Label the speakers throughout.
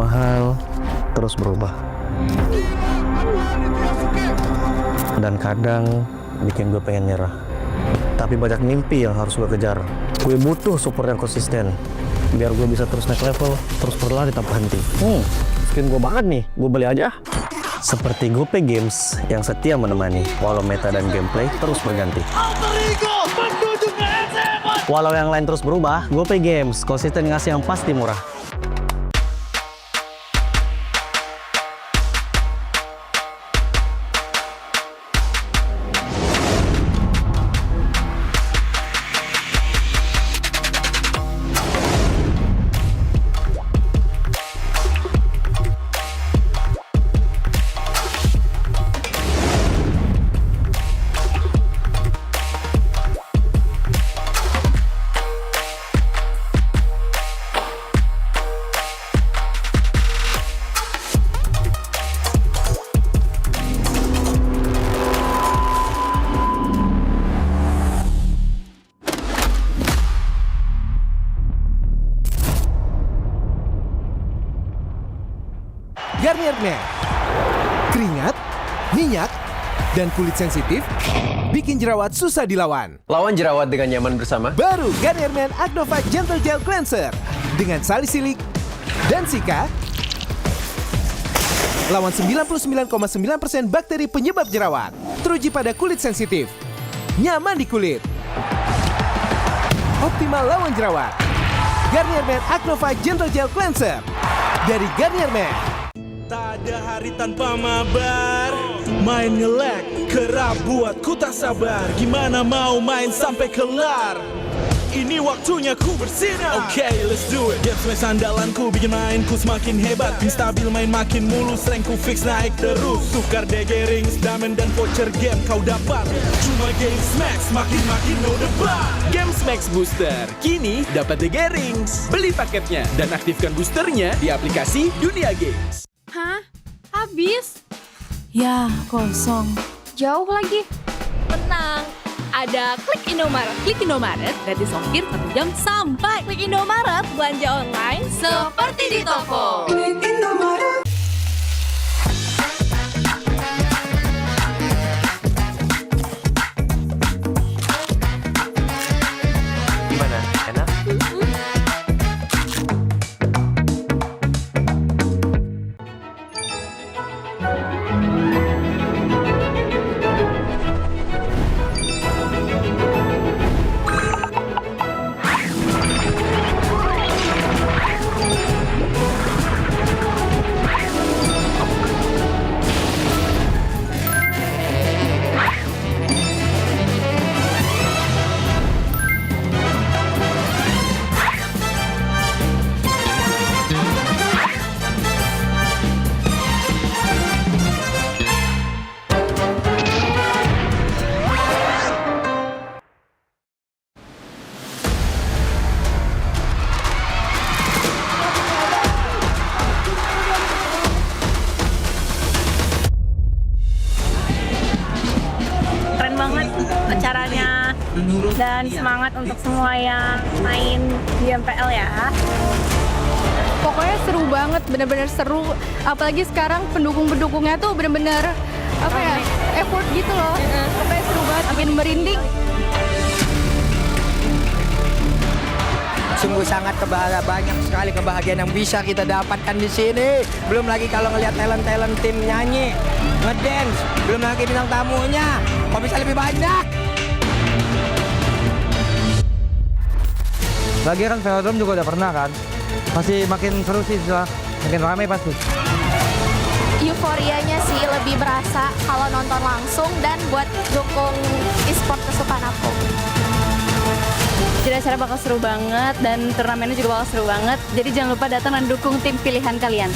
Speaker 1: mahal terus berubah. Dan kadang bikin gue pengen nyerah. Tapi banyak mimpi yang harus gue kejar. Gue butuh support yang konsisten biar gue bisa terus naik level, terus berlari tanpa henti. Skin gue banget nih, gue beli aja. Seperti GoPay Games yang setia menemani walau meta dan gameplay terus berganti. Walau yang lain terus berubah, GoPay Games konsisten ngasih yang pasti murah.
Speaker 2: Garnier Men. Keringat, minyak, dan kulit sensitif bikin jerawat susah dilawan.
Speaker 3: Lawan jerawat dengan nyaman bersama.
Speaker 2: Baru Garnier Men Acnova Gentle Gel Cleanser dengan salisilik dan sika. Lawan 99,9% bakteri penyebab jerawat. Teruji pada kulit sensitif. Nyaman di kulit. Optimal lawan jerawat. Garnier Men Acnova Gentle Gel Cleanser dari Garnier Men.
Speaker 4: Tak ada hari tanpa mabar. Main nge-lag, kerap buatku tak sabar. Gimana mau main sampai kelar? Ini waktunya ku bersinar. Okay, let's do it. Game smash andalanku bikin mainku semakin hebat. Pin stabil main makin mulus, rankku fix naik terus. Tukar DG rings, diamond dan voucher game kau dapat. Cuma Game Max makin no debat.
Speaker 5: Game Max Booster kini dapat DG rings. Beli paketnya dan aktifkan boosternya di aplikasi Dunia Games.
Speaker 6: Hah? Habis?
Speaker 7: Ya, kosong.
Speaker 6: Jauh lagi? Tenang, ada Klik Indomaret. Klik Indomaret, gratis ongkir 1 jam sampai. Klik Indomaret, belanja online seperti di toko. Klik Indomaret.
Speaker 3: Gimana? Enak?
Speaker 8: Acaranya dan semangat untuk semua yang main di MPL ya.
Speaker 6: Pokoknya seru banget, bener-bener seru. Apalagi sekarang pendukung-pendukungnya tuh bener-bener apa ya, effort gitu loh. Pokoknya seru banget, bikin merinding.
Speaker 9: Sungguh sangat banyak sekali kebahagiaan yang bisa kita dapatkan di sini. Belum lagi kalau ngelihat talent tim nyanyi, ngedance, belum lagi bintang tamunya. Kok bisa lebih banyak?
Speaker 10: Lagi kan velodrome juga udah pernah kan. Masih makin seru sih, makin ramai pasti.
Speaker 11: Euforianya sih lebih berasa kalau nonton langsung dan buat dukung e-sport kesukaan aku.
Speaker 8: Jadi acara bakal seru banget dan turnamennya juga bakal seru banget. Jadi jangan lupa datang dan dukung tim pilihan kalian.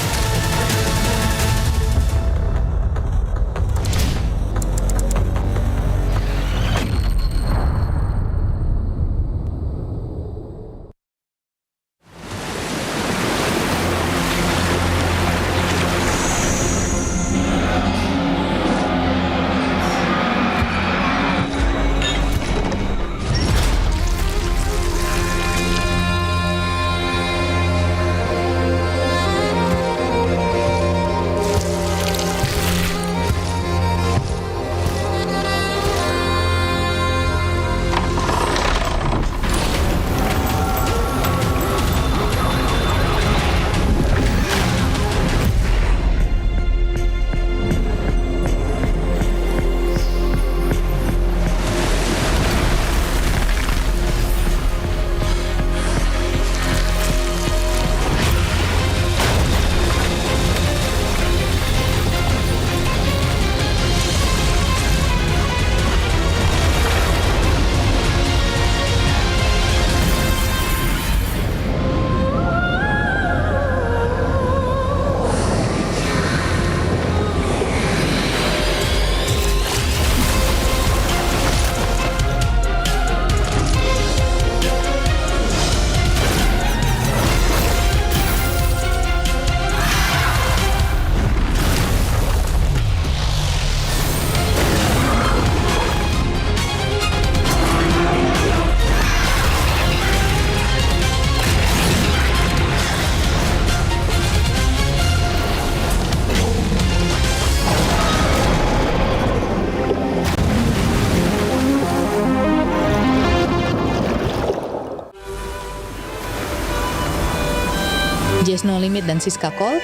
Speaker 7: Just No Limit dan Siska Call.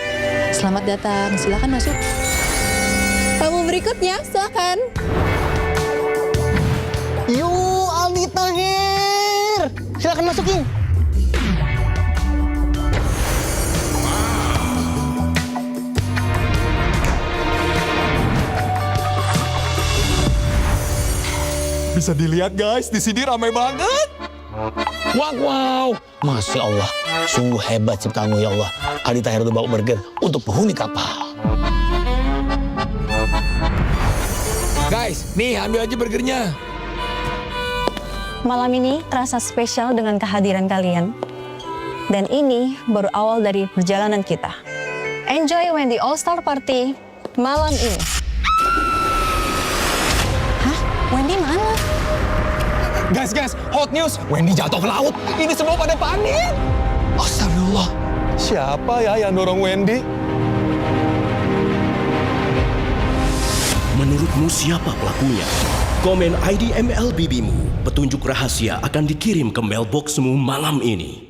Speaker 7: Selamat datang, silakan masuk. Tamu berikutnya, silakan.
Speaker 1: Yuk, Aldi Tahir. Silakan masukin.
Speaker 12: Bisa dilihat guys, di sini ramai banget.
Speaker 13: Wow, Masya Allah, sungguh hebat ciptamu ya Allah. Aldi Tahir udah bawa burger untuk penghuni kapal.
Speaker 12: Guys, nih ambil aja burgernya.
Speaker 14: Malam ini terasa spesial dengan kehadiran kalian. Dan ini baru awal dari perjalanan kita. Enjoy Wendy All Star Party malam ini. Hah? Wendy mana?
Speaker 12: Guys, hot news. Wendy jatuh ke laut. Ini semua pada panik. Astagfirullah. Siapa ya yang dorong Wendy?
Speaker 15: Menurutmu siapa pelakunya? Komen ID MLBB-mu. Petunjuk rahasia akan dikirim ke mailboxmu malam ini.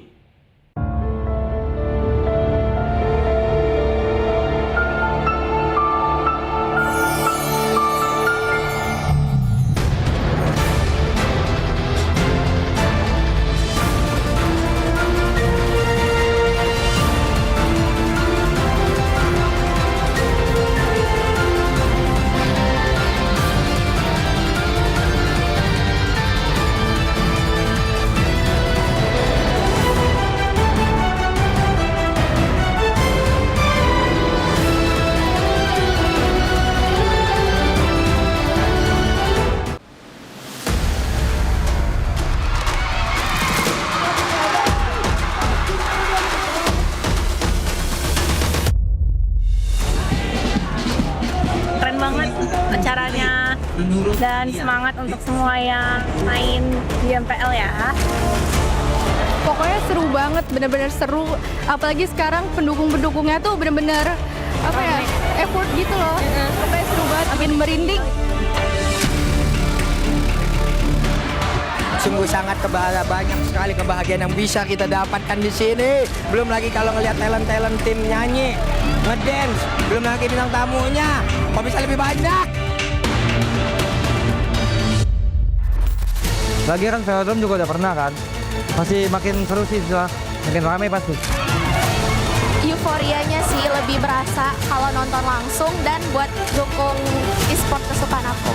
Speaker 8: Acaranya dan semangat untuk semua yang main di MPL ya.
Speaker 11: Pokoknya seru banget, bener-bener seru. Apalagi sekarang pendukung-pendukungnya tuh bener-bener apa ya, effort gitu loh. Pokoknya seru banget, makin merinding.
Speaker 9: Sungguh sangat banyak sekali kebahagiaan yang bisa kita dapatkan di sini. Belum lagi kalau ngelihat talent tim nyanyi, ngedance, belum lagi bintang tamunya. Kok bisa lebih banyak?
Speaker 10: Lagi kan velodrome juga udah pernah kan. Masih makin seru sih, makin ramai pasti.
Speaker 11: Euforianya sih lebih berasa kalau nonton langsung dan buat dukung e-sport kesukaan aku.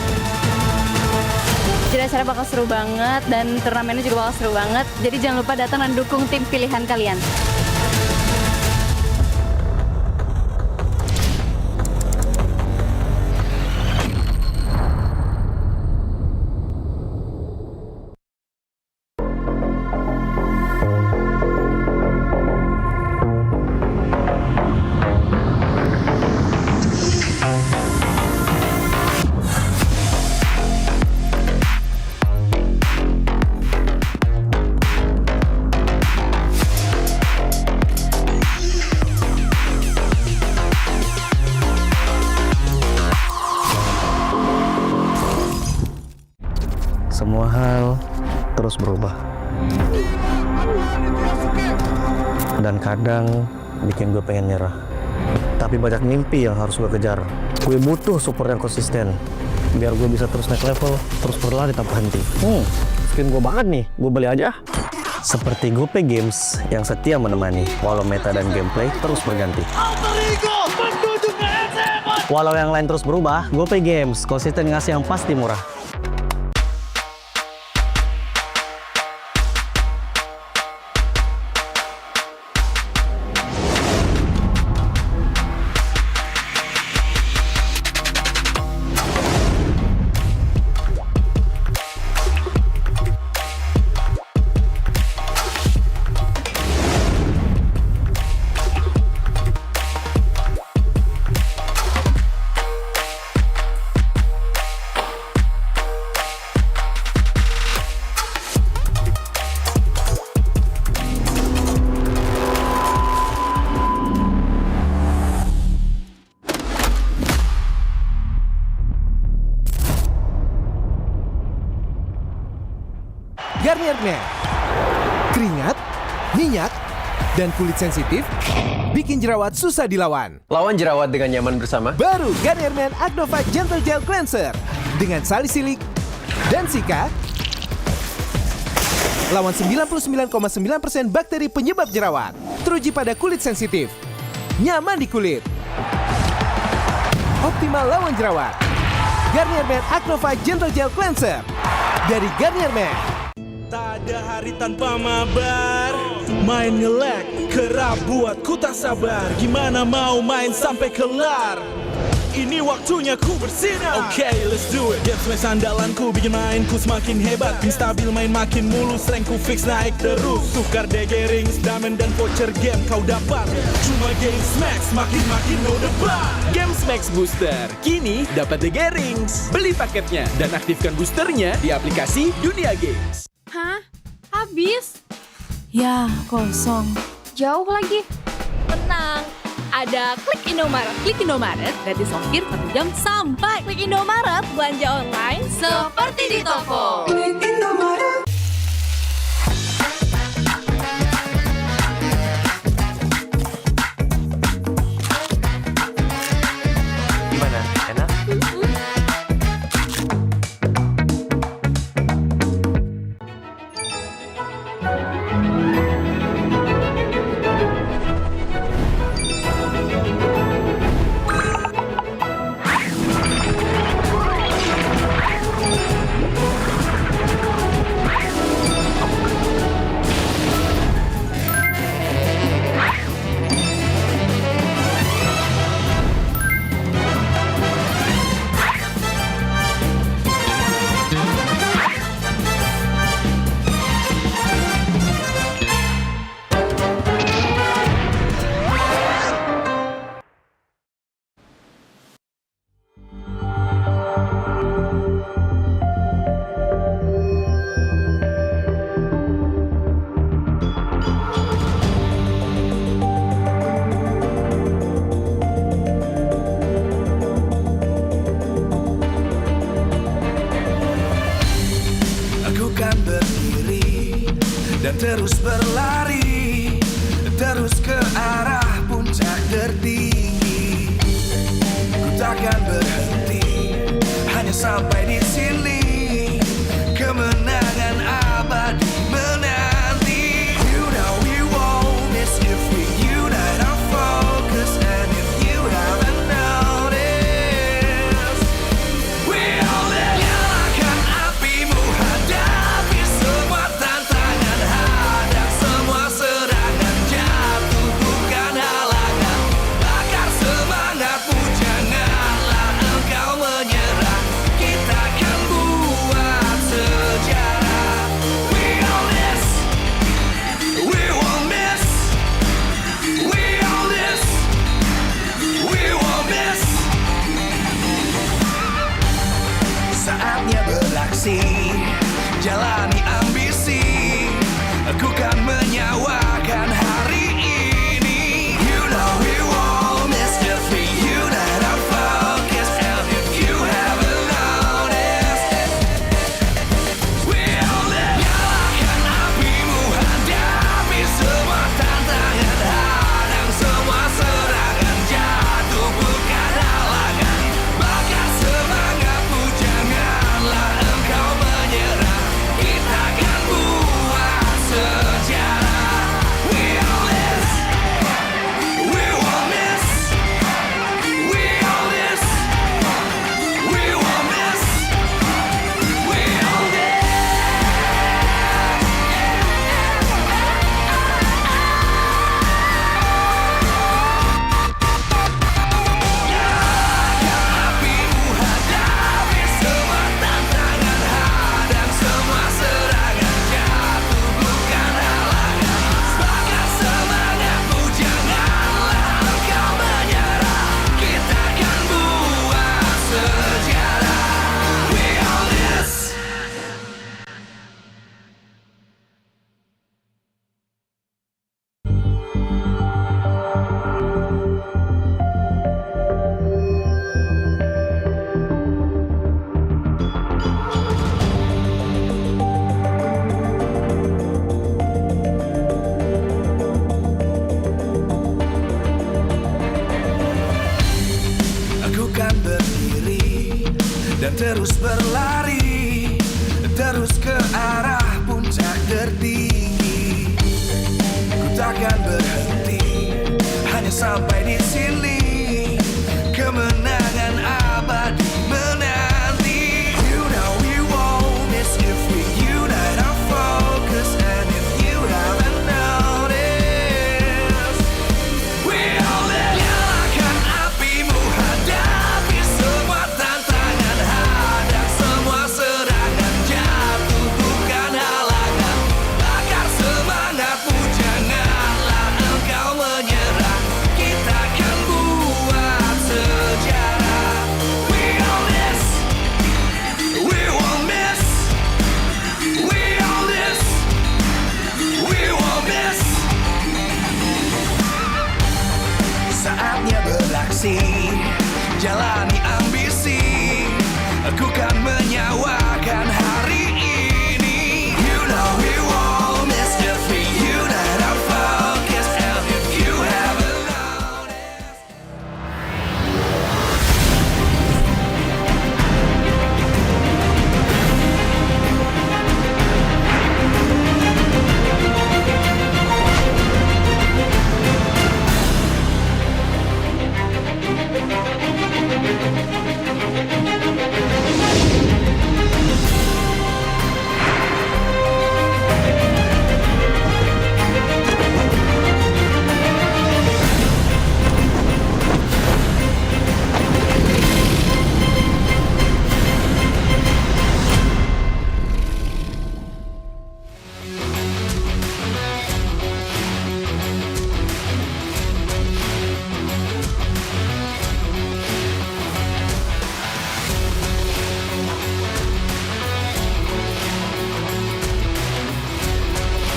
Speaker 8: Jadi acara bakal seru banget dan turnamennya juga bakal seru banget. Jadi jangan lupa datang dan dukung tim pilihan kalian.
Speaker 1: Semua hal terus berubah. Dan kadang bikin gue pengen nyerah. Tapi banyak mimpi yang harus gue kejar. Gue butuh support yang konsisten. Biar gue bisa terus naik level, terus berlari tanpa henti. Skin gue banget nih, gue beli aja. Seperti GoPay Games yang setia menemani, walau meta dan gameplay terus berganti. Walau yang lain terus berubah, GoPay Games konsisten ngasih yang pasti murah.
Speaker 2: Garniernya keringat, minyak, dan kulit sensitif, bikin jerawat susah dilawan.
Speaker 3: Lawan jerawat dengan nyaman bersama.
Speaker 2: Baru Garnier Men Acno Fight Gentle Gel Cleanser dengan salisilik dan sika. Lawan 99,9% bakteri penyebab jerawat. Teruji pada kulit sensitif. Nyaman di kulit. Optimal lawan jerawat. Garnier Men Acno Fight Gentle Gel Cleanser dari Garnier Men.
Speaker 4: Tak ada hari tanpa mabar. Main nge-lag, kerap buat ku tak sabar. Gimana mau main sampai kelar? Ini waktunya ku bersinar. Oke, let's do it. Game smash andalanku bikin mainku semakin hebat. Pin stabil main makin mulus, rankku fix naik terus. Tukar DG rings, diamond dan voucher game kau dapat. Cuma game smash makin no debat.
Speaker 5: Games Max Booster, kini dapat DG Rings. Beli paketnya dan aktifkan boosternya di aplikasi Dunia Games.
Speaker 6: Hah? Habis?
Speaker 11: Ya, kosong.
Speaker 6: Jauh lagi. Tenang, ada Klik Indomaret. Klik Indomaret gratis ongkir 1 jam sampai. Klik Indomaret, belanja online seperti di toko. Klik Indomaret.
Speaker 3: Gimana? Enak?
Speaker 4: dan terus berlari, terus ke arah puncak tertinggi. Ku takkan berhenti, hanya sampai di sini. Kemenangan abadi menanti. You know we won't miss if we unite our focus. And if you haven't noticed, we'll nyalakan apimu, hadapi semua tantangan, hadap semua serangan, jatuh bukan halangan, bakar semangatmu, janganlah engkau menyerah, kita akan terus berlari, terus ke arah puncak tertinggi. Ku takkan berhenti, hanya sampai di sini. Kemenangan abadi menanti. You know we won't miss if we unite our focus. And if you haven't noticed, we all live. Nyalakan apimu, hadapi semua tantangan, hadang semua serangan, jatuh bukan halangan. Bakar semangatmu, janganlah engkau menyerah. Kita akan buat sejarah. We all this, we won't miss. We all this, we won't miss. Saatnya beraksi, jalani ambisi. Aku kan menyawakan hari ini. You know we won't miss if we unite our focus. And if you haven't noticed.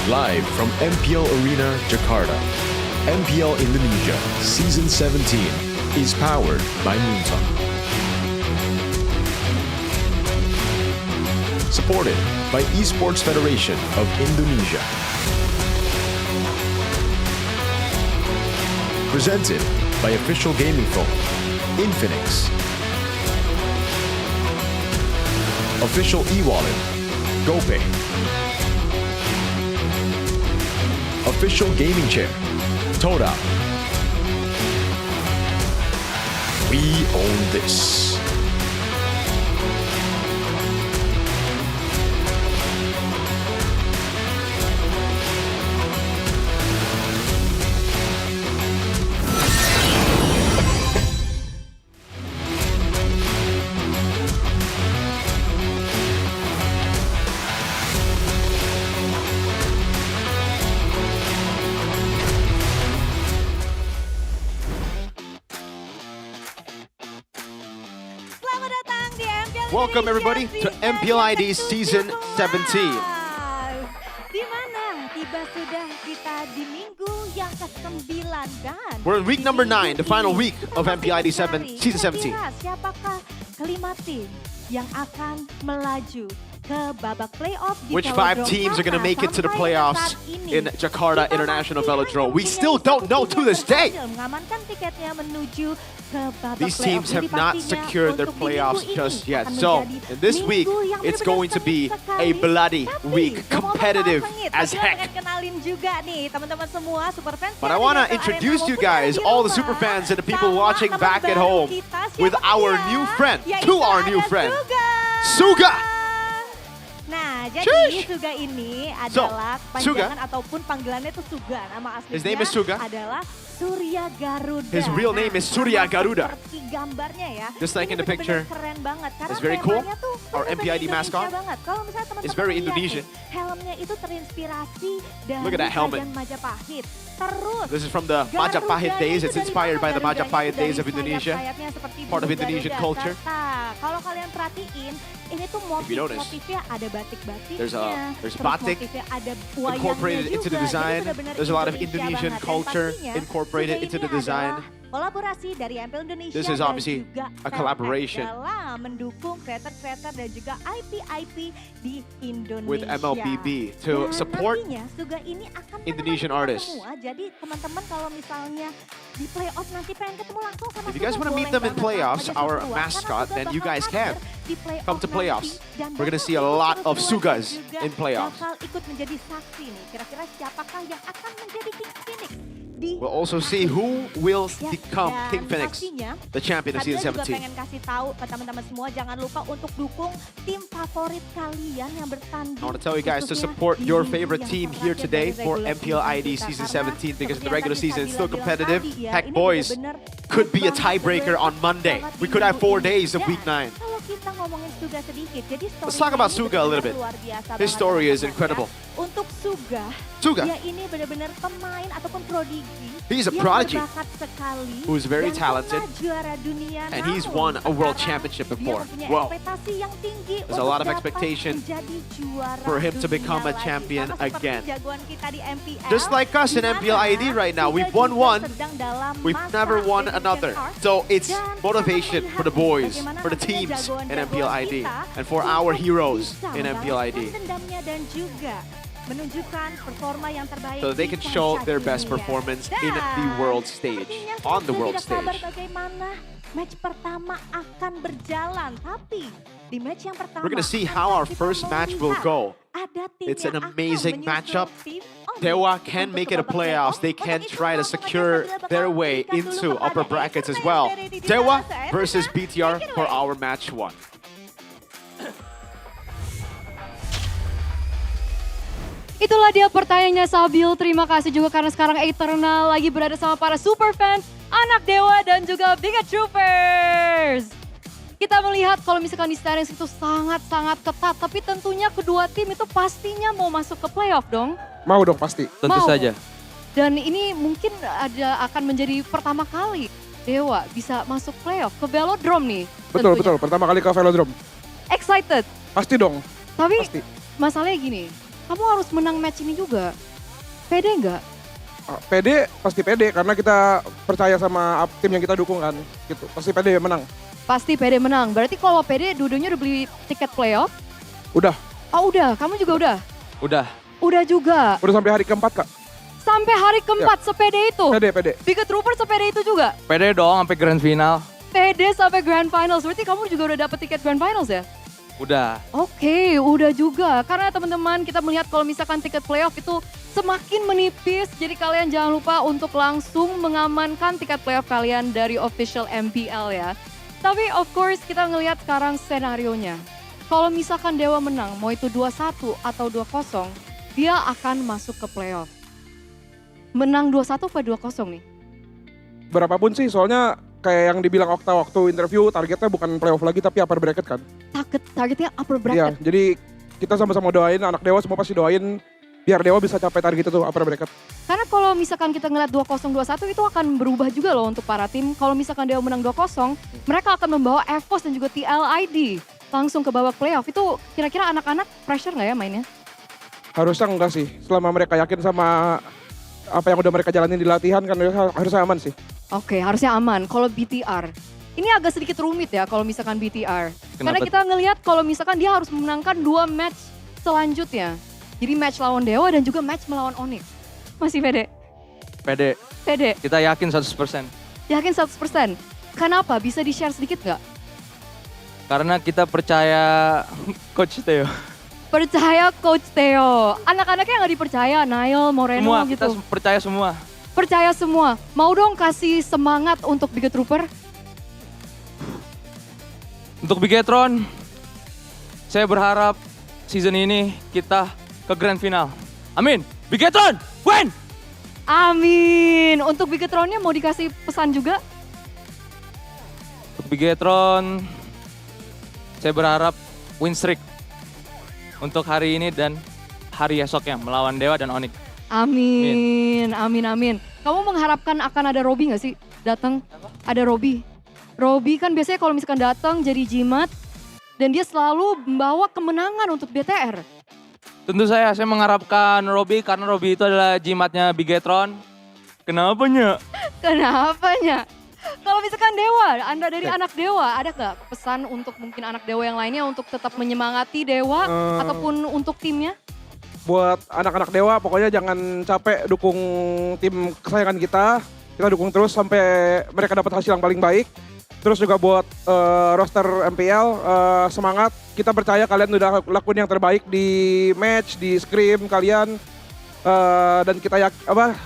Speaker 16: Live from MPL Arena, Jakarta, MPL Indonesia Season 17 is powered by Moontalk. Supported by Esports Federation of Indonesia. Presented by official gaming phone, Infinix. Official e-wallet, GoPay. Official gaming chair, Toda. We own this.
Speaker 17: Welcome everybody to MPL ID Season 17.
Speaker 18: Di mana tiba sudah kita di minggu yang ke-9 dan
Speaker 17: We're in week number 9, the final week of MPL ID Season 17.
Speaker 18: Siapakah kelima tim yang akan melaju ke babak playoff di
Speaker 17: Which 5 teams are going to make it to the playoffs in Jakarta International Velodrome? We still don't know to this day.
Speaker 18: Mengamankan tiketnya menuju ke babak
Speaker 17: These teams have not secured their playoffs just yet. So, in this week, it's going to be a bloody week, competitive as heck.
Speaker 18: Kenalin juga nih teman-teman semua super fans.
Speaker 17: But I want to introduce you guys, all the super fans and the people watching back at home, with our new friend, Suga.
Speaker 18: Nah, jadi Suga ini adalah panjangan ataupun panggilannya itu Suga. Nama aslinya
Speaker 17: His name is Suga.
Speaker 18: adalah Surya Garuda.
Speaker 17: His real name is Surya Garuda.
Speaker 18: Seperti gambarnya ya.
Speaker 17: Just like in the picture.
Speaker 18: Keren banget.
Speaker 17: It's very cool. Our MPID mascot.
Speaker 18: Kalau misalnya teman-teman
Speaker 17: It's very Indonesian.
Speaker 18: helmnya itu terinspirasi dari
Speaker 17: Look at that helmet.
Speaker 18: kerajaan Majapahit. Terus
Speaker 17: This is from the Majapahit days. It's inspired by the Majapahit days of Indonesia. Part of Indonesian culture.
Speaker 18: Kalau kalian perhatiin, ini tuh motifnya ada batik-batiknya.
Speaker 17: There's batik
Speaker 18: ada
Speaker 17: incorporated into the design. There's a lot of Indonesian culture incorporated incorporated into the design.
Speaker 18: Kolaborasi dari MPL Indonesia
Speaker 17: This is
Speaker 18: dan
Speaker 17: obviously
Speaker 18: juga
Speaker 17: a collaboration
Speaker 18: dalam mendukung kreator-kreator dan juga IP-IP di Indonesia.
Speaker 17: with MLBB to
Speaker 18: Dan
Speaker 17: support
Speaker 18: nantinya Suga ini akan
Speaker 17: Indonesian
Speaker 18: menemani
Speaker 17: artists.
Speaker 18: semua. Jadi teman-teman kalau misalnya di playoff nanti pengen ketemu langsung sama
Speaker 17: If you guys
Speaker 18: Suga,
Speaker 17: want to meet
Speaker 18: boleh
Speaker 17: them in
Speaker 18: banget
Speaker 17: playoffs,
Speaker 18: langsung aja
Speaker 17: our
Speaker 18: keluar.
Speaker 17: mascot,
Speaker 18: Karena
Speaker 17: then
Speaker 18: Suga
Speaker 17: you guys
Speaker 18: bakal
Speaker 17: can
Speaker 18: hadir di playoff
Speaker 17: come to playoffs.
Speaker 18: nanti. Dan
Speaker 17: We're going to see a
Speaker 18: bakal
Speaker 17: lot of
Speaker 18: seru-seruan
Speaker 17: Sugas
Speaker 18: juga
Speaker 17: in playoffs.
Speaker 18: bakal ikut menjadi saksi nih. Kira-kira siapakah yang akan menjadi King Phoenix di
Speaker 17: We'll also see who will become
Speaker 18: dan
Speaker 17: King Phoenix,
Speaker 18: pastinya,
Speaker 17: the champion of
Speaker 18: Fadila
Speaker 17: season
Speaker 18: juga
Speaker 17: 17.
Speaker 18: pengen kasih tahu ke teman-teman semua, jangan lupa untuk dukung tim favorit kalian yang bertanding.
Speaker 17: I want to tell you guys to
Speaker 18: khususnya
Speaker 17: support
Speaker 18: di
Speaker 17: your
Speaker 18: minggu
Speaker 17: favorite
Speaker 18: yang
Speaker 17: team
Speaker 18: terakhir
Speaker 17: here
Speaker 18: dari
Speaker 17: today for
Speaker 18: regular
Speaker 17: MPL ID
Speaker 18: kita.
Speaker 17: season
Speaker 18: Karena
Speaker 17: 17 because the
Speaker 18: seperti
Speaker 17: regular
Speaker 18: yang
Speaker 17: season is
Speaker 18: tadi
Speaker 17: still
Speaker 18: Fadila
Speaker 17: competitive.
Speaker 18: bilang tadi ya,
Speaker 17: Heck,
Speaker 18: ini
Speaker 17: boys,
Speaker 18: bener-bener
Speaker 17: could be a
Speaker 18: banget
Speaker 17: tiebreaker on Monday.
Speaker 18: banget
Speaker 17: We
Speaker 18: di
Speaker 17: could have
Speaker 18: minggu
Speaker 17: 4
Speaker 18: ini.
Speaker 17: days of
Speaker 18: Dan
Speaker 17: week 9.
Speaker 18: kalau kita ngomongin Suga sedikit, jadi
Speaker 17: Let's talk about Suga a little bit. His story is incredible.
Speaker 18: Untuk Suga,
Speaker 17: Suga.
Speaker 18: dia ini benar-benar pemain ataupun prodigi.
Speaker 17: He's a
Speaker 18: yang
Speaker 17: prodigy
Speaker 18: berbakat sekali
Speaker 17: who's very
Speaker 18: dan
Speaker 17: talented,
Speaker 18: pernah juara dunia,
Speaker 17: and he's
Speaker 18: namun
Speaker 17: won a world
Speaker 18: sekarang
Speaker 17: championship
Speaker 18: dia
Speaker 17: before.
Speaker 18: mempunyai
Speaker 17: Wow.
Speaker 18: ekspektasi yang tinggi
Speaker 17: There's a
Speaker 18: untuk
Speaker 17: lot of
Speaker 18: dapat
Speaker 17: expectation
Speaker 18: menjadi juara
Speaker 17: for him to
Speaker 18: dunia
Speaker 17: become a
Speaker 18: lagi.
Speaker 17: champion
Speaker 18: Sama seperti
Speaker 17: again.
Speaker 18: jagoan kita di MPL,
Speaker 17: Just like us in
Speaker 18: di
Speaker 17: MPL
Speaker 18: mana
Speaker 17: ID right now, we've
Speaker 18: Suga
Speaker 17: won
Speaker 18: juga
Speaker 17: one,
Speaker 18: sedang dalam
Speaker 17: we've
Speaker 18: masa
Speaker 17: never won
Speaker 18: redemption
Speaker 17: another.
Speaker 18: arc.
Speaker 17: So it's
Speaker 18: Dan kita
Speaker 17: motivation
Speaker 18: akan
Speaker 17: for the
Speaker 18: melihat
Speaker 17: boys,
Speaker 18: bagaimana
Speaker 17: for the
Speaker 18: nantinya
Speaker 17: teams in
Speaker 18: jagoan-jagoan
Speaker 17: MPL ID,
Speaker 18: kita
Speaker 17: and for our
Speaker 18: untuk
Speaker 17: heroes
Speaker 18: bisa
Speaker 17: in MPL ID.
Speaker 18: membalaskan dendamnya dan juga menunjukkan performa yang terbaik
Speaker 17: So they
Speaker 18: di
Speaker 17: can show
Speaker 18: kancah
Speaker 17: their best
Speaker 18: dunia.
Speaker 17: performance in
Speaker 18: Dan
Speaker 17: the world stage,
Speaker 18: sepertinya
Speaker 17: on the
Speaker 18: saya
Speaker 17: world
Speaker 18: tidak sabar
Speaker 17: stage.
Speaker 18: bagaimana match pertama akan berjalan. Tapi di match yang pertama
Speaker 17: We're going to see how our first match will go.
Speaker 18: ada tim
Speaker 17: It's an
Speaker 18: yang akan
Speaker 17: amazing
Speaker 18: menyusul
Speaker 17: matchup.
Speaker 18: tim
Speaker 17: Dewa can make it a playoffs. They can try to secure their way into upper brackets as well. Dewa versus BTR for our match 1.
Speaker 19: Itulah dia pertanyaannya Sabil. Terima kasih juga karena sekarang Eternal lagi berada sama para super fans, anak Dewa dan juga Big Troopers. Kita melihat kalau misalkan di standings itu sangat-sangat ketat. Tapi tentunya kedua tim itu pastinya mau masuk ke playoff dong.
Speaker 20: Mau dong pasti.
Speaker 19: Tentu saja. Dan ini mungkin akan menjadi pertama kali Dewa bisa masuk playoff ke Velodrome nih.
Speaker 20: Betul,
Speaker 19: tentunya.
Speaker 20: betul. Pertama kali ke Velodrome.
Speaker 19: Excited.
Speaker 20: Pasti dong.
Speaker 19: Tapi
Speaker 20: Pasti.
Speaker 19: masalahnya gini, kamu harus menang match ini juga. Pede nggak?
Speaker 20: Pede, pasti pede. Karena kita percaya sama tim yang kita dukung kan. Gitu. Pasti pede menang.
Speaker 19: Pasti pede menang. Berarti kalau pede dua-duanya udah beli tiket playoff?
Speaker 20: Udah.
Speaker 19: Oh udah, kamu juga udah?
Speaker 20: Udah.
Speaker 19: Udah juga.
Speaker 20: Udah sampai hari keempat kak.
Speaker 19: Sampai hari keempat sepede itu?
Speaker 20: Pede.
Speaker 19: Big Trooper sepede itu juga?
Speaker 10: Pede dong sampai grand final.
Speaker 19: Pede sampai grand finals. Berarti kamu juga udah dapet tiket grand finals ya?
Speaker 10: Udah.
Speaker 19: Oke, udah juga. Karena teman-teman kita melihat kalau misalkan tiket playoff itu semakin menipis. Jadi kalian jangan lupa untuk langsung mengamankan tiket playoff kalian dari official MPL ya. Tapi of course kita ngelihat sekarang senarionya. Kalau misalkan Dewa menang, mau itu 2-1 atau 2-0, dia akan masuk ke playoff. Menang 2-1 atau 2-0 nih?
Speaker 20: Berapapun sih, soalnya kayak yang dibilang Okta waktu interview, targetnya bukan playoff lagi tapi upper bracket kan.
Speaker 19: Targetnya upper
Speaker 20: Iya,
Speaker 19: bracket?
Speaker 20: jadi kita sama-sama doain, anak Dewa semua pasti doain biar Dewa bisa capai target itu upper bracket.
Speaker 19: Karena kalau misalkan kita ngeliat 2-0, 2-1 itu akan berubah juga loh untuk para tim. Kalau misalkan Dewa menang 2-0, mereka akan membawa EVOS dan juga TLID langsung ke babak playoff. Itu kira-kira anak-anak pressure nggak ya mainnya?
Speaker 20: Harusnya enggak sih, selama mereka yakin sama apa yang udah mereka jalanin di latihan kan harusnya aman sih.
Speaker 19: Oke, harusnya aman. Kalau BTR, ini agak sedikit rumit ya kalau misalkan BTR. Karena
Speaker 10: Kenapa?
Speaker 19: kita ngelihat kalau misalkan dia harus memenangkan 2 match selanjutnya. Jadi match lawan Dewa dan juga match melawan ONIC. Masih pede?
Speaker 10: Pede.
Speaker 19: Pede?
Speaker 10: Kita yakin 100%.
Speaker 19: Yakin 100%? Kenapa? Bisa di-share sedikit nggak?
Speaker 10: Karena kita percaya Coach Theo.
Speaker 19: Percaya Coach Theo. Anak-anaknya nggak dipercaya, Nail, Moreno
Speaker 10: Semua,
Speaker 19: gitu.
Speaker 10: kita percaya semua.
Speaker 19: Percaya semua. Mau dong kasih semangat untuk Big Trooper?
Speaker 10: Untuk Bigetron, saya berharap season ini kita ke grand final. Amin. Bigetron, win!
Speaker 19: Amin. Untuk Bigetronnya mau dikasih pesan juga?
Speaker 10: Untuk Bigetron, saya berharap win streak untuk hari ini dan hari esoknya melawan Dewa dan ONIC.
Speaker 19: Amin, amin. Kamu mengharapkan akan ada Robby nggak sih datang? Ada Robby. Robby kan biasanya kalau misalkan datang jadi jimat dan dia selalu membawa kemenangan untuk BTR.
Speaker 10: Tentu saya mengharapkan Robby karena Robby itu adalah jimatnya Bigetron. Kenapa nya?
Speaker 19: Kenapanya? Kalau misalkan Dewa, Anda dari anak Dewa, ada nggak pesan untuk mungkin anak Dewa yang lainnya untuk tetap menyemangati Dewa ataupun untuk timnya?
Speaker 20: Buat anak-anak Dewa, pokoknya jangan capek dukung tim kesayangan kita. Kita dukung terus sampai mereka dapat hasil yang paling baik. Terus juga buat roster MPL, semangat. Kita percaya kalian udah lakuin yang terbaik di match, di scrim kalian. Dan kita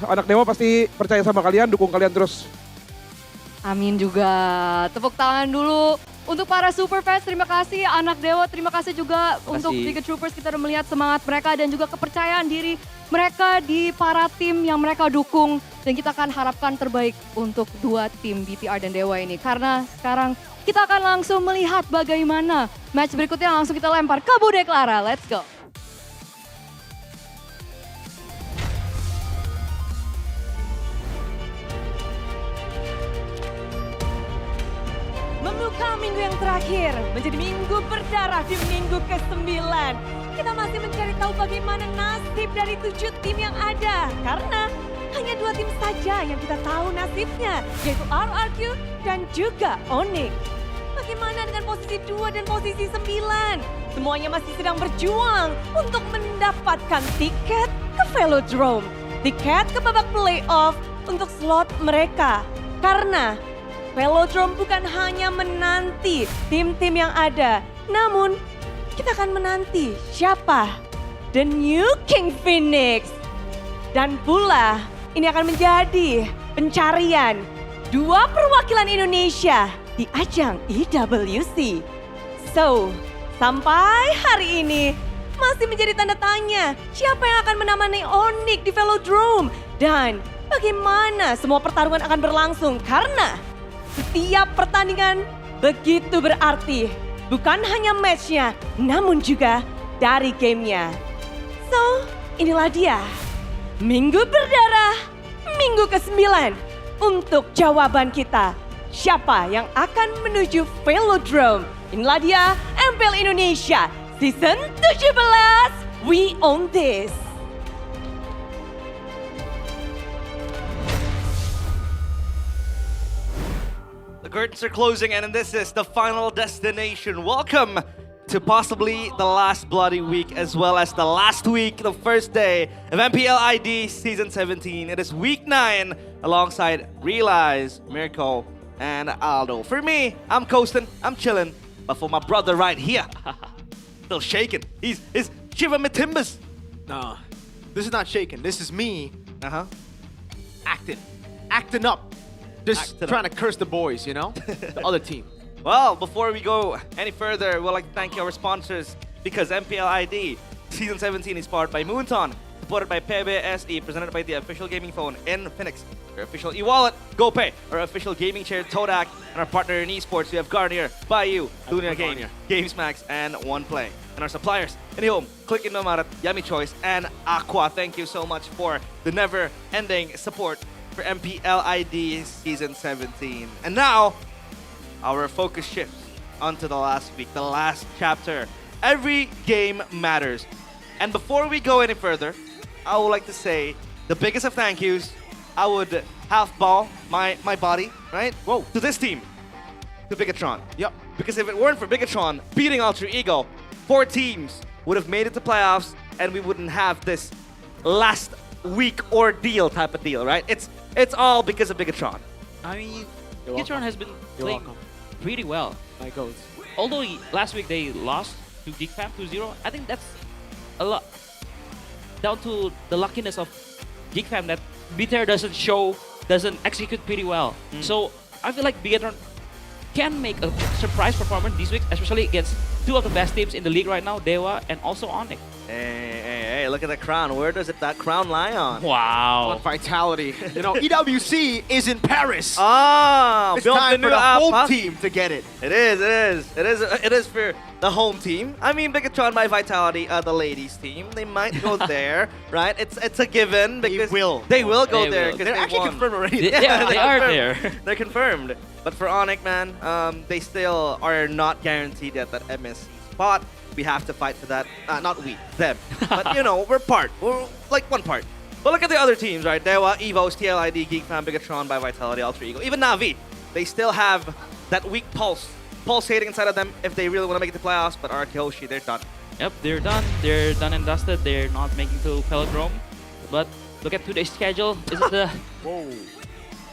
Speaker 20: anak Dewa pasti percaya sama kalian, dukung kalian terus.
Speaker 19: Amin juga. Tepuk tangan dulu untuk para super fans. Terima kasih anak Dewa. Terima kasih juga untuk Giga Troopers. Kita udah melihat semangat mereka dan juga kepercayaan diri mereka di para tim yang mereka dukung. Dan kita akan harapkan terbaik untuk dua tim BTR dan Dewa ini. Karena sekarang kita akan langsung melihat bagaimana match berikutnya. Langsung kita lempar ke Bude Clara. Let's go.
Speaker 18: Membuka minggu yang terakhir menjadi minggu berdarah di minggu ke-9. Kita masih mencari tahu bagaimana nasib dari 7 tim yang ada. Karena hanya 2 tim saja yang kita tahu nasibnya, yaitu RRQ dan juga ONIC. Bagaimana dengan posisi 2 dan posisi 9? Semuanya masih sedang berjuang untuk mendapatkan tiket ke Velodrome. Tiket ke babak playoff untuk slot mereka. Karena Velodrome bukan hanya menanti tim-tim yang ada, namun kita akan menanti siapa the new King Infinix. Dan pula ini akan menjadi pencarian 2 perwakilan Indonesia di ajang IWC. So, sampai hari ini masih menjadi tanda tanya siapa yang akan menemani ONIC di Velodrome dan bagaimana semua pertarungan akan berlangsung karena setiap pertandingan begitu berarti. Bukan hanya matchnya, namun juga dari gamenya. So, inilah dia. Minggu berdarah, minggu ke-9. Untuk jawaban kita, siapa yang akan menuju Velodrome? Inilah dia MPL Indonesia Season 17. We own this.
Speaker 21: The curtains are closing and this is the final destination. Welcome to possibly the last bloody week as well as the last week, the first day of MPL ID Season 17. It is week 9 alongside Realize, Miracle, and Aldo. For me, I'm coasting, I'm chilling, but for my brother right here, still shaking. He's shivering my timbers.
Speaker 17: No, this is not shaking. This is me acting up. Just trying to curse the boys, you know? The other team.
Speaker 21: Well, before we go any further, we'd like to thank our sponsors because MPL ID Season 17 is powered by Moonton, supported by PBSE, presented by the official gaming phone Infinix, our official e-wallet, GoPay, our official gaming chair Todak, and our partner in esports, we have Garnier, Bayou, Lunia Game, GamesMax, and OnePlay. And our suppliers, Anyhome, Click Indomaret, Yummy Choice, and Aqua. Thank you so much for the never-ending support for MPL ID Season 17. And now, our focus shifts onto the last week, the last chapter. Every game matters. And before we go any further, I would like to say the biggest of thank yous. I would half-ball my body, right? Whoa, to this team, to Bigatron. Yep. Because if it weren't for Bigatron beating Alter Ego, 4 teams would have made it to playoffs and we wouldn't have this last week ordeal type of deal, right? It's all because of Bigatron.
Speaker 22: I mean, Bigatron has been playing pretty well.
Speaker 17: My goals.
Speaker 22: Although last week they lost to GeekFam 2-0, I think that's a lot down to the luckiness of GeekFam that BTR doesn't execute pretty well. So I feel like Bigatron can make a surprise performance this week, especially against 2 of the best teams in the league right now, Dewa and also ONIC.
Speaker 21: Hey, look at that crown. Where does that crown lie on?
Speaker 22: Wow.
Speaker 17: On Vitality. You know, EWC is in Paris.
Speaker 21: Ah,
Speaker 17: it's time for the home team to get it.
Speaker 21: It is for the home team. I mean, Bigatron by Vitality, the ladies team. They might go there, right? It's a given because they will go there because
Speaker 17: They're actually confirmed already.
Speaker 22: Yeah, they are there.
Speaker 21: They're confirmed. But for ONIC, man, they still are not guaranteed at that MSC spot. We have to fight for that. Not we, them. But you know, we're like one part. But look at the other teams, right? Dewa, EVOS, TLID, GeekFam, Bigatron by Vitality, Alter Ego. Even Na'Vi, they still have that weak pulsating inside of them if they really want to make it to playoffs. But RK Hoshi, they're done.
Speaker 22: Yep, they're done. They're done and dusted. They're not making to Velodrome. But look at today's schedule. Is it the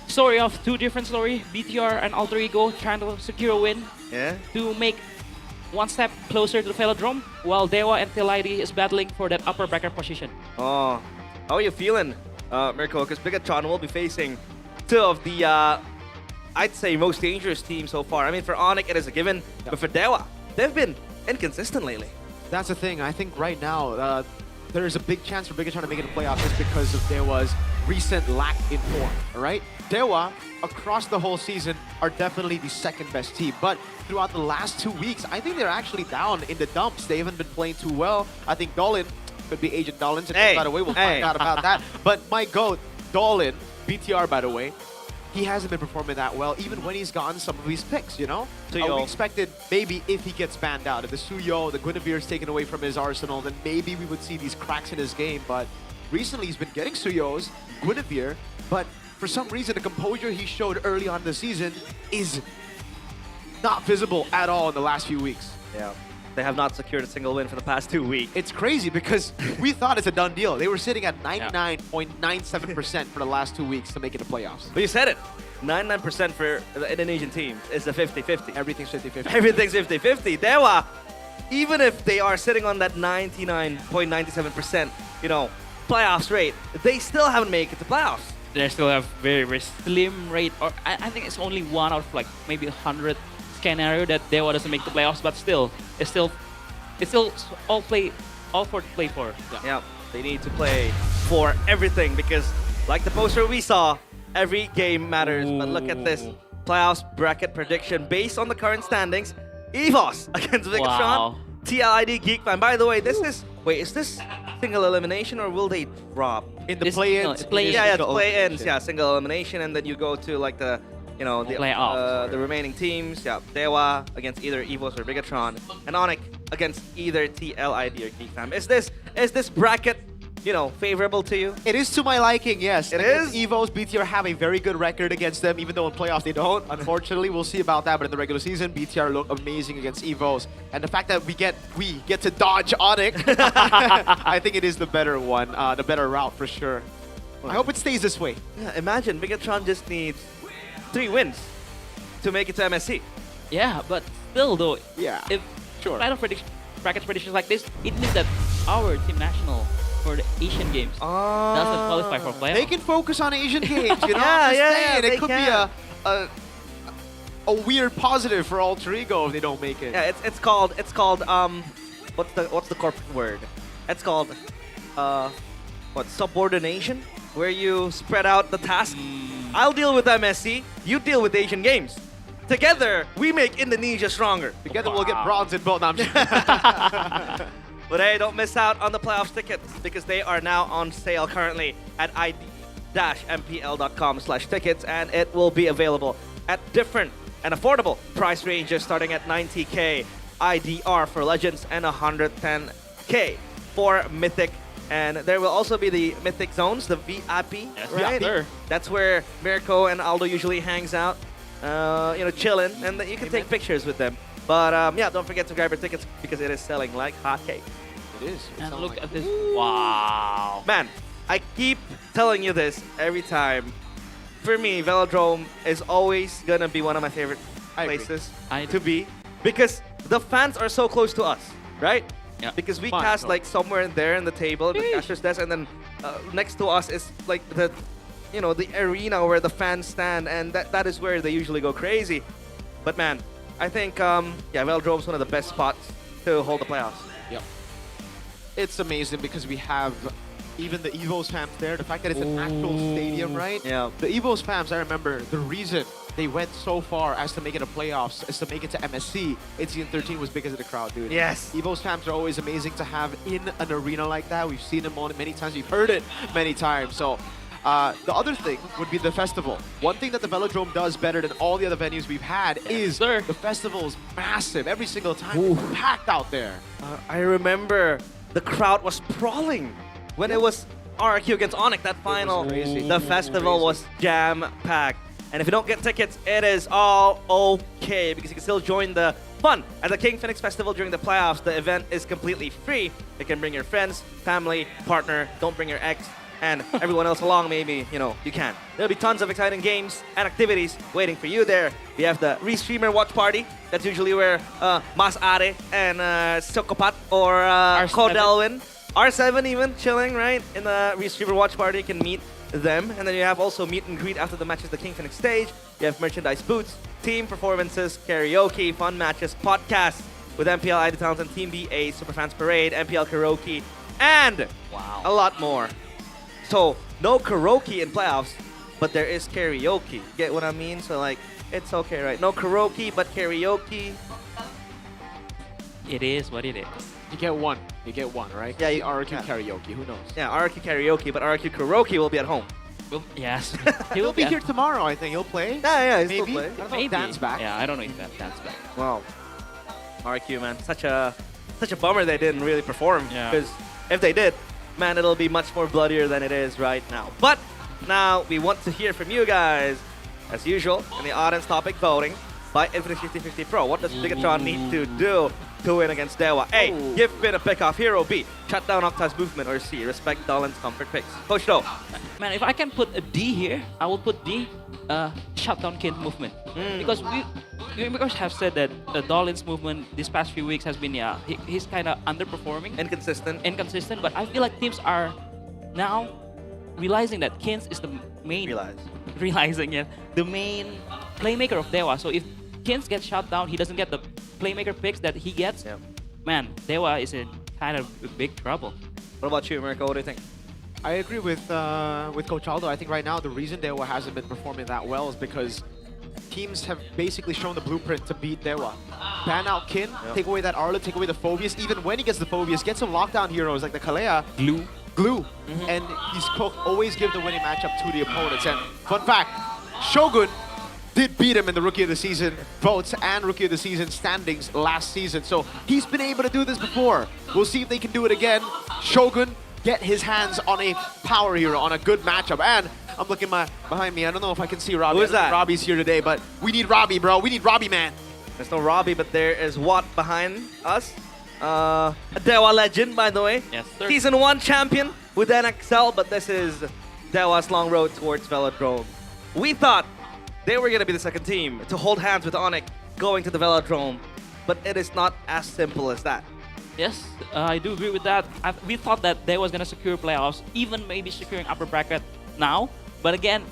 Speaker 22: story of two different stories? BTR and Alter Ego trying to secure a win to make one step closer to the Velodrome, while Dewa and TLID is battling for that upper bracket position.
Speaker 21: Oh, how are you feeling, Mirko? Because Bigatron will be facing two of the, I'd say, most dangerous teams so far. I mean, for ONIC, it is a given, but for Dewa, they've been inconsistent lately.
Speaker 7: That's the thing. I think right now, there is a big chance for Bigatron to make it to playoffs just because of Dewa's recent lack in form, all right? Dewa, across the whole season, are definitely the second best team, but throughout the last 2 weeks, I think they're actually down in the dumps. They haven't been playing too well. I think Dolan could be Agent Dolan. By the way, we'll find out about that. But my GOAT, Dolan, BTR, by the way, he hasn't been performing that well, even when he's gotten some of these picks, you know? We expected maybe if he gets banned out, if the Suyo, the Guinevere is taken away from his arsenal, then maybe we would see these cracks in his game. But recently he's been getting Suyos, Guinevere, but for some reason the composure he showed early on in the season is not visible at all in the last few weeks.
Speaker 21: Yeah. They have not secured a single win for the past 2 weeks.
Speaker 7: It's crazy because we thought it's a done deal. They were sitting at 99.97% for the last 2 weeks to make it to playoffs.
Speaker 21: But you said it. 99% for the Indonesian team is a 50-50.
Speaker 7: Everything's 50-50.
Speaker 21: Everything's 50-50. Dewa, even if they are sitting on that 99.97%, you know, playoffs rate, they still haven't made it to playoffs.
Speaker 22: They still have very, very slim rate, or I think it's only one out of like maybe 100 scenario that Dewa doesn't make the playoffs, but still, it's still all for to play for.
Speaker 21: Yeah, they need to play for everything because, like the poster we saw, every game matters. But look at this playoffs bracket prediction based on the current standings. EVOS against Bigatron, TLID, GeekFam. By the way, this is is this single elimination or will they drop
Speaker 7: in the play-ins?
Speaker 21: Yeah, the play-ins. Yeah, single elimination, and then you go to like the the remaining teams. Yeah, Dewa against either EVOS or Bigatron, and ONIC against either TLID or GeekFam. Is this bracket, you know, favorable to you?
Speaker 7: It is to my liking, yes.
Speaker 21: It is?
Speaker 7: EVOS, BTR have a very good record against them, even though in playoffs they don't. Unfortunately, we'll see about that, but in the regular season, BTR look amazing against EVOS. And the fact that we get to dodge ONIC, I think it is the better one, the better route for sure. I hope it stays this way.
Speaker 21: Yeah, imagine Bigatron just needs 3 wins to make it to MSC.
Speaker 22: Yeah, but still though, if
Speaker 7: sure.
Speaker 22: Bracket predictions like this, it means that our team national for the Asian Games doesn't qualify for playoffs.
Speaker 7: They can focus on Asian Games, you know?
Speaker 21: yeah,
Speaker 7: it could be a weird positive for Alter Ego if they don't make it.
Speaker 21: Yeah, it's called what's the corporate word? It's called subordination, where you spread out the task. I'll deal with MSC, you deal with Asian Games. Together, we make Indonesia stronger.
Speaker 7: Together we'll get bronze in both. No, I'm just
Speaker 21: But hey, don't miss out on the playoffs tickets because they are now on sale currently at id-mpl.com/tickets, and it will be available at different and affordable price ranges starting at 90K IDR for Legends and 110K for Mythic. And there will also be the Mythic Zones, the VIP, right?
Speaker 22: Sure.
Speaker 21: That's where Mirko and Aldo usually hangs out, you know, chilling, and you can take pictures with them. But yeah, don't forget to grab your tickets because it is selling like hotcakes.
Speaker 7: It is.
Speaker 22: And look at this. Wow.
Speaker 21: Man, I keep telling you this every time. For me, Velodrome is always going to be one of my favorite places to be because the fans are so close to us, right?
Speaker 22: Yeah.
Speaker 21: Because we cast like somewhere in there in the table, the caster's desk, and then next to us is like the arena where the fans stand, and that is where they usually go crazy. But man, I think Velodrome is one of the best spots to hold the playoffs.
Speaker 7: Yep. It's amazing because we have even the EVOS fans there. The fact that it's an actual stadium, right?
Speaker 21: Yeah.
Speaker 7: The EVOS fans, I remember the reason they went so far as to make it to playoffs, as to make it to MSC in Season 13 was because of the crowd, dude.
Speaker 21: Yes.
Speaker 7: EVOS fans are always amazing to have in an arena like that. We've seen them on it many times. We've heard it many times. So the other thing would be the festival. One thing that the Velodrome does better than all the other venues we've had is the festival is massive. Every single time, packed out there.
Speaker 21: I remember the crowd was sprawling when it was RRQ against ONIC, that final. The festival was jam-packed. And if you don't get tickets, it is all okay because you can still join the fun at the King Phoenix Festival during the playoffs. The event is completely free. You can bring your friends, family, partner, don't bring your ex, and everyone else along maybe, you can. There'll be tons of exciting games and activities waiting for you there. We have the Restreamer Watch Party. That's usually where Mas Are and Sokopat or Kodelwin, R7 even, chilling, right? In the Restreamer Watch Party, you can meet them. And then you have also meet and greet after the matches, the King Phoenix stage. You have merchandise booths, team performances, karaoke, fun matches, podcasts with MPL ID Talent and Team BA, Superfans Parade, MPL Karaoke, and a lot more. So, no karaoke in playoffs, but there is karaoke. Get what I mean? So, like, it's okay, right? No karaoke, but karaoke.
Speaker 22: It is what it is.
Speaker 7: You get one. You get one, right?
Speaker 21: Yeah,
Speaker 7: you RRQ karaoke. Who knows?
Speaker 21: Yeah, RRQ karaoke, but RRQ karaoke will be at home.
Speaker 22: Yes.
Speaker 7: He'll be here tomorrow, I think. He'll play.
Speaker 21: Yeah, he'll
Speaker 7: Maybe.
Speaker 21: still play.
Speaker 7: I don't know if
Speaker 22: Maybe.
Speaker 7: Dan's back.
Speaker 22: Yeah, I don't know if Dan's back.
Speaker 21: Wow. RRQ, man. Such a bummer they didn't really perform.
Speaker 22: Yeah.
Speaker 21: Because if they did, man, it'll be much more bloodier than it is right now. But now we want to hear from you guys. As usual, in the audience topic voting by Infinix 5050 Pro. What does Bigatron need to do to win against Dewa? A. Give Finn a pick off hero. B. Shut down Octa's movement. Or C. Respect Dolan's comfort picks. Coach Do.
Speaker 22: Man, if I can put a D here, I will put D, shut down Kin's movement. Because we have said that Dolan's movement this past few weeks has been, he's kind of underperforming. Inconsistent, but I feel like teams are now realizing that Kins is the main... the main playmaker of Dewa. So if Kins gets shut down, he doesn't get the playmaker picks that he gets, man, Dewa is in kind of big trouble.
Speaker 21: What about you, America? What do you think?
Speaker 7: I agree with Coach Aldo. I think right now the reason Dewa hasn't been performing that well is because teams have basically shown the blueprint to beat Dewa. Ban out Kin, take away that Arlet, take away the Phobias. Even when he gets the Phobias, get some lockdown heroes like the Kalea. Glue. And he's always give the winning matchup to the opponents. And fun fact, Shogun did beat him in the Rookie of the Season votes and Rookie of the Season standings last season. So he's been able to do this before. We'll see if they can do it again. Shogun get his hands on a power hero, on a good matchup. And I'm looking behind me. I don't know if I can see Robbie.
Speaker 21: Who is that?
Speaker 7: Robbie's here today, but we need Robbie, bro. We need Robbie, man.
Speaker 21: There's no Robbie, but there is Watt behind us. A Dewa legend, by the way.
Speaker 22: Yes, sir.
Speaker 21: Season 1 champion with NXL, but this is Dewa's long road towards Velodrome. We thought they were going to be the second team to hold hands with ONIC going to the Velodrome, but it is not as simple as that.
Speaker 22: Yes, I do agree with that. We thought that they was going to secure playoffs, even maybe securing upper bracket now. But again,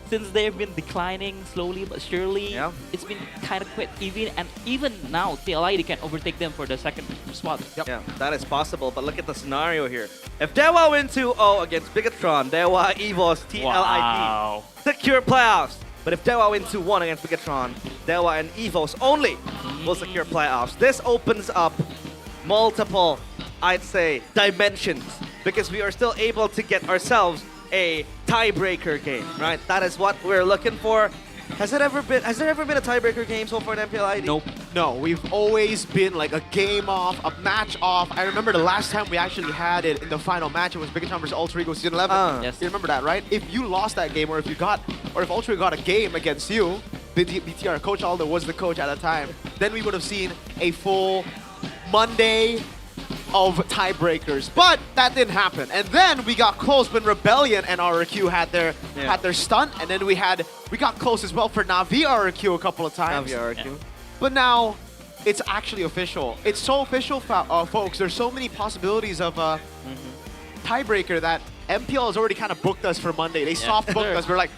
Speaker 22: since they've been declining slowly but surely, it's been kind of quite even now, TLID can overtake them for the second spot.
Speaker 21: Yeah, that is possible, but look at the scenario here. If Dewa win 2-0 against Bigatron, Dewa, EVOS, TLID secure playoffs. But if Dewa win 2-1 against Bigatron, Dewa and EVOS only will secure playoffs. This opens up multiple, I'd say, dimensions, because we are still able to get ourselves a tiebreaker game, right? That is what we're looking for. Has there ever been a tiebreaker game so far in MPL ID?
Speaker 22: Nope.
Speaker 7: No, we've always been like a game off, a match off. I remember the last time we actually had it in the final match, it was Bigatron versus Ultra Ego Season 11.
Speaker 22: Yes.
Speaker 7: You remember that, right? If you lost that game, or if Ultra Ego got a game against you, BTR, Coach Aldo was the coach at the time, then we would have seen a full Monday of tiebreakers, but that didn't happen. And then we got close when Rebellion and RRQ had their stunt, and then we got close as well for Navi RRQ a couple of times.
Speaker 21: Navi RRQ.
Speaker 7: But now it's actually official. It's so official, folks. There's so many possibilities of tiebreaker that MPL has already kind of booked us for Monday. They soft booked us. We're like,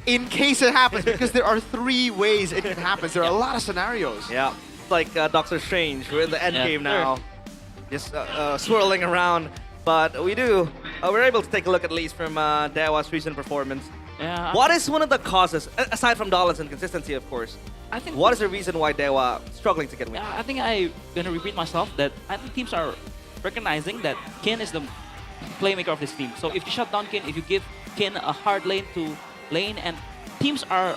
Speaker 7: in case it happens, because there are 3 ways it can happen. There are a lot of scenarios.
Speaker 21: Yeah, it's like Doctor Strange. We're in the end game now. Just swirling around, but we're able to take a look at least from Dewa's recent performance.
Speaker 22: Yeah.
Speaker 21: What is one of the causes, aside from Dolan's inconsistency, of course?
Speaker 22: I think
Speaker 21: what is the reason why Dewa struggling to get wins?
Speaker 22: I think I'm gonna repeat myself that I think teams are recognizing that Ken is the playmaker of this team. So if you shut down Ken, if you give Ken a hard lane to lane, and teams are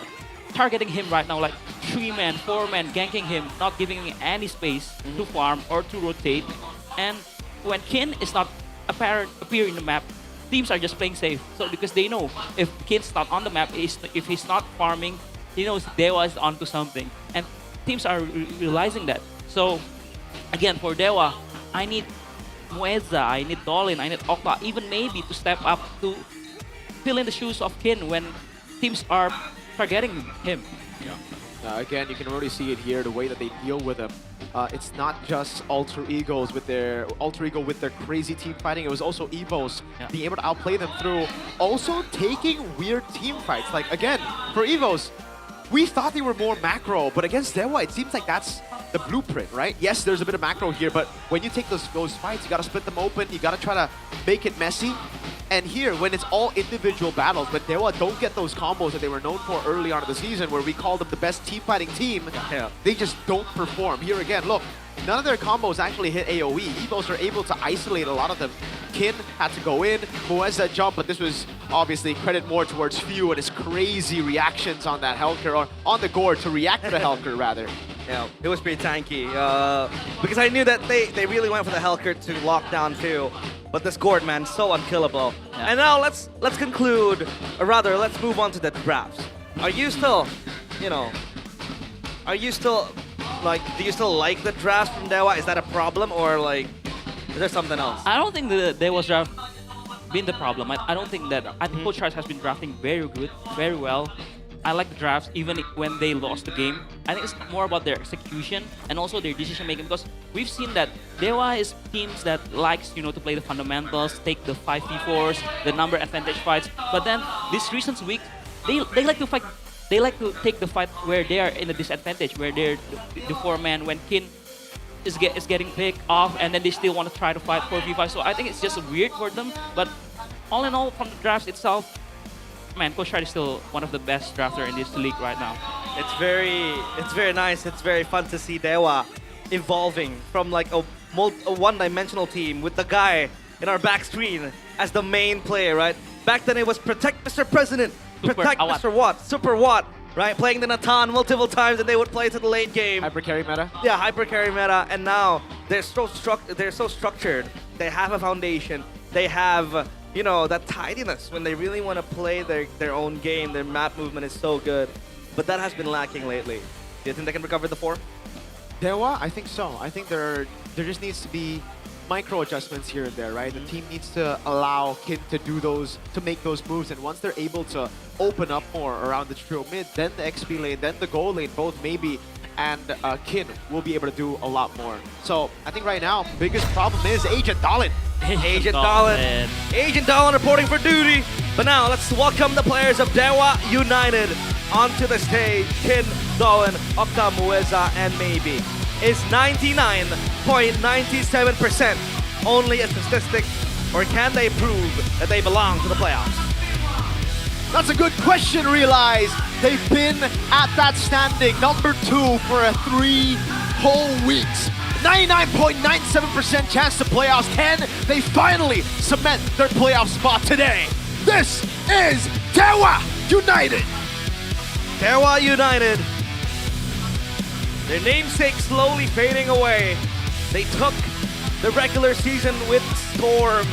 Speaker 22: targeting him right now, like 3-man, 4-man, ganking him, not giving him any space to farm or to rotate. And when Ken is not appear in the map, teams are just playing safe. So because they know if Kin's not on the map, if he's not farming, he knows Dewa is onto something. And teams are realizing that. So again, for Dewa, I need Mueza, I need Dolin, I need Okta, even maybe to step up to fill in the shoes of Kin when teams are targeting him.
Speaker 7: Again, you can already see it here, the way that they deal with him. It's not just alter egos with their crazy team fighting. It was also Evos being able to outplay them through also taking weird team fights. Like again, for Evos, we thought they were more macro, but against Dewa, it seems like that's the blueprint, right? Yes, there's a bit of macro here, but when you take those fights, you gotta split them open, you gotta try to make it messy. And here, when it's all individual battles, but Dewa don't get those combos that they were known for early on in the season, where we called them the best team fighting team, they just don't perform. Here again, look, none of their combos actually hit AoE. Evos are able to isolate a lot of them. Kin had to go in, Mueza jump, but this was obviously credit more towards Few and his crazy reactions on that Helker, or on the Gore to react to the Helker rather.
Speaker 21: Yeah, it was pretty tanky. Because I knew that they really went for the Helker to lock down Phil. But this Gord, man, so unkillable. And now let's conclude, or rather, let's move on to the drafts. Are you still, do you still like the drafts from Dewa? Is that a problem, or like, is there something else?
Speaker 22: I don't think the Dewa's draft been the problem. I don't think that. I think Coach Charles has been drafting very good, very well. I like the drafts even when they lost the game. I think it's more about their execution and also their decision making, because we've seen that Dewa is teams that likes to play the fundamentals, take the 5v4s, the number advantage fights. But then this recent week, they like to fight. They like to take the fight where they are in a disadvantage, where they're the 4-man when Kin is getting picked off, and then they still want to try to fight 4v5. So I think it's just weird for them. But all in all, from the drafts itself, man, Coach Ride is still one of the best drafter in this league right now.
Speaker 21: It's very nice. It's very fun to see Dewa evolving from like a one-dimensional team with the guy in our back screen as the main player, right? Back then it was protect Mr. President, protect Mr. Watt, Super Watt, right? Playing the Natan multiple times, and they would play to the late game.
Speaker 7: Hyper carry meta.
Speaker 21: Yeah, hyper carry meta, and now they're so structured. They have a foundation. They have that tidiness when they really want to play their own game. Their map movement is so good. But that has been lacking lately. Do you think they can recover the form?
Speaker 7: Dewa, I think so. I think there just needs to be micro adjustments here and there, right? The team needs to allow Kin to make those moves, and once they're able to open up more around the trio mid, then the XP lane, then the gold lane, both maybe, and Kin will be able to do a lot more. So I think right now, biggest problem is Agent Dolin.
Speaker 21: Agent Dolin reporting for duty. But now let's welcome the players of Dewa United onto the stage. Kin, Dolin, Okta, Mueza, and maybe. Is 99.97% only a statistic, or can they prove that they belong to the playoffs?
Speaker 7: That's a good question, Realize. They've been at that standing number 2 for 3 whole weeks. 99.97% chance to playoffs. Can they finally cement their playoff spot today? This is Dewa United.
Speaker 21: Dewa United. Their namesake slowly fading away. They took the regular season with storm.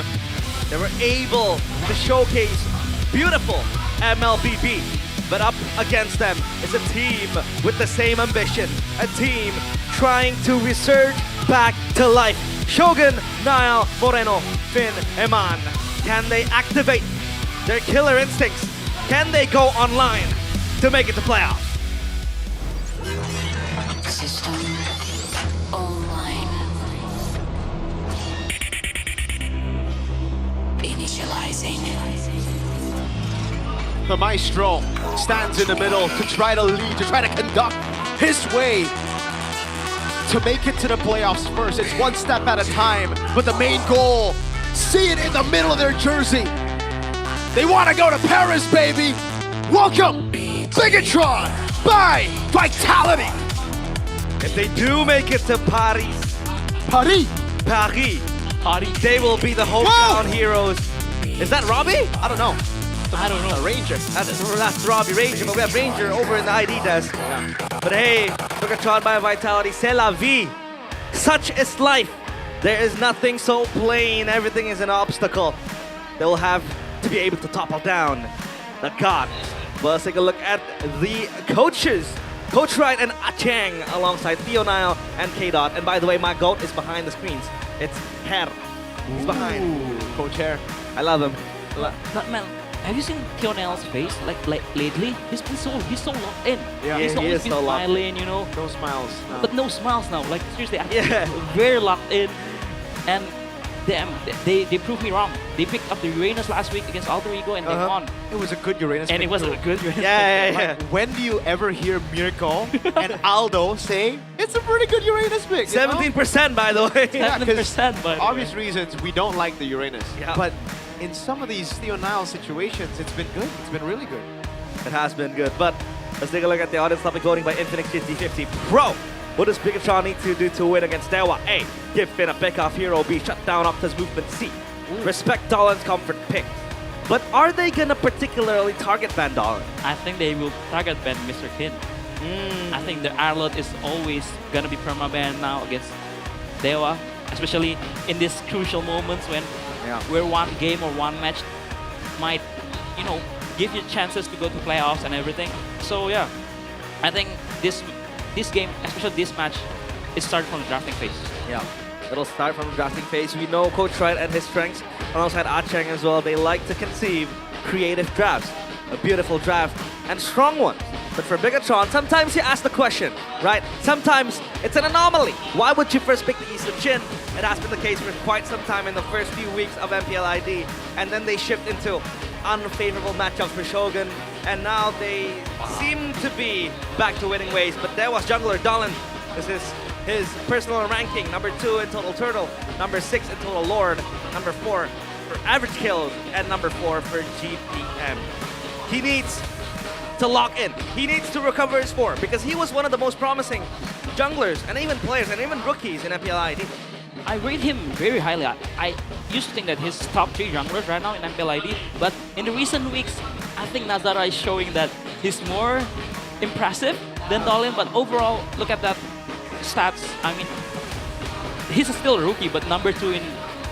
Speaker 21: They were able to showcase beautiful MLBB. But up against them is a team with the same ambition. A team trying to resurge back to life. Shogun, Niall, Moreno, Finn, Eman. Can they activate their killer instincts? Can they go online to make it to playoffs?
Speaker 13: System online. Initializing.
Speaker 7: The Maestro stands in the middle to try to lead, to try to conduct his way to make it to the playoffs first. It's one step at a time, but the main goal, see it in the middle of their jersey. They want to go to Paris, baby. Welcome, Bigatron by Vitality.
Speaker 21: If they do make it to Paris, they will be the hometown heroes. Is that Robbie? I don't know.
Speaker 22: I don't know.
Speaker 21: Ranger. That's Robbie Ranger, but we have Ranger over in the ID desk. But hey, Bigatron by Vitality, c'est la vie. Such is life. There is nothing so plain. Everything is an obstacle. they'll have to be able to topple down the god. But let's take a look at the coaches. Coach Wright and Acheng alongside Theo Nile and K-Dot. And by the way, my GOAT is behind the screens. It's Hair. He's behind. Coach Hair. I love him.
Speaker 22: But man, have you seen Theo Nile's face like lately? He's so locked in.
Speaker 7: Yeah,
Speaker 22: he's
Speaker 7: he
Speaker 22: always
Speaker 7: is
Speaker 22: been
Speaker 7: so locked in.
Speaker 22: smiling, you know.
Speaker 7: No smiles. No.
Speaker 22: But no smiles now. Like seriously, very locked in. And they proved me wrong. They picked up the Uranus last week against Alter Ego and they won.
Speaker 7: It was a good Uranus
Speaker 22: And
Speaker 7: pick
Speaker 22: it was
Speaker 7: too.
Speaker 22: a good Uranus.
Speaker 7: Like, when do you ever hear Mirko and Aldo say it's a pretty good Uranus pick?
Speaker 21: 17% by the way.
Speaker 7: Yeah,
Speaker 22: 17% by the way.
Speaker 7: obvious reasons we don't like the Uranus.
Speaker 21: Yeah.
Speaker 7: But in some of these Theo Nile situations, it's been good. It's been really good.
Speaker 21: It has been good. But let's take a look at the audience topic voting by Infinix 50-50 Pro. What does Bigatron need to do to win against Dewa? A. Give Finn a pick-off hero. B. Shut down Octa's movement. C. Respect Dolan's comfort pick. But are they gonna particularly target ban Dolan?
Speaker 22: I think they will target ban Mr. Kin. I think the Arlot is always gonna be perma-ban now against Dewa, especially in these crucial moments when where one game or one match might, you know, give you chances to go to playoffs and everything. So yeah, I think this game, especially this match, it started from the drafting phase.
Speaker 21: Yeah, it'll start from the drafting phase. We know Coach Wright and his strengths, alongside Acheng as well. They like to conceive creative drafts, a beautiful draft, and strong ones. But for Bigatron, sometimes you ask the question, right? Sometimes it's an anomaly. Why would you first pick the Eastern Chin? It has been the case for quite some time in the first few weeks of MPL ID, and then they shift into unfavorable matchups for Shogun, and now they seem to be back to winning ways. But there was jungler Dolan. This is his personal ranking, number 2 in total turtle, number 6 in total lord, number 4 for average kills, and number 4 for GPM. He needs to lock in. He needs to recover his form because he was one of the most promising junglers and even players and even rookies in MPL ID.
Speaker 22: I rate him very highly. I used to think that he's top 3 junglers right now in MPL ID, but in the recent weeks, I think Nazara is showing that he's more impressive than Dolan, but overall, look at that stats. I mean, he's still a rookie, but number 2 in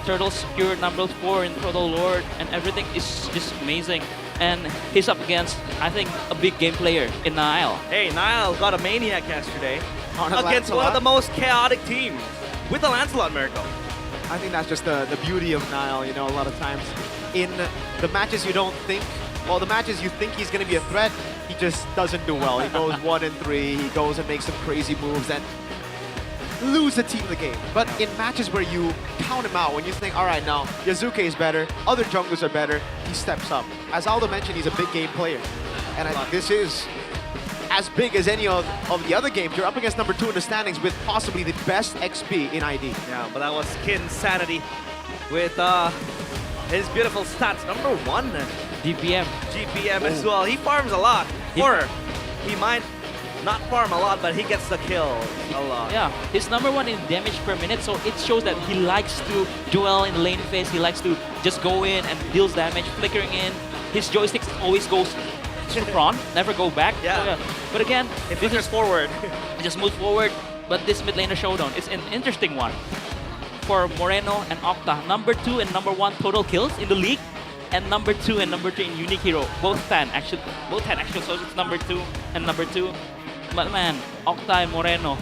Speaker 22: Turtle Secure, number 4 in Total Lord, and everything is just amazing. And he's up against, I think, a big game player in Nile.
Speaker 21: Hey, Nile got a maniac yesterday against
Speaker 7: Lancelot?
Speaker 21: one of the most chaotic teams with the Lancelot Miracle.
Speaker 7: I think that's just the beauty of Nile. You know, a lot of times in the matches you don't think, well, the matches you think he's going to be a threat, he just doesn't do well. He goes 1-3, he goes and makes some crazy moves and lose the team the game. But in matches where you count him out, when you think, all right, now Yazuke is better, other junglers are better, he steps up. As Aldo mentioned, he's a big game player. And I think this is as big as any of the other games. You're up against number 2 in the standings with possibly the best XP in ID.
Speaker 21: Yeah, but that was Kin's Sanity with his beautiful stats. Number 1, GPM as well. He farms a lot. Or he might not farm a lot, but he gets the kill a lot.
Speaker 22: Yeah, he's number 1 in damage per minute, so it shows that he likes to duel in the lane phase. He likes to just go in and deals damage, flickering in. His joystick always goes to front, never go back.
Speaker 21: Yeah.
Speaker 22: So, but again,
Speaker 21: it flickers forward.
Speaker 22: It just moves forward. But this mid laner showdown is an interesting one for Moreno and Octa. Number 2 and number 1 total kills in the league, and number 2 and number 3 in unique hero. Both 10 actually, so it's number 2 and number 2. But man, Octa and Moreno,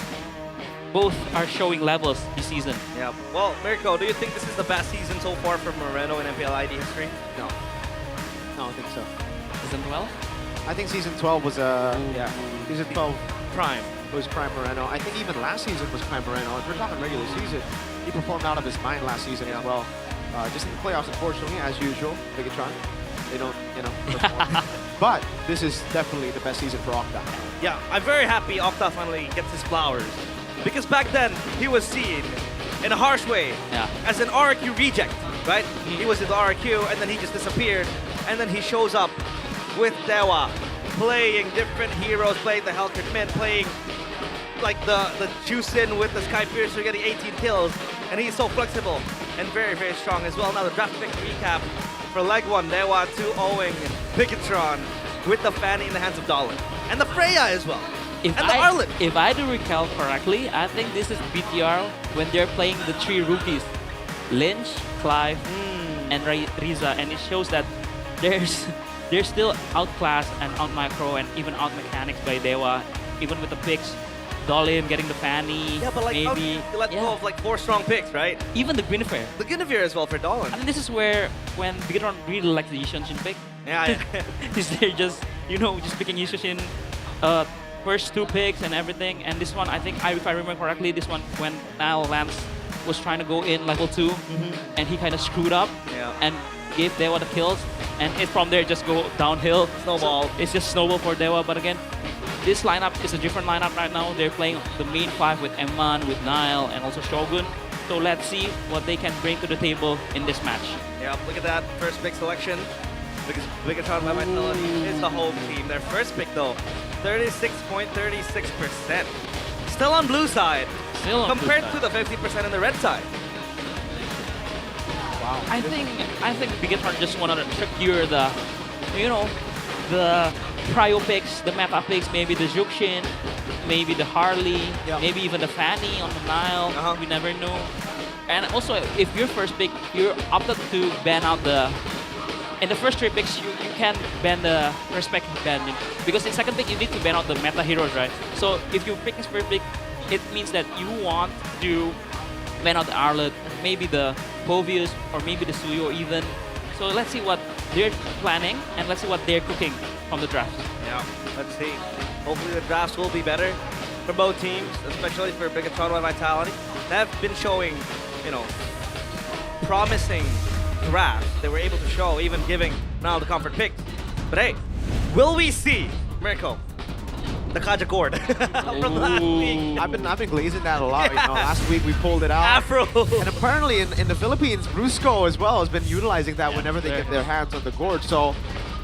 Speaker 22: both are showing levels this season.
Speaker 21: Yeah. Well, Mirko, do you think this is the best season so far for Moreno in MPL ID history?
Speaker 7: No. No, I don't think so.
Speaker 22: Season 12?
Speaker 7: I think season 12 was season 12
Speaker 21: prime.
Speaker 7: Was prime Moreno. I think even last season was prime Moreno. If we're talking regular season, he performed out of his mind last season as well. Just in the playoffs, unfortunately, as usual, Bigatron, they don't, you know, perform. But this is definitely the best season for Octa.
Speaker 21: Yeah, I'm very happy Octa finally gets his flowers. Because back then, he was seen in a harsh way as an RQ reject, right? He was in the RQ and then he just disappeared. And then he shows up with Dewa, playing different heroes, playing the Hellcat mid, playing like the Juicin with the Sky Piercer, getting 18 kills. And he's so flexible and very, very strong as well. Now the draft pick recap for leg 1, Dewa 2-0ing Bigatron with the Fanny in the hands of Dolan. And the Freya as well. And the Arlen.
Speaker 22: If I do recall correctly, I think this is BTR when they're playing the 3 rookies. Lynch, Clive, and Riza, and it shows that they're still outclassed and out micro and even out mechanics by Dewa, even with the picks. Dolin getting the Fanny,
Speaker 21: Yeah, but like, how do
Speaker 22: maybe.
Speaker 21: you let go of like 4 strong picks, right?
Speaker 22: Even the Guinevere.
Speaker 21: The Guinevere as well for Dolan.
Speaker 22: I think this is where, when Bigatron really likes the Yishun pick.
Speaker 21: Yeah,
Speaker 22: Is they're just, just picking Yishun first 2 picks and everything. And this one, I think, if I remember correctly, this one, when Nile Lance was trying to go in level 2, and he kind of screwed up and gave Dewa the kills. And it from there just go downhill.
Speaker 21: Snowball.
Speaker 22: So it's just snowball for Dewa. But again, this lineup is a different lineup right now. They're playing the main 5 with Emman, with Nile, and also Shogun. So let's see what they can bring to the table in this match.
Speaker 21: Yeah, look at that first pick selection. Because Bigatron by Vitality is the home team. Their first pick though, 36.36%. Still on blue side.
Speaker 22: Still on
Speaker 21: compared
Speaker 22: blue
Speaker 21: to the 50% on the red side.
Speaker 22: Wow. I think Bigatron just wanted to secure the prio picks, the meta picks, maybe the Jukshin, maybe the Harley, maybe even the Fanny on the Nile. We never know. And also, if your first pick, you're opted to ban out in the first 3 picks, you can ban the first pick ban. Because in second pick, you need to ban out the meta heroes, right? So if you pick this first pick, it means that you want to ban out the Arlet, maybe the Povius, or maybe the Suyo even. So let's see what they're planning, and let's see what they're cooking from the drafts.
Speaker 21: Yeah, let's see. Hopefully the drafts will be better for both teams, especially for Bigatron by Vitality. They have been showing, promising drafts. They were able to show, even giving now the comfort picks. But hey, will we see, Mirko, the Kaja cord from last week?
Speaker 7: I've been glazing that a lot. Last week we pulled it out.
Speaker 21: Afro.
Speaker 7: And apparently in the Philippines, Brusco as well has been utilizing that whenever they get their hands on the gourd. So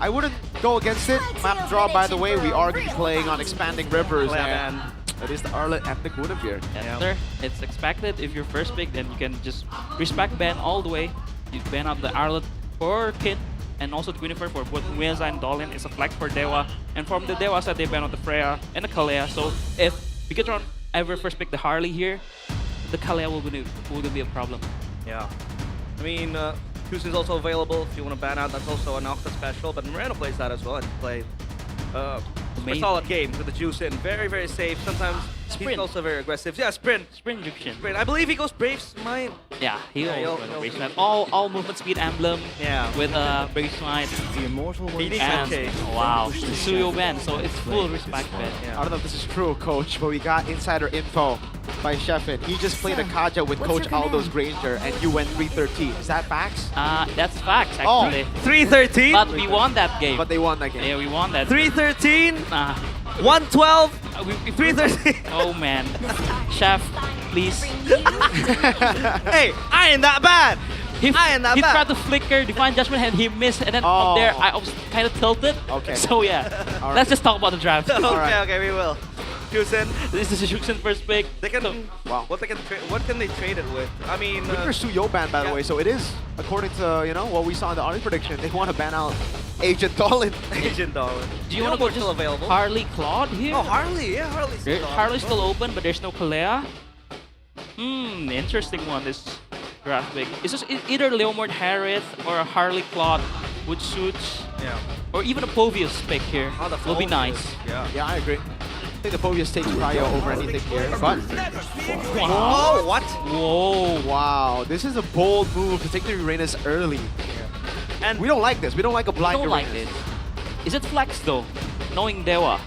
Speaker 7: I wouldn't go against it. Map draw, by the way, we are going to be playing on Expanding Rivers. And it is the Arlet and the Guinevere.
Speaker 22: Yes, sir. It's expected. If you're first pick, then you can just respect ban all the way. You ban out the Arlet for Kid, and also the Guinevere for both Mueza and Dolin. It's a flex for Dewa. And from the Dewa side, they ban out the Freya and the Kalea. So if Bigatron ever first pick the Harley here, the Kalea will be a problem.
Speaker 21: Yeah. I mean, Kusun's also available if you want to ban out. That's also an Octa special. But Moreno plays that as well and play super solid games with the juice in. Very, very safe. Sometimes he's also very aggressive. Yeah, sprint.
Speaker 22: Sprint Jukshin.
Speaker 21: Sprint. I believe he goes Brave Smite.
Speaker 22: Yeah, he'll Brave Smite. All movement speed emblem.
Speaker 21: Yeah.
Speaker 22: With Brave Smite.
Speaker 13: The immortal
Speaker 21: Phoenix
Speaker 22: and
Speaker 21: Chase.
Speaker 22: wow, the Suyo ban. So it's full respect ban.
Speaker 7: I don't know if this is true, Coach, but we got insider info by Sheffin. He just played a Kaja with Coach Aldo's Granger, and you went 313. Is that facts?
Speaker 22: That's facts, actually.
Speaker 21: 313?
Speaker 22: But we won that game.
Speaker 7: But they won that game.
Speaker 22: Yeah, we won that.
Speaker 21: 313? 112? 313?
Speaker 22: Oh, man. Chef, please.
Speaker 21: Hey, I ain't that bad.
Speaker 22: He tried to flicker Divine Judgment and he missed, and then from there I was kind of tilted.
Speaker 7: Okay.
Speaker 22: So yeah, let's just talk about the draft.
Speaker 21: Okay, we will. Jusen.
Speaker 22: This is Jusen first pick.
Speaker 21: They can.
Speaker 7: Wow.
Speaker 21: What can they trade it with? I mean.
Speaker 7: Good for Suyo ban, by the way. So it is, according to what we saw in the ONIC prediction, they want to ban out Agent Dolan.
Speaker 21: Agent Dolan.
Speaker 22: Do you want to go just
Speaker 21: available?
Speaker 22: Harley Claude here?
Speaker 21: Oh, Harley. Yeah, Harley's still
Speaker 22: Harley's still open, but there's no Kalea. Interesting one. This draft pick. It's just either Leomord Harith or a Harley Claude would suit.
Speaker 21: Yeah.
Speaker 22: Or even a Povius pick here. Will be nice.
Speaker 7: Yeah, I agree. I think the Povius takes prio over anything here, but...
Speaker 21: Wow. What?
Speaker 22: Whoa.
Speaker 7: Wow, this is a bold move to take the Uranus early.
Speaker 21: And
Speaker 7: we don't like this. We don't like a blind
Speaker 22: Uranus. Like this. Is it flex though? Knowing Dewa.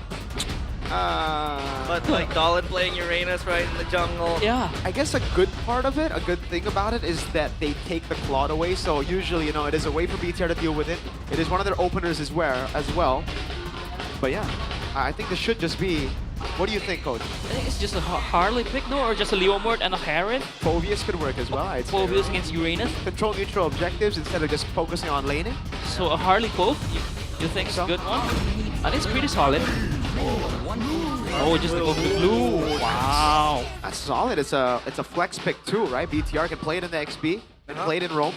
Speaker 21: But like Dolan playing Uranus right in the jungle.
Speaker 22: Yeah.
Speaker 7: I guess a good part of it, a good thing about it is that they take the Claude away. So usually, it is a way for BTR to deal with it. It is one of their openers as well. But yeah, I think this should just be... What do you think, Coach?
Speaker 22: I think it's just a Harley pick, no? Or just a Leomord and a Harith?
Speaker 7: Povius could work as well.
Speaker 22: Povius against Uranus?
Speaker 7: Control neutral objectives instead of just focusing on laning.
Speaker 22: So a Harley Pove, you think is a good one? I think it's pretty solid. Oh, just to go to blue. Wow.
Speaker 7: That's solid. It's a flex pick too, right? BTR can play it in the XP and play it in Rome.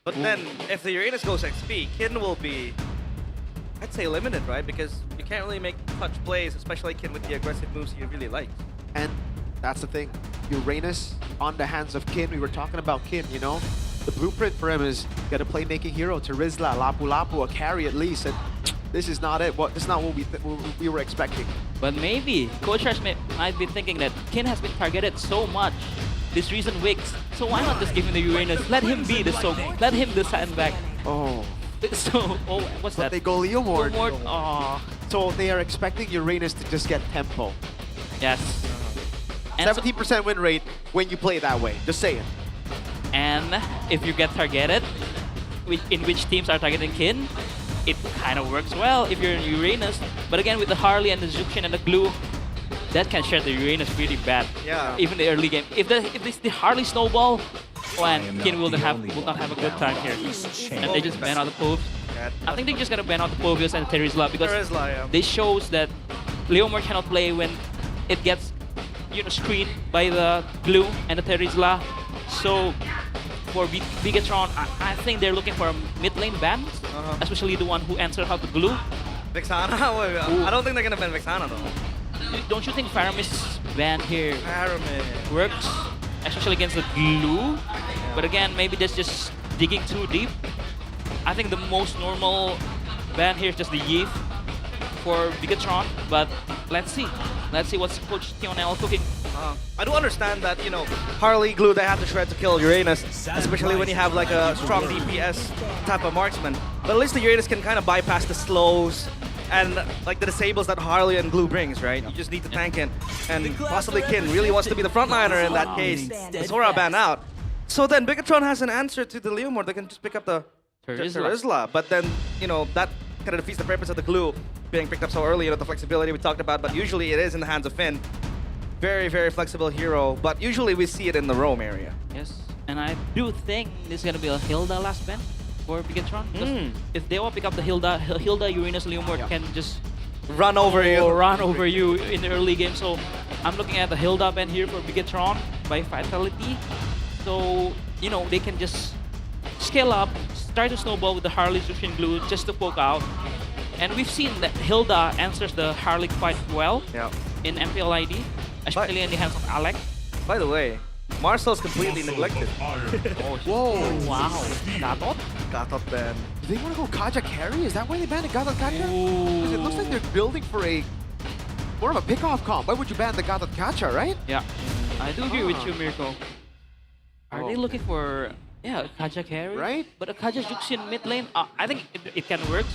Speaker 21: But then, if the Uranus goes XP, Kin will be, I'd say, limited, right? Because you can't really make clutch plays, especially Kin with the aggressive moves he really likes.
Speaker 7: And that's the thing. Uranus on the hands of Kin. We were talking about Kin, The blueprint for him is get a playmaking hero, Terizla, Lapu Lapu, a carry at least, and this is not it. This is not what we were expecting.
Speaker 22: But maybe Coach Rush might be thinking that Kin has been targeted so much this recent weeks, so why not just give him the Uranus? Let him be the let him the sandbag.
Speaker 7: Oh.
Speaker 22: So, what's
Speaker 7: But
Speaker 22: that?
Speaker 7: they go Leomord.
Speaker 22: Aw.
Speaker 7: So they are expecting Uranus to just get tempo.
Speaker 22: Yes. And
Speaker 7: 70% win rate when you play it that way. Just say it.
Speaker 22: And if you get targeted, in which teams are targeting Kin, it kind of works well if you're in Uranus. But again, with the Harley and the Zuxian and the Glue, that can share the Uranus pretty bad.
Speaker 7: Yeah.
Speaker 22: Even the early game. If the Harley snowball, and Kin will not have a good time here. And they just ban out the Poves. I think they're just gonna ban out the Povius and Terizla because they shows that Leomord cannot play when it gets screened by the Glue and the Terizla. So for Bigatron, I think they're looking for a mid lane ban, especially the one who answered how to Glue.
Speaker 21: Vexana? I don't think they're gonna ban Vexana though.
Speaker 22: Don't you think Faramis ban here works, especially against the Glue? But again, maybe that's just digging too deep. I think the most normal ban here is just the Yeef for Bigatron, but let's see. Let's see what's Coach Tionel cooking.
Speaker 21: I do understand that, Harley, Glue, they have to shred to kill Uranus, especially when you have like a strong DPS type of marksman. But at least the Uranus can kind of bypass the slows and like the disables that Harley and Glue brings, right? You just need to tank it. And possibly Kin really wants to be the frontliner in that case. Sora ban out. So then Bigatron has an answer to the Leomord. They can just pick up the Terizla. But then, that kind of defeats the purpose of the Glue being picked up so early, the flexibility we talked about. But usually it is in the hands of Finn. Very, very flexible hero, but usually we see it in the roam area.
Speaker 22: Yes, and I do think this is gonna be a Hilda last ban for Bigatron. If they all pick up the Hilda Uranus Leomord can just
Speaker 21: run over
Speaker 22: you in the early game. So I'm looking at the Hilda ban here for Bigatron by Vitality. So they can just scale up, try to snowball with the Harley Zuxian Glue just to poke out. And we've seen that Hilda answers the Harley quite well in MPL ID. Especially in the hands of Alec.
Speaker 21: By the way, Marcel's completely neglected.
Speaker 7: Whoa.
Speaker 22: Wow.
Speaker 21: Gatot ban.
Speaker 7: Do they want to go Kaja carry? Is that why they banned the Gatot Kaja? Because it looks like they're building for more of a pick-off comp. Why would you ban the Gatot Kaja, right?
Speaker 22: Yeah. I do agree with you, Mirko. Are they looking for Kaja carry?
Speaker 7: Right.
Speaker 22: But a Kaja Juxian mid lane, I think it can work.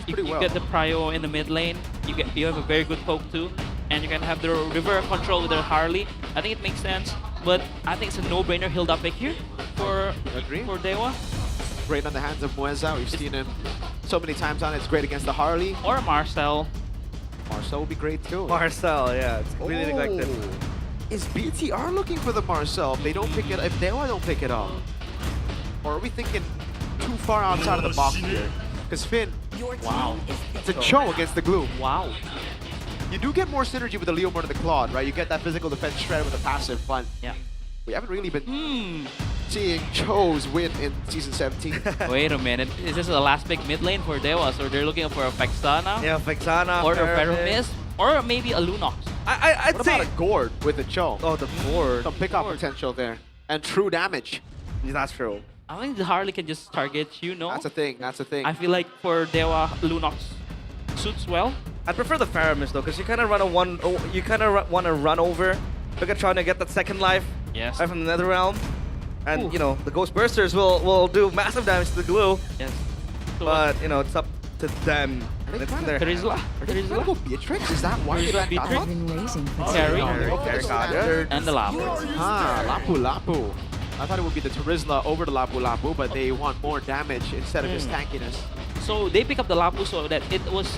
Speaker 22: You
Speaker 7: well.
Speaker 22: get the prio in the mid lane. You have a very good poke too. And you can have the river control with the Harley. I think it makes sense, but I think it's a no-brainer Hilda pick here for Dewa.
Speaker 7: Great on the hands of Mueza. We've seen him so many times on it. It's great against the Harley.
Speaker 22: Or a Marcel.
Speaker 7: Marcel would be great too.
Speaker 21: Marcel, yeah, it's completely neglected.
Speaker 7: Is BTR looking for the Marcel? If they don't pick it, if Dewa don't pick it up, or are we thinking too far outside of the box here? Because Finn, it's a Cho against the Glue.
Speaker 22: Wow.
Speaker 7: You do get more synergy with the Leomord and the Claude, right? You get that physical defense shred with the passive, but we haven't really been seeing Chos win in Season 17.
Speaker 22: Wait a minute, is this the last pick mid lane for Dewa? So they're looking for a Vexana?
Speaker 21: Yeah, Vexana.
Speaker 22: Or a Ferromis? Or maybe a Lunox?
Speaker 7: I'd say a Gord with a Cho.
Speaker 21: Oh, the Gord.
Speaker 7: Some pickup potential there. And true damage.
Speaker 21: That's true.
Speaker 22: I think the Harley can just target
Speaker 7: That's a thing, that's a thing.
Speaker 22: I feel like for Dewa, Lunox suits well.
Speaker 21: I prefer the Faramis though, because you kind of want to run over Bigatron to get that second life right from the Netherrealm. And the Ghost Bursters will do massive damage to the Glue.
Speaker 22: Yes. So
Speaker 21: but it's up to them.
Speaker 22: Terizla.
Speaker 7: Terizla? Go Beatrix? Is that why they ran
Speaker 22: Carry.
Speaker 21: And
Speaker 22: the Lapu.
Speaker 7: Lapu Lapu. I thought it would be the Terizla over the Lapu Lapu, but they want more damage instead of just tankiness.
Speaker 22: So they pick up the Lapu so that it was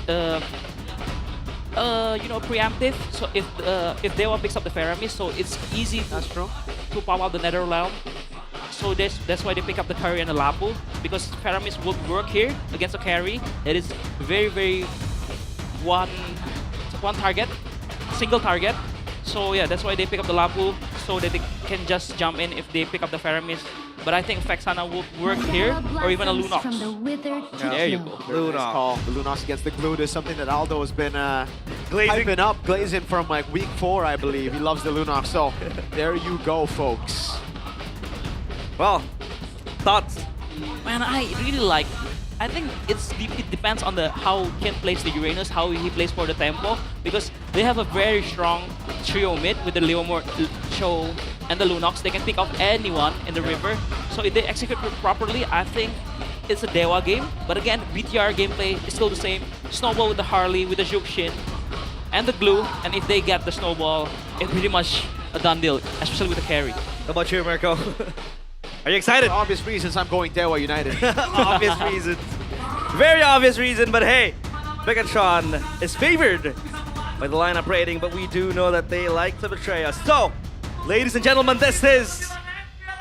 Speaker 22: preemptive. So if Dewa picks up the Faramis, so it's easy to pop out the Netherrealm. So that's why they pick up the carry and the Lapu, because Faramis would work here against a carry that is very, very one target, single target. So yeah, that's why they pick up the Lapu, so that they can just jump in if they pick up the Faramis. But I think Vexana would work here, or even a Lunox. There you go.
Speaker 7: Lunox. The Lunox against the Glue is something that Aldo has been glazing from like week 4, I believe. He loves the Lunox, so there you go, folks.
Speaker 21: Well,
Speaker 22: thoughts? Man, I really like. I think it depends on how Ken plays the Uranus, how he plays for the tempo, because they have a very strong trio mid with the Leomord, Cho, and the Lunox. They can pick off anyone in the river. So if they execute it properly, I think it's a Dewa game. But again, BTR gameplay is still the same. Snowball with the Harley, with the Jukshin, and the glue. And if they get the Snowball, it's pretty much a done deal, especially with the carry.
Speaker 3: How about you, Mirko? Are you excited?
Speaker 7: For obvious reasons, I'm going Dewa United.
Speaker 3: Obvious reason. Very obvious reason, but hey, Megatron is favored by the lineup rating, but we do know that they like to betray us. So, ladies and gentlemen, this is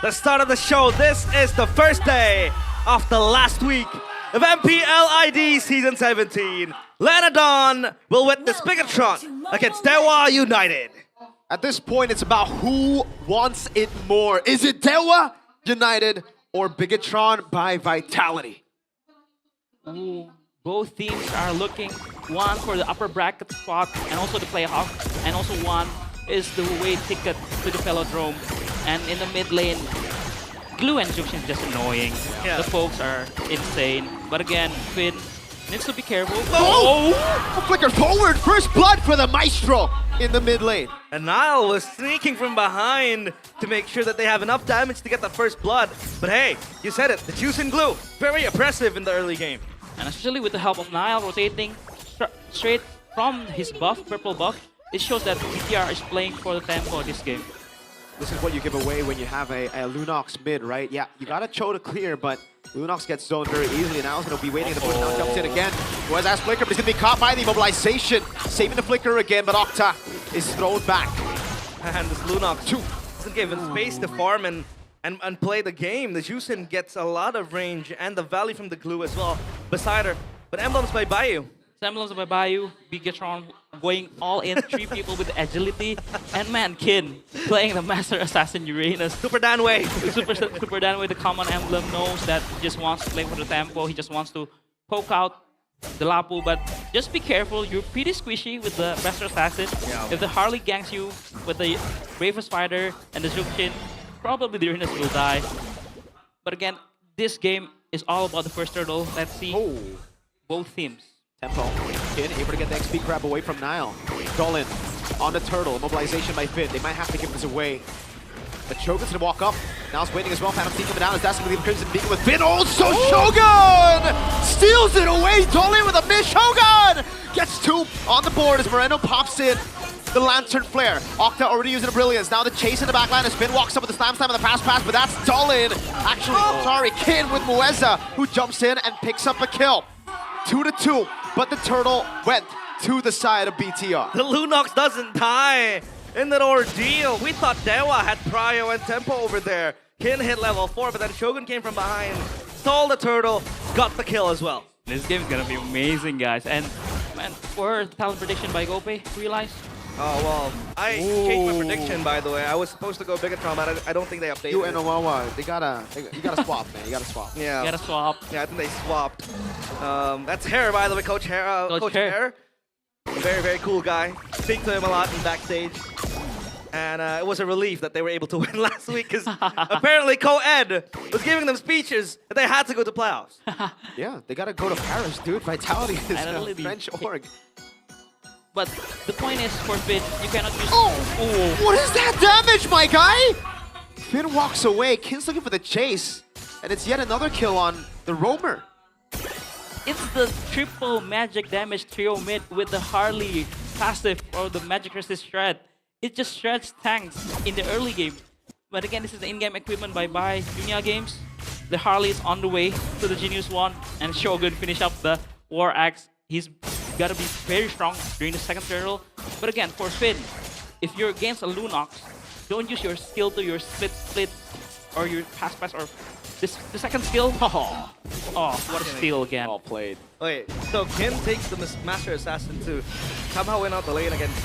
Speaker 3: the start of the show. This is the first day of the last week of MPL ID Season 17. Lanadon will witness Megatron against Dewa United.
Speaker 7: At this point, it's about who wants it more. Is it Dewa United or Bigatron by Vitality?
Speaker 22: Ooh, both teams are looking, one for the upper bracket spot and also the playoff, and also one is the away ticket to the Velodrome. And in the mid lane, Glue and Jukshin is just annoying.
Speaker 3: Yeah.
Speaker 22: The folks are insane. But again, Finn needs to be careful.
Speaker 7: Oh! Flicker forward, first blood for the Maestro in the mid lane.
Speaker 3: And Nile was sneaking from behind to make sure that they have enough damage to get the first blood. But hey, you said it, the Juice and Glue, very oppressive in the early game.
Speaker 22: And especially with the help of Nile rotating straight from his buff, purple buff, it shows that BTR is playing for the tempo this game.
Speaker 7: This is what you give away when you have a Lunox mid, right? Yeah, you got a Cho to clear, but Lunox gets zoned very easily. Now he's going to be waiting. The push now jumps in again. Whereas as Flicker, but he's going to be caught by the immobilization. Saving the Flicker again, but Octa is thrown back.
Speaker 3: And this Lunox doesn't give him space to farm and play the game. The Juicin gets a lot of range and the Valley from the Glue as well beside her. But Emblems by Bayou.
Speaker 22: Emblems by Bayou, Bigatron going all in, 3 people with agility, and man, Kin playing the Master Assassin Uranus.
Speaker 3: Super Danway.
Speaker 22: Super Danway, the common emblem, knows that he just wants to play for the tempo. He just wants to poke out the Lapu, but just be careful. You're pretty squishy with the Master Assassin.
Speaker 3: Yeah.
Speaker 22: If the Harley ganks you with the Bravest Spider and the Jukshin, probably the Uranus will die. But again, this game is all about the first turtle. Let's see both teams.
Speaker 7: Tempo. Finn able to get the XP grab away from Nile. Dolan on the turtle. Immobilization by Finn. They might have to give this away. But Shogun's gonna walk up. Now's waiting as well. Phantom Steam coming down. Is that's gonna be Crimson Beacon with Finn. Also Shogun! Steals it away. Dolan with a miss. Shogun! Gets 2 on the board as Moreno pops in. The Lantern Flare. Octa already using a Brilliance. Now the chase in the backline as Finn walks up with the slam on the pass, but that's Dolan. Actually, sorry, Kin with Mueza, who jumps in and picks up a kill. 2-2, but the turtle went to the side of BTR.
Speaker 3: The Lunox doesn't die in that ordeal. We thought Dewa had prio and tempo over there. Kin hit level 4, but then Shogun came from behind, stole the turtle, got the kill as well.
Speaker 22: This game is gonna be amazing, guys. And man, for the talent prediction by Gope, realize.
Speaker 3: Oh, well, I changed my prediction, by the way. I was supposed to go Bigatron, but I don't think they updated
Speaker 7: You and
Speaker 3: it.
Speaker 7: Owawa, you gotta swap, man. You gotta swap.
Speaker 3: Yeah.
Speaker 22: You gotta swap.
Speaker 3: Yeah, I think they swapped. That's Hare, by the way, Coach Hare. Coach Hare. A very, very cool guy. Speak to him a lot in backstage. And it was a relief that they were able to win last week because apparently Co-Ed was giving them speeches that they had to go to playoffs.
Speaker 7: Yeah, they gotta go to Paris, dude. Vitality is a French org.
Speaker 22: But the point is, for Finn, you cannot use...
Speaker 7: What is that damage, my guy? Finn walks away. Kin's looking for the chase. And it's yet another kill on the Roamer.
Speaker 22: It's the triple magic damage trio mid with the Harley passive or the magic resist shred. It just shreds tanks in the early game. But again, this is the in-game equipment by Junia Games. The Harley is on the way to the Genius 1, and Shogun finish up the War Axe. He's gotta be very strong during the second turtle. But again, for Finn, if you're against a Lunox, don't use your skill to your split, or your pass, or the second skill. Oh, what a steal again.
Speaker 7: All played.
Speaker 3: Wait, so Kin takes the Master Assassin to somehow win out the lane against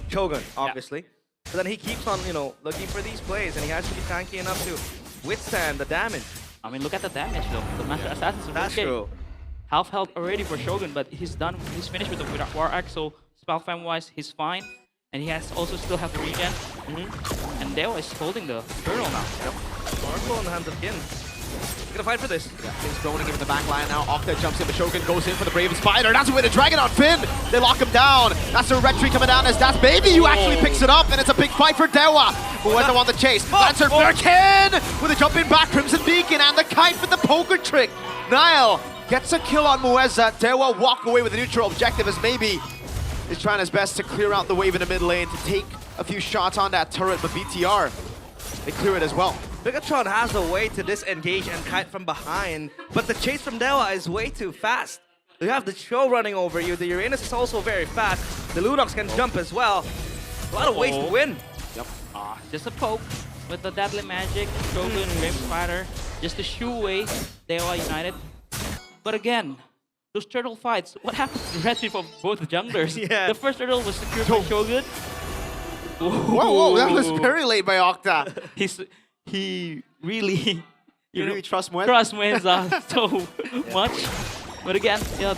Speaker 3: Shogun, obviously. But then he keeps on, looking for these plays, and he has to be tanky enough to withstand the damage.
Speaker 22: I mean, look at the damage though. The Master Assassin's
Speaker 3: That's true.
Speaker 22: Half health already for Shogun, but he's done. He's finished with the War Axe, so spell fam wise, he's fine. And he has also still have the regen. And Dewa is holding the turtle now.
Speaker 3: Yep. Oracle in the hands of Kin. gonna fight for this.
Speaker 7: Yeah, Finn's droning him in the back line now. Octa jumps in, but Shogun goes in for the Brave Spider. That's the way to drag it on Finn. They lock him down. That's the retreat coming down as that's Baby who actually picks it up, and it's a big fight for Dewa, who went on the chase. Lancer Ken with a jump in back, Crimson Beacon, and the kite with the poker trick. Nile gets a kill on Muezza. Dewa walk away with a neutral objective as Maybe is trying his best to clear out the wave in the mid lane to take a few shots on that turret, but BTR, they clear it as well.
Speaker 3: Bigatron has a way to disengage and kite from behind, but the chase from Dewa is way too fast. You have the Show running over you, the Uranus is also very fast, the Lunox can jump as well. A lot of ways to win.
Speaker 22: Yep. Just a poke with the Deadly Magic, Shogun, Brave Spider, just to shoo away Dewa United. But again, those turtle fights, what happened to the retreat of both junglers?
Speaker 3: Yeah.
Speaker 22: The first turtle was secured by Shogun.
Speaker 7: Whoa, that was very late by Octa.
Speaker 22: He really,
Speaker 7: you really trust Muezza?
Speaker 22: Trust Muezza so much. But again, yeah,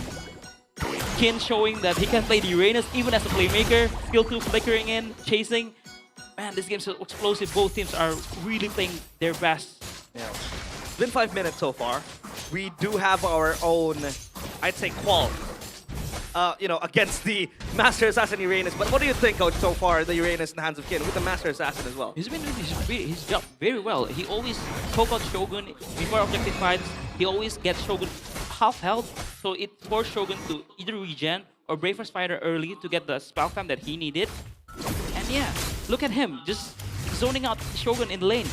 Speaker 22: Kin showing that he can play the Uranus even as a playmaker. Skill 2 flickering in, chasing. Man, this game's so explosive. Both teams are really playing their best.
Speaker 3: Yeah. It's been 5 minutes so far. We do have our own, I'd say, qual. Against the Master Assassin Uranus. But what do you think, Coach, so far, the Uranus in the hands of Kin with the Master Assassin as well?
Speaker 22: He's been doing his job very well. He always poke out Shogun before objective fights. He always gets Shogun half health, so it forced Shogun to either regen or Brave for Spider early to get the spell time that he needed. And yeah, look at him, just zoning out Shogun in the lane.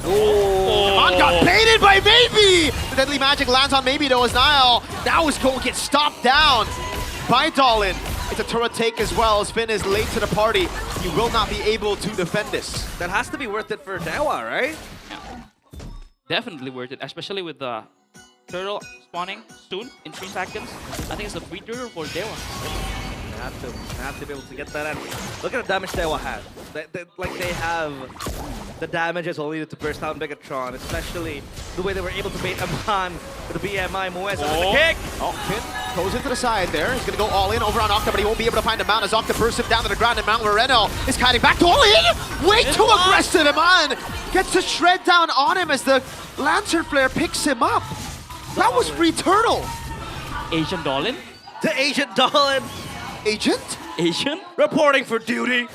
Speaker 7: Amon got baited by Maybe! The Deadly Magic lands on Maybe though as Nile now is going to get stopped down by Dolan. It's a turret take as well as Finn is late to the party. He will not be able to defend this.
Speaker 3: That has to be worth it for Dewa, right?
Speaker 22: Yeah. Definitely worth it, especially with the turtle spawning soon in 3 seconds. I think it's a free turtle for Dewa.
Speaker 3: Have to be able to get that in. Look at the damage Dewa has. They have the damages all needed to burst down Bigatron, especially the way they were able to bait Amon with the BMI Muezza with the kick.
Speaker 7: Kin goes into the side there. He's going to go all in over on Octa, but he won't be able to find the mount as Octa bursts him down to the ground, and Mount Moreno is kiting back to all in. Way too aggressive. Amon gets a shred down on him as the Lantern Flare picks him up. That was free turtle.
Speaker 22: Asian Dolan?
Speaker 3: The Asian Dolan.
Speaker 7: Agent?
Speaker 22: Asian?
Speaker 3: Reporting for duty.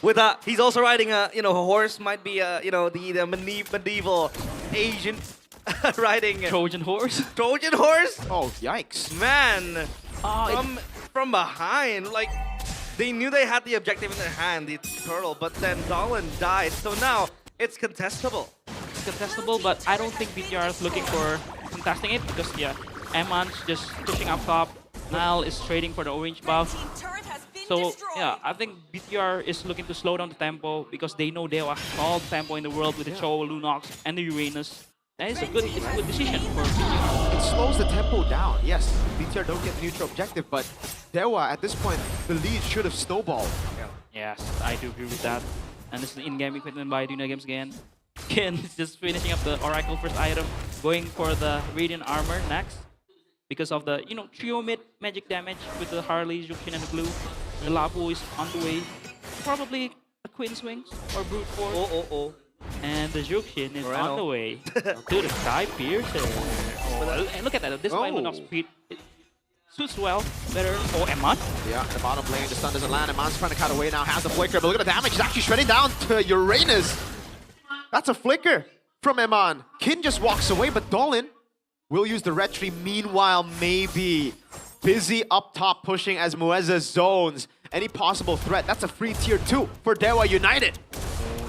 Speaker 3: With he's also riding a horse. Might be the medieval Asian riding
Speaker 22: Trojan horse.
Speaker 3: Trojan horse.
Speaker 7: Oh yikes!
Speaker 3: Man, from behind, like they knew they had the objective in their hand, the turtle, but then Dolan died. So now it's contestable.
Speaker 22: It's contestable, but I don't think BTR is looking for contesting it because yeah, Emon's just pushing up top. Nile is trading for the orange buff. So yeah, I think BTR is looking to slow down the tempo because they know Dewa has all the tempo in the world with the Cho, Lunox, and the Uranus. That is a good decision for BTR.
Speaker 7: It slows the tempo down. Yes, BTR don't get the neutral objective, but Dewa at this point, the lead should have snowballed.
Speaker 22: Yes, I do agree with that. And this is the in-game equipment by Dunia Games again. Ken is just finishing up the Oracle first item, going for the Radiant Armor next. Because of the, trio mid magic damage with the Harley, Jukshin, and the blue. The Lapu is on the way. Probably a Queen's Wings or Brute Force. And the Jukshin is on the way to the Sky Piercer. And look at that. This line of speed suits well. Better. Emon.
Speaker 7: Yeah, the bottom lane, the stun doesn't land. Emon's trying to cut away now, has the flicker. But look at the damage. He's actually shredding down to Uranus. That's a flicker from Emon. Kin just walks away, but Dolan will use the retry. Meanwhile, Maybe busy up top pushing as Muezza zones any possible threat. That's a free tier 2 for Dewa United.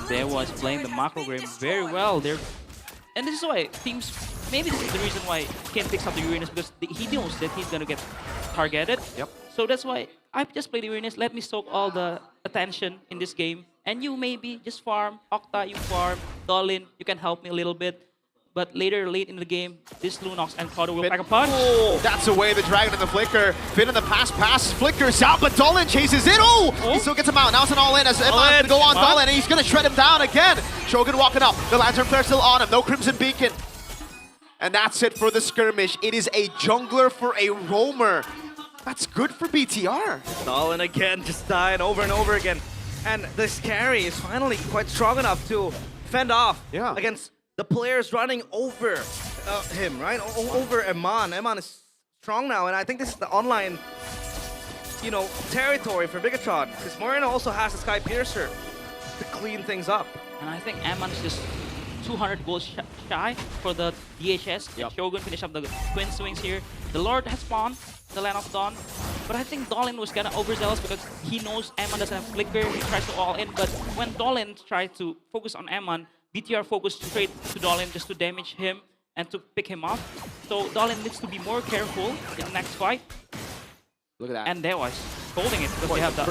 Speaker 22: Dewa is playing the macro game very well. And this is why teams, maybe this is the reason why Ken picks up the Uranus, because he knows that he's gonna get targeted.
Speaker 7: Yep.
Speaker 22: So that's why I just play the Uranus. Let me soak all the attention in this game. And you maybe just farm. Octa, you farm. Dolan, you can help me a little bit. But late in the game, this Lunox and Kodo will pack a punch.
Speaker 7: Oh, that's away, the Dragon and the Flicker. Finn in the pass flickers out, but Dolan chases it. He still gets him out. Now it's an all-in as Emon's going to go on Dolan, and he's going to shred him down again. Shogun walking up. The Lantern Flare still on him. No Crimson Beacon. And that's it for the skirmish. It is a jungler for a roamer. That's good for BTR.
Speaker 3: Dolan again, just dying over and over again. And this carry is finally quite strong enough to fend off against the players running over him, right? Over Eman. Eman is strong now, and I think this is the online, territory for Bigatron, because Moreno also has the Sky Piercer to clean things up.
Speaker 22: And I think Amman is just 200 goals shy for the DHS.
Speaker 7: Yep.
Speaker 22: Shogun finish up the Twin Swings here. The Lord has spawned the Land of Dawn. But I think Dolin was kind of overzealous because he knows Amman doesn't have Flicker. He tries to all in. But when Dolin tried to focus on Amman, BTR focused straight to Dolin just to damage him and to pick him off. So Dolin needs to be more careful in the next fight.
Speaker 7: Look at that.
Speaker 22: And there was holding it because they have the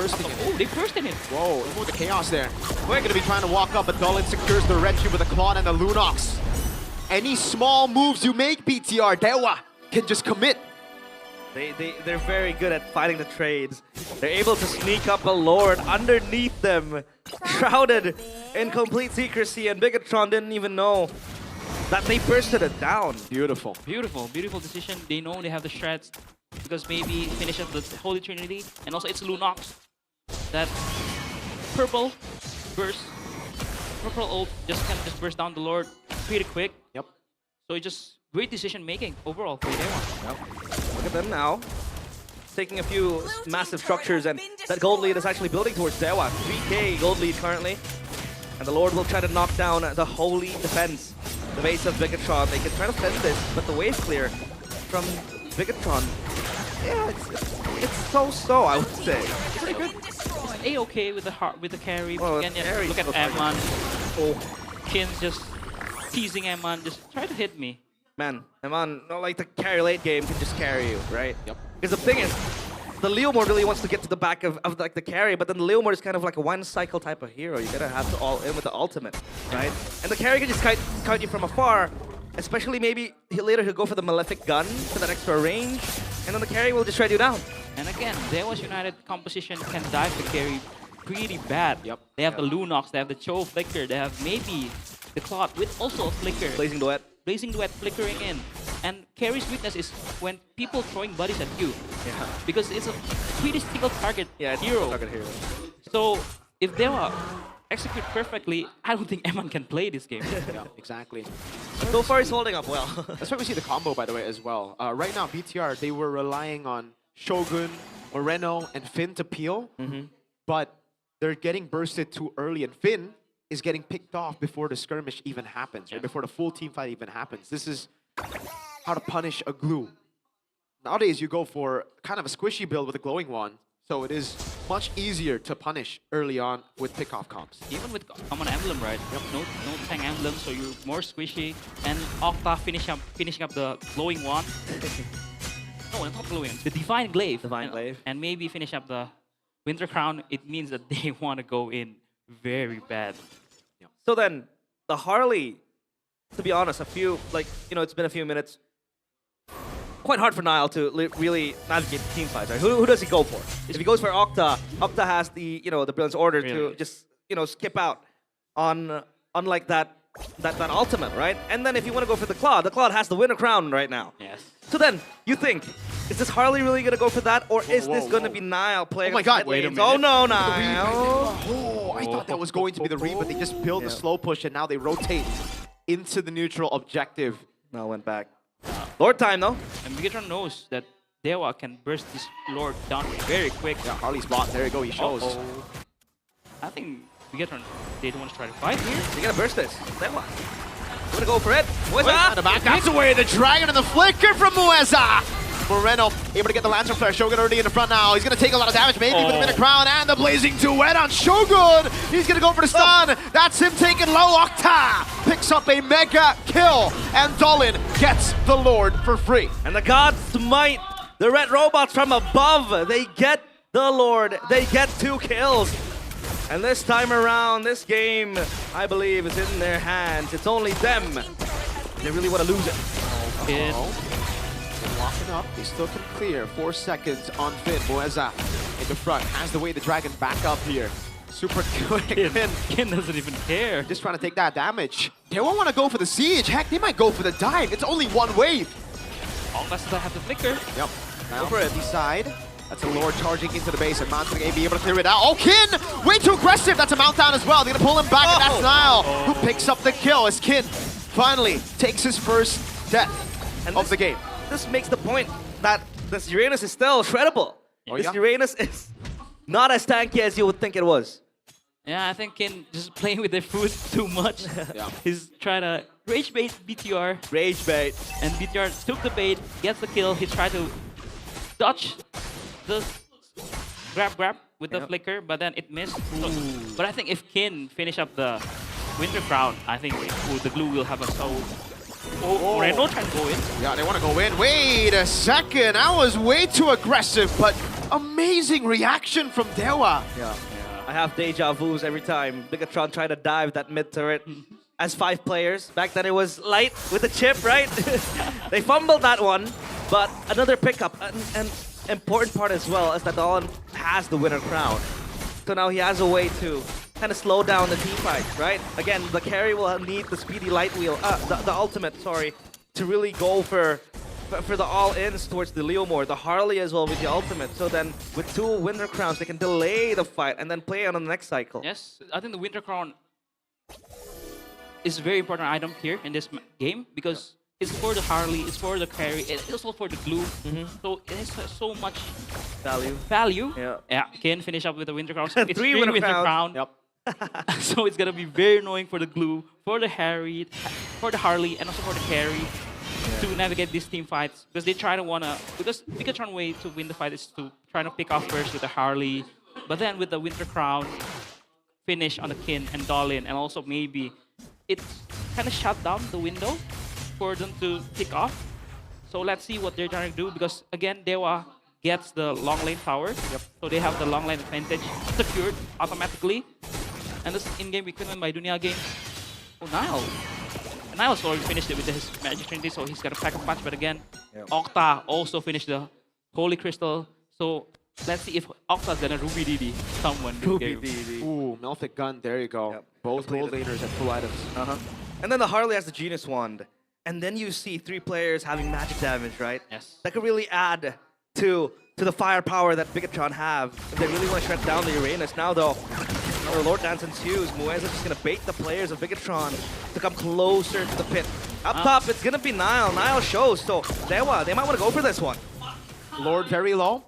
Speaker 22: they bursted it.
Speaker 7: Whoa, look at the chaos there. We're gonna be trying to walk up, but Dolan secures the red cube with a Claw and the Lunox. Any small moves you make, BTR, Dewa can just commit.
Speaker 3: They're very good at fighting the trades. They're able to sneak up a Lord underneath them, shrouded in complete secrecy, and Bigatron didn't even know that they bursted it down.
Speaker 7: Beautiful.
Speaker 22: Beautiful decision. They know they have the shreds because maybe finish up the Holy Trinity, and also it's Lunox. That purple burst, purple ult just can just burst down the Lord pretty quick.
Speaker 7: Yep.
Speaker 22: So it's just great decision making overall for Dewa.
Speaker 3: Yep. Look at them now, taking a few massive structures, and that gold lead is actually building towards Dewa. 3k gold lead currently, and the Lord will try to knock down the holy defense, the base of Bigatron. They can try to fend this, but the wave clear from Bigatron, yeah, it's so-so, I would say.
Speaker 22: It's pretty good. It's A-okay with the carry.
Speaker 3: Oh,
Speaker 22: Again,
Speaker 3: carry
Speaker 22: look at
Speaker 3: so
Speaker 22: Amman. Oh, Kin's just teasing Amman. Just try to hit me.
Speaker 3: Man, Eman, not like the carry late game can just carry you, right? Yep. Because the thing is, the Leomord really wants to get to the back of like the carry, but then the Leomord is kind of like a one-cycle type of hero. You gotta have to all in with the ultimate, right? And the carry can just kite you from afar, especially maybe later he'll go for the Malefic Gun for that extra range, and then the carry will just shred you down.
Speaker 22: And again, Dewa's United composition can dive the carry pretty bad. Yep. They have the Lunox, they have the Cho Flicker, they have maybe the Clot with also a Flicker.
Speaker 3: Blazing Duet.
Speaker 22: Blazing Duet flickering in. And carry's weakness is when people throwing bodies at you.
Speaker 3: Yeah.
Speaker 22: Because it's a pretty single target hero.
Speaker 3: Target hero.
Speaker 22: So if Dewa execute perfectly, I don't think Eman can play this game.
Speaker 7: Yeah, exactly.
Speaker 3: So far he's holding up well.
Speaker 7: That's why we see the combo, by the way, as well. Right now, BTR, they were relying on Shogun, Moreno, and Finn to peel, but they're getting bursted too early, and Finn is getting picked off before the skirmish even happens, right? Before the full team fight even happens. This is how to punish a glue. Nowadays, you go for kind of a squishy build with a glowing wand, so it is much easier to punish early on with pickoff comps.
Speaker 22: Even with common emblem, right? Yep. No tank emblem, so you're more squishy. And Octa finishing up the glowing wand. No, not glowing. The Divine Glaive.
Speaker 3: Divine Glaive.
Speaker 22: And maybe finish up the Winter Crown. It means that they want to go in very bad.
Speaker 3: So then, the Harley, to be honest, it's been a few minutes. Quite hard for Nile to really navigate the team fights, right? Who does he go for? If he goes for Octa, Octa has the Brilliance Order to just skip out on unlike that ultimate, right? And then if you want to go for the Claude has the Winter Crown right now.
Speaker 22: Yes.
Speaker 3: So then you think, is this Harley really gonna go for that, or is this gonna be Nile playing?
Speaker 7: Oh my God!
Speaker 3: Wait a minute. Oh no, Nile!
Speaker 7: Oh, I thought that was going to be the read, but they just build the slow push, and now they rotate into the neutral objective.
Speaker 3: Nile went back. Lord time though.
Speaker 22: And Bigatron knows that Dewa can burst this Lord down very quick.
Speaker 7: Yeah, Harley's bot. There you go. He shows.
Speaker 22: I think Bigatron, they don't want to try to fight here.
Speaker 3: They gotta burst this. Dewa. Gonna go for it.
Speaker 7: On the back. That's away the dragon and the flicker from Mueza. Moreno able to get the Lancer Flare. Shogun already in the front now. He's going to take a lot of damage, maybe with a Minute Crown and the Blazing Duet on Shogun. He's going to go for the stun. That's him taking low. Octa picks up a mega kill, and Dolin gets the Lord for free.
Speaker 3: And the gods smite the red robots from above. They get the Lord. They get 2 kills. And this time around, this game, I believe, is in their hands. It's only them. They really want to lose it.
Speaker 7: Walking up, they still can clear. 4 seconds on Finn. Mueza in the front has the way the dragon back up here. Super quick.
Speaker 22: Kin doesn't even care.
Speaker 7: Just trying to take that damage. They won't want to go for the siege. Heck, they might go for the dive. It's only 1 wave.
Speaker 22: Unless they have the flicker.
Speaker 7: Yep. Now for it. Side. That's a Lord charging into the base, and Mount's going to be able to clear it out. Oh, Kin! Way too aggressive. That's a Mount down as well. They're going to pull him back, and that's Nile who picks up the kill as Kin finally takes his first death
Speaker 3: And
Speaker 7: of the game.
Speaker 3: This makes the point that this Uranus is still shreddable.
Speaker 22: Oh,
Speaker 3: this
Speaker 22: yeah.
Speaker 3: Uranus is not as tanky as you would think it was.
Speaker 22: Yeah, I think Ken just playing with their food too much. He's trying to rage bait BTR.
Speaker 3: Rage bait.
Speaker 22: And BTR took the bait, gets the kill. He tried to dodge the grab with the flicker, but then it missed. So, but I think if Ken finish up the Winter Crown, I think the glue will have a so. Reno trying to go in.
Speaker 7: Yeah, they want to go in. Wait a second. That was way too aggressive, but amazing reaction from Dewa.
Speaker 3: Yeah. I have deja vus every time Bigatron tried to dive that mid turret. As 5 players, back then it was light with the chip, right? They fumbled that one, but another pickup. An important part as well is that Dolan has the Winter Crown. So now he has a way to kind of slow down the team fight, right? Again, the carry will need the speedy light wheel, the ultimate, sorry, to really go for the all-ins towards the Leomore, the Harley as well with the ultimate. So then with 2 Winter Crowns, they can delay the fight and then play on the next cycle.
Speaker 22: Yes, I think the Winter Crown is a very important item here in this game because it's for the Harley, it's for the carry, it's also for the glue. So it has so much value. Yeah, can finish up with the Winter Crown. So it's
Speaker 3: 3
Speaker 22: Winter
Speaker 3: Winter
Speaker 22: Crown.
Speaker 3: Yep.
Speaker 22: So it's gonna be very annoying for the glue, for the Harry, for the Harley, and also for the carry to navigate these team fights because they try to because Bigatron way to win the fight is to try to pick off first with the Harley, but then with the Winter Crown, finish on the Kin and Dolin, and also maybe it kind of shut down the window for them to pick off. So let's see what they're trying to do because again, Dewa gets the long lane tower, so they have the long lane advantage secured automatically. And this in-game equipment by Dunia Game. Oh, Niall's already finished it with his Magic Trinity, so he's got a pack of punch. But again, Octa also finished the Holy Crystal. So let's see if Octa's gonna Ruby DD someone.
Speaker 3: Ruby DD.
Speaker 7: Ooh, Melted Gun, there you go. Both gold laners at full items.
Speaker 3: And then the Harley has the Genius Wand. And then you see 3 players having magic damage, right?
Speaker 22: Yes.
Speaker 3: That could really add to the firepower that Bigatron have if they really want to shut down the Uranus. Now though, the Lord Dance ensues. Mueza is just going to bait the players of Bigatron to come closer to the pit. Up top, it's going to be Niall. Niall shows, so Dewa, they might want to go for this one.
Speaker 7: Lord very low.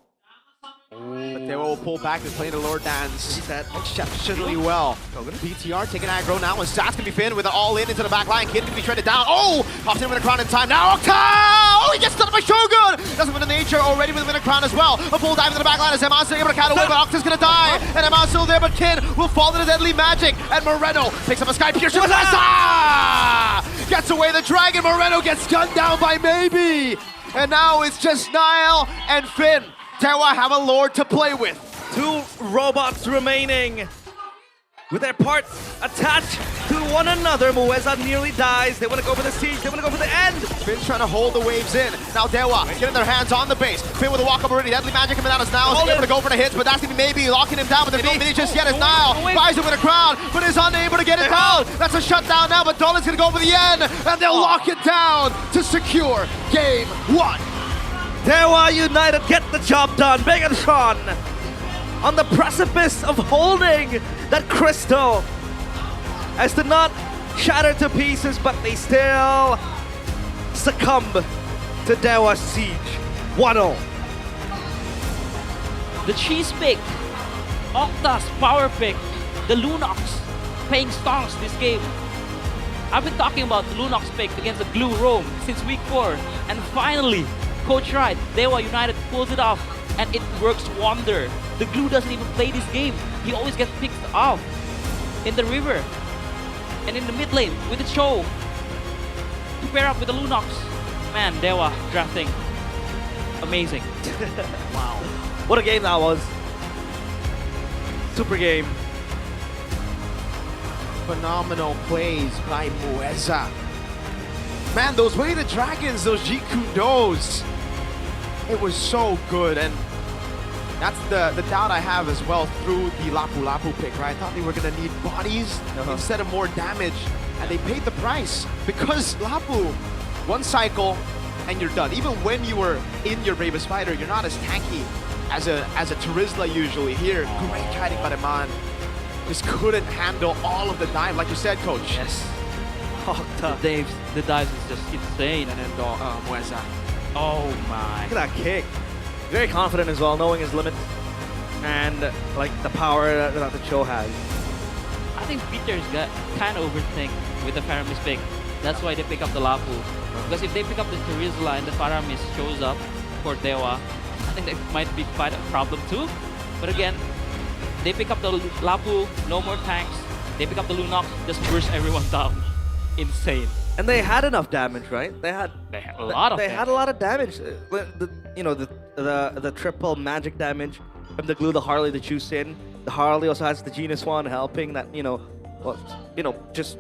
Speaker 7: But Dewa will pull back and play the Lord Dance exceptionally well. BTR taking aggro now, and Stats can be finned with it all in into the back line. Kid can be shredded down. Oh! Pops in with a crown in time. Now Octa! Oh, he gets stunned by Shogun! Doesn't win the nature already with the Winter Crown as well. A full dive into the back line as Eman's able to cattle away, but Octa's gonna die. And Eman's still there, but Kin will fall into deadly magic. And Moreno picks up a Sky Piercer. Gets away the dragon. Moreno gets gunned down by Maybe. And now it's just Niall and Finn. Dewa have a Lord to play with.
Speaker 3: 2 robots remaining with their parts attached to one another. Mueza nearly dies. They want to go for the siege. They want to go for the end.
Speaker 7: Finn's trying to hold the waves in. Now Dewa getting their hands on the base. Finn with a walk up already. Deadly magic coming down as Niall is able to go for the hits, but that's going to be maybe locking him down. But there's no mini just yet as Niall buys it with a crown, but is unable to get it down. That's a shutdown now, but Dolan's going to go for the end, and they'll lock it down to secure game 1.
Speaker 3: Dewa United get the job done. Bigatron on the precipice of holding that crystal as to not shatter to pieces, but they still succumb to Dewa's siege. 1-0.
Speaker 22: The cheese pick, Octa's power pick, the Lunox paying stonks this game. I've been talking about the Lunox pick against the Glue Rome since week 4, and finally, Coach Wright, Dewa United pulls it off, and it works wonder. The Glue doesn't even play this game. He always gets picked off in the river and in the mid lane with the Cho to pair up with the Lunox. Man, Dewa drafting. Amazing.
Speaker 3: Wow. What a game that was. Super game.
Speaker 7: Phenomenal plays by Mueza. Man, those weighted dragons, those Jikundos, it was so good. And that's the doubt I have as well through the Lapu Lapu pick, right? I thought they were going to need bodies instead of more damage. And they paid the price because Lapu, one cycle and you're done. Even when you were in your Bravest Fighter, you're not as tanky as a Terizla usually. Here, great kiting by Eman. Just couldn't handle all of the dive, like you said, Coach.
Speaker 22: Yes. The dives is just insane.
Speaker 7: And then Mueza.
Speaker 22: Oh my.
Speaker 3: Look at that kick. Very confident as well, knowing his limits and like the power that the Cho has.
Speaker 22: I think Peter's got kind of overthink with the Faramis pick. That's why they pick up the Lapu. Because if they pick up the Terizla and the Faramis shows up for Dewa, I think that might be quite a problem too. But again, they pick up the Lapu, no more tanks. They pick up the Lunox, just burst everyone down. Insane.
Speaker 3: And they had enough damage, right? They had
Speaker 22: a lot of
Speaker 3: They
Speaker 22: damage.
Speaker 3: had a lot of damage. The triple magic damage from the glue, the Harley, the Chusin. The Harley also has the Genius one helping that, just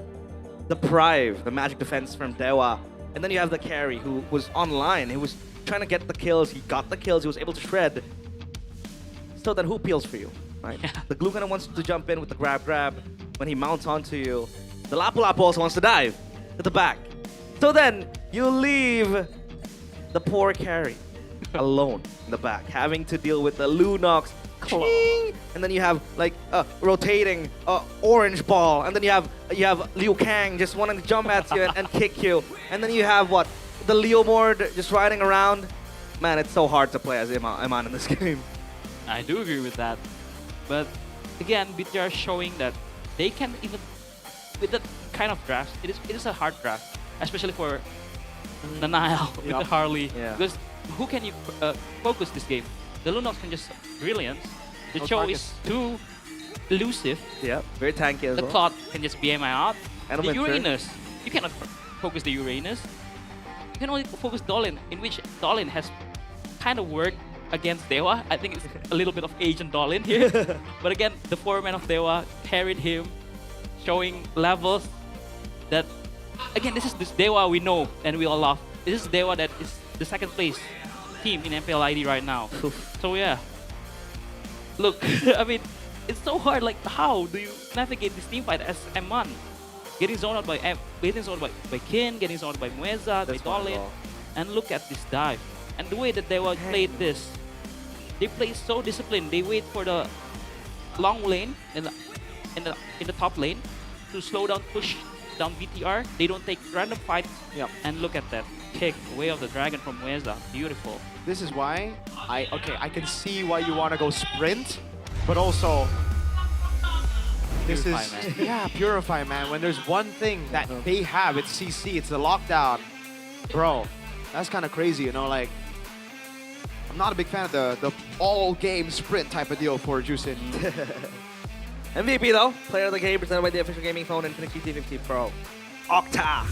Speaker 3: deprive the magic defense from Dewa. And then you have the carry who was online. He was trying to get the kills. He got the kills. He was able to shred. So then who peels for you, right? The glue kind of wants to jump in with the grab when he mounts onto you. The Lapu Lapu also wants to dive to the back. So then you leave the poor carry alone in the back, having to deal with the Lunox. Ching! And then you have like rotating orange ball, and then you have Liu Kang just wanting to jump at you and kick you, and then you have what, the Leomord just riding around. Man, it's so hard to play as Iman in this game.
Speaker 22: I do agree with that. But again, BTR showing that they can even, with that kind of draft, it is a hard draft, especially for the Nile with the Harley.
Speaker 3: Yeah.
Speaker 22: Because who can you focus this game? The Lunox can just brilliance. The
Speaker 3: No
Speaker 22: Cho
Speaker 3: targets.
Speaker 22: is too elusive.
Speaker 3: Yeah, very tanky as
Speaker 22: The
Speaker 3: well.
Speaker 22: Cloud can just BMI out.
Speaker 3: And
Speaker 22: The
Speaker 3: Winter.
Speaker 22: Uranus, you cannot focus the Uranus. You can only focus Dolin, in which Dolin has kind of worked against Dewa. I think it's a little bit of Agent Dolin here. But again, the foreman of Dewa carried him, showing levels that, again, this is this Dewa we know and we all love. This is Dewa that is the second place team in MPL ID right now. So yeah. Look, I mean, it's so hard. Like, how do you navigate this team fight as M1? Getting zoned out by Kin, getting zoned out by Mueza, by Dolin, and look at this dive. And the way that they played this, they play so disciplined. They wait for the long lane in the top lane to slow down, push down BTR. They don't take random fights. And look at that kick, Way of the Dragon from Mueza. Beautiful.
Speaker 7: This is why I can see why you want to go sprint, but also this
Speaker 22: Purify,
Speaker 7: is
Speaker 22: man.
Speaker 7: Purify, man. When there's one thing that they have, it's CC, it's the lockdown, bro. That's kind of crazy, you know. Like, I'm not a big fan of the all game sprint type of deal for Juicin.
Speaker 3: MVP though, player of the game presented by the official gaming phone Infinix GT50 Pro. Octa.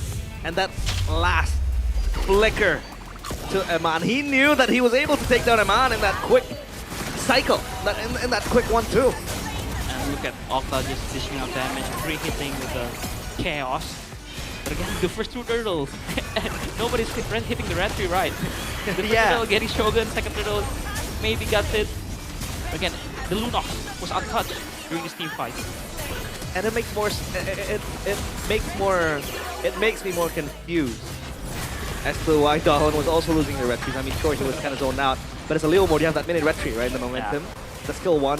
Speaker 3: And that last flicker to Eman. He knew that he was able to take down Eman in that quick cycle, in that quick 1-2.
Speaker 22: And look at Octa just dishing out damage, free hitting with the chaos. But again, the first two turtles, nobody's hitting the red tree right. The first turtle getting Shogun, second turtle maybe got it. Again, the Lunox was untouched during this team fight.
Speaker 3: And it makes me more confused as to why Dahlon was also losing the red trees. I mean, sure, he was kind of zoned out, but as a Leo mode, you have that mini red tree, right? The momentum. The skill 1.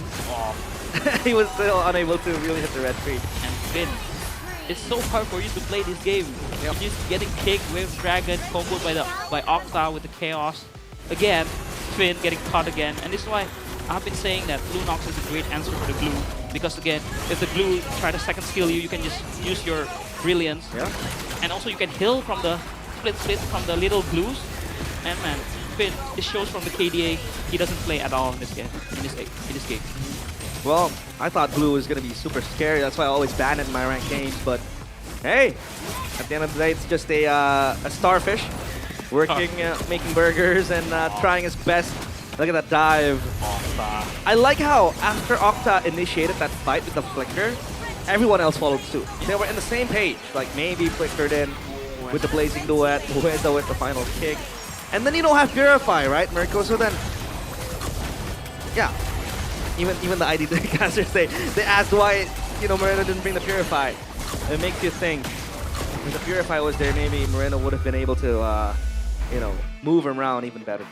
Speaker 3: He was still unable to really hit the red tree.
Speaker 22: And Finn, it's so hard for you to play this game. You're just getting kicked, Wave Dragon, comboed by Octa with the Chaos. Again, Finn getting caught again. And this is why I've been saying that Lunox is a great answer for the glue. Because again, if the glue try to second skill you, you can just use your brilliance. And also you can heal from the split from the little glues. And man, Finn, it shows from the KDA, he doesn't play at all in this game. In this game.
Speaker 3: Well, I thought Blue was going to be super scary. That's why I always ban it in my ranked games. But hey, at the end of the day, it's just a starfish working, making burgers and trying his best. Look at that dive. I like how after Octa initiated that fight with the flicker, everyone else followed suit. They were in the same page. Like maybe flickered in with the blazing duet, Mueza with the final kick. And then you don't have Purify, right, Mirko? So then, yeah. Even the ID casters, they asked why, Moreno didn't bring the Purify. It makes you think, if the Purify was there, maybe Moreno would have been able to, move around even better.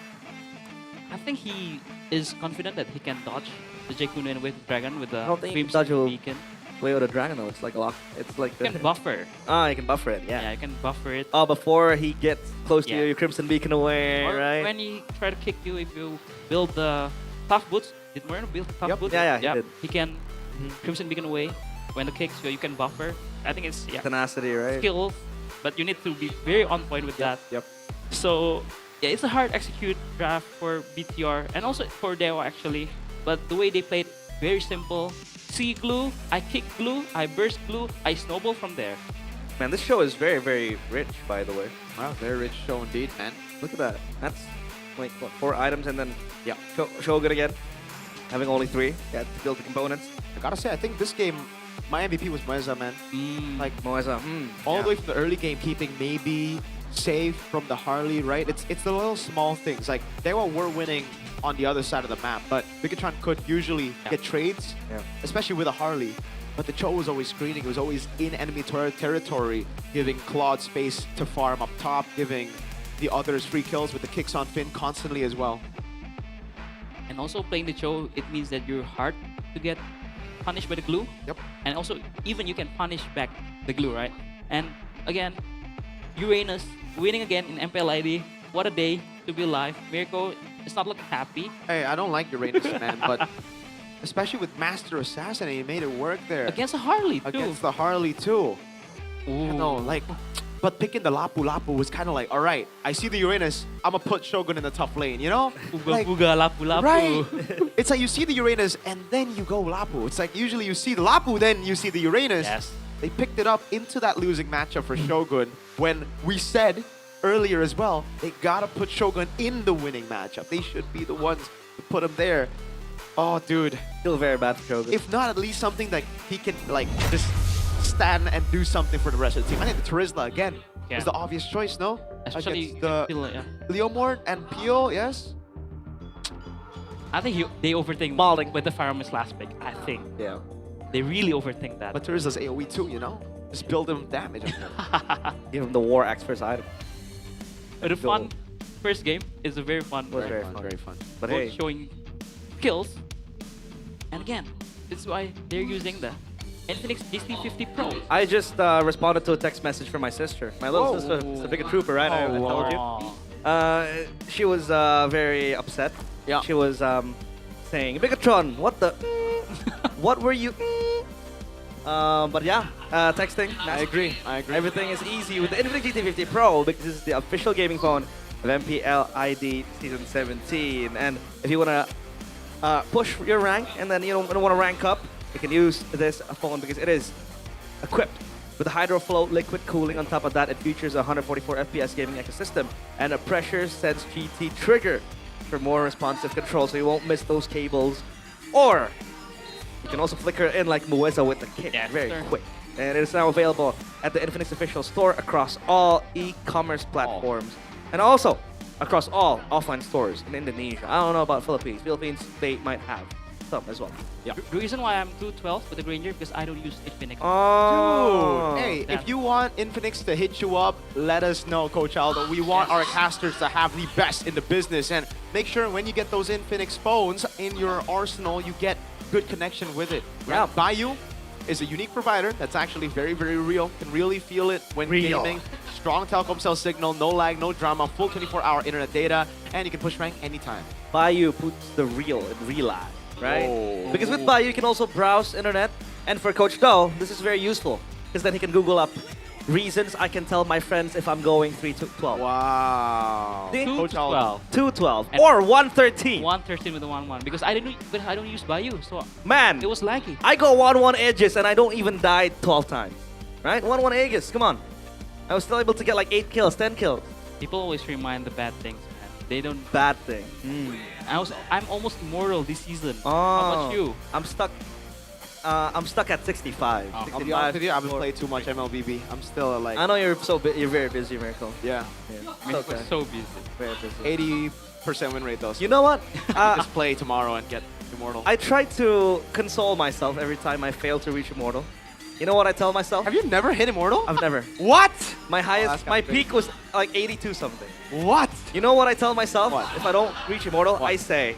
Speaker 22: I think he is confident that he can dodge the Jakun and Wave Dragon with the
Speaker 3: I don't think he can
Speaker 22: Crimson
Speaker 3: dodge a
Speaker 22: Beacon.
Speaker 3: play with a dragon though. It's like a lock. It's like
Speaker 22: You can buffer.
Speaker 3: Ah, you can buffer it. Yeah.
Speaker 22: Yeah, you can buffer it.
Speaker 3: Oh, before he gets close to
Speaker 22: Yeah.
Speaker 3: your Crimson Beacon away,
Speaker 22: Or
Speaker 3: right?
Speaker 22: when he try to kick you, if you build the tough boots, did Moreno build the tough boots?
Speaker 3: Yeah, he did.
Speaker 22: He can Crimson Beacon away when the kick, so you can buffer. I think it's
Speaker 3: Tenacity, right?
Speaker 22: skills, but you need to be very on point with that.
Speaker 3: Yep.
Speaker 22: So yeah, it's a hard execute draft for BTR and also for Dewa actually. But the way they played, very simple. See glue, I kick glue, I burst glue, I snowball from there.
Speaker 3: Man, this show is very, very rich, by the way.
Speaker 7: Wow, very rich show indeed, man.
Speaker 3: Look at that. That's like what, 4 items, and then Shogun again, having only 3. Yeah, to build the components.
Speaker 7: I gotta say, I think this game, my MVP was Moeza, man. Like
Speaker 3: Moeza,
Speaker 7: all the way from the early game, keeping maybe safe from the Harley, right? It's the little small things. Like they were winning on the other side of the map, but Bigatron could usually get trades, especially with a Harley. But the Cho was always screening. It was always in enemy territory, giving Claude space to farm up top, giving the others free kills with the kicks on Finn constantly as well.
Speaker 22: And also playing the Cho, it means that you're hard to get punished by the glue.
Speaker 7: Yep.
Speaker 22: And also, even you can punish back the glue, right? And again, Uranus winning again in MPL ID. What a day to be alive. Mirko is not looking happy.
Speaker 7: Hey, I don't like Uranus, man, but especially with Master Assassin, he made it work there.
Speaker 22: Against the Harley, too.
Speaker 7: Against the Harley, too. You know, like, but picking the Lapu Lapu was kind of like, all right, I see the Uranus, I'm gonna put Shogun in the top lane, you know?
Speaker 22: Uga Uga Lapu Lapu.
Speaker 7: Right. It's like you see the Uranus and then you go Lapu. It's like usually you see the Lapu, then you see the Uranus.
Speaker 22: Yes.
Speaker 7: They picked it up into that losing matchup for Shogun when we said earlier as well, they gotta put Shogun in the winning matchup. They should be the ones to put him there. Oh, dude.
Speaker 3: Still very bad for Shogun.
Speaker 7: If not, at least something that he can, like, just stand and do something for the rest of the team. I think the Terizla, again, is the obvious choice, no?
Speaker 22: Especially
Speaker 7: Against the Leomord and Pio, yes?
Speaker 22: I think they overthink Malding with the Fireman's last pick. I think.
Speaker 3: Yeah.
Speaker 22: They really overthink that.
Speaker 7: But Terizla's AoE too, you know? Just build him damage.
Speaker 3: Give him the War Axe first item.
Speaker 22: But a fun first game is a very fun.
Speaker 3: Very fun. But hey,
Speaker 22: showing skills. And again, this is why they're using the Infinix GT50 Pro.
Speaker 3: I just responded to a text message from my sister. My little sister is a big trooper, right? I told you. She was very upset.
Speaker 7: Yeah.
Speaker 3: She was saying, Bigatron, what the? What were you? But yeah, texting.
Speaker 7: I agree.
Speaker 3: Everything is easy with the Infinix GT50 Pro because this is the official gaming phone of MPL ID Season 17. And if you want to push your rank and then you don't want to rank up, you can use this phone because it is equipped with a HydroFlow liquid cooling. On top of that, it features a 144 FPS gaming ecosystem and a pressure sense GT trigger for more responsive control, so you won't miss those cables. Or you can also flicker in like Mueza with the kick, very quick. And it is now available at the Infinix official store across all e-commerce platforms and also across all offline stores in Indonesia. I don't know about Philippines. Philippines, they might have some as well.
Speaker 22: Yeah. The reason why I'm 212 with the Granger because I don't use Infinix.
Speaker 3: Oh.
Speaker 7: Dude, hey, if you want Infinix to hit you up, let us know, Coach Aldo. We want our casters to have the best in the business. And make sure when you get those Infinix phones in your arsenal, you get good connection with it.
Speaker 3: Yeah.
Speaker 7: Bayou is a unique provider that's actually very, very real. Can really feel it when gaming. Strong telecom cell signal, no lag, no drama, full 24-hour internet data, and you can push rank anytime.
Speaker 3: Bayou puts the real in real life, right? Because with Bayou, you can also browse internet. And for Coach Do, this is very useful because then he can Google up reasons I can tell my friends if I'm going 3 to 12.
Speaker 7: Wow.
Speaker 22: 212.
Speaker 3: 212 or 113.
Speaker 22: 113 with the 1-1 because I don't use Bayou, so
Speaker 3: man,
Speaker 22: it was laggy.
Speaker 3: I go 1-1 edges and I don't even die 12 times, right? 1-1 edges, come on. I was still able to get like 8 kills, 10 kills.
Speaker 22: People always remind the bad things, man. They don't.
Speaker 3: Bad thing.
Speaker 22: I'm almost immortal this season.
Speaker 3: Oh.
Speaker 22: How about you?
Speaker 3: I'm stuck at 65.
Speaker 7: I'll be honest with you, I haven't played too much MLBB. I'm still like...
Speaker 3: I know you're you're very busy, Miracle.
Speaker 7: Yeah.
Speaker 22: Mirko's so busy.
Speaker 3: Very busy.
Speaker 7: 80% win rate though. So
Speaker 3: you know what?
Speaker 7: just play tomorrow and get Immortal.
Speaker 3: I try to console myself every time I fail to reach Immortal. You know what I tell myself?
Speaker 7: Have you never hit Immortal?
Speaker 3: I've never.
Speaker 7: What?
Speaker 3: My highest, my peak was like 82 something.
Speaker 7: What?
Speaker 3: You know what I tell myself?
Speaker 7: What?
Speaker 3: If I don't reach Immortal, I say,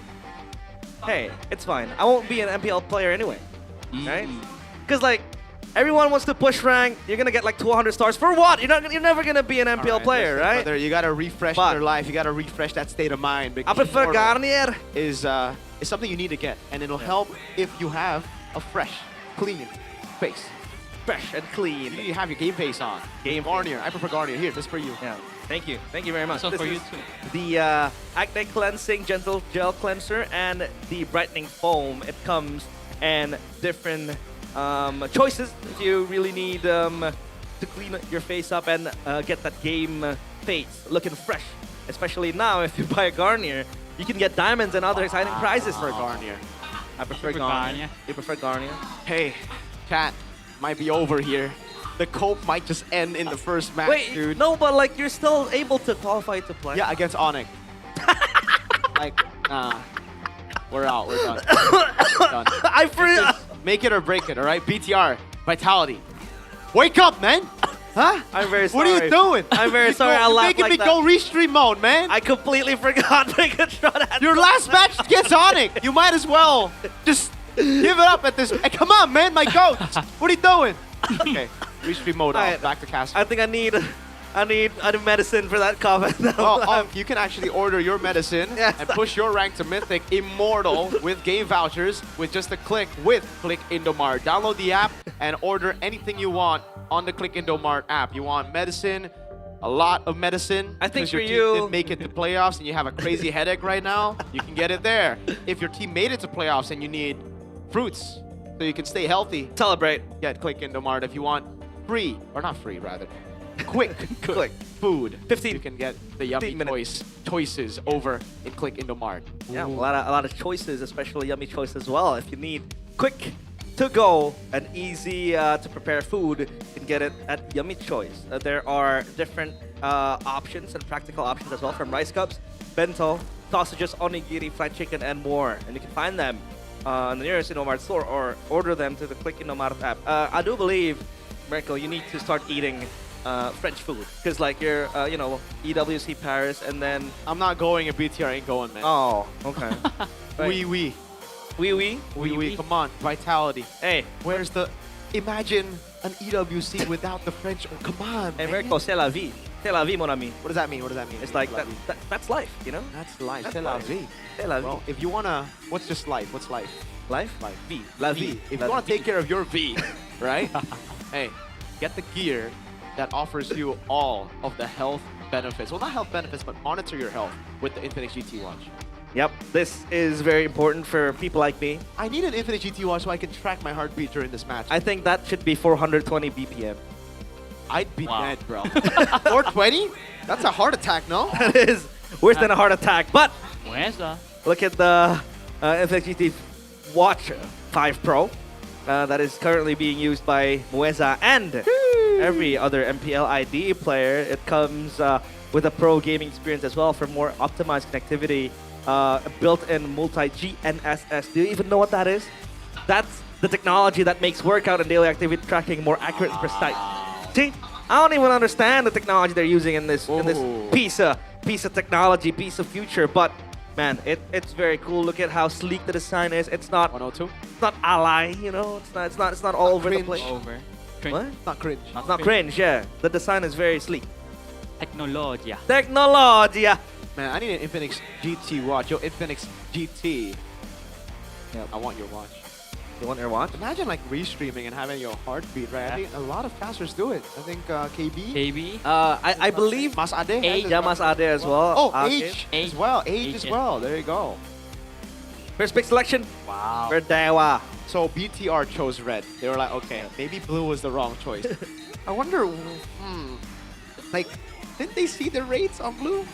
Speaker 3: hey, it's fine. I won't be an MPL player anyway, right? Because like, everyone wants to push rank. You're gonna get like 200 stars for what? You're never gonna be an MPL player,
Speaker 7: listen,
Speaker 3: right?
Speaker 7: brother, you gotta refresh your life. You gotta refresh that state of mind.
Speaker 3: I prefer
Speaker 7: Immortal
Speaker 3: Garnier.
Speaker 7: Is something you need to get, and it'll help if you have a fresh, clean face.
Speaker 3: Fresh and clean.
Speaker 7: You need to have your game face on.
Speaker 3: Game
Speaker 7: Garnier. I prefer Garnier. Here, this is for you.
Speaker 3: Yeah. Thank you. Thank you very much.
Speaker 22: So
Speaker 3: This
Speaker 22: for
Speaker 3: is
Speaker 22: you too.
Speaker 3: The Acne Cleansing Gentle Gel Cleanser and the Brightening Foam. It comes in different choices if you really need to clean your face up and get that game face looking fresh. Especially now, if you buy a Garnier, you can get diamonds and other exciting prizes
Speaker 7: for Garnier.
Speaker 3: I prefer Garnier. You prefer Garnier?
Speaker 7: Hey, chat, might be over here. The cope might just end in the first match,
Speaker 3: Wait,
Speaker 7: dude.
Speaker 3: no, but like you're still able to qualify to play.
Speaker 7: Yeah, against ONIC. Like, nah. We're out. We're done. Done. Make it or break it, all right? BTR, Vitality. Wake up, man! Huh?
Speaker 3: I'm very sorry.
Speaker 7: What are you doing?
Speaker 3: I'm very sorry. I
Speaker 7: You're
Speaker 3: laughed
Speaker 7: making
Speaker 3: like
Speaker 7: me
Speaker 3: that.
Speaker 7: go restream mode, man.
Speaker 3: I completely forgot Megatron.
Speaker 7: Your last match against ONIC. You might as well just give it up at this. Hey, come on, man, my goat. What are you doing? Okay, restream mode off. Back to cast.
Speaker 3: I think I need medicine for that comment.
Speaker 7: You can actually order your medicine and push your rank to Mythic Immortal with game vouchers with just a click with Click Indomart. Download the app and order anything you want on the Click Indomart app. You want medicine, a lot of medicine.
Speaker 3: I think
Speaker 7: because your
Speaker 3: for
Speaker 7: team
Speaker 3: you-
Speaker 7: didn't make it to playoffs and you have a crazy headache right now, you can get it there. If your team made it to playoffs and you need fruits so you can stay healthy,
Speaker 3: celebrate.
Speaker 7: Get Click Indomart. If you want free, or not free rather, quick food.
Speaker 3: 15.
Speaker 7: You can get the yummy choices over in Click Indomart.
Speaker 3: Yeah, a lot of choices, especially yummy choices as well. If you need quick to go and easy to prepare food, you can get it at Yummy Choice. There are different options and practical options as well, from rice cups, bento, sausages, onigiri, fried chicken, and more. And you can find them in the nearest Indomart store or order them to the Click Indomart app. I do believe, Mirko, you need to start eating French food, because like you're, EWC Paris, and then
Speaker 7: I'm not going if BTR ain't going, man.
Speaker 3: Oh, okay.
Speaker 7: Oui, oui.
Speaker 3: Oui, oui.
Speaker 7: Oui, oui. Come on, Vitality.
Speaker 3: Hey,
Speaker 7: where's the? Imagine an EWC without the French. Oh, come on,
Speaker 3: Hey,
Speaker 7: man.
Speaker 3: Mirko, c'est la vie. C'est la vie, mon ami.
Speaker 7: What does that mean? What does that mean?
Speaker 3: It's like that's life, you know?
Speaker 7: That's life.
Speaker 3: That's
Speaker 7: C'est la
Speaker 3: life.
Speaker 7: vie.
Speaker 3: C'est la vie.
Speaker 7: Well, if you wanna, what's just life? What's life?
Speaker 3: Life?
Speaker 7: Life.
Speaker 3: Vie. La
Speaker 7: V.
Speaker 3: vie.
Speaker 7: If
Speaker 3: La
Speaker 7: you want to
Speaker 3: vie.
Speaker 7: take care of your V, right? Hey, get the gear that offers you all of the health benefits. Well, not health benefits, but monitor your health with the Infinix GT watch.
Speaker 3: Yep, this is very important for people like me.
Speaker 7: I need an Infinix GT watch so I can track my heartbeat during this match.
Speaker 3: I think that should be 420 BPM.
Speaker 7: I'd be dead, bro. 420? That's a heart attack, no?
Speaker 3: That is worse than a heart attack. But
Speaker 22: Muesa.
Speaker 3: look at the Infinix GT Watch 5 Pro. That is currently being used by Muesa and every other MPL ID player. It comes with a pro gaming experience as well for more optimized connectivity, built-in multi-GNSS. Do you even know what that is? That's the technology that makes workout and daily activity tracking more accurate and precise. See, I don't even understand the technology they're using in this piece of technology, piece of future, but man, it's very cool. Look at how sleek the design is. It's not
Speaker 7: 102.
Speaker 3: It's not ally, you know. It's not all over the place.
Speaker 22: Over.
Speaker 3: What?
Speaker 7: Not cringe.
Speaker 3: It's not cringe. Yeah, the design is very sleek.
Speaker 22: Technologia.
Speaker 3: Technologia.
Speaker 7: Man, I need an Infinix GT watch. Yo, Infinix GT. Yeah, I want your watch.
Speaker 3: You want your watch?
Speaker 7: Imagine like restreaming and having your heartbeat, right? I think a lot of casters do it. I think KB.
Speaker 22: KB.
Speaker 3: I believe
Speaker 7: Mas Ade.
Speaker 3: Yeah, Mas Ade as well.
Speaker 7: Oh, Age as well. Age as well. There you go.
Speaker 3: First pick selection.
Speaker 7: Wow.
Speaker 3: For Dewa.
Speaker 7: So BTR chose red. They were like, okay, maybe blue was the wrong choice. I wonder, like, didn't they see the rates on blue?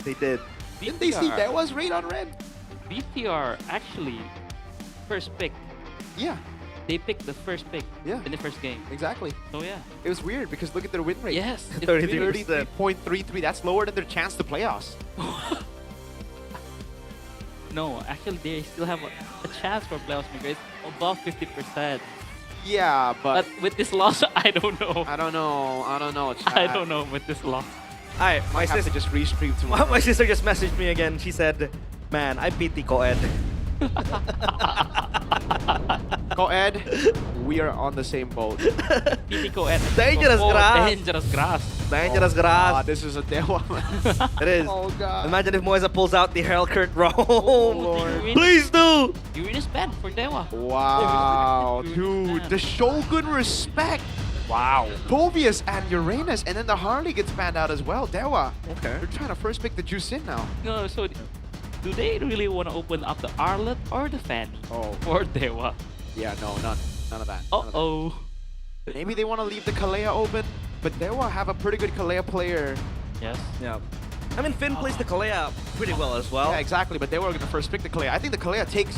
Speaker 3: They did.
Speaker 7: Didn't they see that was rate on red?
Speaker 22: BTR actually first pick.
Speaker 7: Yeah.
Speaker 22: They picked the first pick in the first game.
Speaker 7: Exactly.
Speaker 22: So yeah.
Speaker 7: It was weird because look at their win rate.
Speaker 22: Yes.
Speaker 7: 33.33. That's lower than their chance to playoffs.
Speaker 22: No, actually they still have a chance for playoffs because it's above 50%.
Speaker 7: Yeah, but
Speaker 22: with this loss, I don't know.
Speaker 7: I don't know.
Speaker 22: I don't know with this loss.
Speaker 3: Alright, my
Speaker 7: Might have
Speaker 3: sister
Speaker 7: to just restream tomorrow.
Speaker 3: My sister just messaged me again. She said, "Man, I beat the co-ed."
Speaker 7: Co-ed, we are on the same boat.
Speaker 22: PT co-ed.
Speaker 3: Dangerous
Speaker 22: Oh,
Speaker 3: grass.
Speaker 22: Dangerous grass.
Speaker 3: Dangerous
Speaker 7: Ah,
Speaker 3: grass.
Speaker 7: this is a Dewa.
Speaker 3: It is.
Speaker 7: Oh god.
Speaker 3: Imagine if Moisa pulls out the Hellcurt Roam.
Speaker 7: Lord.
Speaker 3: Please do.
Speaker 22: Uranus banned for Dewa.
Speaker 7: Wow, dude, the Shogun respect.
Speaker 22: Wow.
Speaker 7: Povius and Uranus, and then the Harley gets banned out as well. Dewa.
Speaker 3: Okay.
Speaker 7: They're trying to first pick the juice in now.
Speaker 22: No, so do they really want to open up the Arlet or the Fanny?
Speaker 7: Oh.
Speaker 22: For Dewa?
Speaker 7: Yeah, no, none of that. none of that.
Speaker 22: Uh-oh.
Speaker 7: Maybe they want to leave the Kalea open, but Dewa have a pretty good Kalea player.
Speaker 22: Yes.
Speaker 3: Yeah. I mean, Finn plays the Kalea pretty well as well.
Speaker 7: Yeah, exactly, but they were going to first pick the Kalea. I think the Kalea takes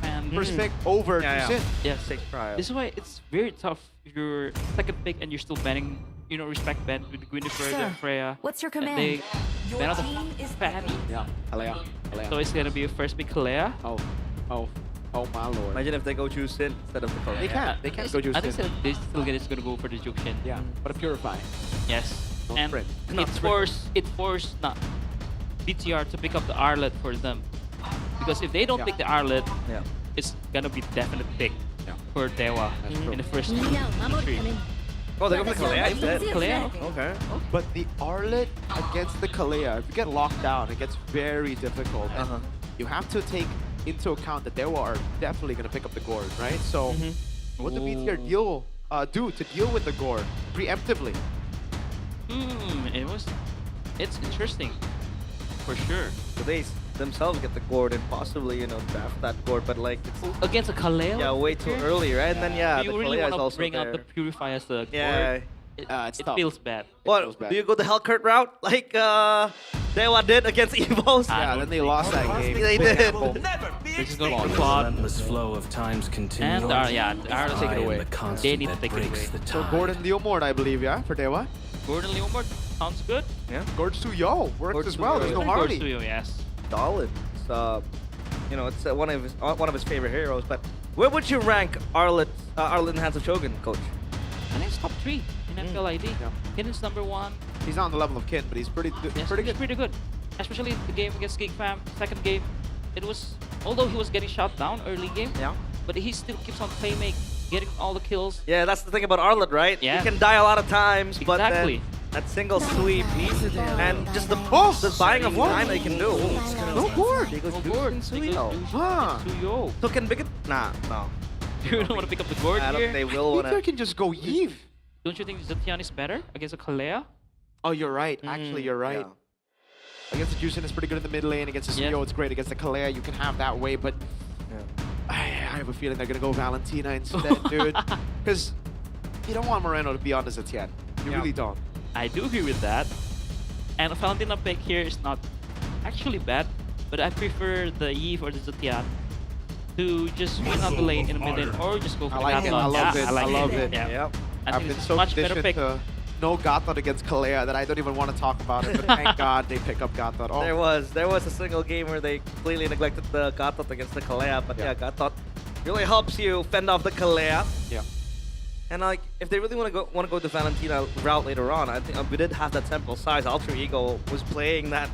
Speaker 22: And
Speaker 7: first pick over
Speaker 3: Yeah,
Speaker 7: Juicin.
Speaker 22: yes.
Speaker 3: Take trial.
Speaker 22: This is why it's very tough if you're second pick and you're still banning, you know, respect ban with Gwynfer and Freya.
Speaker 18: What's your
Speaker 22: And
Speaker 18: command?
Speaker 22: they
Speaker 18: Your
Speaker 22: ban out the
Speaker 18: team is
Speaker 22: Fanny.
Speaker 7: Yeah, Kalea.
Speaker 22: So it's gonna be a first pick Kalea.
Speaker 7: Oh my lord.
Speaker 3: Imagine if they go Juicin instead of the Kalea.
Speaker 7: They can't go Juicin.
Speaker 22: I think they still gonna go for the Jukshin.
Speaker 7: Yeah, but a Purify.
Speaker 22: Yes.
Speaker 7: Don't
Speaker 22: And
Speaker 7: sprint.
Speaker 22: it forced not BTR to pick up the Arlet for them. Because if they don't
Speaker 7: Yeah.
Speaker 22: pick the Arlet,
Speaker 3: Yeah.
Speaker 22: it's gonna be definite pick for Dewa in the first three.
Speaker 3: Oh, they go for the Kalea instead.
Speaker 22: Kalea.
Speaker 3: Okay.
Speaker 7: But the Arlet against the Kalea, if you get locked down, it gets very difficult. And you have to take into account that Dewa are definitely going to pick up the Gord, right? So what do BTR do to deal with the Gord preemptively?
Speaker 22: It's interesting, for sure.
Speaker 3: So they themselves get the Gord and possibly, you know, draft that Gord, but like it's
Speaker 22: Against a Kaleo?
Speaker 3: yeah, way too early, right? And then yeah,
Speaker 22: Do you
Speaker 3: the
Speaker 22: really
Speaker 3: Kalea
Speaker 22: want
Speaker 3: is
Speaker 22: to
Speaker 3: also
Speaker 22: bring out
Speaker 3: there.
Speaker 22: the Purify as the
Speaker 3: Yeah.
Speaker 22: Gord?
Speaker 7: It's
Speaker 22: It
Speaker 7: tough.
Speaker 22: feels bad.
Speaker 3: What? Do you go the Hellcurt route like Dewa did against Evos?
Speaker 7: Yeah, then they lost that game.
Speaker 3: They did.
Speaker 22: This is going to be quad.
Speaker 15: Relentless flow of time's continuing.
Speaker 22: And Arlet
Speaker 7: take it away.
Speaker 22: They need to take it away.
Speaker 7: So Gordon Leomord, I believe, yeah, for Dewa.
Speaker 22: Gordon Leomord sounds good.
Speaker 3: Yeah.
Speaker 7: Gord Suyo works
Speaker 3: Gord
Speaker 7: as well. There's no
Speaker 3: Suyo.
Speaker 7: Harley.
Speaker 22: Studio, yes.
Speaker 3: Solid. It's, you know, it's one of his favorite heroes. But where would you rank Arlet in Hands of Shogun, Coach?
Speaker 22: I think it's top 3 in MPL ID.
Speaker 7: Yeah.
Speaker 22: Kin is number 1.
Speaker 7: He's not on the level of Kin, but he's pretty
Speaker 22: Yes,
Speaker 7: pretty
Speaker 22: he's
Speaker 7: good.
Speaker 22: pretty good. Especially the game against Geek Fam, second game. It was, although he was getting shot down early game,
Speaker 3: Yeah.
Speaker 22: but he still keeps on playmake, getting all the kills.
Speaker 3: Yeah, that's the thing about Arlet, right?
Speaker 22: Yeah.
Speaker 3: He can die a lot of times, but
Speaker 22: Exactly.
Speaker 3: then that single sweep and just the buying of time they can do.
Speaker 7: No Gord.
Speaker 3: He goes
Speaker 22: No Gord.
Speaker 3: Suyo.
Speaker 7: Huh.
Speaker 22: Suyo.
Speaker 3: So can Bigot? Nah, no.
Speaker 22: You don't want to pick up the Gord
Speaker 3: I don't
Speaker 22: here?
Speaker 3: think they will want
Speaker 7: BTR
Speaker 3: to.
Speaker 7: can just go Eve.
Speaker 22: Don't you think Zetian is better against a Kalea?
Speaker 7: Oh, you're right. Actually, you're right. Against the Juicin, it's pretty good in the mid lane. Against the
Speaker 22: Yes.
Speaker 7: Suyo, it's great. Against the Kalea, you can have that way, but I have a feeling they're going to go Valentina instead, dude. Because you don't want Moreno to be on the Zetian. You really don't.
Speaker 22: I do agree with that. And Valentina pick here is not actually bad, but I prefer the Eve or the Zetian to just win out the lane in the mid lane or just go for
Speaker 7: I
Speaker 22: the
Speaker 7: like it.
Speaker 22: Gatlon.
Speaker 7: I love
Speaker 22: Yeah,
Speaker 7: it.
Speaker 22: I like
Speaker 7: I love it.
Speaker 22: Yeah.
Speaker 3: Yep.
Speaker 22: I
Speaker 7: I've
Speaker 22: think
Speaker 7: been
Speaker 22: it's
Speaker 7: so
Speaker 22: much better
Speaker 7: conditioned
Speaker 22: pick.
Speaker 7: to no Gatot against Kalea that I don't even want to talk about it, but thank God they pick up Gatot. Oh,
Speaker 3: There was a single game where they completely neglected the Gatot against the Kalea, but yeah, Gatot really helps you fend off the Kalea.
Speaker 7: yeah.
Speaker 3: And like, if they really want to go the Valentina route later on, I think we did have that sample size. Alter Ego was playing that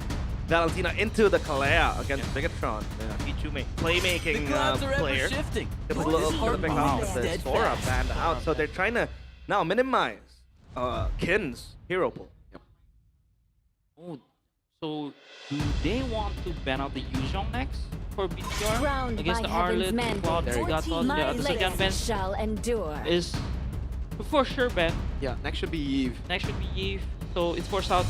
Speaker 3: Valentina into the Kalea against Bigatron. Ichume, playmaking player. It was a little bit off the Sora banned out, so they're trying to now minimize Kin's hero pool.
Speaker 22: Oh, so do they want to ban out the Yuzhong next for BTR
Speaker 18: Crowned
Speaker 22: against
Speaker 18: by
Speaker 22: the
Speaker 18: heaven's
Speaker 22: Arlet,
Speaker 18: men,
Speaker 22: Cloud, Gatot?
Speaker 18: my
Speaker 22: The second ban
Speaker 18: legacy shall endure.
Speaker 22: is for sure ban.
Speaker 7: Yeah, next should be Eve.
Speaker 22: Next should be Eve. So it's forced out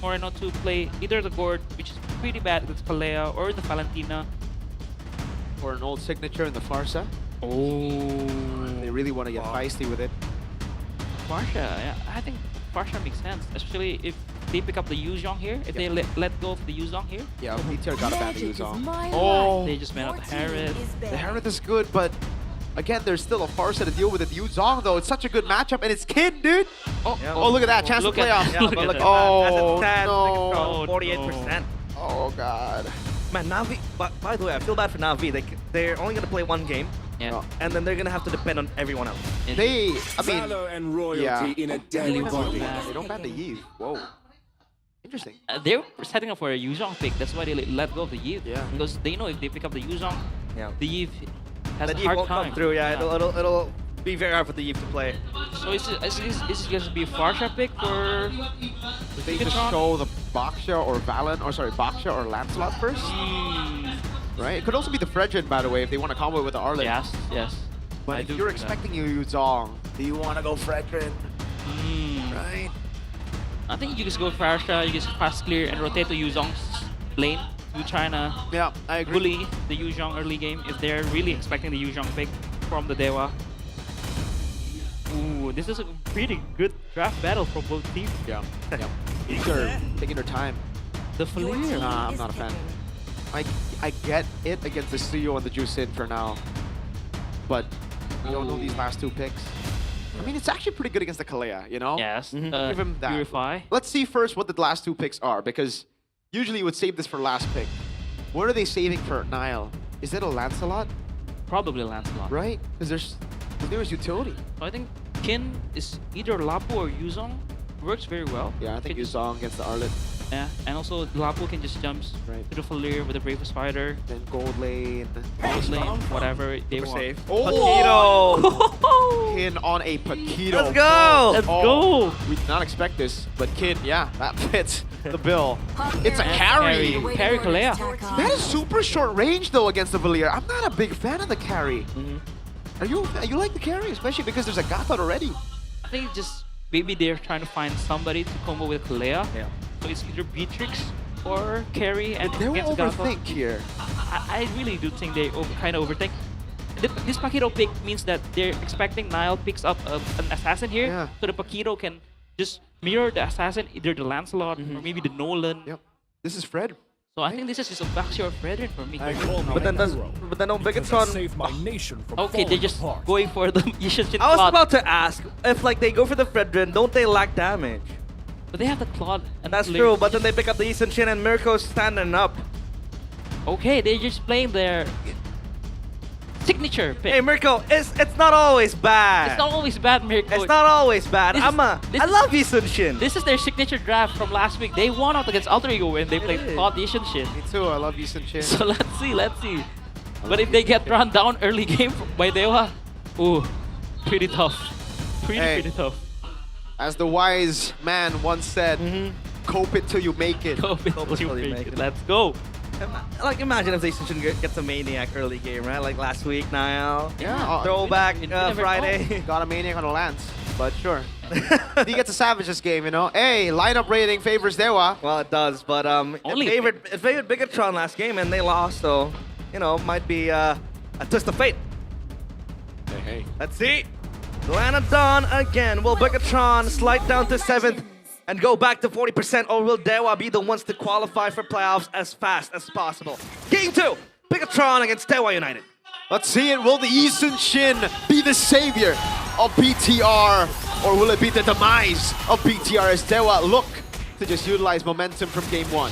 Speaker 22: Moreno to play either the Gord, which is pretty bad against Kalea, or the Valentina.
Speaker 7: Or an old signature in the Farsa.
Speaker 22: Oh.
Speaker 7: They really want to get feisty with it.
Speaker 22: Farsha, yeah, I think Farsha makes sense, especially if they pick up the Yuzhong here, if they let go of the Yuzhong here.
Speaker 7: Yeah, BTR got a ban
Speaker 18: Magic is
Speaker 7: Yuzong.
Speaker 18: my
Speaker 7: Oh,
Speaker 22: They just ban out the Harris.
Speaker 7: the Herod is good, but again, there's still a Farsa to deal with it. Yuzong, though, it's such a good matchup, and it's Kid, dude. Oh,
Speaker 3: Yeah.
Speaker 7: oh, look at that. Chance to
Speaker 22: Look at
Speaker 7: playoff.
Speaker 22: that.
Speaker 3: Yeah, but look at
Speaker 7: Oh,
Speaker 3: that. That's a 10,
Speaker 7: no.
Speaker 3: 48%.
Speaker 7: Oh, God.
Speaker 3: Man, Navi, but by the way, I feel bad for Navi. They're only going to play one game,
Speaker 22: Yeah.
Speaker 3: and then they're going to have to depend on everyone else.
Speaker 7: They, I mean,
Speaker 15: Valor and royalty
Speaker 7: yeah.
Speaker 15: in a deadly body.
Speaker 7: They don't ban the Eve. Whoa. Interesting.
Speaker 22: They're setting up for a Yuzhong pick. That's why they let go of the Eve.
Speaker 7: Yeah.
Speaker 22: Because they know if they pick up the Yuzhong, the Eve has
Speaker 3: That
Speaker 22: a
Speaker 3: Eve
Speaker 22: hard
Speaker 3: won't
Speaker 22: time.
Speaker 3: come through, yeah. It'll be very hard for the Eve to play.
Speaker 22: So is it going to be a Farsha pick for
Speaker 7: They just show the Baksha or Valen, or sorry, Baksha or Lancelot first? Right? It could also be the Fredrin, by the way, if they want to combo it with the Arlen.
Speaker 22: Yes, yes.
Speaker 7: But
Speaker 22: I
Speaker 7: if
Speaker 22: do
Speaker 7: you're
Speaker 22: think that.
Speaker 7: expecting Yu Zhong, do you want to go Fredrin? Right?
Speaker 22: I think you just go Farsha, you just fast clear and rotate to Yuzhong's lane to try to
Speaker 7: I agree.
Speaker 22: bully the Yuzhong early game if they're really expecting the Yuzhong pick from the Dewa. Ooh, this is a pretty good draft battle for both teams.
Speaker 7: Yeah. They're taking their time.
Speaker 22: The Flair.
Speaker 7: Nah, I'm not a fan. I get it against the Suyo and the Jusin for now. But we don't know these last two picks. I mean, it's actually pretty good against the Kalea, you know?
Speaker 22: Yes.
Speaker 7: Give him that.
Speaker 22: Purify.
Speaker 7: Let's see first what the last two picks are, because usually you would save this for last pick. What are they saving for Nile? Is it a Lancelot?
Speaker 22: Probably Lancelot.
Speaker 7: Right? Because there's utility.
Speaker 22: So I think Kin is either Lapu or Yuzhong. Works very well.
Speaker 7: Yeah, I think Yuzhong against the Arlet.
Speaker 22: Yeah, and also Lapu can just jump to the Falair with the Bravest Fighter.
Speaker 7: Then Gold Lane.
Speaker 22: Gold Lane, whatever they want.
Speaker 3: Safe.
Speaker 7: Oh! Kin on a Paquito.
Speaker 3: Let's go!
Speaker 22: Let's go!
Speaker 7: We did not expect this, but Kin, yeah, that fits the bill. It's a carry.
Speaker 22: Carry Kalea.
Speaker 7: That is super short range though against the Valier. I'm not a big fan of the carry. Are you like the carry, especially because there's a Gathod already?
Speaker 22: I think just maybe they're trying to find somebody to combo with Kalea.
Speaker 3: Yeah.
Speaker 22: So it's either Beatrix or carry and
Speaker 7: They will
Speaker 22: against Gathod.
Speaker 7: overthink here.
Speaker 22: I really do think they kind of overthink. This Paquito pick means that they're expecting Nile picks up an assassin here, so the Paquito can just mirror the assassin, either the Lancelot or maybe the Nolan.
Speaker 7: Yep. This is Fred.
Speaker 22: So I think this is just a backshot Fredrin for me.
Speaker 3: But then on Bigatron.
Speaker 22: Okay, they're just going for the Yishin
Speaker 3: I was
Speaker 22: Claude.
Speaker 3: about to ask if like they go for the Fredrin, don't they lack damage?
Speaker 22: But they have the Claude. And
Speaker 3: That's
Speaker 22: the
Speaker 3: true, but then they pick up the Eastern Shin and Mirko's standing up.
Speaker 22: Okay, they're just playing their signature pick.
Speaker 3: Hey Mirko, it's not always bad.
Speaker 22: It's not always bad, Mirko.
Speaker 3: It's not always bad. I love Eastern Shin.
Speaker 22: This is their signature draft from last week. They won out against Alter Ego when they played Claude Yishin Shin.
Speaker 7: Me too, I love Eastern Shin.
Speaker 22: So let's see. But if they get run down early game by Dewa, ooh, pretty tough. Pretty tough.
Speaker 7: As the wise man once said, cope it till you make it.
Speaker 22: Cope it till you make it. Let's go.
Speaker 3: Like imagine if Eastern Shin gets a Maniac early game, right? Like last week, Niall.
Speaker 7: Yeah.
Speaker 3: Throwback
Speaker 22: never
Speaker 3: Friday.
Speaker 7: Got a Maniac on a Lance, but sure. He gets a Savage this game, you know? Hey, lineup rating favors Dewa.
Speaker 3: Well, it does, but it favored Bigatron last game and they lost, so you know might be a twist of fate.
Speaker 7: Hey.
Speaker 3: Let's see. Lanadon again. Will Bigatron slide down to 7th and go back to 40%, or will Dewa be the ones to qualify for playoffs as fast as possible? Game 2, Bigatron against Dewa United.
Speaker 7: Let's see it. Will the Eastern Shin be the savior of BTR, or will it be the demise of BTR as Dewa look to just utilize momentum from game 1?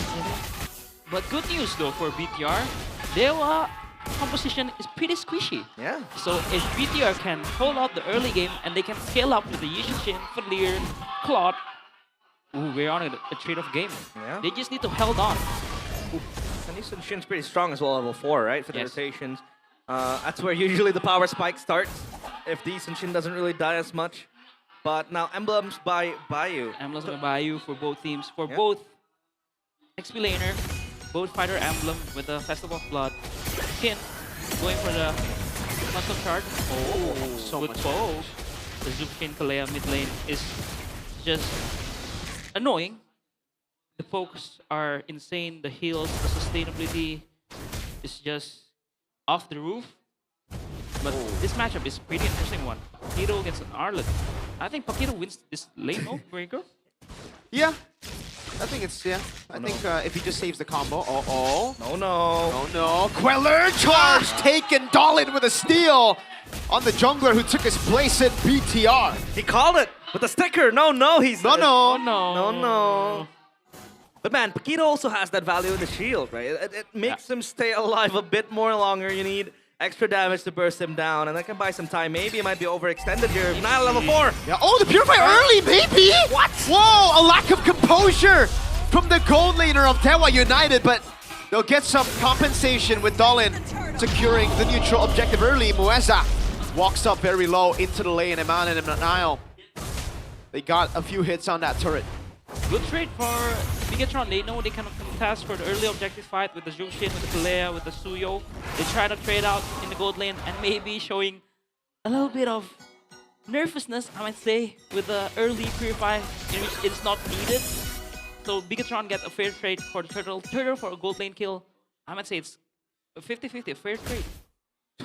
Speaker 22: But good news though for BTR, Dewa composition is pretty squishy.
Speaker 3: Yeah.
Speaker 22: So if BTR can hold out the early game and they can scale up with the Yishin Shin, Falair, Claude, ooh, we're on a trade-off game.
Speaker 3: Yeah.
Speaker 22: They just need to hold on.
Speaker 3: And Eastern Shin's pretty strong as well, level 4, right? For the rotations. That's where usually the power spike starts, if the Eastern Shin doesn't really die as much. But now Emblems by Bayou.
Speaker 22: Emblems by Bayou for both teams. For both XP laner, both fighter emblem with the Festival of Blood. Kin going for the custom charge. Oh,
Speaker 7: so
Speaker 22: good
Speaker 7: much
Speaker 22: bow. The Zupkin Kalea mid lane is just annoying. The pokes are insane. The heals, the sustainability is just off the roof. But this matchup is pretty interesting one. Paquito against an Arlet. I think Paquito wins this lane, no, Breaker?
Speaker 7: Yeah. I think it's, I think if he just saves the combo. No. Queller charge taken. Dahlin with a steal on the jungler who took his place in BTR.
Speaker 3: He called it with a sticker. No, he's
Speaker 22: No.
Speaker 3: But man, Paquito also has that value in the shield, right? It makes him stay alive a bit more longer. You need extra damage to burst him down, and that can buy some time. Maybe it might be overextended here. Not level 4.
Speaker 7: Yeah. Oh, the Purify early, baby!
Speaker 3: What?
Speaker 7: Whoa, a lack of composure from the gold laner of Dewa United, but they'll get some compensation with Dolin securing the neutral objective early. Mueza walks up very low into the lane, and Man and Nile. They got a few hits on that turret.
Speaker 22: Good trade for Bigatron. They know they can contest for the early objective fight with the Jushin, with the Kalea, with the Suyo. They try to trade out in the gold lane and maybe showing a little bit of nervousness, I might say, with the early Purify in which it's not needed. So Bigatron get a fair trade for the turtle. Turtle for a gold lane kill. I might say it's a 50-50, a fair trade.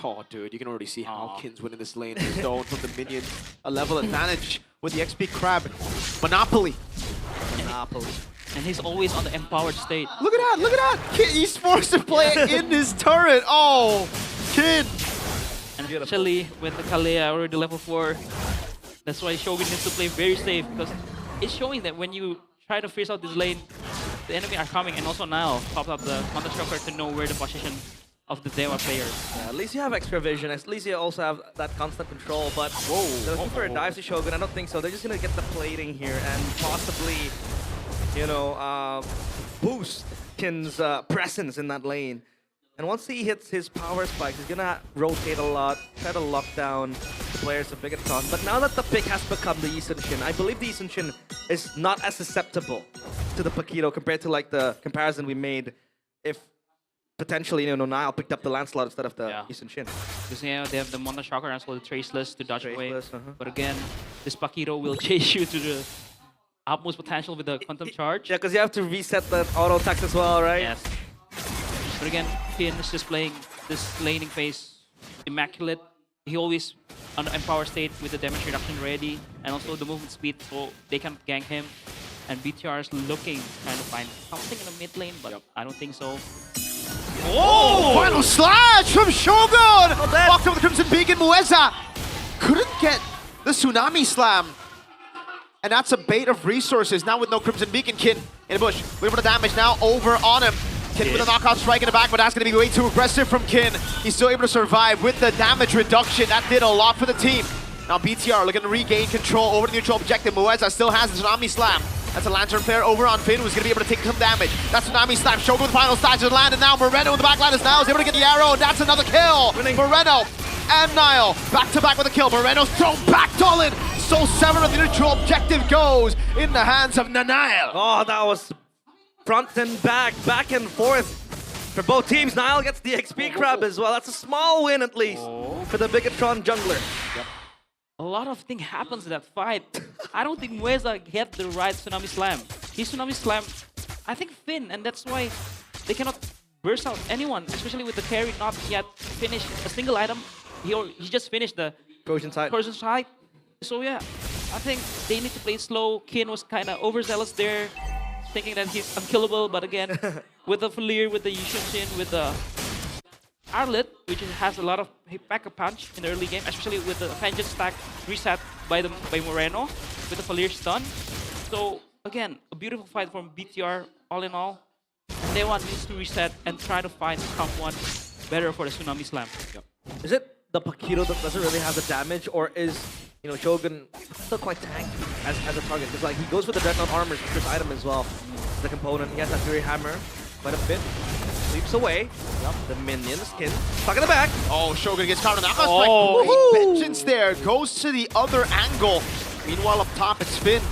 Speaker 7: Oh, dude, you can already see how Kin's winning this lane. Stone from the minion. A level advantage with the XP Crab. Monopoly.
Speaker 22: And he's always on the empowered state.
Speaker 7: Look at that, look at that! He's forced to play it in his turret. Oh, Kin.
Speaker 22: And especially with the Kalea already level 4. That's why Shogun needs to play very safe, because it's showing that when you try to freeze out this lane, the enemy are coming, and also now pops up the counter shocker to know where the position of the Dewa players.
Speaker 3: Yeah, at least you have extra vision. At least you also have that constant control. But they're looking for a dive to Shogun. I don't think so. They're just gonna get the plating here and possibly, you know, boost Kin's presence in that lane. And once he hits his power spikes, he's gonna rotate a lot, try to lock down the players of Bigatron. But now that the pick has become the Yi Sun-shin, I believe the Yi Sun-shin is not as susceptible to the Paquito compared to like the comparison we made if potentially, you know, Nile picked up the Lancelot instead of the Yi Sun-shin.
Speaker 22: Because yeah, they have the Mono Shocker and also the Traceless to dodge away. But again, this Paquito will chase you to the utmost potential with the Quantum Charge.
Speaker 3: Yeah, because you have to reset the auto attacks as well, right?
Speaker 22: Yes. But again, Kin is just playing this laning phase immaculate. He always on the empower state with the damage reduction ready and also the movement speed so they can gank him. And BTR is looking, trying to find something in the mid lane, but I don't think so.
Speaker 7: Oh! Final slash from Shogun! Walked over the Crimson Beacon. Mueza couldn't get the Tsunami Slam. And that's a bait of resources. Now with no Crimson Beacon, Kin in the bush. Wait for the damage now over on him. Kin with a knockout strike in the back, but that's going to be way too aggressive from Kin. He's still able to survive with the damage reduction. That did a lot for the team. Now BTR looking to regain control over the neutral objective. Mueza still has the Tsunami Slam. That's a Lantern Flare over on Finn, who's going to be able to take some damage. That's Tsunami Slam. Shogun with the final stage of the land, and now Moreno in the backline is now able to get the arrow, and that's another kill. Moreno and Nile back to back with a kill. Moreno's thrown back, Dolin. So 7 of the neutral objective goes in the hands of Nile.
Speaker 3: Oh, that was front and back and forth for both teams. Nile gets the XP Crab as well. That's a small win at least for the Bigatron jungler.
Speaker 22: A lot of things happens in that fight. I don't think Mueza get the right Tsunami Slam. His Tsunami Slam, I think Finn, and that's why they cannot burst out anyone, especially with the carry not yet finished a single item. He just finished the
Speaker 3: Corrosion
Speaker 22: Sight. So yeah, I think they need to play slow. Kin was kind of overzealous there, thinking that he's unkillable, but again, with the Fleer, with the Yi Sun-shin, with the Arlet, which has a lot of backup punch in the early game, especially with the Vengeance stack reset by Moreno with the Fleer stun. So again, a beautiful fight from BTR all in all. Dewa needs to reset and try to find someone better for the Tsunami Slam.
Speaker 3: Is it the Paquito that doesn't really have the damage, or is, you know, Shogun still quite tanky as a target? Because like he goes for the Dreadnought Armor, first item as well, the component. He has that Fury Hammer quite a bit. Sweeps away. The minions. Kin stuck in the back.
Speaker 7: Oh, Shogun gets caught on that. Oh, Vengeance there goes to the other angle. Meanwhile, up top, it's Finn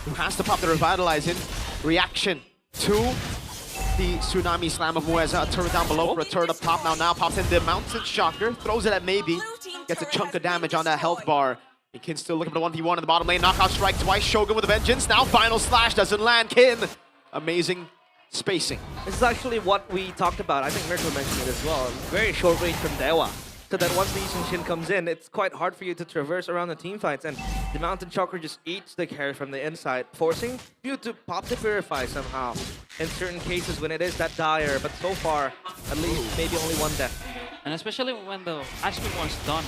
Speaker 7: who has to pop the Revitalize in reaction to the Tsunami Slam of Mueza. A turret down below for a turret up top. Now pops in the Mountain Shocker. Throws it at maybe. Gets a chunk of damage on that health bar. And Kin's still looking for the 1v1 in the bottom lane. Knockout strike twice. Shogun with a Vengeance. Now final slash doesn't land. Kin. Amazing spacing.
Speaker 3: This is actually what we talked about. I think Mirko mentioned it as well. Very short range from Dewa. So that once the Yi Sun-shin comes in, it's quite hard for you to traverse around the team fights. And the Mountain Chakra just eats the carry from the inside, forcing you to pop the Purify somehow. In certain cases when it is that dire, but so far, at least maybe only one death.
Speaker 22: And especially when the Ice Cream one's done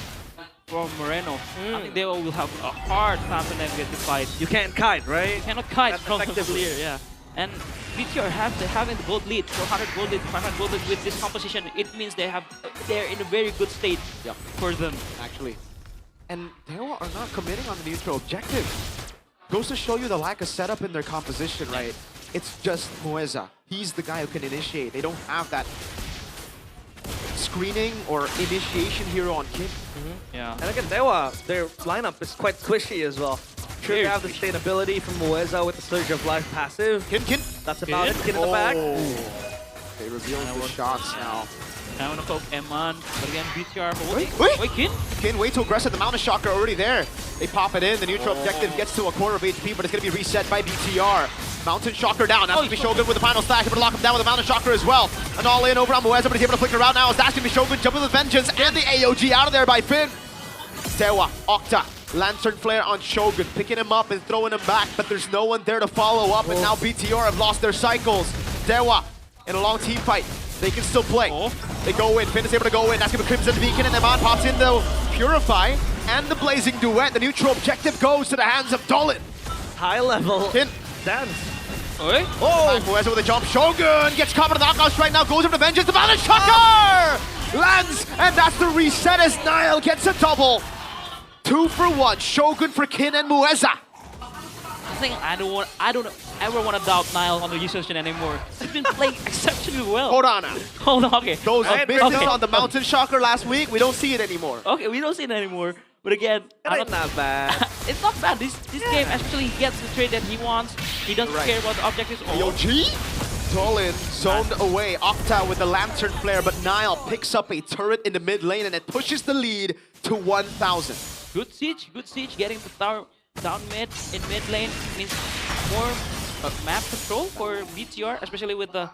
Speaker 22: from Moreno, I think they will have a hard time to navigate the fight.
Speaker 3: You can't kite, right?
Speaker 22: You cannot kite
Speaker 3: That's
Speaker 22: from the
Speaker 3: effectively.
Speaker 22: clear, yeah. And BTR having the gold lead, 400 gold lead, 500 gold lead with this composition, it means they're in a very good state for them.
Speaker 7: Actually. And Dewa are not committing on the neutral objective. Goes to show you the lack of setup in their composition, right? it's just Mueza. He's the guy who can initiate. They don't have that screening or initiation hero on Kin.
Speaker 22: Yeah.
Speaker 3: And again, Dewa, their lineup is quite squishy as well. Sure, they have the sustainability from Mueza with the Surge of Life passive.
Speaker 7: Kin.
Speaker 3: That's about it. Kin in the back.
Speaker 7: They reveal the shots now.
Speaker 22: Now gonna poke Eman, but again BTR holding.
Speaker 7: Wait,
Speaker 22: Kin?
Speaker 7: Kin way too aggressive. The Mountain Shocker already there. They pop it in. The neutral objective gets to a quarter of HP, but it's gonna be reset by BTR. Mountain Shocker down. That's gonna be Shogun with the final stack. Able to lock him down with the Mountain Shocker as well. An all-in over on Mueza, but he's able to flicker around now. That's gonna be Shogun jumping with Vengeance and the AOG out of there by Finn. Dewa, Octa, Lantern Flare on Shogun, picking him up and throwing him back, but there's no one there to follow up, and now BTR have lost their cycles. Dewa in a long team fight. They can still play. They go in. Finn is able to go in. That's going to be Crimson Beacon, and Eman pops in the Purify and the Blazing Duet. The neutral objective goes to the hands of Dolan.
Speaker 3: High level
Speaker 7: Kin.
Speaker 3: dance.
Speaker 7: Oh! Mueza with a jump. Shogun gets caught in the knockouts right now. Goes over to Vengeance. The Mountain Shocker lands, and that's the reset as Nile gets a double. 2 for 1. Shogun for Kin and Mueza.
Speaker 22: I think I don't ever want to doubt Nile on the U session anymore. He's been playing exceptionally well.
Speaker 7: Hold on now.
Speaker 22: Hold on, okay.
Speaker 7: Those misses on the Mountain Shocker last week, we don't see it anymore.
Speaker 22: Okay, we don't see it anymore. But again,
Speaker 3: it's not bad.
Speaker 22: It's not bad. This game, especially he gets the trade that he wants. He doesn't care about the objectives.
Speaker 7: AOG? Dolan zoned away. Octa with the Lantern Flare, but Nile picks up a turret in the mid lane and it pushes the lead to 1,000.
Speaker 22: Good siege. Getting the tower down mid, in mid lane means more map control for BTR, especially with the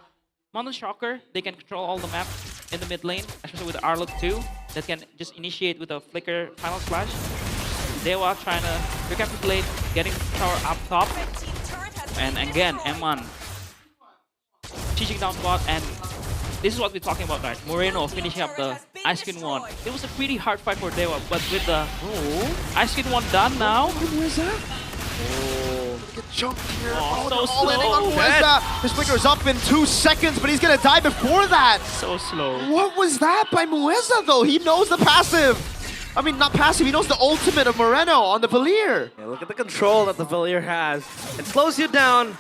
Speaker 22: Mountain Shocker. They can control all the map in the mid lane, especially with the Arlot 2 that can just initiate with a flicker final slash. Dewa trying to recapitulate, getting the tower up top. And again, Eman teaching down bot, and this is what we're talking about, right? Moreno finishing up the Ice Queen 1. It was a pretty hard fight for Dewa, but with the Ice Queen 1 done now.
Speaker 7: Get jumped here.
Speaker 22: So
Speaker 7: all-in on
Speaker 22: slow.
Speaker 7: Mueza. His flicker's up in 2 seconds, but he's gonna die before that.
Speaker 22: So slow.
Speaker 7: What was that by Mueza though? He knows the passive. I mean, not passive, he knows the ultimate of Moreno on the Valier.
Speaker 3: Yeah, look at the control that the Valier has. It slows you down.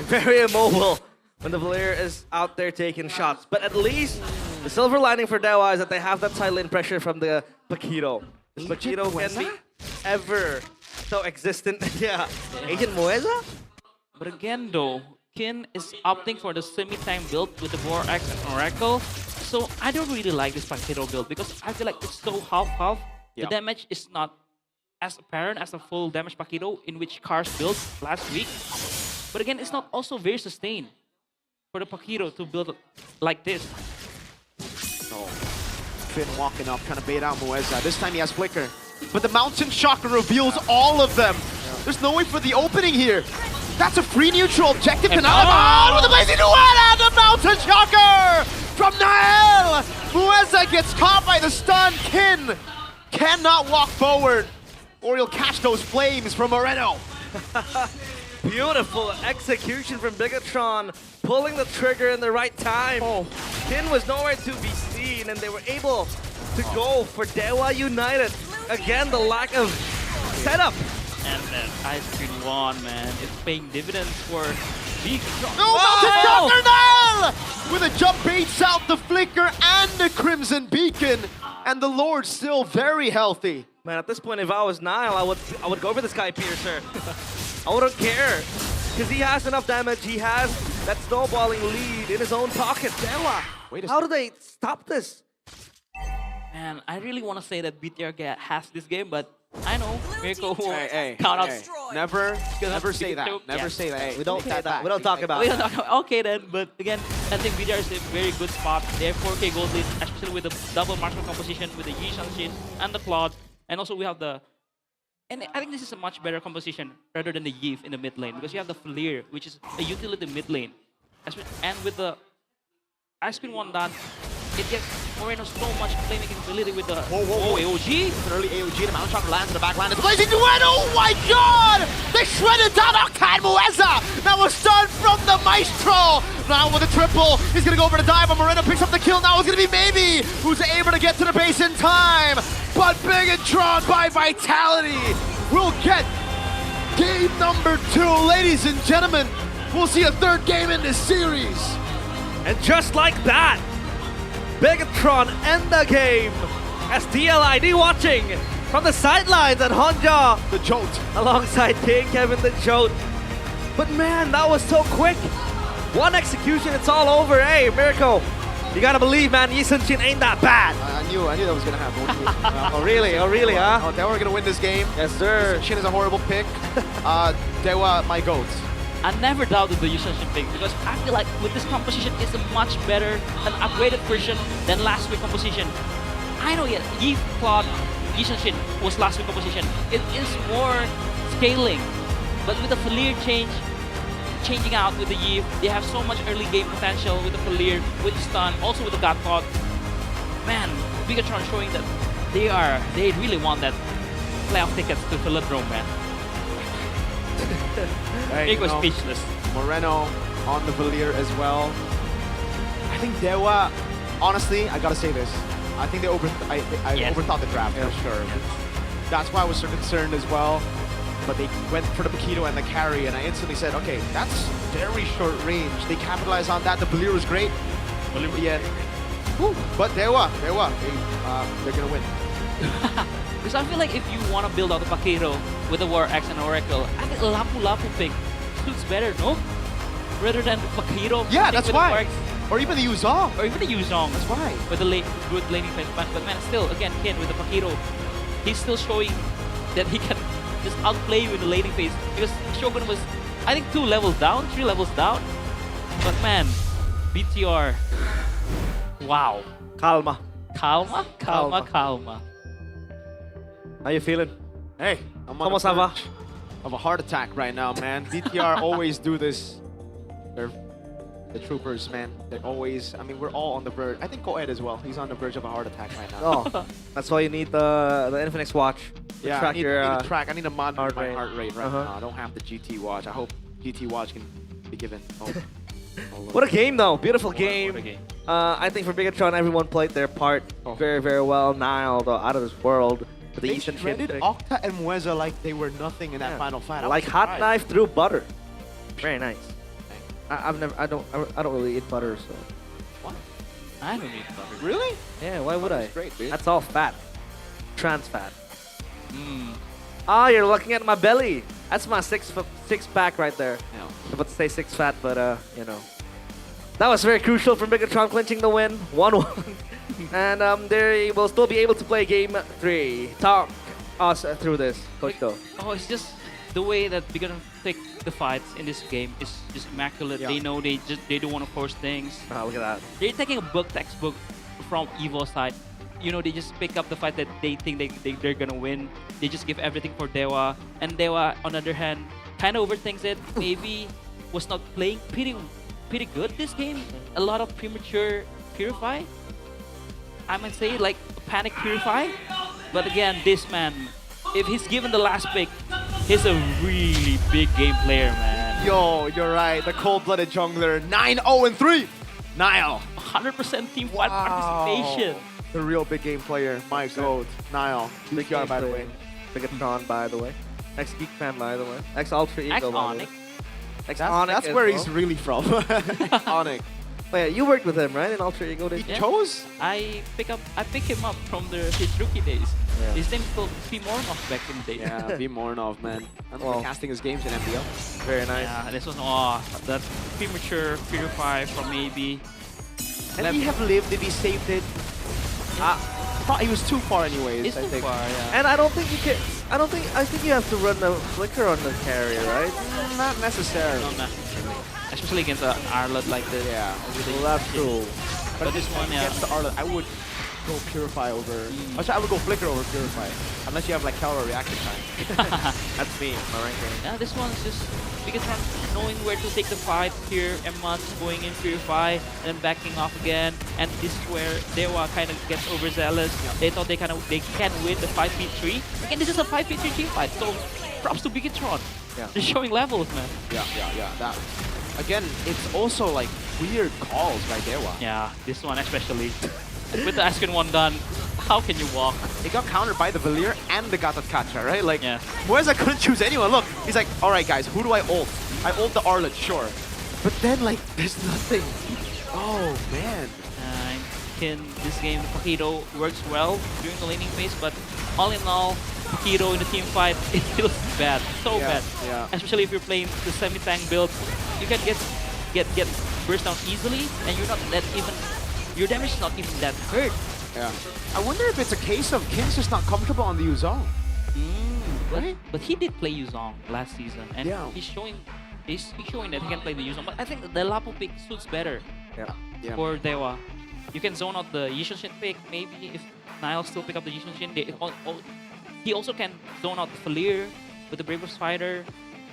Speaker 3: Very immobile when the Valier is out there taking shots. But at least the silver lining for Dewa is that they have that side lane pressure from the Paquito. This Paquito can be ever so existent. Yeah. Agent Mueza?
Speaker 22: But again though, Kin is opting for the semi-tank build with the Boar Axe and Oracle. So I don't really like this Paquito build because I feel like it's so half-half. The damage is not as apparent as a full damage Paquito in which Cars built last week. But again, it's not also very sustained for the Paquito to build like this.
Speaker 7: No. Finn walking up, trying to bait out Mueza. This time he has Flicker. But the Mountain Shocker reveals all of them. There's no way for the opening here. That's a free neutral objective. And out with the Blazing Duet and the Mountain Shocker from Nael. Mueza gets caught by the stun. Kin cannot walk forward or he'll catch those flames from Moreno.
Speaker 3: Beautiful execution from Bigatron, pulling the trigger in the right time. Kin was nowhere to be seen, and they were able to go for Dewa United. Again, the lack of setup.
Speaker 22: And then Ice Queen 1, man, is paying dividends for Bigatron.
Speaker 7: No, Mountain Shocker Nael! With a jump baits out the Flicker and the Crimson Beacon. And the Lord still very healthy.
Speaker 3: Man, at this point, if I was Nile, I would go for the Sky Piercer. I wouldn't care, because he has enough damage. He has that snowballing lead in his own pocket. Dewa, how do they stop this?
Speaker 22: Man, I really want to say that BTR has this game, but I know Miracle will
Speaker 7: Hey,
Speaker 22: count out.
Speaker 7: Never say that. Never say that. Hey,
Speaker 3: We don't say that. We don't talk about
Speaker 22: We
Speaker 3: it.
Speaker 22: don't talk about. Okay then, but again, I think BTR is a very good spot. They have 4K gold lead, especially with the double marksman composition with the Yi Shanshin and the Claude, and also we have the. And I think this is a much better composition rather than the Yif in the mid lane because you have the Fleer, which is a utility mid lane. And with the Ice Queen 1 done, it gives Moreno so much playmaking ability with the AOG.
Speaker 7: Early AOG, the Mountain Shocker lands in the back line. It's Blazing Duet, oh my god! They shredded down Octa and Mueza! That was done from the Maestro! Now with a triple, he's gonna go over to dive, but Moreno picks up the kill. Now it's gonna be Maybe, who's able to get to the base in time. But Bigatron by Vitality will get game number 2. Ladies and gentlemen,
Speaker 17: We'll see a third game in this series.
Speaker 3: And just like that, Bigatron end the game as DLID watching from the sidelines at Honja.
Speaker 17: The Jolt.
Speaker 3: Alongside King Kevin the Jolt. But man, that was so quick. One execution, it's all over. Hey, Miracle, you gotta believe, man, Yi Sun-shin ain't that bad.
Speaker 17: I knew that was gonna happen.
Speaker 3: Oh, really? Oh, really, huh?
Speaker 17: Oh, they were gonna win this game.
Speaker 3: Yes, sir.
Speaker 17: Shin is a horrible pick. Dewa, my goat.
Speaker 22: I never doubted the Yushin pick because I feel like with this composition, it's a much better, an upgraded version than last week's composition. I know yet, Yi thought Yushin was last week's composition. It is more scaling, but with the Falir changing out with the Yi, they have so much early game potential with the Falir, with the stun, also with the God Thought. Man, Bigatron showing that they really want that playoff tickets to Philodrome, man.
Speaker 17: Right,
Speaker 22: It was speechless.
Speaker 17: Moreno on the Valir as well. I think Dewa, honestly, I gotta say this. I think they overthought the draft for sure. That's why I was so concerned as well. But they went for the Paquito and the carry, and I instantly said, okay, that's very short range. They capitalized on that. The Valir was great. Yeah. But Dewa, they're gonna win.
Speaker 22: Because I feel like if you want to build out the Paquito with the War Axe and Oracle, I think Lapu pick suits better, no? Rather than the Paquito.
Speaker 17: Yeah, that's
Speaker 22: with
Speaker 17: why.
Speaker 22: The War Axe.
Speaker 17: Or even the Yuzong.
Speaker 22: Or even the Yuzong.
Speaker 17: That's why.
Speaker 22: With the good laning phase. But man, still, again, Ken with the Paquito, he's still showing that he can just outplay you in the laning phase. Because Shogun was, I think, 3 levels down. But man, BTR, wow.
Speaker 3: Calma. How you feeling?
Speaker 17: Hey, I'm on the verge of a heart attack right now, man. BTR always do this. They're the troopers, man. They're always, I mean, we're all on the verge. I think Coed as well. He's on the verge of a heart attack right now.
Speaker 3: Oh, that's why you need the Infinix watch.
Speaker 17: Yeah,
Speaker 3: track
Speaker 17: I need
Speaker 3: your,
Speaker 17: the track. I need to monitor my
Speaker 3: rate.
Speaker 17: heart rate right now. I don't have the GT watch. I hope GT watch can be given.
Speaker 3: What a game, though. Beautiful game.
Speaker 22: What a game.
Speaker 3: I think for Bigatron, everyone played their part very, very well. Nile, though, out of this world. The
Speaker 17: They
Speaker 3: Eastern
Speaker 17: shredded
Speaker 3: pick.
Speaker 17: Octa and Mueza like they were nothing in that final fight. I
Speaker 3: Like
Speaker 17: was
Speaker 3: hot
Speaker 17: surprised.
Speaker 3: knife through butter. Very nice. I don't really eat butter, so.
Speaker 22: What? I don't eat butter.
Speaker 17: Really?
Speaker 3: Yeah, why would I?
Speaker 17: Butter's great, dude.
Speaker 3: That's all fat. Trans fat. Ah, you're looking at my belly. That's my six pack right there.
Speaker 22: Yeah.
Speaker 3: I'm about to say six fat, but you know. That was very crucial for Bigatron clinching the win. 1-1. And they will still be able to play game 3. Talk us through this, Coach Do.
Speaker 22: Oh, it's just the way that Bigatron take the fights in this game is just immaculate.
Speaker 3: Yeah.
Speaker 22: They know they don't want to force things.
Speaker 3: Look at that.
Speaker 22: They're taking a textbook from Evo's side. You know, they just pick up the fight that they think they're gonna win. They just give everything for Dewa. And Dewa, on the other hand, kind of overthinks it. Maybe was not playing pretty good this game. A lot of premature Purify. I might say like panic Purify. But again, this man, if he's given the last pick, he's a really big game player, man.
Speaker 17: Yo, you're right. The cold-blooded jungler, 9-0-3. Nile.
Speaker 22: 100% team fight participation.
Speaker 17: The real big game player, my goat, Nile.
Speaker 3: Big
Speaker 17: BTR, by the
Speaker 3: player.
Speaker 17: way.
Speaker 3: Bigatron, by the way. Ex-Geek fan, by the way. Ex-Ultra Ego, by the way.
Speaker 22: Ex-Onyx.
Speaker 3: Ex-Onyx
Speaker 17: That's
Speaker 3: as
Speaker 17: where
Speaker 3: well.
Speaker 17: he's really from. Onyx.
Speaker 3: Wait, you worked with him, right? In Ultra Ego, did you?
Speaker 17: Chose?
Speaker 22: I pick him up from his rookie days.
Speaker 3: Yeah.
Speaker 22: His name is called Mornov back in the day.
Speaker 17: Yeah, V Mornov, man. I'm casting his games in MPL.
Speaker 3: Very nice.
Speaker 22: Yeah, this was that premature Purify from maybe.
Speaker 17: And he have lived if he saved it. He was too far anyways,
Speaker 22: It's
Speaker 17: I
Speaker 22: too
Speaker 17: think.
Speaker 22: far, yeah.
Speaker 3: And I don't think you can. I think you have to run a flicker on the carrier, right?
Speaker 17: Not necessarily.
Speaker 22: No, especially against Arlott like this.
Speaker 17: Yeah.
Speaker 3: Well, that's true.
Speaker 22: But this one, yeah.
Speaker 17: Against the Arlott, I would go Purify over. Actually, I would go Flicker over Purify. Unless you have like Calra reaction time. That's me, my ranking.
Speaker 22: Yeah, this one's just Bigatron knowing where to take the fight here. Emmon's going in Purify and then backing off again. And this is where Dewa kind of gets overzealous. Yeah. They thought they can win the 5v3. Again, this is a 5v3 team fight, so props to Bigatron.
Speaker 17: Yeah.
Speaker 22: They're showing levels, man.
Speaker 17: Yeah. That. Again, it's also like weird calls by Dewa.
Speaker 22: Yeah, this one especially. With the Asken one done, how can you walk?
Speaker 17: It got countered by the Valir and the Gatot Kacha, right? Like,
Speaker 22: yeah.
Speaker 17: Mueza couldn't choose anyone. Look, he's like, all right, guys, who do I ult?
Speaker 7: I ult the Arlet, sure. But then, like, there's nothing. Oh, man.
Speaker 22: In this game, Paquito works well during the laning phase, but all in all, Paquito in the team fight, it feels bad, so bad.
Speaker 7: Yeah.
Speaker 22: Especially if you're playing the semi-tank build, you can get burst down easily, and you're not that even, your damage is not even that hurt.
Speaker 7: Yeah. I wonder if it's a case of King's just not comfortable on the Yuzong. Right?
Speaker 22: But he did play Yuzong last season, and he's showing that he can play the Yuzong. But I think the Lapu pick suits better for Dewa. You can zone out the Yishun pick, maybe if Nile still pick up the Yishun. He also can zone out the Falir with the Bravest Fighter.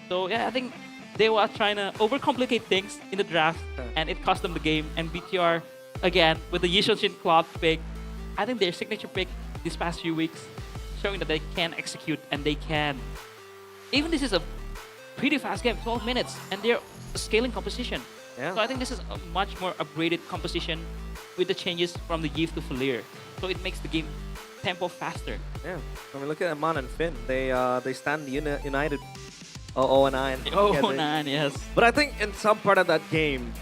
Speaker 22: So yeah, I think they were trying to overcomplicate things in the draft, and it cost them the game. And BTR, again, with the Yishun cloth pick, I think their signature pick these past few weeks, showing that they can execute, and they can. Even this is a pretty fast game, 12 minutes, and they're a scaling composition.
Speaker 3: Yeah.
Speaker 22: So I think this is a much more upgraded composition with the changes from the Gift to Falir. So it makes the game tempo faster.
Speaker 3: Yeah. I mean, look at Aman and Finn. They stand united. 0-9.
Speaker 22: Oh, 9, yes.
Speaker 3: But I think in some part of that game,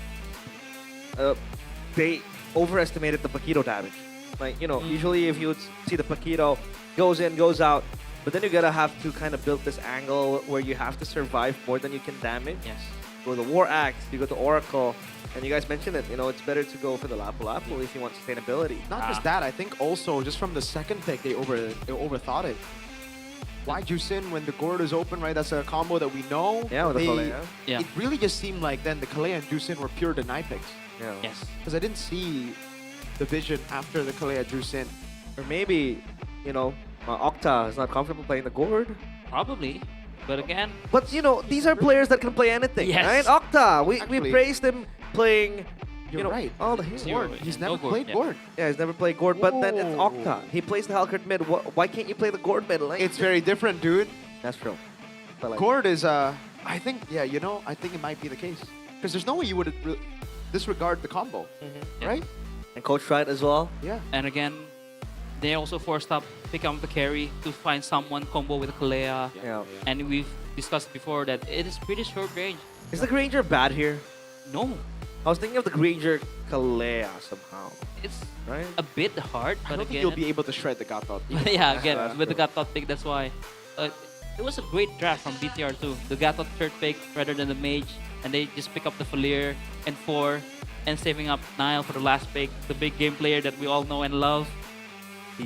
Speaker 3: they overestimated the Paquito damage. Like, you know, usually if you would see the Paquito goes in, goes out, but then you're gonna have to kind of build this angle where you have to survive more than you can damage.
Speaker 22: Yes.
Speaker 3: Go the War Axe, you go to Oracle, and you guys mentioned it, you know, it's better to go for the Lapu Lapu if you want sustainability.
Speaker 7: Not just that, I think also just from the second pick, they overthought it. Why Jusin when the gourd is open, right? That's a combo that we know.
Speaker 3: Yeah, with the Kalea.
Speaker 22: Yeah.
Speaker 7: It really just seemed like then the Kalea and Jusin were pure deny picks.
Speaker 3: Yeah.
Speaker 22: Yes.
Speaker 7: Because I didn't see the vision after the Kalea Jusin.
Speaker 3: Or maybe, you know, Octa is not comfortable playing the gourd.
Speaker 22: Probably. But again...
Speaker 3: But, you know, these are players that can play anything,
Speaker 22: Yes.
Speaker 3: right? Octa, we
Speaker 7: Actually,
Speaker 3: praised him playing, you know,
Speaker 7: right.
Speaker 3: all the
Speaker 22: Zero.
Speaker 3: gourd.
Speaker 7: He's
Speaker 22: No
Speaker 7: never
Speaker 22: gourd,
Speaker 7: played
Speaker 22: yeah.
Speaker 7: gourd.
Speaker 3: Yeah, he's never played gourd, but then it's Octa. He plays the Halkert mid. Why can't you play the gourd mid lane?
Speaker 7: It's very different, dude.
Speaker 3: That's true. But like,
Speaker 7: Gourd is, I think, yeah, you know, I think it might be the case. Because there's no way you would disregard the combo, right?
Speaker 3: And Coach tried as well.
Speaker 7: Yeah.
Speaker 22: And again, they also forced up pick up the carry to find someone combo with Kalea.
Speaker 3: Yeah.
Speaker 22: And we've discussed before that it is pretty short range.
Speaker 3: Is the Granger bad here?
Speaker 22: No.
Speaker 3: I was thinking of the Granger Kalea somehow.
Speaker 22: It's
Speaker 3: right?
Speaker 22: a bit hard, but
Speaker 7: I don't think
Speaker 22: again...
Speaker 7: you'll be able to shred the Gatot.
Speaker 22: yeah, again, with the Gatot pick, that's why. It was a great draft from BTR too. The Gatot third pick rather than the Mage, and they just pick up the Falir and 4, and saving up Nile for the last pick, the big game player that we all know and love.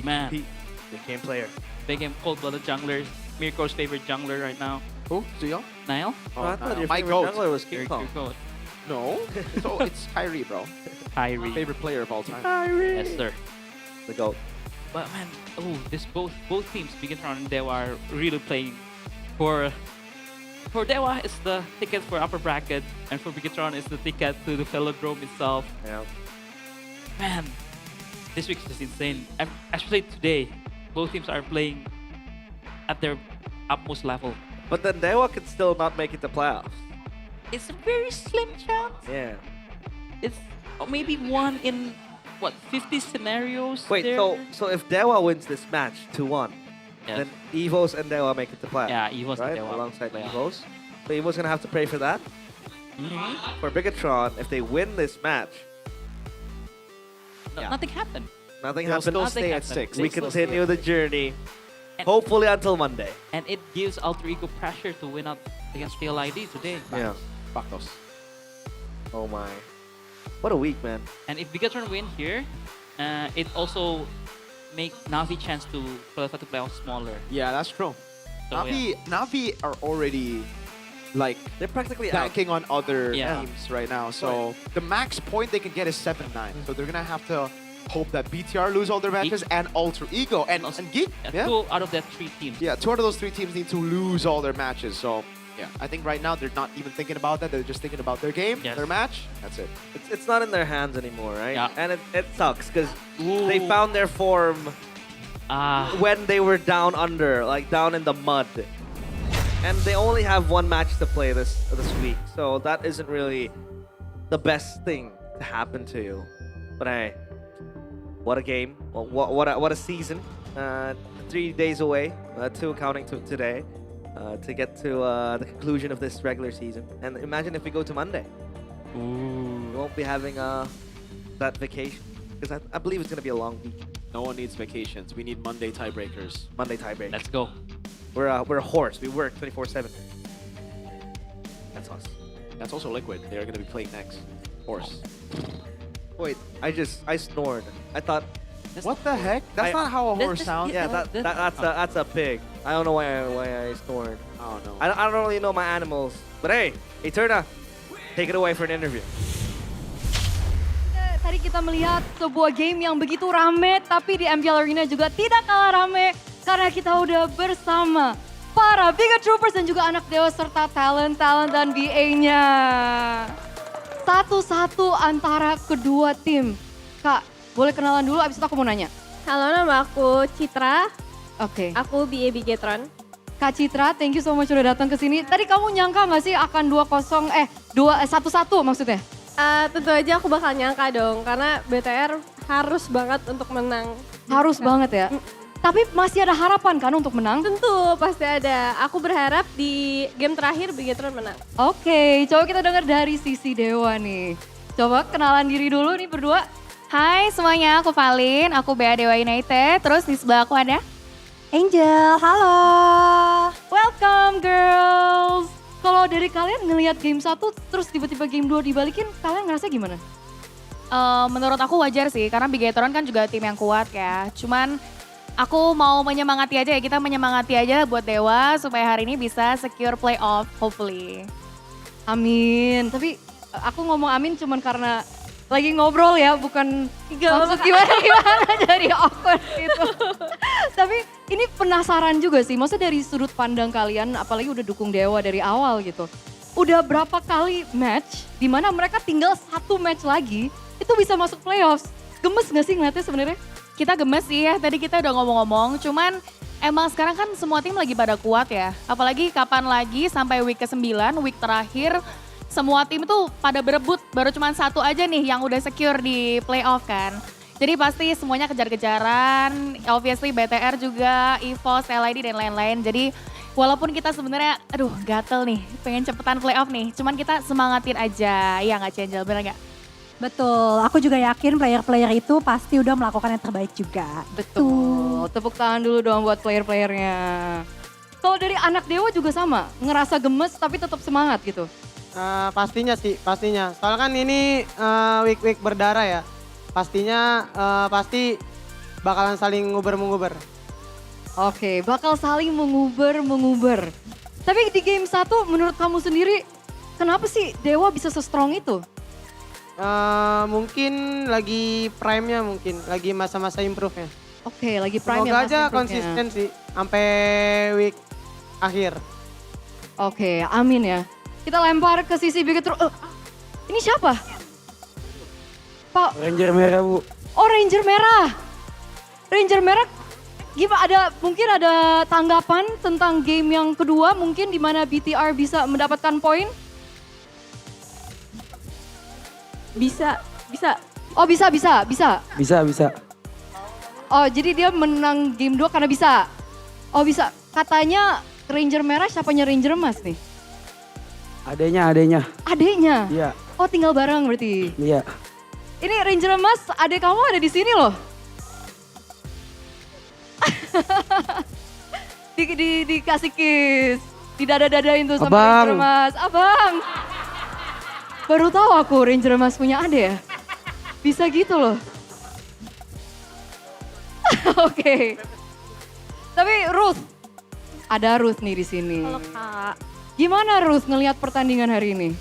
Speaker 22: Man.
Speaker 3: Big game player.
Speaker 22: Big game cold-blooded jungler. Mirko's favorite jungler right now.
Speaker 7: Who? Zio?
Speaker 22: Nile?
Speaker 3: Oh, I thought your
Speaker 7: my
Speaker 3: favorite
Speaker 7: goat.
Speaker 3: jungler was King
Speaker 22: Your
Speaker 3: Kong.
Speaker 22: goat.
Speaker 7: No. So it's Kyrie, bro.
Speaker 22: Kyrie.
Speaker 7: Favorite player of all time.
Speaker 22: Yes, sir.
Speaker 3: The GOAT.
Speaker 22: But man, both teams, Bigatron and Dewa, are really playing for Dewa. It's the ticket for upper bracket, and for Bigatron, it's the ticket to the Velodrome itself.
Speaker 3: Yeah.
Speaker 22: Man, this week is just insane. Especially today, both teams are playing at their utmost level.
Speaker 3: But then Dewa could still not make it to playoffs.
Speaker 22: It's a very slim chance.
Speaker 3: Yeah.
Speaker 22: It's maybe one in what 50 scenarios.
Speaker 3: Wait,
Speaker 22: there?
Speaker 3: so if Dewa wins this match 2-1,
Speaker 22: Yes.
Speaker 3: then Evos and Dewa make it to playoffs.
Speaker 22: Yeah, Evos and
Speaker 3: right?
Speaker 22: Dewa
Speaker 3: Alongside
Speaker 22: playoffs.
Speaker 3: Evos. So Evos gonna have to pray for that. For Bigatron, if they win this match,
Speaker 22: Nothing happened.
Speaker 3: nothing
Speaker 7: They'll
Speaker 3: happens.
Speaker 7: still
Speaker 22: Nothing
Speaker 7: stay at
Speaker 22: happened.
Speaker 7: 6.
Speaker 3: We
Speaker 22: They'll still
Speaker 3: continue
Speaker 22: stay
Speaker 3: the journey,
Speaker 22: And-
Speaker 3: hopefully until Monday.
Speaker 22: And it gives Alter Ego pressure to win out against PLID today.
Speaker 3: Yeah.
Speaker 7: Factos.
Speaker 3: Oh my. What a week, man.
Speaker 22: And if Bigatron win here, it also make Navi chance to qualify to playoffs smaller.
Speaker 7: Yeah, that's true.
Speaker 22: So,
Speaker 7: Navi are already like
Speaker 3: They're practically out.
Speaker 7: banking on other
Speaker 22: Yeah.
Speaker 7: teams right now. So the max point they can get is 7-9. So they're gonna have to hope that BTR lose all their matches and Alter Ego and Geek. Yeah.
Speaker 22: 2 out of that 3 teams.
Speaker 7: Yeah, 2 out of those 3 teams need to lose all their matches. So yeah, I think right now they're not even thinking about that. They're just thinking about their game,
Speaker 22: Yes.
Speaker 7: their match. That's it.
Speaker 3: It's not in their hands anymore, right?
Speaker 22: Yeah.
Speaker 3: And it sucks because they found their form when they were down under, like down in the mud. And they only have 1 match to play this week, so that isn't really the best thing to happen to you. But hey, what a game! What a season! 3 days away, 2 counting to today. to get to the conclusion of this regular season. And imagine if we go to Monday. We won't be having that vacation because I believe it's going to be a long week.
Speaker 7: No one needs vacations. We need Monday tiebreakers.
Speaker 3: Monday tiebreak.
Speaker 22: Let's go.
Speaker 3: We're a horse. We work 24/7. That's us.
Speaker 7: That's also Liquid. They're going to be playing next. Horse.
Speaker 3: Wait, I snored. I thought.
Speaker 7: What the heck? That's not how a horse sounds.
Speaker 3: Yeah, that's a pig. I don't know why I snored.
Speaker 7: Oh no.
Speaker 3: I don't really know my animals. But hey, Eterna, take it away for an interview.
Speaker 19: Tadi kita melihat sebuah game yang begitu rame, tapi di MPL Arena juga tidak kalah rame karena kita udah bersama para Bigger Troopers dan juga anak dewa serta talent dan BA-nya. Satu-satu antara kedua tim. Kak, boleh kenalan dulu abis itu aku mau nanya.
Speaker 12: Halo, nama aku Citra.
Speaker 19: Oke.
Speaker 12: Aku BA Bigetron.
Speaker 19: Kak Citra, thank you so much udah datang ke sini. Tadi kamu nyangka gak sih akan 1-1 maksudnya?
Speaker 12: Tentu aja aku bakal nyangka dong, karena BTR harus banget untuk menang.
Speaker 19: Harus banget ya? Tapi masih ada harapan kan untuk menang?
Speaker 12: Tentu, pasti ada. Aku berharap di game terakhir Bigetron menang.
Speaker 19: Oke, coba kita dengar dari sisi Dewa nih. Coba kenalan diri dulu nih berdua.
Speaker 14: Hai semuanya, aku Valin, aku BA Dewa United, terus di sebelah aku ada
Speaker 19: Angel, halo. Welcome girls. Kalau dari kalian ngelihat game 1 terus tiba-tiba game 2 dibalikin, kalian ngerasa gimana?
Speaker 14: menurut aku wajar sih, karena Bigetron kan juga tim yang kuat ya. Cuman aku mau menyemangati aja ya, kita menyemangati aja buat Dewa supaya hari ini bisa secure playoff, hopefully.
Speaker 19: Amin, tapi aku ngomong amin cuman karena lagi ngobrol ya, bukan maksud gimana dari awkward gitu. Tapi ini penasaran juga sih, maksudnya dari sudut pandang kalian, apalagi udah dukung Dewa dari awal gitu. Udah berapa kali match, di mana mereka tinggal 1 match lagi, itu bisa masuk playoffs. Gemes gak sih ngeliatnya sebenarnya?
Speaker 14: Kita gemes sih ya, tadi kita udah ngomong-ngomong, cuman emang sekarang kan semua tim lagi pada kuat ya. Apalagi kapan lagi sampai week ke-9, week terakhir, semua tim tuh pada berebut, baru cuma 1 aja nih yang udah secure di playoff kan. Jadi pasti semuanya kejar-kejaran, obviously BTR juga, EVOS, LID dan lain-lain. Jadi walaupun kita sebenarnya aduh gatel nih, pengen cepetan playoff nih. Cuman kita semangatin aja, ya nggak Chenjel, bener nggak?
Speaker 23: Betul, aku juga yakin player-player itu pasti udah melakukan yang terbaik juga.
Speaker 19: Betul, tepuk tangan dulu dong buat player-playernya. Kalau dari anak Dewa juga sama, ngerasa gemes tapi tetap semangat gitu.
Speaker 24: Pastinya sih, pastinya. Soalnya kan ini week-week berdarah ya. Pastinya pasti bakalan saling nguber-menguber.
Speaker 19: Oke, bakal saling menguber-menguber. Tapi di game 1 menurut kamu sendiri, kenapa sih Dewa bisa se-strong itu?
Speaker 24: Mungkin lagi prime-nya mungkin, lagi masa-masa improve-nya.
Speaker 19: Oke, lagi prime-nya.
Speaker 24: Semoga aja konsisten sih, sampai week akhir.
Speaker 19: Oke, amin ya. Kita lempar ke sisi Bigetron. Ini siapa? Pak.
Speaker 24: Ranger merah Bu.
Speaker 19: Oh Ranger merah. Ranger merah, gimana mungkin ada tanggapan tentang game yang kedua mungkin di mana BTR bisa mendapatkan poin?
Speaker 12: Bisa.
Speaker 19: Oh bisa.
Speaker 24: Bisa.
Speaker 19: Oh jadi dia menang game 2 karena bisa. Oh bisa. Katanya Ranger merah siapanya Ranger emas nih?
Speaker 24: Adenya.
Speaker 19: Adeknya?
Speaker 24: Iya.
Speaker 19: Oh tinggal bareng berarti?
Speaker 24: Iya.
Speaker 19: Ini Ranger emas, adek kamu ada di sini loh. Dikasih kiss, didada-dadain tuh sama Ranger emas. Abang, baru tahu aku Ranger emas punya adek ya. Bisa gitu loh. Oke. Tapi Ruth, ada Ruth nih di sini.
Speaker 12: Halo Kak.
Speaker 19: Gimana Ruth ngelihat pertandingan hari ini?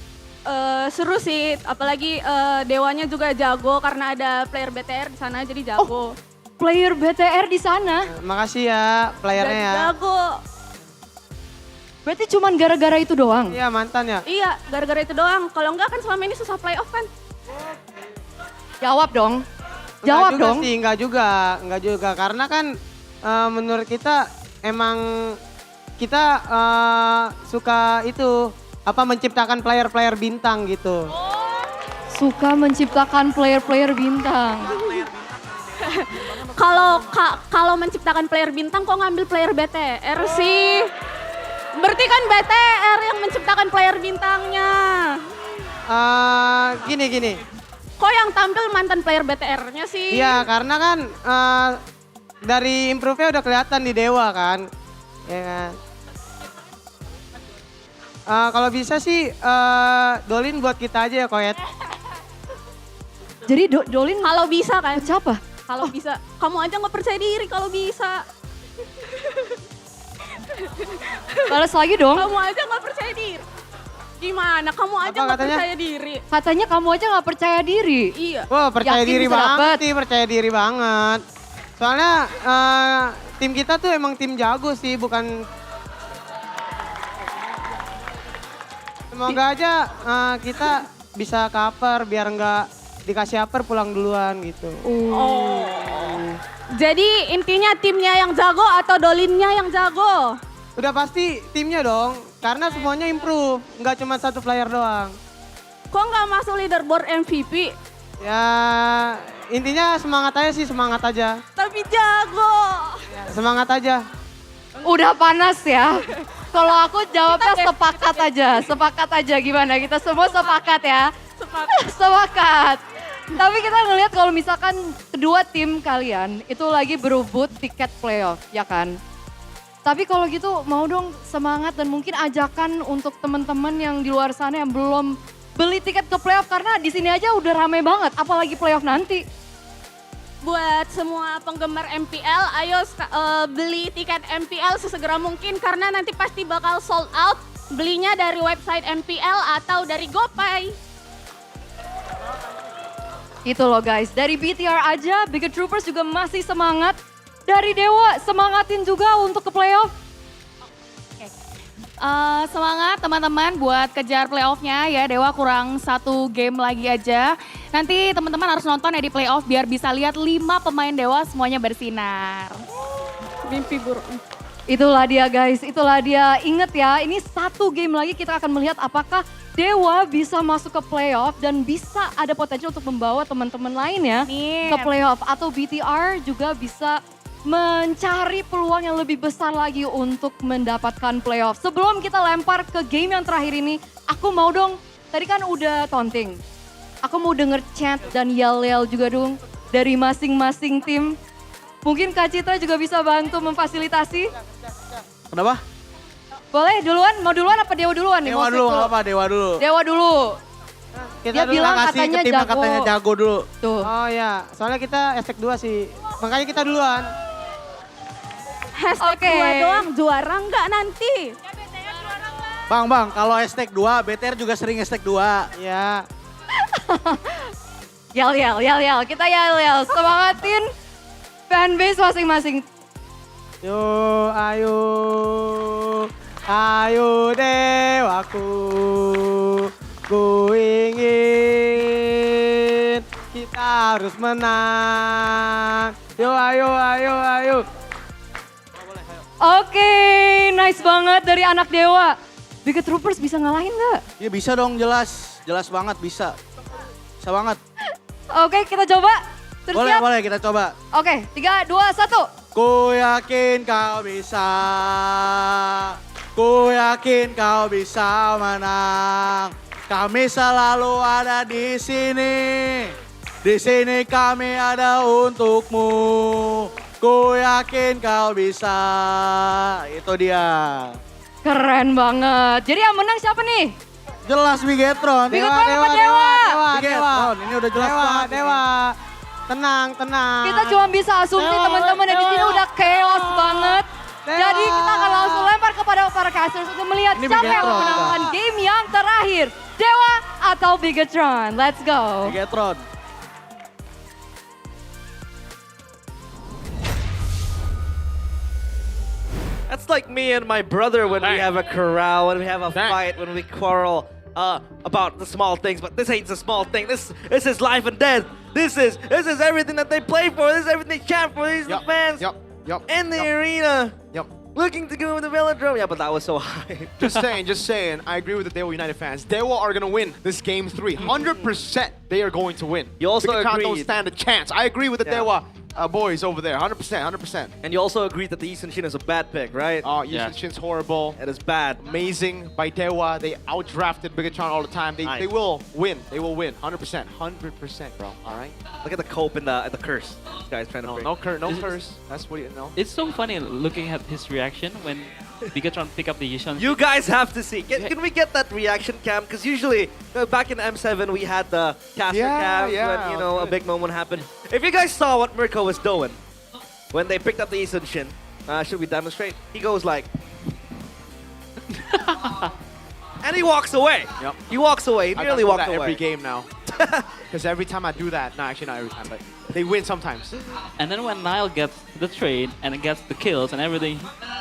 Speaker 12: Seru sih, apalagi Dewanya juga jago karena ada player BTR di sana jadi jago.
Speaker 19: Player BTR di sana?
Speaker 24: Makasih ya playernya ya.
Speaker 12: Jago.
Speaker 19: Berarti cuman gara-gara itu doang?
Speaker 24: Iya mantan ya.
Speaker 12: Iya, gara-gara itu doang. Kalau enggak kan selama ini susah playoff kan.
Speaker 19: Jawab dong.
Speaker 24: Enggak juga. Karena kan menurut kita emang kita suka itu menciptakan player-player bintang gitu.
Speaker 19: Suka menciptakan player-player bintang.
Speaker 12: Kalau menciptakan player bintang kok ngambil player BTR sih? Berarti kan BTR yang menciptakan player bintangnya.
Speaker 24: Gini.
Speaker 12: Kok yang tampil mantan player BTR-nya sih?
Speaker 24: Iya, karena kan dari improve-nya udah kelihatan di Dewa kan. Ya kan. Kalau bisa sih Dolin buat kita aja ya, Koyet.
Speaker 19: Jadi Dolin
Speaker 12: kalau bisa kan?
Speaker 19: Siapa?
Speaker 12: Kalau bisa. Kamu aja nggak percaya diri kalau bisa.
Speaker 19: Balas lagi dong.
Speaker 12: Kamu aja nggak percaya diri. Gimana? Kamu aja nggak percaya diri.
Speaker 19: Katanya kamu aja nggak percaya diri.
Speaker 12: Iya.
Speaker 24: Wah, percaya
Speaker 19: Yakin
Speaker 24: diri
Speaker 19: bisa
Speaker 24: banget
Speaker 19: dapet?
Speaker 24: sih, percaya diri banget. Soalnya tim kita tuh emang tim jago sih, bukan. Semoga aja kita bisa cover biar nggak dikasih upper pulang duluan gitu.
Speaker 12: Oh. Jadi intinya timnya yang jago atau Dolinnya yang jago?
Speaker 24: Udah pasti timnya dong, karena semuanya improve, nggak cuma satu player doang.
Speaker 12: Kok nggak masuk leaderboard MVP?
Speaker 24: Ya intinya semangat aja sih, semangat aja.
Speaker 12: Tapi jago.
Speaker 24: Ya, semangat aja.
Speaker 19: Udah panas ya. Kalau aku jawabnya sepakat aja gimana? Kita semua sepakat ya. Sepakat. Tapi kita ngelihat kalau misalkan kedua tim kalian itu lagi berebut tiket playoff, ya kan? Tapi kalau gitu mau dong semangat dan mungkin ajakan untuk teman-teman yang di luar sana yang belum beli tiket ke playoff karena di sini aja udah rame banget, apalagi playoff nanti.
Speaker 12: Buat semua penggemar MPL, ayo beli tiket MPL sesegera mungkin karena nanti pasti bakal sold out. Belinya dari website MPL atau dari GoPay.
Speaker 19: Itu loh guys, dari BTR aja Big Troopers juga masih semangat. Dari Dewa semangatin juga untuk ke playoff.
Speaker 14: Semangat teman-teman buat kejar playoffnya ya. Dewa kurang 1 game lagi aja. Nanti teman-teman harus nonton ya di playoff biar bisa lihat 5 pemain Dewa semuanya bersinar.
Speaker 12: Mimpi buruk.
Speaker 19: Itulah dia guys, itulah dia. Ingat ya, ini 1 game lagi kita akan melihat apakah Dewa bisa masuk ke playoff dan bisa ada potensi untuk membawa teman-teman lainnya ke playoff. Atau BTR juga bisa mencari peluang yang lebih besar lagi untuk mendapatkan playoff. Sebelum kita lempar ke game yang terakhir ini, aku mau dong, tadi kan udah taunting. Aku mau denger chant dan yell-yell juga dong dari masing-masing tim. Mungkin Kak Citra juga bisa bantu memfasilitasi.
Speaker 1: Kenapa?
Speaker 19: Boleh duluan, mau duluan apa Dewa duluan nih?
Speaker 1: Dewa dulu, nggak apa, Dewa dulu.
Speaker 19: Dewa dulu.
Speaker 24: Kita
Speaker 19: Dia bilang katanya
Speaker 24: tim
Speaker 19: jago.
Speaker 24: katanya
Speaker 1: jago dulu.
Speaker 24: Tuh. Oh ya, soalnya kita hashtag 2 sih. Makanya kita duluan.
Speaker 12: Hashtag 2 doang, juara nggak nanti?
Speaker 1: Bang, kalau hashtag 2, BTR juga sering hashtag 2.
Speaker 24: Ya.
Speaker 19: Yel. Kita yel. Semangatin fanbase masing-masing.
Speaker 24: Ayo Dewaku, ku ingin kita harus menang. Ayo.
Speaker 19: Oke, nice banget dari anak Dewa. Big Troopers bisa ngalahin nggak?
Speaker 1: Ya bisa dong, jelas banget bisa. Bisa banget.
Speaker 19: Oke, kita coba. Terus siap?
Speaker 1: Boleh kita coba.
Speaker 19: Oke, 3, 2, 1.
Speaker 1: Ku yakin kau bisa. Ku yakin kau bisa menang. Kami selalu ada di sini. Di sini kami ada untukmu. Ku yakin kau bisa. Itu dia.
Speaker 19: Keren banget. Jadi yang menang siapa nih?
Speaker 1: Jelas Bigetron.
Speaker 19: Bigetron apa Dewa?
Speaker 1: Bigetron, ini udah jelas banget.
Speaker 24: Dewa. Tenang.
Speaker 19: Kita cuma bisa asumsi teman-teman dan di sini udah chaos banget. Jadi kita akan langsung lempar kepada para casters untuk melihat
Speaker 1: Ini
Speaker 19: siapa yang
Speaker 1: Bigetron.
Speaker 19: memenangkan game yang terakhir. Dewa atau Bigetron? Let's go.
Speaker 1: Bigetron.
Speaker 3: That's like me and my brother when we have a corral, when we have a fight, when we quarrel about the small things. But this ain't a small thing. This is life and death. This is everything that they play for. This is everything they champ for. These are the fans in the arena. Looking to go with the velodrome. Yeah, but that was so high.
Speaker 7: Just saying. I agree with the Dewa United fans. Dewa are going to win this game 3. 100% they are going to win.
Speaker 3: You also
Speaker 7: Big Crown
Speaker 3: agreed.
Speaker 7: don't stand a chance. I agree with the Dewa
Speaker 17: boys over there. 100%, 100%.
Speaker 3: And you also agree that the Eastern Shin is a bad pick, right?
Speaker 17: Oh, Eastern Shin's horrible.
Speaker 3: It is bad.
Speaker 17: Amazing by Dewa. They outdrafted Bigatron all the time. They will win. They will win. 100%. 100%, bro. All right?
Speaker 3: Look at the cope and the curse. This guy's trying to break.
Speaker 17: No curse. That's what you know.
Speaker 22: It's so funny looking at his reaction when Bigatron pick up the Yishan.
Speaker 3: You guys have to see. Can we get that reaction cam? Because usually, back in M7, we had the caster cam when, you know, a big moment happened. If you guys saw what Mirko was doing when they picked up the Eastern Shin, should we demonstrate? He goes like... and he walks away.
Speaker 17: Yep.
Speaker 3: He walks away. He nearly walked away.
Speaker 17: Every game now. Because every time I do that, no, actually not every time, but they win sometimes.
Speaker 22: And then when Nile gets the trade and gets the kills and everything,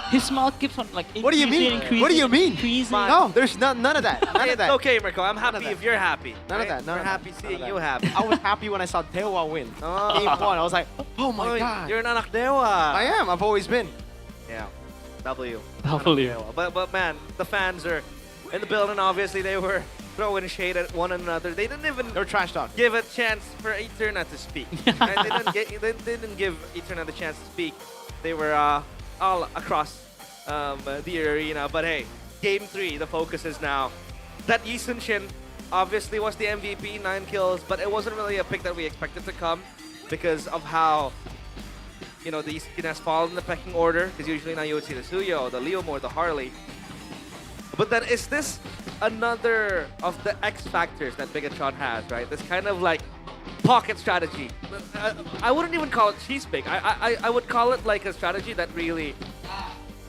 Speaker 22: his smile keeps on like
Speaker 17: What do you mean?
Speaker 22: increasing,
Speaker 17: What do you mean?
Speaker 22: increasing.
Speaker 17: No, there's none of that. None of that.
Speaker 3: It's okay, Mirko. I'm happy if you're happy.
Speaker 17: None of that.
Speaker 3: We're happy seeing you happy.
Speaker 17: I was happy when I saw Dewa win.
Speaker 3: Oh.
Speaker 17: Game 1, I was like, oh my god.
Speaker 3: You're an anak dewa.
Speaker 17: I am. I've always been.
Speaker 3: Yeah. W.
Speaker 22: W.
Speaker 3: But man, the fans are in the building. Obviously, they were throwing shade at one another. They didn't even
Speaker 17: trash talk.
Speaker 3: Give a chance for Eterna to speak. And they didn't give Eterna the chance to speak. They were all across the arena. But hey, game 3, the focus is now. That Yi Sun-shin obviously was the MVP, 9 kills, but it wasn't really a pick that we expected to come because of how, you know, the Yi Sun-shin has fallen in the pecking order. Because usually now you would see the Suyo, the Leomore, the Harley. But then is this another of the X factors that Bigatron has, right? This kind of like pocket strategy. I wouldn't even call it cheese pick. I would call it like a strategy that really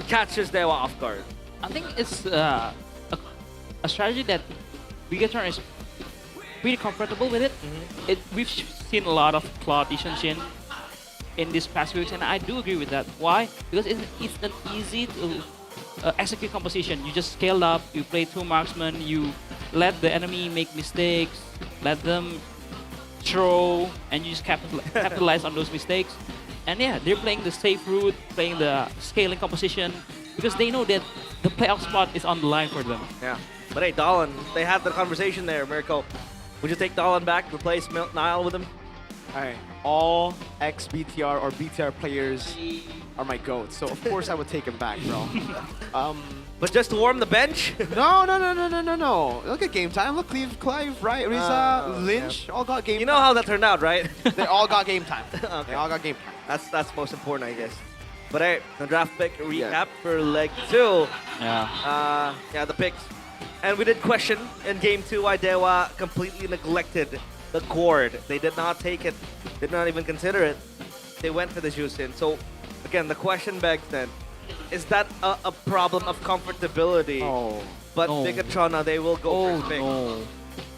Speaker 3: catches Dewa off guard.
Speaker 22: I think it's a strategy that Bigatron is pretty comfortable with it. We've seen a lot of Claude Ishanshin in this past weeks, and I do agree with that. Why? Because it's an easy to execute composition. You just scale up, you play 2 marksmen, you let the enemy make mistakes, let them throw, and you just capitalize on those mistakes. And yeah, they're playing the safe route, playing the scaling composition, because they know that the playoff spot is on the line for them.
Speaker 3: Yeah. But hey, Dahlon, they had the conversation there, Mirko. Would you take Dahlon back, replace Nile with him?
Speaker 17: Alright, all ex-BTR or BTR players are my goats, so of course I would take him back, bro.
Speaker 3: But just to warm the bench?
Speaker 17: No. Look at game time. Look, Clive, right? Riza, Lynch, all got game time.
Speaker 3: You know how that turned out, right?
Speaker 17: They all got game time.
Speaker 3: Okay.
Speaker 17: They all got game time.
Speaker 3: That's most important, I guess. But hey, the draft pick recap for leg 2.
Speaker 22: Yeah.
Speaker 3: Yeah, the picks. And we did question in game 2 why Dewa completely neglected the cord. They did not take it, did not even consider it. They went for the Juicin. So again, the question begs then, is that a problem of comfortability?
Speaker 17: Oh.
Speaker 3: But
Speaker 22: No.
Speaker 3: Bigatron, they will go first pick.
Speaker 22: No.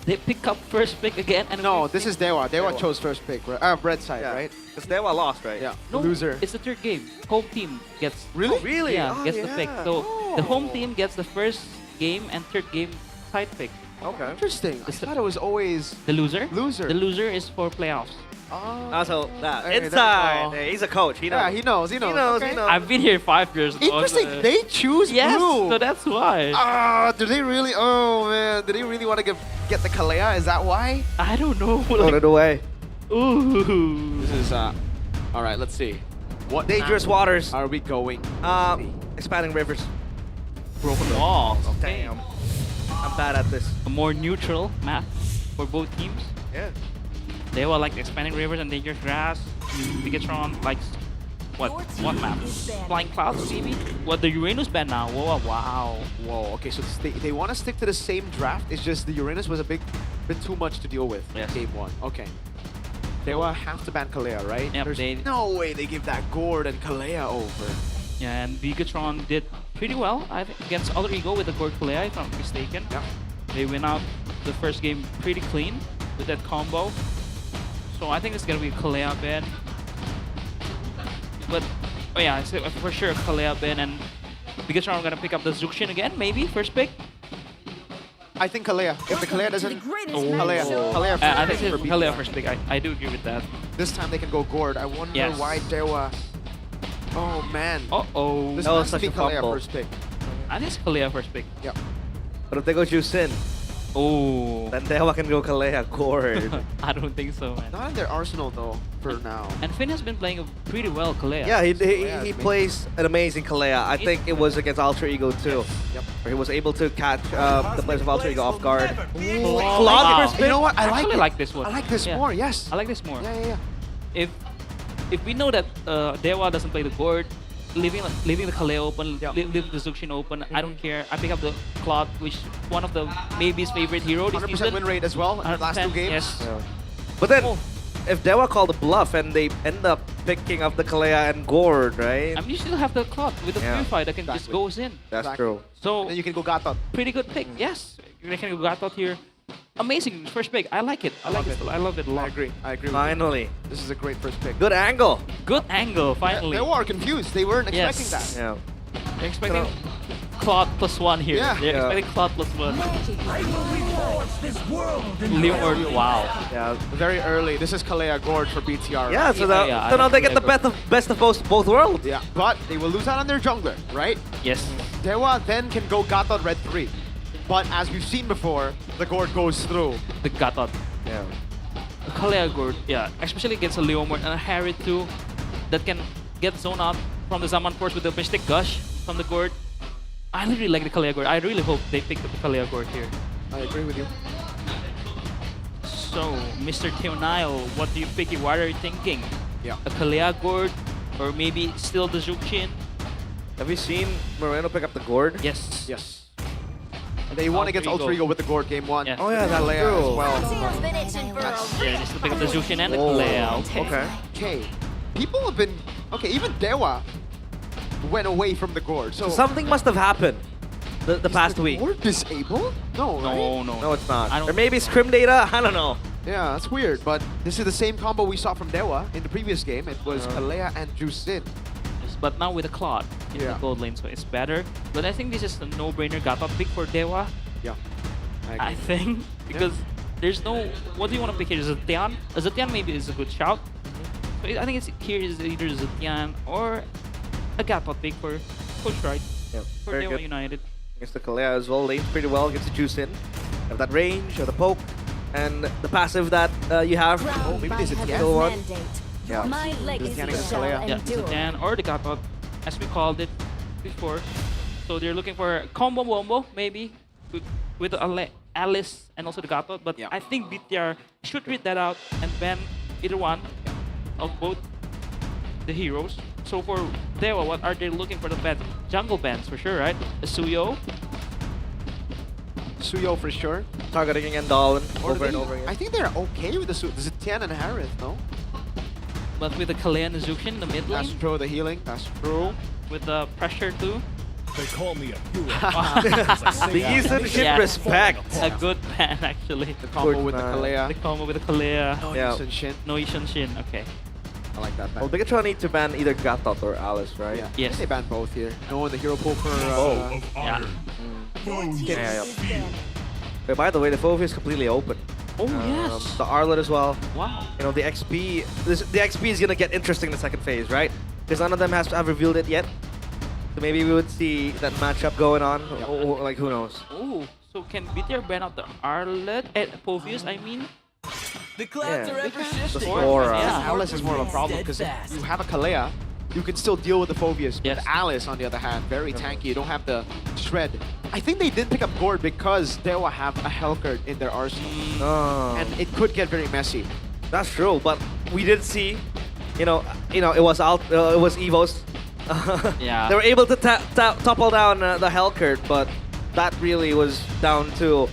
Speaker 22: They pick up first pick again, and
Speaker 17: No, this is Dewa. Dewa chose first pick, right? Red side, right?
Speaker 3: Because Dewa lost, right?
Speaker 17: Yeah.
Speaker 22: No,
Speaker 17: Loser.
Speaker 22: it's the 3rd game. Home team gets
Speaker 17: Really?
Speaker 3: Really?
Speaker 22: Yeah,
Speaker 3: Oh,
Speaker 22: gets the pick. So the home team gets the 1st game and 3rd game side pick.
Speaker 3: Okay.
Speaker 17: Interesting. I thought it was always
Speaker 22: The loser?
Speaker 17: loser.
Speaker 22: The loser is for playoffs.
Speaker 3: Also,
Speaker 17: Hey,
Speaker 3: inside.
Speaker 17: that's-
Speaker 3: Hey, he's a coach. He knows.
Speaker 17: Yeah, he knows.
Speaker 3: He knows.
Speaker 17: Okay.
Speaker 22: I've been here 5 years. now,
Speaker 17: Interesting.
Speaker 22: so-
Speaker 17: They choose
Speaker 22: Yes,
Speaker 17: blue.
Speaker 22: so that's why.
Speaker 17: Do they really? Oh man, do they really want to get the Kalea? Is that why?
Speaker 22: I don't know.
Speaker 3: Throw it away.
Speaker 22: Ooh.
Speaker 17: This is all right. Let's see. What
Speaker 3: Dangerous
Speaker 17: map
Speaker 3: waters.
Speaker 17: are we going?
Speaker 3: Expanding rivers.
Speaker 22: Broken walls. Okay.
Speaker 3: Damn. I'm bad at this.
Speaker 22: A more neutral map for both teams.
Speaker 3: Yeah.
Speaker 22: They were like expanding rivers and dangerous grass. Bigatron likes what map? Flying clouds maybe? What, the Uranus ban now? Whoa, wow.
Speaker 17: Whoa. Okay, so they want to stick to the same draft. It's just the Uranus was a bit too much to deal with.
Speaker 22: Yes.
Speaker 17: Game 1. Okay. They will have to ban Kalea, right?
Speaker 22: Yep,
Speaker 17: There's no way they give that Gord and Kalea over.
Speaker 22: Yeah, and Bigatron did pretty well, I think, against Other Ego with the Gord Kalea, if I'm not mistaken.
Speaker 17: Yeah.
Speaker 22: They went out the first game pretty clean with that combo. So I think it's gonna be a Kalea ban. But, oh yeah, it's for sure a Kalea ban, and Bigatron are gonna pick up the Zuxin again, maybe, first pick?
Speaker 17: I think Kalea. If the Kalea doesn't... Kalea.
Speaker 22: I think
Speaker 17: for
Speaker 22: it's Kalea
Speaker 17: BTR.
Speaker 22: first pick. I do agree with that.
Speaker 17: This time they can go Gord. I wonder
Speaker 22: Yes.
Speaker 17: why Dewa... Oh man.
Speaker 22: Uh-oh.
Speaker 17: This
Speaker 3: That was
Speaker 17: has to
Speaker 3: such
Speaker 17: be
Speaker 3: a
Speaker 17: Kalea
Speaker 3: fumble.
Speaker 17: first pick.
Speaker 22: I think it's Kalea first pick.
Speaker 17: Yep.
Speaker 3: But if they go Juicin,
Speaker 22: Oh.
Speaker 3: Then Dewa can go Kalea Cord.
Speaker 22: I don't think so, man.
Speaker 7: Not in their arsenal though, for now.
Speaker 22: And Finn has been playing pretty well, Kalea.
Speaker 3: Yeah, he plays an amazing Kalea. I think it was against Alter Ego too.
Speaker 7: Yep.
Speaker 3: Where he was able to catch the players of Alter Ego off guard.
Speaker 22: Wow.
Speaker 3: Claude first
Speaker 7: You know what? I
Speaker 22: actually like this one.
Speaker 7: I like this
Speaker 22: Yeah.
Speaker 7: more. Yes.
Speaker 22: I like this more.
Speaker 7: Yeah.
Speaker 22: If we know that Dewa doesn't play the board, leaving the Kalea open, leaving the Zuxin open, I don't care. I pick up the Claude, which one of the maybe his favorite hero this
Speaker 7: 100%
Speaker 22: season.
Speaker 7: win rate as well in the last 2 games.
Speaker 22: Yes.
Speaker 3: But then, if Dewa called a bluff and they end up picking up the Kalea and Gord, right?
Speaker 22: I mean, you still have the Claude with the Purify that can just goes in.
Speaker 3: That's true.
Speaker 22: So
Speaker 7: then you can go Gatot.
Speaker 22: Pretty good pick. Yes, you can go Gatot here. Amazing first pick. I like it. I love it a lot.
Speaker 7: I agree.
Speaker 3: Finally.
Speaker 7: This is a great first pick.
Speaker 3: Good angle.
Speaker 22: Good angle, finally.
Speaker 7: They were confused. They weren't expecting that.
Speaker 3: Yeah.
Speaker 22: They're expecting Claude +1 here.
Speaker 7: Yeah.
Speaker 22: They're expecting Claude +1. Leomord, wow.
Speaker 7: Yeah, very early. This is Kalea Gord for BTR.
Speaker 3: Yeah, so now they get the best of both worlds.
Speaker 7: Yeah, but they will lose out on their jungler, right?
Speaker 22: Yes.
Speaker 7: Dewa then can go Gatot Red 3. But as we've seen before, the Gord goes through.
Speaker 22: The Gatot.
Speaker 3: Yeah.
Speaker 22: Kalea Gord, yeah, especially against a Leomord and a Harry too, that can get zone out from the Zaman Force with the Mystic Gush from the Gord. I really like the Kalea Gord. I really hope they pick up the Kalea Gord here.
Speaker 7: I agree with you.
Speaker 22: So, Mr. Teonail, what do you pick? What are you thinking?
Speaker 7: Yeah.
Speaker 22: A Kalea Gord or maybe still the Zuxin?
Speaker 3: Have you seen Moreno pick up the Gord?
Speaker 22: Yes.
Speaker 7: Yes. They won against Ultrigo with the Gord game 1.
Speaker 22: Yeah.
Speaker 3: Oh yeah, that's
Speaker 7: Kalea
Speaker 3: true.
Speaker 7: as well.
Speaker 22: Yeah, just to pick up the Zuxin and the Kalea.
Speaker 3: Okay.
Speaker 7: Okay. People have been... Okay, even Dewa went away from the Gord. So
Speaker 3: Something must have happened the past week.
Speaker 7: Gord disabled? No, right?
Speaker 3: No, it's not.
Speaker 22: I don't-
Speaker 3: Or maybe scrim data. I don't know.
Speaker 7: Yeah, that's weird. But this is the same combo we saw from Dewa in the previous game. It was Kalea and Jusin.
Speaker 22: Yes, but now with a Claude in the gold lane, so it's better. But I think this is a no-brainer Gatot pick for Dewa.
Speaker 7: Yeah.
Speaker 22: I think because there's no. What do you want to pick here? Zetian? Zetian maybe is a good shout. So I think it's here is either Zetian or a Gatot pick for push right for
Speaker 3: very
Speaker 22: Dewa
Speaker 3: good.
Speaker 22: United.
Speaker 3: Against the Kalea as well, lanes pretty well, gets the juice in. Have that range, or the poke, and the passive that you have.
Speaker 7: Oh, maybe this is the
Speaker 3: Still one. Yeah.
Speaker 22: Yeah, Zetian or the Gatot, as we called it before. So they're looking for combo wombo maybe with Alice and also the Gatot. But I think BTR should read that out and ban either one of both the heroes. So for Dewa, what are they looking for the bans? Jungle bans for sure, right? A Suyo.
Speaker 7: Suyo for sure.
Speaker 3: Targeting and Darwin
Speaker 7: Or
Speaker 3: over and over again.
Speaker 7: I think they're okay with the Suyo. This is Tian and Harith, no?
Speaker 22: But with the Kalea and the Zuxin in the mid lane.
Speaker 7: That's true, the healing. That's true.
Speaker 22: With the pressure too.
Speaker 4: They call me a hero.
Speaker 3: The Eason should respect.
Speaker 22: A good ban actually.
Speaker 7: The combo with the Kalea.
Speaker 22: The combo with the Kalea.
Speaker 7: No
Speaker 3: Yeah.
Speaker 7: Yusen Shin.
Speaker 22: No Ishan Shin, okay.
Speaker 7: I like that ban.
Speaker 3: Well, Bigatron need to ban either Gatot or Alice, right?
Speaker 7: Yeah.
Speaker 22: Yes.
Speaker 7: They ban both here. No, the hero pool for...
Speaker 22: Yeah.
Speaker 3: Yeah. Wait, by the way, the Fove is completely open.
Speaker 22: Oh yes.
Speaker 3: The Arlet as well.
Speaker 22: Wow.
Speaker 3: You know, the XP. The XP is gonna get interesting in the second phase, right? Because none of them has to have revealed it yet. So maybe we would see that matchup going on. Or, like, who knows?
Speaker 22: Oh, so can BTR ban out the Arlet at Povius, I mean?
Speaker 4: The clouds
Speaker 3: Yeah.
Speaker 4: are ever
Speaker 3: The
Speaker 4: shifting.
Speaker 3: Sora.
Speaker 22: Yeah.
Speaker 7: Alice is more of a problem because if you have a Kalea, you can still deal with the Phobius.
Speaker 22: Yes.
Speaker 7: But Alice, on the other hand, very tanky. You don't have the shred. I think they did pick up Gord because they will have a Helcurt in their arsenal.
Speaker 3: Oh.
Speaker 7: And it could get very messy.
Speaker 3: That's true, but we did see, it was it was Evos.
Speaker 22: Yeah.
Speaker 3: They were able to topple down the Helcurt, but that really was down to,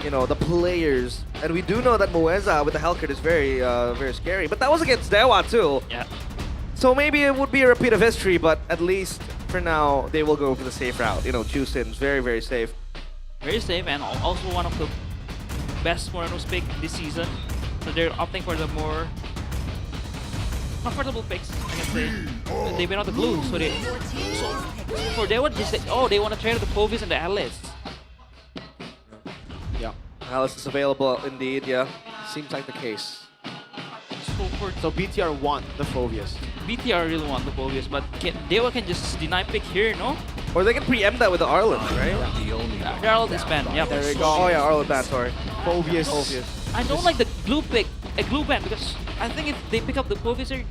Speaker 3: the players. And we do know that Mueza with the Helcurt is very, very scary. But that was against Dewa too.
Speaker 22: Yeah.
Speaker 3: So maybe it would be a repeat of history, but at least for now, they will go for the safe route. Jusin's very, very safe.
Speaker 22: Very safe and also one of the best Moreno's pick this season. So they're opting for the more comfortable picks, I can say. They've been on the glue, so for they want they want to trade the Povius and the Alice.
Speaker 7: Yeah.
Speaker 3: Alice is available indeed, yeah.
Speaker 7: Seems like the case.
Speaker 22: So for
Speaker 7: So BTR want the Phobius.
Speaker 22: BTR really want the Phobius, but Dewa can just deny pick here, no?
Speaker 3: Or they can preempt that with the Arlen, right?
Speaker 22: The Arlen is banned, yeah.
Speaker 3: There we go. Oh yeah, Arlen banned, sorry.
Speaker 17: Phobius.
Speaker 22: I don't like the glue pick, a glue ban, because I think if they pick up the Phobius here,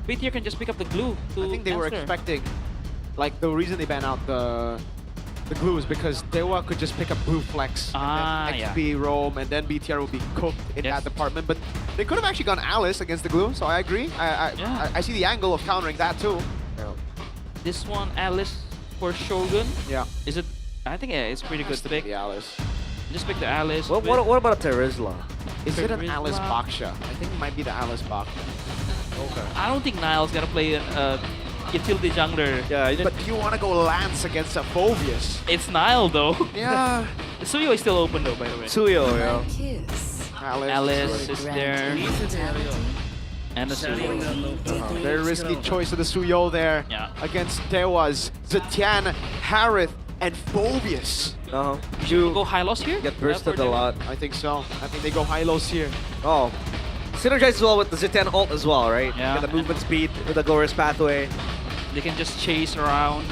Speaker 22: BTR can just pick up the glue.
Speaker 17: I think they were expecting, like the reason they banned out the glue is because Dewa could just pick up Blue Flex, and then XP roam, and then BTR will be cooked in that department. But they could have actually gone Alice against the glue, so I agree. I see the angle of countering that too.
Speaker 22: This one, Alice for Shogun.
Speaker 17: Yeah.
Speaker 22: Is it? I think it's pretty good pick.
Speaker 17: The Alice.
Speaker 22: Just pick the Alice.
Speaker 3: What about Terizla?
Speaker 17: Is it an
Speaker 22: Terizla?
Speaker 17: Alice Baksha? I think it might be the Alice Baksha. Okay.
Speaker 22: I don't think Niall's gonna play utility jungler.
Speaker 17: Yeah, but you want to go Lance against a Phobius?
Speaker 22: It's Niall though.
Speaker 17: Yeah.
Speaker 22: Suyo is still open though, by the way.
Speaker 3: Suyo, yeah.
Speaker 22: Alice is there. And the Suyo.
Speaker 17: Very risky choice of the Suyo there against Dewa's Zetian, Harith, and Phobius.
Speaker 22: You go high loss here?
Speaker 3: Get bursted a lot.
Speaker 17: I think so. I think they go high lows here.
Speaker 3: Oh. Synergize as well with the Zetian ult as well, right?
Speaker 22: Yeah.
Speaker 3: Get the movement speed with the glorious pathway.
Speaker 22: They can just chase around.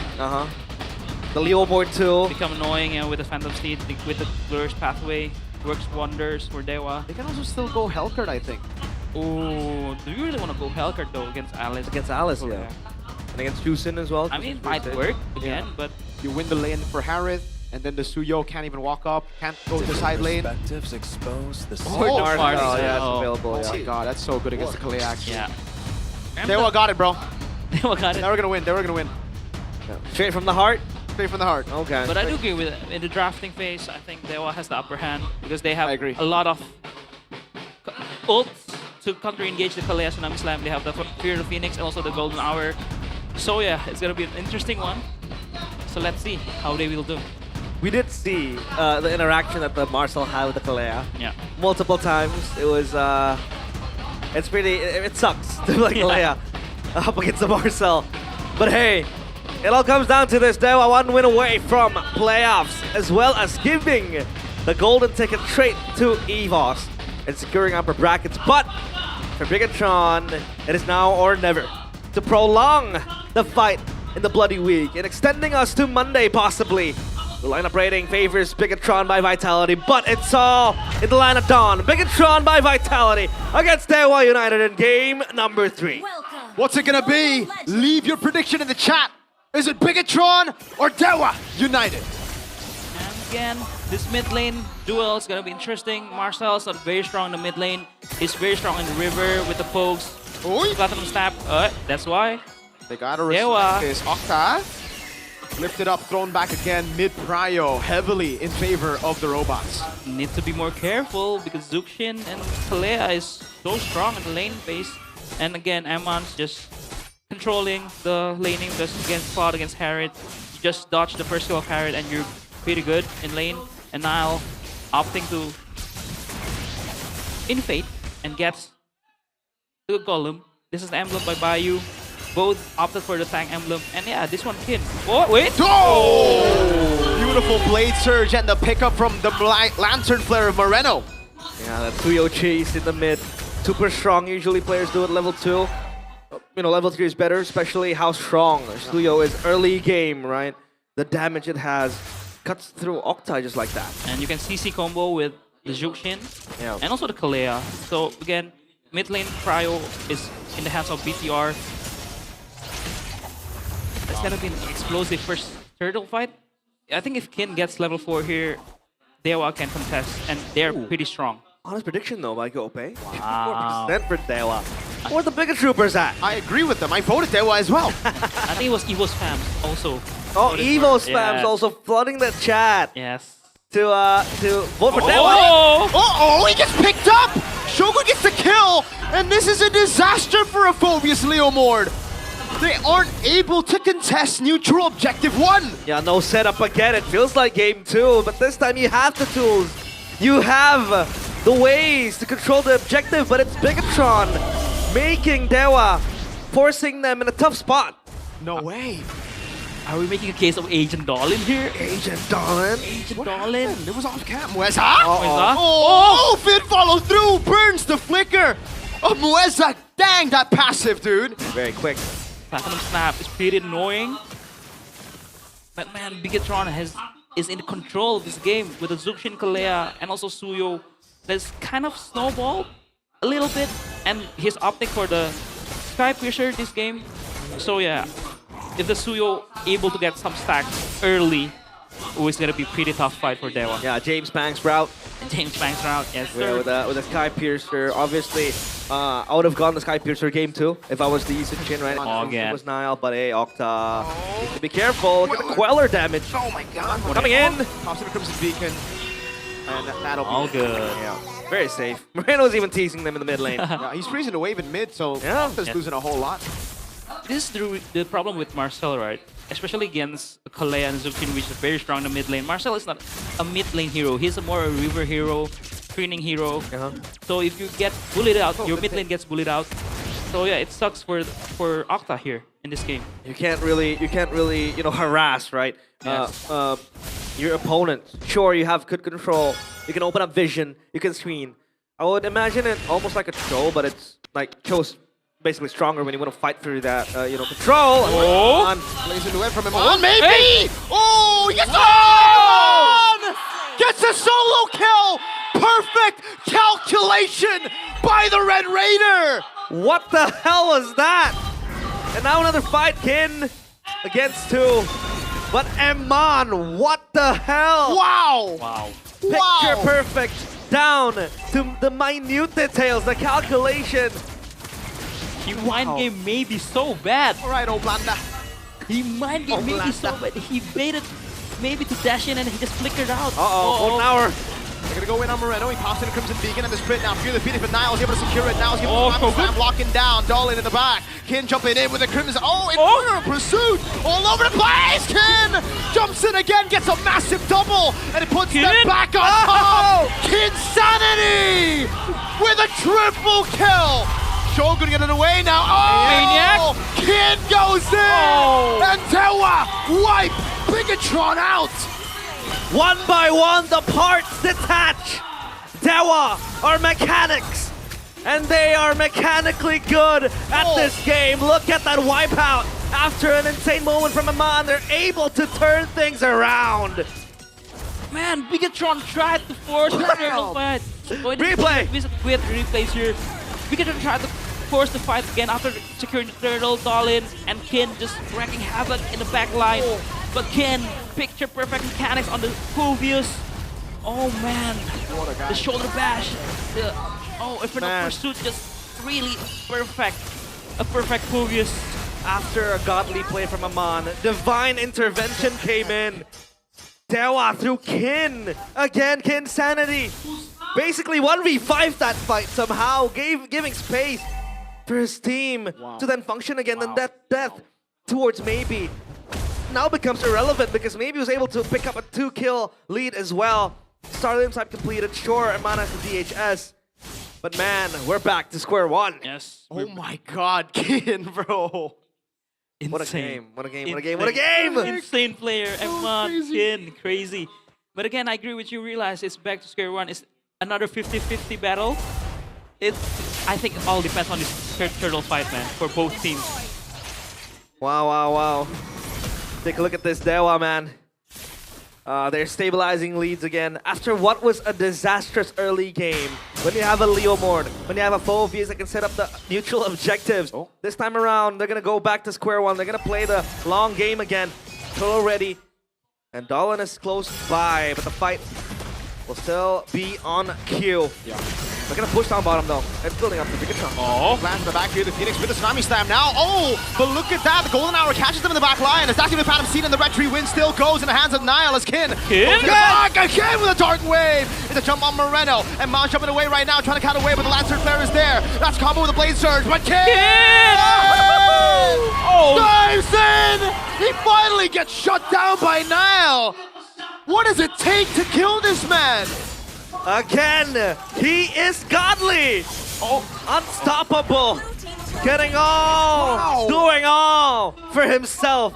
Speaker 3: The Leo board too.
Speaker 22: Become annoying with the Phantom Steed with the glorious pathway. Works wonders for Dewa.
Speaker 17: They can also still go Hellcurt, I think.
Speaker 22: Oh, do you really want to go Hellcurt though against Alice?
Speaker 3: Against Alice, yeah. And against Jusin as well.
Speaker 22: I mean, it might work again, but
Speaker 17: you win the lane for Harith, and then the Suyo can't even walk up, can't go to the side lane.
Speaker 16: Expose the
Speaker 3: Yeah, it's available.
Speaker 17: Oh my god, that's so good against the Kaleax.
Speaker 22: Yeah.
Speaker 17: Dewa got it, bro.
Speaker 22: Dewa got it.
Speaker 17: They were gonna win. They were gonna win.
Speaker 3: Straight from the heart?
Speaker 17: Straight from the heart.
Speaker 3: Okay.
Speaker 22: But I do agree with it. In the drafting phase, I think Dewa has the upper hand because they have a lot of ults to counter-engage the Kalea Tsunami Slam. They have the Fear of the Phoenix and also the Golden Hour. So yeah, it's gonna be an interesting one. So let's see how they will do.
Speaker 3: We did see the interaction that the Marcel had with the Kalea.
Speaker 22: Yeah.
Speaker 3: Multiple times. It was, it's pretty, it sucks to play Kalea up against the Marcel. But hey, it all comes down to this. Dewa one win away from playoffs, as well as giving the golden ticket straight to EVOS and securing upper brackets. But for Bigatron, it is now or never to prolong the fight in the Bloody Week and extending us to Monday possibly. The lineup rating favors Bigatron by Vitality, but it's all in the line of dawn. Bigatron by Vitality against Dewa United in game number 3.
Speaker 17: What's it gonna be? Leave your prediction in the chat. Is it Bigatron or Dewa United?
Speaker 22: And again, this mid lane duel is gonna be interesting. Marcel's not very strong in the mid lane. He's very strong in the river with the pokes. Platinum Snap. That's why.
Speaker 17: They gotta respect this. Octa lifted up, thrown back again. Mid prio heavily in favor of the robots.
Speaker 22: Need to be more careful because Zuxin and Kalea is so strong in the lane phase. And again, Amon's just controlling the laning just against Cloud against Harriet. You just dodge the first skill of Harriet and you're pretty good in lane. And Niall opting to Infate and gets the Golem. This is the emblem by Bayou. Both opted for the tank emblem. And yeah, this one Kin. Oh, wait!
Speaker 17: Oh! Beautiful Blade Surge and the pickup from the Lantern Flare of Moreno.
Speaker 3: Yeah, that Tuyo chase in the mid. Super strong, usually players do it level 2. You know, level 3 is better, especially how strong Stuyo is early game, right? The damage it has cuts through Octai just like that.
Speaker 22: And you can CC combo with the Zuxin and also the Kalea. So again, mid lane prio is in the hands of BTR. It's gonna be an explosive first turtle fight. I think if Kin gets level 4 here, Dewa can contest, and they're pretty strong.
Speaker 3: Honest prediction though by Gope.
Speaker 22: Wow.
Speaker 3: 4% for Dewa. Where the bigger troopers at?
Speaker 17: I agree with them. I voted Dewa as well.
Speaker 22: I think it was Evo spams also.
Speaker 3: Oh, Evo spams also flooding the chat.
Speaker 22: Yes.
Speaker 3: To vote for Dewa.
Speaker 17: Oh, he gets picked up! Shogun gets the kill! And this is a disaster for a Phobius Leomord. They aren't able to contest neutral objective 1.
Speaker 3: Yeah, no setup again. It feels like game 2, but this time you have the tools. You have the ways to control the objective, but it's Bigatron making Dewa, forcing them in a tough spot.
Speaker 17: No way.
Speaker 22: Are we making a case of Agent Dolan here?
Speaker 3: Agent Dolan?
Speaker 22: Agent Dolan?
Speaker 17: It was off cam. Where's
Speaker 22: Where's that?
Speaker 17: Oh, Finn follows through, burns the flicker. Oh, Muezza, dang, that passive, dude.
Speaker 3: Very quick.
Speaker 22: Platinum Snap is pretty annoying. But man, Bigatron is in control of this game with the Zuxin Kalea and also Suyo. That's kind of snowballed a little bit, and he's opting for the Sky Piercer this game. So yeah, if the Suyo able to get some stacks early, it's gonna be pretty tough fight for Dewa.
Speaker 3: Yeah, James Banks route.
Speaker 22: James Banks route, yes
Speaker 3: Yeah,
Speaker 22: sir.
Speaker 3: with a Sky Piercer. Obviously, I would have gone the Sky Piercer game too if I was the Zuxin right now. It was Nile, but hey, Octa needs to be careful. Look at the Queller damage.
Speaker 17: Oh my god.
Speaker 3: Coming in.
Speaker 17: Pops in the Crimson Beacon. And that'll
Speaker 22: All
Speaker 17: be
Speaker 22: good.
Speaker 17: Yeah.
Speaker 3: Very safe. Moreno's even teasing them in the mid lane.
Speaker 17: Yeah, he's freezing the wave in mid, so
Speaker 3: Yeah.
Speaker 17: Octa's losing a whole lot.
Speaker 22: This is the problem with Marcel, right? Especially against Kalea and Zuxin, which is very strong in the mid lane. Marcel is not a mid lane hero. He's a more a river hero, screening hero. So if you get bullied out, your mid lane gets bullied out. So yeah, it sucks for Octa here in this game.
Speaker 3: You can't really, you know, harass, right?
Speaker 22: Yes.
Speaker 3: Your opponent. Sure, you have good control. You can open up vision. You can screen. I would imagine it almost like a troll, but it's like Cho's basically stronger when you want to fight through that, you know, control.
Speaker 17: Oh! Plays into it from him on, maybe! Oh, yes! Oh! Gets a solo kill! Perfect calculation by the Red Raider!
Speaker 3: What the hell was that? And now another fight, Kin against two. But Eman, what the hell?
Speaker 17: Wow!
Speaker 22: Wow.
Speaker 3: Picture perfect, down to the minute details, the calculation.
Speaker 22: He mind game may be so bad.
Speaker 17: All right, Oblanda.
Speaker 22: He mind game may be so bad. He baited maybe to dash in and he just flickered out.
Speaker 3: Uh-oh, 1 hour.
Speaker 17: They're gonna go in on Moreno. He pops in a Crimson Beacon and the sprint now. Fear the feed for Niall is able to secure it. Now he's giving the time locking down. Dolan in the back. Kin jumping in with the Crimson. Oh, in pursuit. All over the place. Kin jumps in again, gets a massive double, and it puts them back on top. Kinsanity with a triple kill. Shogun getting away now. Oh! Kin goes in! And Dewa wipe Bigatron out!
Speaker 3: One by one, the parts detach. Dewa are mechanics, and they are mechanically good at this game. Look at that wipeout. After an insane moment from Aman, they're able to turn things around.
Speaker 22: Man, Bigatron tried to force the turtle fight.
Speaker 3: Replay!
Speaker 22: With replays here. Bigatron tried to force the fight again after securing the turtle, Dolin, and Kin just wrecking havoc in the back line. But Kin, picture perfect mechanics on the full views. Oh man, the shoulder bash, the Infinix pursuit, just really perfect. A perfect full views.
Speaker 3: After a godly play from Aman, divine intervention came in. Dewa through Kin. Again, Kinsanity. Basically 1v5 that fight somehow, giving space for his team to then function again. And that death towards Maybe now becomes irrelevant because Maybe was able to pick up a 2-kill lead as well. Starlight type completed, sure, and Mana has the DHS. But man, we're back to square one.
Speaker 22: Yes.
Speaker 17: Oh my god, Kin, bro.
Speaker 3: What a game, what a game, what a game,
Speaker 22: Insane.
Speaker 3: what a game!
Speaker 22: Insane player, F1, Kin, crazy. But again, I agree with you, realize it's back to square one. It's another 50-50 battle. I think it all depends on this third turtle fight, man, for both teams.
Speaker 3: Wow, wow, wow. Take a look at this Dewa, man. They're stabilizing leads again after what was a disastrous early game. When you have a Leo Mord, when you have a Phobius that can set up the neutral objectives. This time around, they're gonna go back to square one. They're gonna play the long game again. Turtle ready. And Dolan is close by, but the fight will still be on cue. They're gonna push down bottom though. It's building up to Bigatron.
Speaker 17: Lands in the back here, the Phoenix with the Tsunami Slam now. Oh, but look at that. The Golden Hour catches them in the back line. As that's even Phantom Seed and the Red Tree win still goes in the hands of Niall as Kin. Back again with a Dark Wave. It's a jump on Moreno. And Mount jumping away right now, trying to cut away, but the Lancer Flare is there. That's combo with the Blade Surge, but Kin! Dives in! He finally gets shut down by Niall. What does it take to kill this man?
Speaker 3: Again, he is godly! Unstoppable! Getting all, doing all for himself.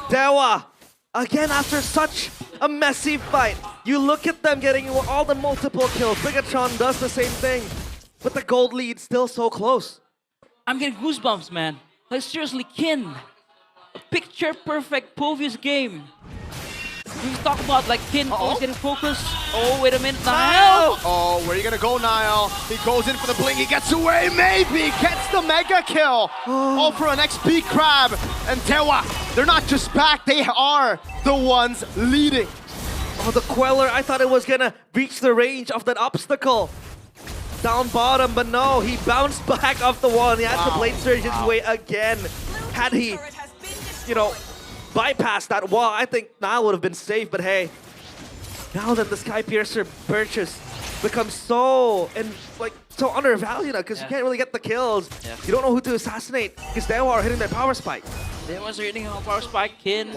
Speaker 3: Dewa, again after such a messy fight, you look at them getting all the multiple kills. Bigatron does the same thing. but the gold lead still so close.
Speaker 22: I'm getting goosebumps, man. Like seriously, Kin, a picture-perfect Povius game. We talk about like Kin always getting focused. Oh, wait a minute, Niall.
Speaker 17: Oh, where are you gonna go, Niall? He goes in for the blink, he gets away, maybe gets the mega kill. All for an XP Crab. And Tewa, they're not just back, they are the ones leading.
Speaker 3: Oh, the Queller, I thought it was gonna reach the range of that obstacle. Down bottom, but no, he bounced back off the wall and he had to Blade Surge his way again. Had he, you know, bypassed that wall, I think Niall would have been safe, but hey, now that the Sky Piercer purchase becomes so undervalued because you can't really get the kills. You don't know who to assassinate because they are hitting their power spike.
Speaker 22: They was hitting a power spike. Kin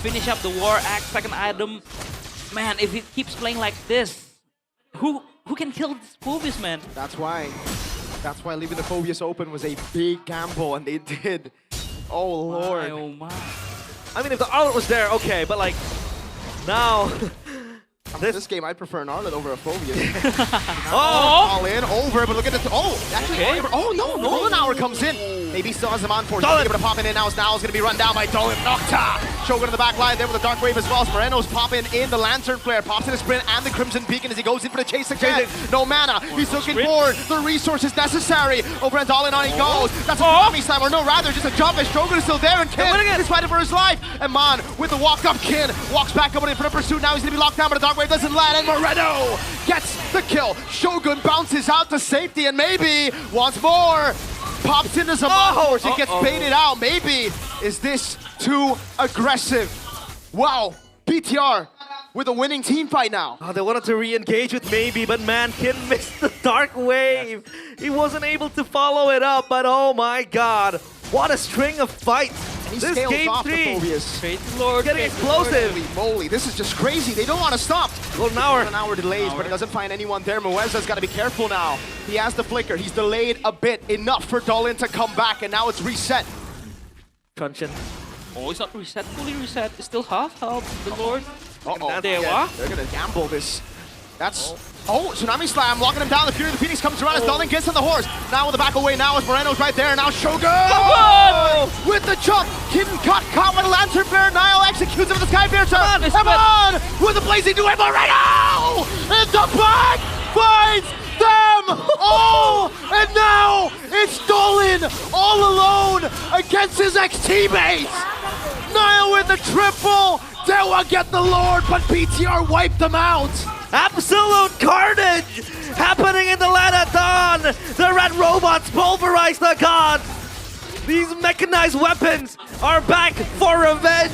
Speaker 22: finish up the War Axe, second item. Man, if he keeps playing like this, who can kill this Phobius, man?
Speaker 17: That's why leaving the Phobius open was a big gamble, and they did. Oh lord.
Speaker 22: Oh my.
Speaker 3: I mean, if the Arlet was there, okay, but like, now...
Speaker 17: This game, I'd prefer an Arlet over a Phobius.
Speaker 3: All
Speaker 17: in, over, but look at this. Oh, actually, oh no, Nolan Hour comes in. Maybe still has him on for. He's able to pop in now. Now's going to be run down by Dolan. Nocta. Shogun in the back line there with the Dark Wave as well. Moreno's popping in the Lantern Flare. Pops in the sprint and the Crimson Beacon as he goes in for the chase again. No mana. He's looking for the resources necessary. Over and Dolan on he goes. That's a Konami Slam, or no, rather just a jump as Shogun is still there and Kin is fighting for his life. And Mon with the walk up, Kin walks back up in for the pursuit. Now he's going to be locked down, but the Dark Wave doesn't land, and Moreno gets the kill. Shogun bounces out to safety and maybe once more pops into some force. It gets baited out. Maybe is this too aggressive? Wow, BTR with a winning team fight now.
Speaker 3: Oh, they wanted to re-engage with maybe, but man, Kin missed the Dark Wave. He wasn't able to follow it up, but oh my god, what a string of fights. This game
Speaker 17: off
Speaker 3: 3,
Speaker 17: the Phobius.
Speaker 22: Straight to Lord,
Speaker 3: getting explosive.
Speaker 17: Holy moly, this is just crazy. They don't want to stop.
Speaker 3: Golden Hour.
Speaker 17: Golden Hour delays, but he doesn't find anyone there. Mueza's got to be careful now. He has the flicker. He's delayed a bit, enough for Dolan to come back, and now it's reset.
Speaker 3: Truncheon.
Speaker 22: Oh, it's not reset, fully reset. It's still half health, the Lord.
Speaker 17: Uh-oh.
Speaker 22: They're
Speaker 17: going to gamble this. That's... Oh, Tsunami Slam, locking him down. The Fury of the Phoenix comes around as Dolan gets on the horse. Now with the back away, now as Moreno's right there. Now Shogun! With the jump! Kitten caught by the Lantern Bear. Niall executes him with the Sky Piercer. Come on! With the blazing duet, Moreno! And the back finds them all! And now it's Dolan all alone against his ex-teammates! Niall with the triple! Dewa get the Lord, but BTR wiped them out!
Speaker 3: Absolute carnage happening in the land at dawn. The red robots pulverize the gods. These mechanized weapons are back for revenge.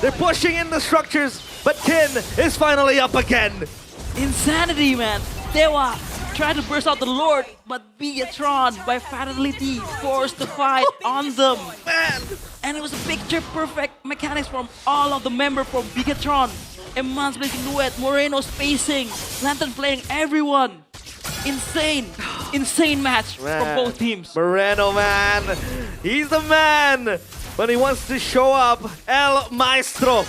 Speaker 3: They're pushing in the structures, but Kin is finally up again.
Speaker 22: Insanity, man. Dewa tried to burst out the Lord, but Bigatron by Fatality forced the fight on them.
Speaker 3: Man.
Speaker 22: And it was a picture-perfect mechanics from all of the members from Bigatron. Eman's blazing duet, Moreno spacing, Lantern playing everyone. Insane match from both teams.
Speaker 3: Moreno, man, he's the man when he wants to show up. El Maestro,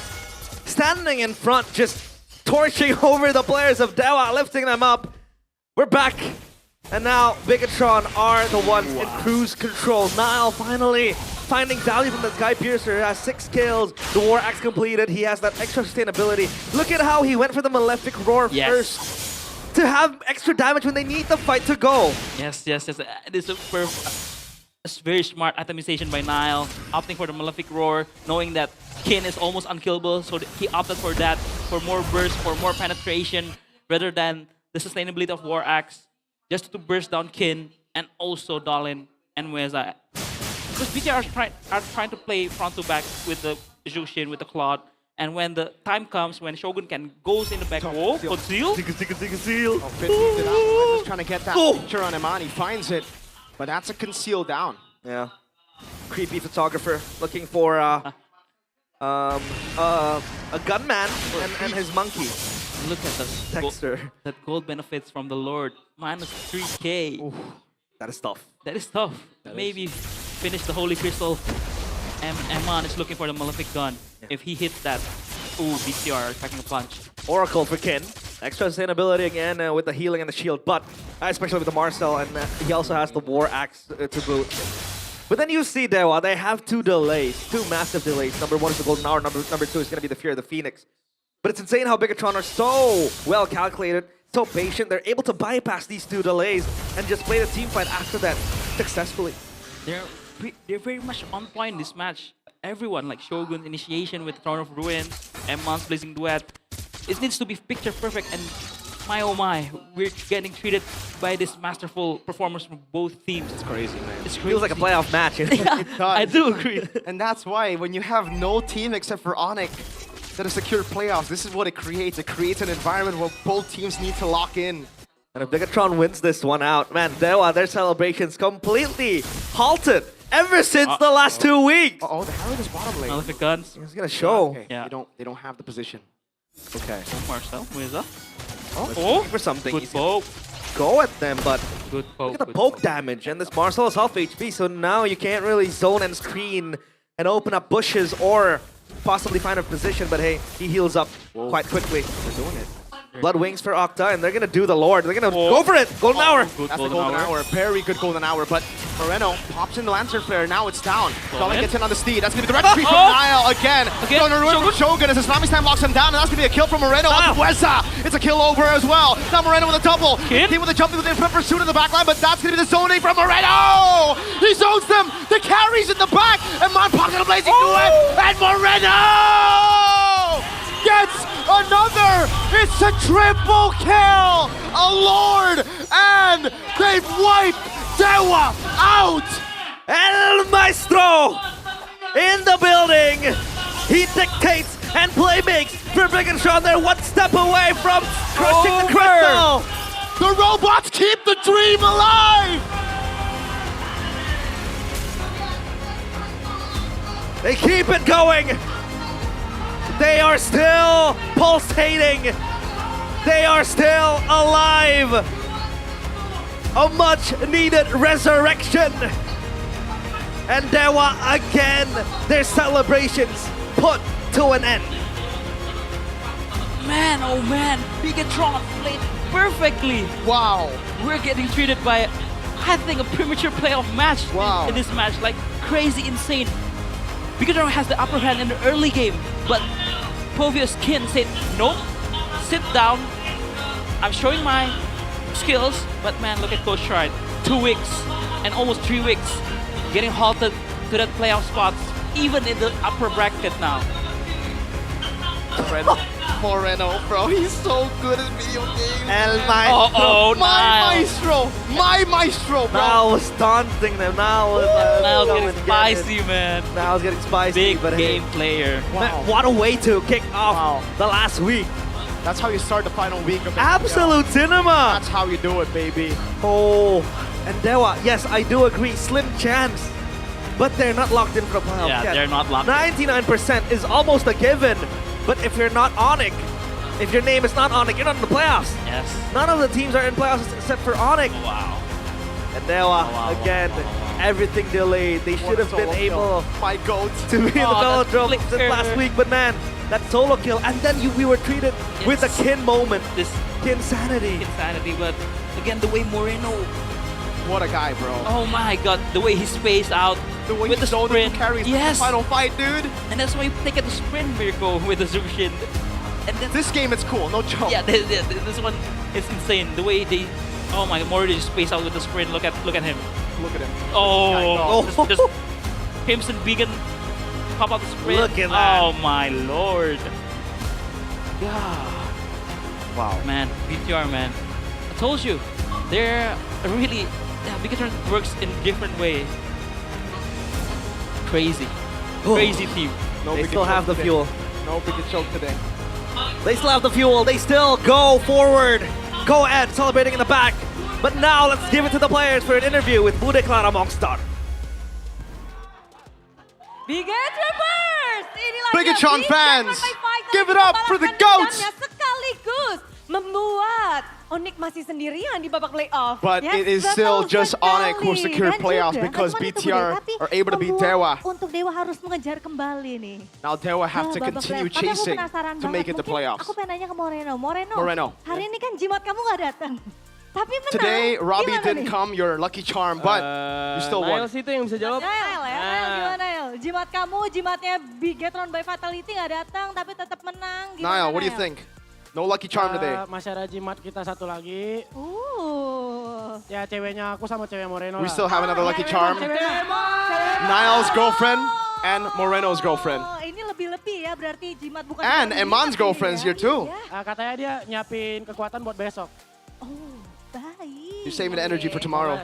Speaker 3: standing in front, just torching over the players of Dewa, lifting them up. We're back, and now Bigatron are the ones in cruise control. Niall finally finding value from the Sky Piercer. He has 6 kills, the War Axe completed, he has that extra sustainability. Look at how he went for the Malefic Roar first. To have extra damage when they need the fight to go.
Speaker 22: Yes. It is a very smart itemization by Niall, opting for the Malefic Roar, knowing that Kin is almost unkillable, so he opted for that, for more burst, for more penetration, rather than the sustainability of War Axe, just to burst down Kin and also Dolan and Mueza. Because BTR are trying to play front to back with the Jushin, with the Claude, and when the time comes when Shogun can goes in the back, conceal.
Speaker 17: Oh, just trying to get that picture on Eman. He finds it, but that's a conceal down.
Speaker 3: Yeah. Creepy photographer looking for a gunman and his monkey.
Speaker 22: Look at that gold benefits from the Lord. Minus 3k.
Speaker 3: Ooh, that is tough.
Speaker 22: That is tough. Maybe finish the Holy Crystal. Eman is looking for the Malefic Gun. If he hits that, ooh, BTR attacking a punch.
Speaker 3: Oracle for Kin. Extra sustainability again with the healing and the shield, but especially with the Marcel, and he also has the War Axe to boot. But then you see Dewa, they have two delays, two massive delays. Number one is the Golden Hour, number two is going to be the Fear of the Phoenix. But it's insane how Bigatron are so well calculated, so patient. They're able to bypass these two delays and just play the team fight after that successfully.
Speaker 22: They're very much on point in this match. Everyone, like Shogun's initiation with Throne of Ruins, Emman's Blazing Duet, it needs to be picture perfect, and my oh my, we're getting treated by this masterful performance from both teams.
Speaker 17: It's crazy, man.
Speaker 22: It's crazy.
Speaker 3: Feels like a playoff match.
Speaker 17: It does.
Speaker 22: I do agree.
Speaker 17: And that's why when you have no team except for ONIC that have secured playoffs, this is what it creates. It creates an environment where both teams need to lock in.
Speaker 3: And if Bigatron wins this one out, man, Dewa, their celebrations completely halted ever since the last 2 weeks.
Speaker 17: Oh, the Herald is bottom lane.
Speaker 22: Malefic Guns.
Speaker 3: It's gonna show.
Speaker 17: Okay.
Speaker 22: Yeah.
Speaker 17: They don't have the position. Okay.
Speaker 22: Marcel, where's up?
Speaker 3: Oh, for something.
Speaker 22: Good
Speaker 3: He's
Speaker 22: poke.
Speaker 3: Go at them, but
Speaker 22: Good poke.
Speaker 3: look at the poke damage. And this Marcel is half HP, so now you can't really zone and screen and open up bushes or possibly find a position. But hey, he heals up quite quickly.
Speaker 17: They're doing it.
Speaker 3: Blood Wings for Octa, and they're gonna do the Lord. They're gonna go for it. Golden Hour.
Speaker 17: That's the Golden Hour. Very good Golden Hour, but Moreno pops in the Lancer Flare. Now it's down. Colin gets in on the Steed. That's gonna be the red tree from Nile again. Going to ruin from Shogun as his Nami Slam locks him down, and that's gonna be a kill from Moreno on Weza. It's a kill over as well. Now Moreno with a double. Team with a jump with the pursuit in the back line, but that's gonna be the zoning from Moreno. He zones them. The carries in the back, and Man pops in a blazing duet, and Moreno gets another! It's a triple kill! A Lord! And they've wiped Dewa out!
Speaker 3: El Maestro in the building. He dictates and playmakes for Bigatron. They're one step away from crushing the crystal.
Speaker 17: The robots keep the dream alive!
Speaker 3: They keep it going. They are still pulsating. They are still alive. A much needed resurrection. And Dewa again, their celebrations put to an end.
Speaker 22: Man, oh man, Bigatron played perfectly.
Speaker 17: Wow.
Speaker 22: We're getting treated by, I think, a premature playoff match in this match. Like, crazy, insane. Bigatron has the upper hand in the early game, but Povius Kin said, nope, sit down. I'm showing my skills, but man, look at Coach Shrine. 2 weeks and almost 3 weeks getting halted to that playoff spots, even in the upper bracket now.
Speaker 17: Moreno, bro, he's so good at video games.
Speaker 3: El Maestro.
Speaker 17: My maestro, bro.
Speaker 3: Now it's taunting them. Now
Speaker 22: it's getting spicy, man.
Speaker 3: Now it's getting spicy.
Speaker 22: Big
Speaker 3: but
Speaker 22: game player.
Speaker 3: Wow. Man, what a way to kick off the last week.
Speaker 17: That's how you start the final week of
Speaker 3: Absolute cinema.
Speaker 17: That's how you do it, baby.
Speaker 3: Oh, and Dewa, yes, I do agree. Slim chance. But they're not locked in for the playoffs
Speaker 22: Yeah,
Speaker 3: yet.
Speaker 22: they're not locked in.
Speaker 3: 99% is almost a given. But if you're not ONIC, if your name is not ONIC, you're not in the playoffs.
Speaker 22: Yes.
Speaker 3: None of the teams are in playoffs except for ONIC.
Speaker 22: Wow.
Speaker 3: And Dewa, again, everything delayed. They should have been able
Speaker 17: my goat
Speaker 3: to be in the velodrome
Speaker 22: flicker.
Speaker 3: since last week. But man, that solo kill. And then we were treated with a Kin moment.
Speaker 22: This
Speaker 3: Kinsanity.
Speaker 22: Insanity, but again, the way Moreno.
Speaker 17: What a guy, bro.
Speaker 22: Oh my god, the way he spaced out
Speaker 17: The way
Speaker 22: with
Speaker 17: he
Speaker 22: the sprint.
Speaker 17: carries
Speaker 22: Yes.
Speaker 17: the final fight, dude.
Speaker 22: And that's why you take it to sprint Mirko with the Zushin. And then
Speaker 17: This game is cool, no joke.
Speaker 22: yeah, this one is insane. The way they, oh my, Moreno just spaced out with the sprint. Look at him.
Speaker 17: Look at him.
Speaker 22: Oh, just Crimson Vegan pop out the sprint.
Speaker 3: Look at that.
Speaker 22: Oh my lord. Yeah.
Speaker 3: Wow.
Speaker 22: Man, BTR, man. I told you, they're really, Bigatron works in different way. Crazy. Crazy team.
Speaker 3: They still have the fuel.
Speaker 17: No big choke today.
Speaker 3: They still have the fuel. They still go forward. Go ahead, celebrating in the back. But now let's give it to the players for an interview with Bude Clara Mongstar.
Speaker 18: Bigatroopers! Inilah
Speaker 17: Bigatron
Speaker 18: dia
Speaker 17: fans,
Speaker 18: Bigatron Fighter
Speaker 17: give it up for the GOATs!
Speaker 18: yang sekaligus membuat ONIC masih sendirian di babak playoff.
Speaker 17: But
Speaker 18: Yes,
Speaker 17: it is
Speaker 18: betul
Speaker 17: still just ONIC who
Speaker 18: sekali.
Speaker 17: secured
Speaker 18: Dan
Speaker 17: playoffs
Speaker 18: juga,
Speaker 17: because
Speaker 18: bagaimana tuh,
Speaker 17: BTR
Speaker 18: Bude? Tapi
Speaker 17: are able to beat
Speaker 18: membuat
Speaker 17: Dewa.
Speaker 18: Untuk Dewa harus mengejar kembali nih.
Speaker 17: Now Dewa have to
Speaker 18: Ke babak
Speaker 17: continue
Speaker 18: playoff. Tapi aku
Speaker 17: chasing
Speaker 18: penasaran
Speaker 17: to
Speaker 18: banget.
Speaker 17: make it to
Speaker 18: Mungkin
Speaker 17: playoffs.
Speaker 18: Aku pengen nanya ke Moreno.
Speaker 17: Moreno.
Speaker 18: Hari ini kan jimat kamu nggak datang. Tapi menang.
Speaker 17: Today, Robbie
Speaker 18: Gimana
Speaker 17: didn't
Speaker 18: nih?
Speaker 17: come, your lucky charm, but you still won.
Speaker 10: Niles itu yang bisa jawab.
Speaker 18: Nael ya, Nael gimana Nael? Jimat kamu, jimatnya Bigetron by Fatality nggak datang tapi tetap menang. Gimana,
Speaker 17: Niall, what do you
Speaker 18: Nael?
Speaker 17: think? No lucky charm today.
Speaker 24: Masih ada jimat kita satu lagi. Ya ceweknya aku sama cewek Moreno
Speaker 17: We
Speaker 24: lah.
Speaker 17: still have another lucky charm.
Speaker 24: Cewek
Speaker 17: Niall's girlfriend and Moreno's girlfriend.
Speaker 18: Oh, ini lebih-lebih ya berarti jimat bukan.
Speaker 17: And
Speaker 18: jimat
Speaker 17: Eman's
Speaker 18: ini
Speaker 17: girlfriend's
Speaker 18: ya.
Speaker 17: here too.
Speaker 24: Katanya dia nyiapin kekuatan buat besok.
Speaker 18: Baik.
Speaker 17: You're saving the energy for tomorrow.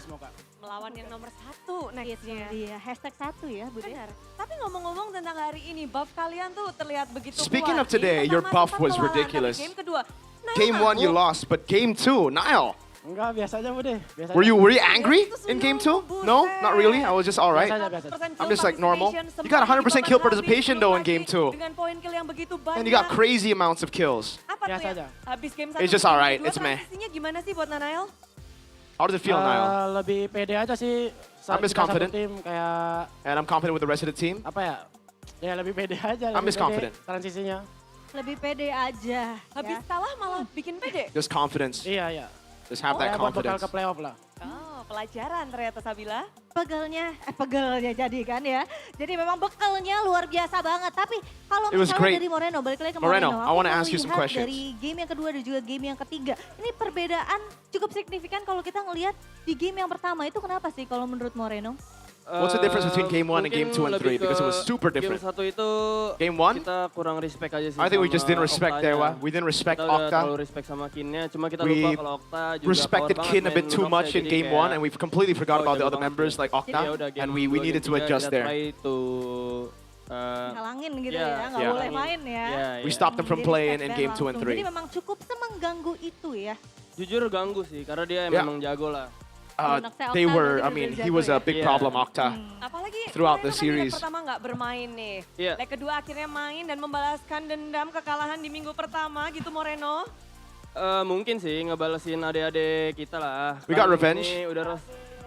Speaker 18: Melawan yang nomor 1 nextnya. Iya, #1 ya Bude. Benar. Tapi ngomong-ngomong tentang hari ini, buff kalian tuh terlihat begitu
Speaker 17: Speaking
Speaker 18: kuat.
Speaker 17: of today,
Speaker 18: Game
Speaker 17: your
Speaker 18: pertama
Speaker 17: buff
Speaker 18: sempat
Speaker 17: was
Speaker 18: kelar, tapi
Speaker 17: ridiculous.
Speaker 18: Game kedua,
Speaker 17: Game 1 you lost, but game 2, Niall.
Speaker 24: Enggak, biasa aja Bude. Biasa
Speaker 17: Were you
Speaker 24: aja.
Speaker 17: angry in game 2? No, not really. I was just all right.
Speaker 24: Biasa aja.
Speaker 17: I'm just like normal. You got 100% kill participation though in game 2.
Speaker 18: dengan poin kill yang begitu banyak.
Speaker 17: And you got crazy amounts of kills.
Speaker 18: Apa tuh
Speaker 24: Biasa
Speaker 18: ya?
Speaker 24: aja.
Speaker 18: Habis game 1.
Speaker 17: It's just alright, it's meh.
Speaker 18: Transisinya gimana sih buat Nanael?
Speaker 17: How does it feel, Niall?
Speaker 24: Lebih pede aja sih.
Speaker 17: I'm just
Speaker 24: Kita satu
Speaker 17: confident.
Speaker 24: tim kayak
Speaker 17: And I'm confident with the rest of the team.
Speaker 24: apa ya? Ya lebih pede aja.
Speaker 17: I'm
Speaker 24: lebih
Speaker 17: just
Speaker 24: pede
Speaker 17: confident.
Speaker 24: Transisinya.
Speaker 18: Lebih pede aja. Habis kalah malah bikin pede.
Speaker 17: Just confidence.
Speaker 24: Iya, iya.
Speaker 17: Just have that
Speaker 24: Kayak buat bekal
Speaker 17: confidence.
Speaker 24: ke playoff lah.
Speaker 18: Oh, pelajaran ternyata Sabila. Pegelnya jadi kan ya. Jadi memang bekalnya luar biasa banget. Tapi kalau
Speaker 17: It was
Speaker 18: misalnya
Speaker 17: great.
Speaker 18: dari Moreno, balik lagi ke
Speaker 17: Moreno,
Speaker 18: Moreno.
Speaker 17: I wanna
Speaker 18: mau
Speaker 17: ask you some
Speaker 18: lihat
Speaker 17: questions.
Speaker 18: Dari game yang kedua dan juga game yang ketiga. Ini perbedaan cukup signifikan kalau kita ngelihat di game yang pertama itu kenapa sih kalau menurut Moreno?
Speaker 17: What's the difference between game 1 and game 2 and 3? Because it was super different.
Speaker 10: Game 1 itu
Speaker 17: Game 1?
Speaker 10: kita kurang respect aja sih.
Speaker 17: I think we just didn't
Speaker 10: sama
Speaker 17: respect
Speaker 10: Oktanya.
Speaker 17: Dewa. We didn't respect
Speaker 10: Kita udah
Speaker 17: Okta.
Speaker 10: terlalu respect sama Kinnya, cuma kita
Speaker 17: We
Speaker 10: lupa kalau Okta juga
Speaker 17: respected
Speaker 10: power
Speaker 17: Kin a
Speaker 10: banget
Speaker 17: bit
Speaker 10: main
Speaker 17: too
Speaker 10: Lunox
Speaker 17: much
Speaker 10: ya,
Speaker 17: in
Speaker 10: jadi
Speaker 17: game
Speaker 10: kayak,
Speaker 17: 1 and we completely forgot about the
Speaker 10: jago
Speaker 17: other
Speaker 10: banget
Speaker 17: members
Speaker 10: ya.
Speaker 17: like
Speaker 10: Jadi ya
Speaker 17: Okta
Speaker 10: udah, game
Speaker 17: and we
Speaker 10: dua,
Speaker 17: needed
Speaker 10: game
Speaker 17: to
Speaker 10: tiga,
Speaker 17: adjust
Speaker 10: kita
Speaker 17: there.
Speaker 10: try to,
Speaker 18: Halangin gitu
Speaker 10: yeah,
Speaker 18: ya, nggak
Speaker 17: yeah.
Speaker 18: boleh main ya.
Speaker 17: We stopped them from
Speaker 18: Jadi
Speaker 17: playing
Speaker 18: step
Speaker 17: in
Speaker 18: back
Speaker 17: game 2 and
Speaker 18: langsung.
Speaker 17: 3.
Speaker 18: Jadi memang cukup semengganggu itu ya.
Speaker 10: Jujur ganggu sih, karena dia
Speaker 17: Yeah.
Speaker 10: memang jago lah.
Speaker 17: They were, I mean, he was a big problem, Okta,
Speaker 18: Apalagi
Speaker 17: throughout the
Speaker 18: Moreno kan di leg
Speaker 17: series.
Speaker 18: pertama nggak bermain nih.
Speaker 17: Iya.
Speaker 18: Leg kedua akhirnya main dan membalaskan dendam kekalahan di minggu pertama gitu Moreno.
Speaker 10: Mungkin sih ngebalesin adik-adik kita lah.
Speaker 17: We got
Speaker 10: Kan
Speaker 17: revenge
Speaker 10: ini udah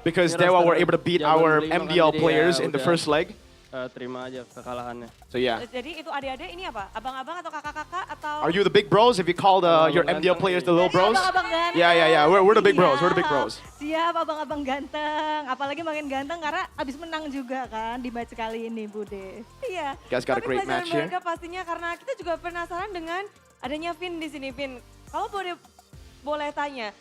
Speaker 17: because
Speaker 10: ini
Speaker 17: Dewa
Speaker 10: roster
Speaker 17: were able to beat
Speaker 10: zaman
Speaker 17: our
Speaker 10: 5 kan,
Speaker 17: MDL
Speaker 10: jadi
Speaker 17: players
Speaker 10: ya
Speaker 17: in the
Speaker 10: udah,
Speaker 17: first leg.
Speaker 10: terima aja kekalahannya.
Speaker 17: So yeah.
Speaker 18: Jadi itu adik-adik ini apa? Abang-abang atau kakak-kakak atau?
Speaker 17: Are you the big bros if you call your MDL players the little bros?
Speaker 18: Abang-abang ganteng.
Speaker 17: Yeah. We're the big bros. We're the big bros.
Speaker 18: Siap abang-abang ganteng. Apalagi makin ganteng karena abis menang juga kan di match kali ini Bude. Iya.
Speaker 17: You guys got a
Speaker 18: Tapi
Speaker 17: great
Speaker 18: pelajaran
Speaker 17: match here.
Speaker 18: berharga pastinya karena kita juga penasaran dengan adanya Vin di sini Vin. Kalau boleh tanya,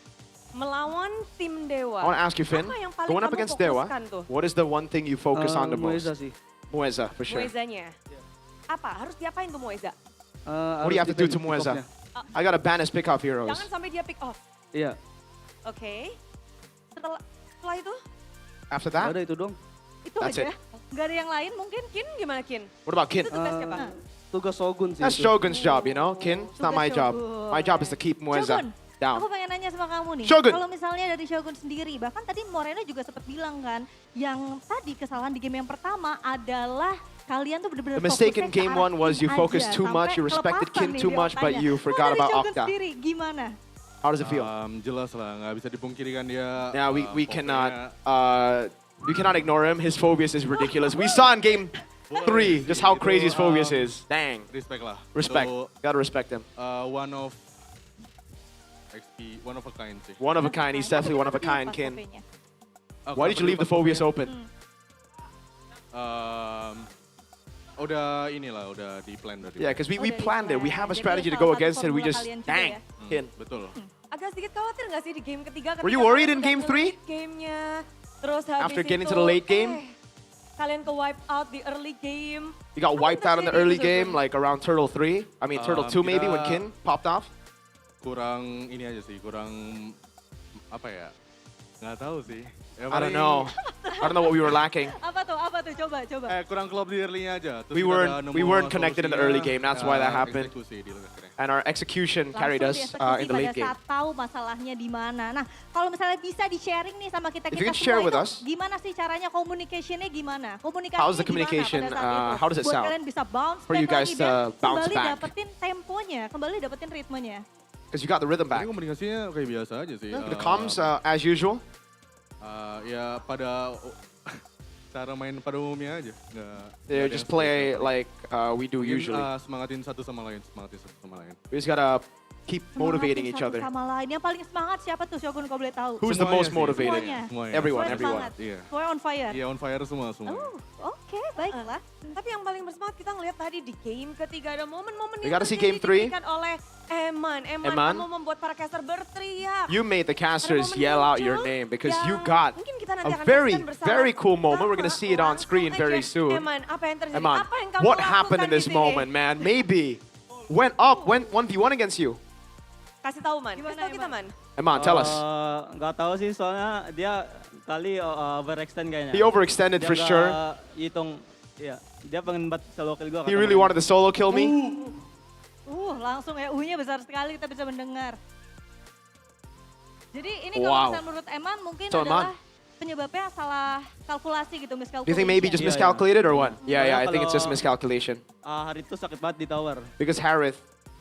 Speaker 18: melawan tim Dewa.
Speaker 17: I want to ask you, Finn,
Speaker 18: Apa yang paling
Speaker 17: going up
Speaker 18: kamu
Speaker 17: against Dewa,
Speaker 18: fokuskan tuh?
Speaker 17: what is the one thing you focus on the most?
Speaker 10: Mueza sih.
Speaker 17: Mueza, for sure.
Speaker 18: Muezanya. Apa? Harus diapain tuh Mueza?
Speaker 17: What do you have to do to Mueza? I got to ban his pick-off heroes.
Speaker 18: Jangan sampai dia pick off.
Speaker 10: Iya.
Speaker 18: Oke. Setelah itu?
Speaker 17: After that?
Speaker 10: Ada itu dong.
Speaker 18: Itu
Speaker 17: That's
Speaker 18: aja.
Speaker 17: it.
Speaker 18: Gak ada yang lain mungkin? Kin gimana Kin?
Speaker 17: What about Kin?
Speaker 18: Itu tugas siapa?
Speaker 10: Tugas Shogun sih.
Speaker 17: That's
Speaker 10: itu.
Speaker 17: Shogun's job, you know, Kin. It's not my job.
Speaker 18: Shogun.
Speaker 17: My job is to keep Mueza
Speaker 18: Shogun,
Speaker 17: down.
Speaker 18: aku pengen nanya sama kamu nih.
Speaker 17: Shogun.
Speaker 18: Kalau misalnya dari Shogun sendiri, bahkan tadi Moreno juga sempat bilang kan, yang tadi kesalahan di game yang pertama adalah kalian tuh bener-bener
Speaker 17: The mistake in
Speaker 18: fokusnya ke
Speaker 17: game
Speaker 18: arah
Speaker 17: 1 was
Speaker 18: tim
Speaker 17: you focused
Speaker 18: aja,
Speaker 17: too much,
Speaker 18: sampai
Speaker 17: you respected
Speaker 18: kelepasan
Speaker 17: Kin
Speaker 18: nih
Speaker 17: too
Speaker 18: di
Speaker 17: much, but
Speaker 18: otaknya.
Speaker 17: you
Speaker 18: Kalau
Speaker 17: forgot
Speaker 18: dari
Speaker 17: about
Speaker 18: Shogun
Speaker 17: Okta.
Speaker 18: sendiri gimana?
Speaker 17: How does it feel?
Speaker 2: Jelas lah, nggak bisa dipungkiri kan dia.
Speaker 17: Yeah, we cannot, you cannot ignore him. His phobias is ridiculous. We saw in game 3 just how crazy his phobias is. Dang.
Speaker 2: Respect lah.
Speaker 17: Respect.
Speaker 2: So,
Speaker 17: Gotta respect him.
Speaker 2: one of XP, one of a kind sih.
Speaker 17: One of a kind. He's definitely one of a kind, Kin.
Speaker 2: Aku
Speaker 17: Why did you leave the phobias open?
Speaker 2: Udah inilah, udah di plan dari.
Speaker 17: Yeah, because we planned it. We have a
Speaker 18: Jadi
Speaker 17: strategy to
Speaker 18: salah
Speaker 17: go
Speaker 18: satu
Speaker 17: against it. We
Speaker 18: formula
Speaker 17: just,
Speaker 18: kalian juga
Speaker 17: dang,
Speaker 18: ya?
Speaker 17: Kin.
Speaker 2: Betul.
Speaker 18: Agak sedikit khawatir nggak sih di game ketiga?
Speaker 17: Were you
Speaker 18: ketika
Speaker 17: worried
Speaker 18: kalian
Speaker 17: in game
Speaker 18: udah
Speaker 17: 3?
Speaker 18: nge-lead Gamenya, terus habis
Speaker 17: After getting
Speaker 18: itu,
Speaker 17: to the late game?
Speaker 18: Kalian ke wipe out di early game.
Speaker 17: You got wiped out in the early game, like around Turtle 3. I mean, Turtle 2 maybe, when Kin popped off.
Speaker 2: Kurang ini aja sih, kurang apa ya? Nggak tahu sih. Ya,
Speaker 17: I don't know. I don't know what we were lacking.
Speaker 18: Apa tuh? Coba.
Speaker 2: Kurang klop di early-nya aja. Terus
Speaker 17: We
Speaker 2: kita
Speaker 17: weren't
Speaker 2: ada
Speaker 17: we
Speaker 2: nemu
Speaker 17: weren't connected in the early
Speaker 2: solusinya,
Speaker 17: game. That's why that
Speaker 2: ya,
Speaker 17: happened.
Speaker 2: eksekusi di akhirnya.
Speaker 17: And our execution carried us in the late game.
Speaker 18: Pada saat tahu masalahnya di mana. Nah, kalau misalnya bisa di-sharing nih sama kita
Speaker 17: If you
Speaker 18: kita
Speaker 17: can share
Speaker 18: semua
Speaker 17: with
Speaker 18: itu
Speaker 17: us.
Speaker 18: gimana sih caranya communication-nya gimana? Komunikasinya
Speaker 17: How's the
Speaker 18: gimana
Speaker 17: communication,
Speaker 18: pada saat itu?
Speaker 17: how does it
Speaker 18: Buat
Speaker 17: sound?
Speaker 18: kalian bisa bounce
Speaker 17: For you
Speaker 18: back
Speaker 17: guys
Speaker 18: lagi dan
Speaker 17: to bounce
Speaker 18: kembali
Speaker 17: back.
Speaker 18: dapetin temponya, kembali dapetin ritmenya.
Speaker 17: Because you got the rhythm back.
Speaker 2: Ini komunikasinya kayak biasa aja sih.
Speaker 17: The comms as usual.
Speaker 2: Ya pada cara main pada umumnya aja.
Speaker 17: They just play like we do usually.
Speaker 2: Semangatin satu sama lain,
Speaker 17: We just gotta keep motivating each other.
Speaker 5: Sama lain. Yang paling semangat siapa tuh Shogun kalau boleh tahu?
Speaker 17: Who's the most motivated?
Speaker 5: Semuanya.
Speaker 17: Everyone.
Speaker 2: Iya.
Speaker 5: Semuanya on fire.
Speaker 2: Iya, on fire semua.
Speaker 5: Oke, baiklah.
Speaker 18: Tapi yang paling bersemangat kita ngelihat tadi di game ketiga ada momen-momen
Speaker 17: We
Speaker 18: yang
Speaker 17: gotta see game 3.
Speaker 18: diberikan oleh Eman.
Speaker 17: Eman.
Speaker 18: Kamu membuat para caster berteriak.
Speaker 17: You made the casters yell out your name because you got
Speaker 18: Mungkin kita nanti
Speaker 17: a
Speaker 18: akan
Speaker 17: very,
Speaker 18: saksikan bersama.
Speaker 17: very cool moment. We're gonna see it on screen very soon.
Speaker 18: Eman, apa yang terjadi?
Speaker 17: Eman,
Speaker 18: Apa yang kamu
Speaker 17: what
Speaker 18: lakukan
Speaker 17: happened in
Speaker 18: di
Speaker 17: this
Speaker 18: sini?
Speaker 17: moment, man? Maybe went 1v1 against you.
Speaker 18: Kasih tahu Man, kasih tahu kita Man.
Speaker 17: Eman, tell us.
Speaker 8: Nggak tahu sih soalnya dia kali overextend kayaknya.
Speaker 17: He overextended
Speaker 8: Dia
Speaker 17: for
Speaker 8: nggak
Speaker 17: sure.
Speaker 8: Hitung, ya dia pengen buat solo kill gue.
Speaker 17: He really wanted to solo kill me.
Speaker 5: Langsung EU-nya besar sekali kita bisa mendengar. Jadi ini
Speaker 17: Wow.
Speaker 5: kalau misalnya menurut Eman mungkin
Speaker 17: So,
Speaker 5: adalah
Speaker 17: Eman.
Speaker 5: penyebabnya salah kalkulasi gitu, miskalkulasi.
Speaker 17: Do you think maybe just miscalculated or what? Yeah, I think it's just
Speaker 8: Kalau-
Speaker 17: miscalculation.
Speaker 8: Hari itu sakit banget di tower.
Speaker 17: Because Harith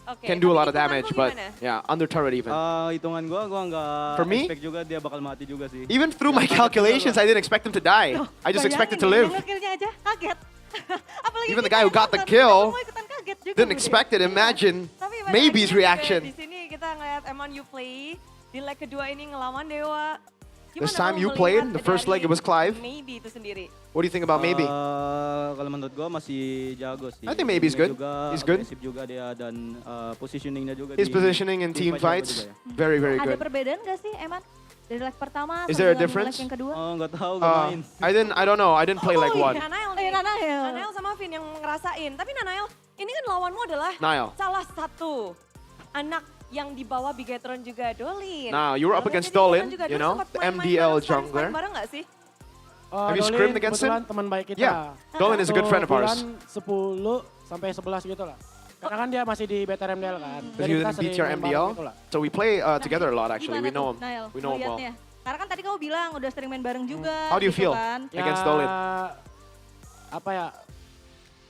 Speaker 18: Oke,
Speaker 17: can do a lot of
Speaker 18: tapi
Speaker 17: damage,
Speaker 18: hitunganmu
Speaker 17: but
Speaker 18: gimana?
Speaker 17: yeah, under turret even.
Speaker 8: Hitungan gua nggak
Speaker 17: For me?
Speaker 8: expect juga dia bakal mati juga sih.
Speaker 17: Even through my calculations, I didn't expect him to die. I just expected to live.
Speaker 5: Killnya aja kaget. Apalagi
Speaker 17: Even the
Speaker 5: kita
Speaker 17: guy who
Speaker 5: yang
Speaker 17: got the
Speaker 5: nonton,
Speaker 17: kill
Speaker 5: semua ikutan kaget juga,
Speaker 17: didn't
Speaker 5: Budi.
Speaker 17: expect it. Imagine
Speaker 18: Tapi pada
Speaker 17: maybe's
Speaker 18: akhirnya
Speaker 17: reaction.
Speaker 18: Di sini kita ngeliat Eman you play di leg kedua ini ngelawan Dewa.
Speaker 17: This
Speaker 18: Gimana
Speaker 17: time
Speaker 18: kamu
Speaker 17: you
Speaker 18: melihat
Speaker 17: played, the first leg
Speaker 18: dari
Speaker 17: it was Clive.
Speaker 18: Maybe itu sendiri.
Speaker 17: What do you think about maybe?
Speaker 8: Kalau menurut gua masih jago sih.
Speaker 17: I think maybe he's good.
Speaker 8: Juga
Speaker 17: He's good.
Speaker 8: agresif juga dia dan positioningnya juga.
Speaker 17: His
Speaker 8: di
Speaker 17: positioning in
Speaker 8: team
Speaker 17: team
Speaker 8: fight
Speaker 17: fights,
Speaker 8: jago juga ya.
Speaker 17: very, very
Speaker 5: Ada
Speaker 17: good.
Speaker 5: perbedaan nggak sih Eman? Dari leg pertama
Speaker 17: Is
Speaker 5: sama
Speaker 17: there a
Speaker 5: dengan
Speaker 17: difference?
Speaker 5: leg yang kedua?
Speaker 8: Nggak tahu, nggak main.
Speaker 17: I don't know. I didn't play like one.
Speaker 18: Nanael nih. Nanael sama Vin yang ngerasain. Tapi Nanael, ini kan lawanmu adalah
Speaker 17: Nael.
Speaker 18: salah satu anak yang dibawa Bigetron juga Dolin.
Speaker 17: Now, you were up
Speaker 18: Dolin
Speaker 17: against
Speaker 18: jadi
Speaker 17: Dolin,
Speaker 18: juga.
Speaker 17: you
Speaker 18: Dulu
Speaker 17: know,
Speaker 18: sempat
Speaker 17: the
Speaker 18: main-main
Speaker 17: MDL
Speaker 18: bareng, sparring
Speaker 17: jungler.
Speaker 18: bareng nggak sih?
Speaker 17: Have you scrimmed against him?
Speaker 9: Teman baik kita.
Speaker 17: Yeah, Dolin is a good friend of ours.
Speaker 9: 10 sampai 11 gitu lah. Karena kan dia masih di BTR MDL kan.
Speaker 17: Because you didn't beat your MDL, so we play together a lot actually. We know him.
Speaker 5: Nael,
Speaker 17: We know him well.
Speaker 5: melihatnya? Karena kan tadi kamu bilang udah sering main bareng juga.
Speaker 17: How do you
Speaker 5: gitu
Speaker 17: feel
Speaker 5: kan.
Speaker 17: against Dolin?
Speaker 9: Apa ya?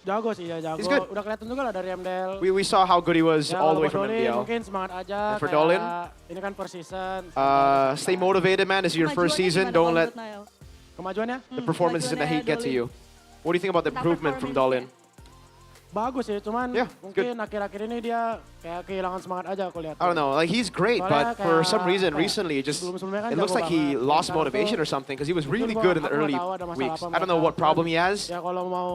Speaker 9: Jago sih ya, jago.
Speaker 17: He's good.
Speaker 9: Udah kelihatan juga lah dari MDL.
Speaker 17: We saw how good he was
Speaker 9: Ya,
Speaker 17: all the way
Speaker 9: kalau
Speaker 17: from
Speaker 9: Dolin
Speaker 17: MDL.
Speaker 9: mungkin semangat aja.
Speaker 17: And for
Speaker 9: kayak
Speaker 17: Dolin?
Speaker 9: Ini kan per season.
Speaker 17: Stay motivated, man. This is your first season. Don't let
Speaker 9: Kemajuannya?
Speaker 17: the performances in the heat get to you. What do you think about the improvement from Dolin?
Speaker 9: Bagus sih, cuman mungkin akhir-akhir ini dia kayak kehilangan semangat aja aku lihat.
Speaker 17: I don't know. Like he's great, but for some reason recently, it
Speaker 9: kan
Speaker 17: looks like he lost motivation or something because he was really good in the early weeks. I don't know what problem he has.
Speaker 9: Ya kalau mau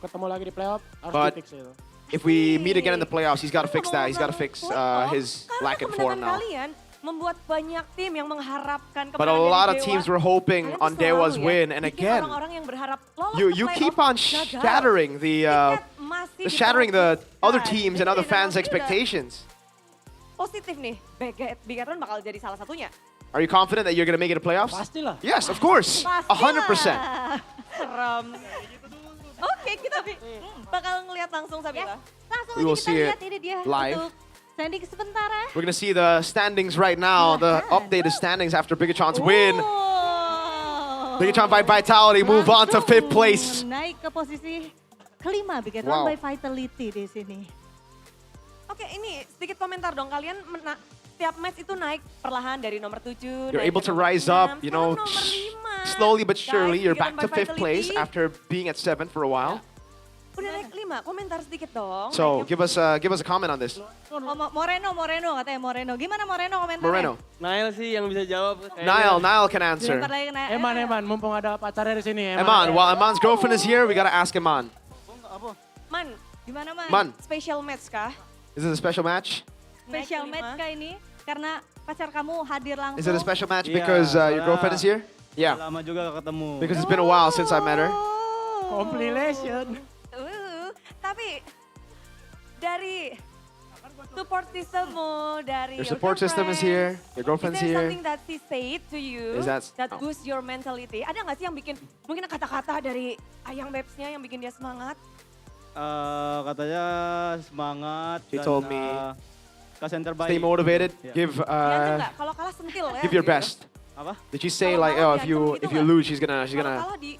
Speaker 9: ketemu lagi di playoff harus
Speaker 17: But
Speaker 9: di-fix itu.
Speaker 17: if we meet again in the playoffs, he's got to fix that. He's got to fix his lack in form now.
Speaker 18: Kalian membuat banyak tim yang mengharapkan
Speaker 17: But a
Speaker 18: kemenangan
Speaker 17: lot
Speaker 18: dari
Speaker 17: of
Speaker 18: Dewa.
Speaker 17: teams were hoping
Speaker 18: Kalian tuh
Speaker 17: on Dewa's
Speaker 18: selalu ya,
Speaker 17: win, and
Speaker 18: bikin
Speaker 17: again,
Speaker 18: orang-orang yang berharap lolos
Speaker 17: you
Speaker 18: ke
Speaker 17: keep
Speaker 18: playoff,
Speaker 17: on
Speaker 18: gagal.
Speaker 17: shattering
Speaker 18: Masih
Speaker 17: shattering the other
Speaker 18: diperhatikan.
Speaker 17: teams and
Speaker 18: Jadi
Speaker 17: other fans'
Speaker 18: nanti
Speaker 17: expectations.
Speaker 18: Positif nih, Bigetron bakal jadi salah satunya.
Speaker 17: Are you confident that you're gonna make it to playoffs?
Speaker 9: Pastilah.
Speaker 17: Yes, of course. 100%.
Speaker 18: Serem. Oke, kita bakal ngeliat langsung Sabila.
Speaker 5: Langsung
Speaker 17: We
Speaker 5: aja
Speaker 17: will
Speaker 5: kita
Speaker 17: see it
Speaker 5: lihat ini dia
Speaker 17: live.
Speaker 5: untuk standing sementara.
Speaker 17: We're gonna see the standings right now, the updated standings after Bigatron's win. Bigatron by Vitality move on to 5th place.
Speaker 5: Naik ke posisi kelima, Bigetron
Speaker 17: Wow.
Speaker 5: by Vitality di sini.
Speaker 18: Oke, ini sedikit komentar dong. Kalian setiap match itu naik perlahan dari nomor 7.
Speaker 17: You're able to rise up, you know, slowly but surely. You're back to 5th place after being at 7th for a while.
Speaker 18: Udah naik 5, komentar sedikit dong.
Speaker 17: So give us a comment on this.
Speaker 5: Moreno katanya Moreno. Gimana Moreno komentarnya?
Speaker 17: Moreno.
Speaker 8: Nail sih yang bisa jawab.
Speaker 17: Niall can answer.
Speaker 5: Bentar lagi naik.
Speaker 9: Eman, mumpung ada pacarnya di sini.
Speaker 17: Eman, while Eman's girlfriend is here, we gotta ask Eman.
Speaker 18: Man,
Speaker 5: gimana Man?
Speaker 17: Man.
Speaker 18: Special match kah?
Speaker 17: Is it a special match?
Speaker 5: Special match kah ini? Karena pacar kamu hadir langsung.
Speaker 17: Is it a special match because your girlfriend is here? Yeah.
Speaker 8: Lama juga ketemu.
Speaker 17: Because it's been a while since I met her.
Speaker 9: Compilation.
Speaker 18: Tapi dari support systemmu, dari
Speaker 17: Your support system is here. Your girlfriend's
Speaker 18: is there
Speaker 17: here.
Speaker 18: something that she said to you
Speaker 17: Is that- oh.
Speaker 18: boost your mentality? Ada nggak sih yang bikin, mungkin kata-kata dari Ayang Babes-nya yang bikin dia semangat?
Speaker 8: Katanya semangat.
Speaker 17: She
Speaker 8: dan,
Speaker 17: told me,
Speaker 8: kasih yang terbaik.
Speaker 17: stay motivated.
Speaker 8: Yeah.
Speaker 17: Give
Speaker 18: Dia nggak, kalau kalah sentil ya.
Speaker 17: give your best.
Speaker 8: Apa?
Speaker 17: Did she say like, oh, if you lose, she's gonna
Speaker 18: Kalah di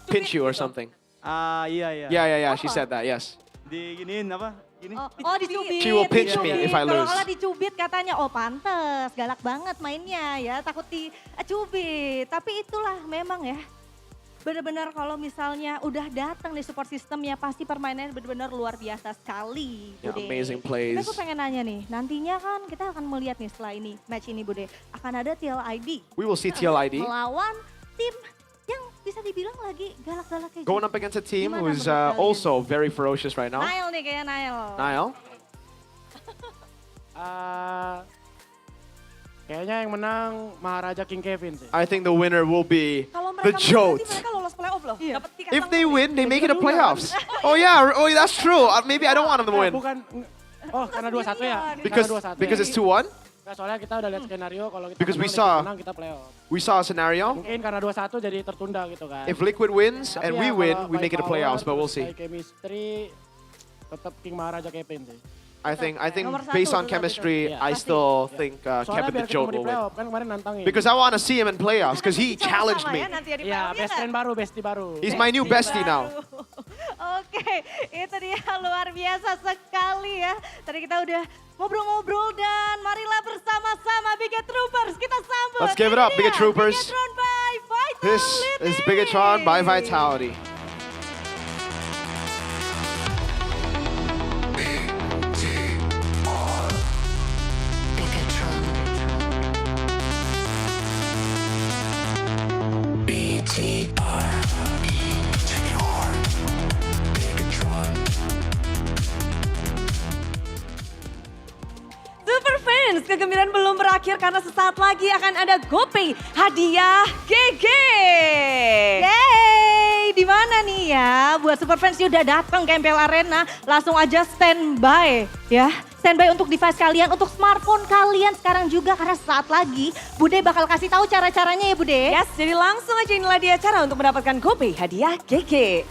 Speaker 17: pinch you or something?
Speaker 8: Iya.
Speaker 17: Yeah. She said that. Yes.
Speaker 8: Diginiin apa?
Speaker 1: Gini.
Speaker 5: Oh dicubit.
Speaker 17: She will pinch me if I lose.
Speaker 5: Kalau dicubit katanya, oh pantes, galak banget mainnya ya, takut dicubit. Tapi itulah memang ya, benar-benar kalau misalnya udah datang di support systemnya pasti permainannya benar-benar luar biasa sekali.
Speaker 17: Yeah,
Speaker 5: Bude.
Speaker 17: amazing plays.
Speaker 5: Tapi aku pengen nanya nih, nantinya kan kita akan melihat nih setelah ini, match ini Bude, akan ada TLID.
Speaker 17: We will see TLID.
Speaker 5: Melawan tim yang bisa dibilang lagi galak-galak kayak
Speaker 17: Going
Speaker 5: gitu.
Speaker 17: up against a team
Speaker 5: Gimana
Speaker 17: who's
Speaker 5: menurut kalian?
Speaker 17: also very ferocious right now.
Speaker 5: Nail nih kayaknya Nail.
Speaker 17: Niall.
Speaker 9: Kayaknya yang menang Maharaja King Kevin sih.
Speaker 17: I think the winner will be
Speaker 18: Kalau
Speaker 17: the
Speaker 18: mereka menang,
Speaker 17: Jote.
Speaker 18: nanti mereka lolos playoff loh. Dapat tiket
Speaker 17: If
Speaker 18: sama
Speaker 17: they
Speaker 18: nanti.
Speaker 17: win, they make it to playoffs. Oh yeah, oh that's true. Maybe I don't want them to win.
Speaker 9: Bukan, oh karena 2-1 ya?
Speaker 17: Because it's 2-1.
Speaker 9: Nggak, soalnya kita udah lihat skenario kalau kita
Speaker 17: Because we
Speaker 9: menang,
Speaker 17: saw-
Speaker 9: kita menang, kita playoff.
Speaker 17: We saw a scenario.
Speaker 9: Mungkin karena 2-1 jadi tertunda gitu kan.
Speaker 17: If Liquid wins
Speaker 9: Tapi
Speaker 17: and
Speaker 9: ya,
Speaker 17: we win,
Speaker 9: kalau
Speaker 17: we
Speaker 9: by
Speaker 17: make it to
Speaker 9: power,
Speaker 17: playoffs, but we'll
Speaker 9: terus
Speaker 17: see.
Speaker 9: by chemistry, tetap King Maharaja Kevin sih.
Speaker 17: I think
Speaker 9: Nomor
Speaker 17: based
Speaker 9: satu
Speaker 17: on
Speaker 9: tuh
Speaker 17: chemistry,
Speaker 9: tapi-
Speaker 17: I still think
Speaker 9: Soalnya
Speaker 17: Kevin the
Speaker 9: biar ketemu
Speaker 17: Jote
Speaker 9: di
Speaker 17: will win.
Speaker 9: playoff, kan kemarin nantangin.
Speaker 17: Because I want to see him in playoffs, because he challenged me.
Speaker 9: Iya, best friend baru, bestie baru.
Speaker 17: He's my new bestie now.
Speaker 5: Oke, itu dia luar biasa sekali ya. Tadi kita udah ngobrol-ngobrol dan marilah bersama-sama Biget Troopers kita sambut.
Speaker 17: Let's give it up,
Speaker 5: Ini
Speaker 17: Biget
Speaker 5: dia,
Speaker 17: Troopers.
Speaker 5: Bigetron by Vitality.
Speaker 17: This is Bigetron by Vitality.
Speaker 18: Super fans, kegembiraan belum berakhir karena sesaat lagi akan ada GoPay hadiah GG.
Speaker 5: Yeay, di mana nih ya? Buat super fans yang udah datang ke MPL Arena, langsung aja standby ya. Standby untuk device kalian, untuk smartphone kalian sekarang juga karena saat lagi Bude bakal kasih tahu cara-caranya ya Bude.
Speaker 18: Yes, jadi langsung aja inilah dia cara untuk mendapatkan GoPay hadiah GG.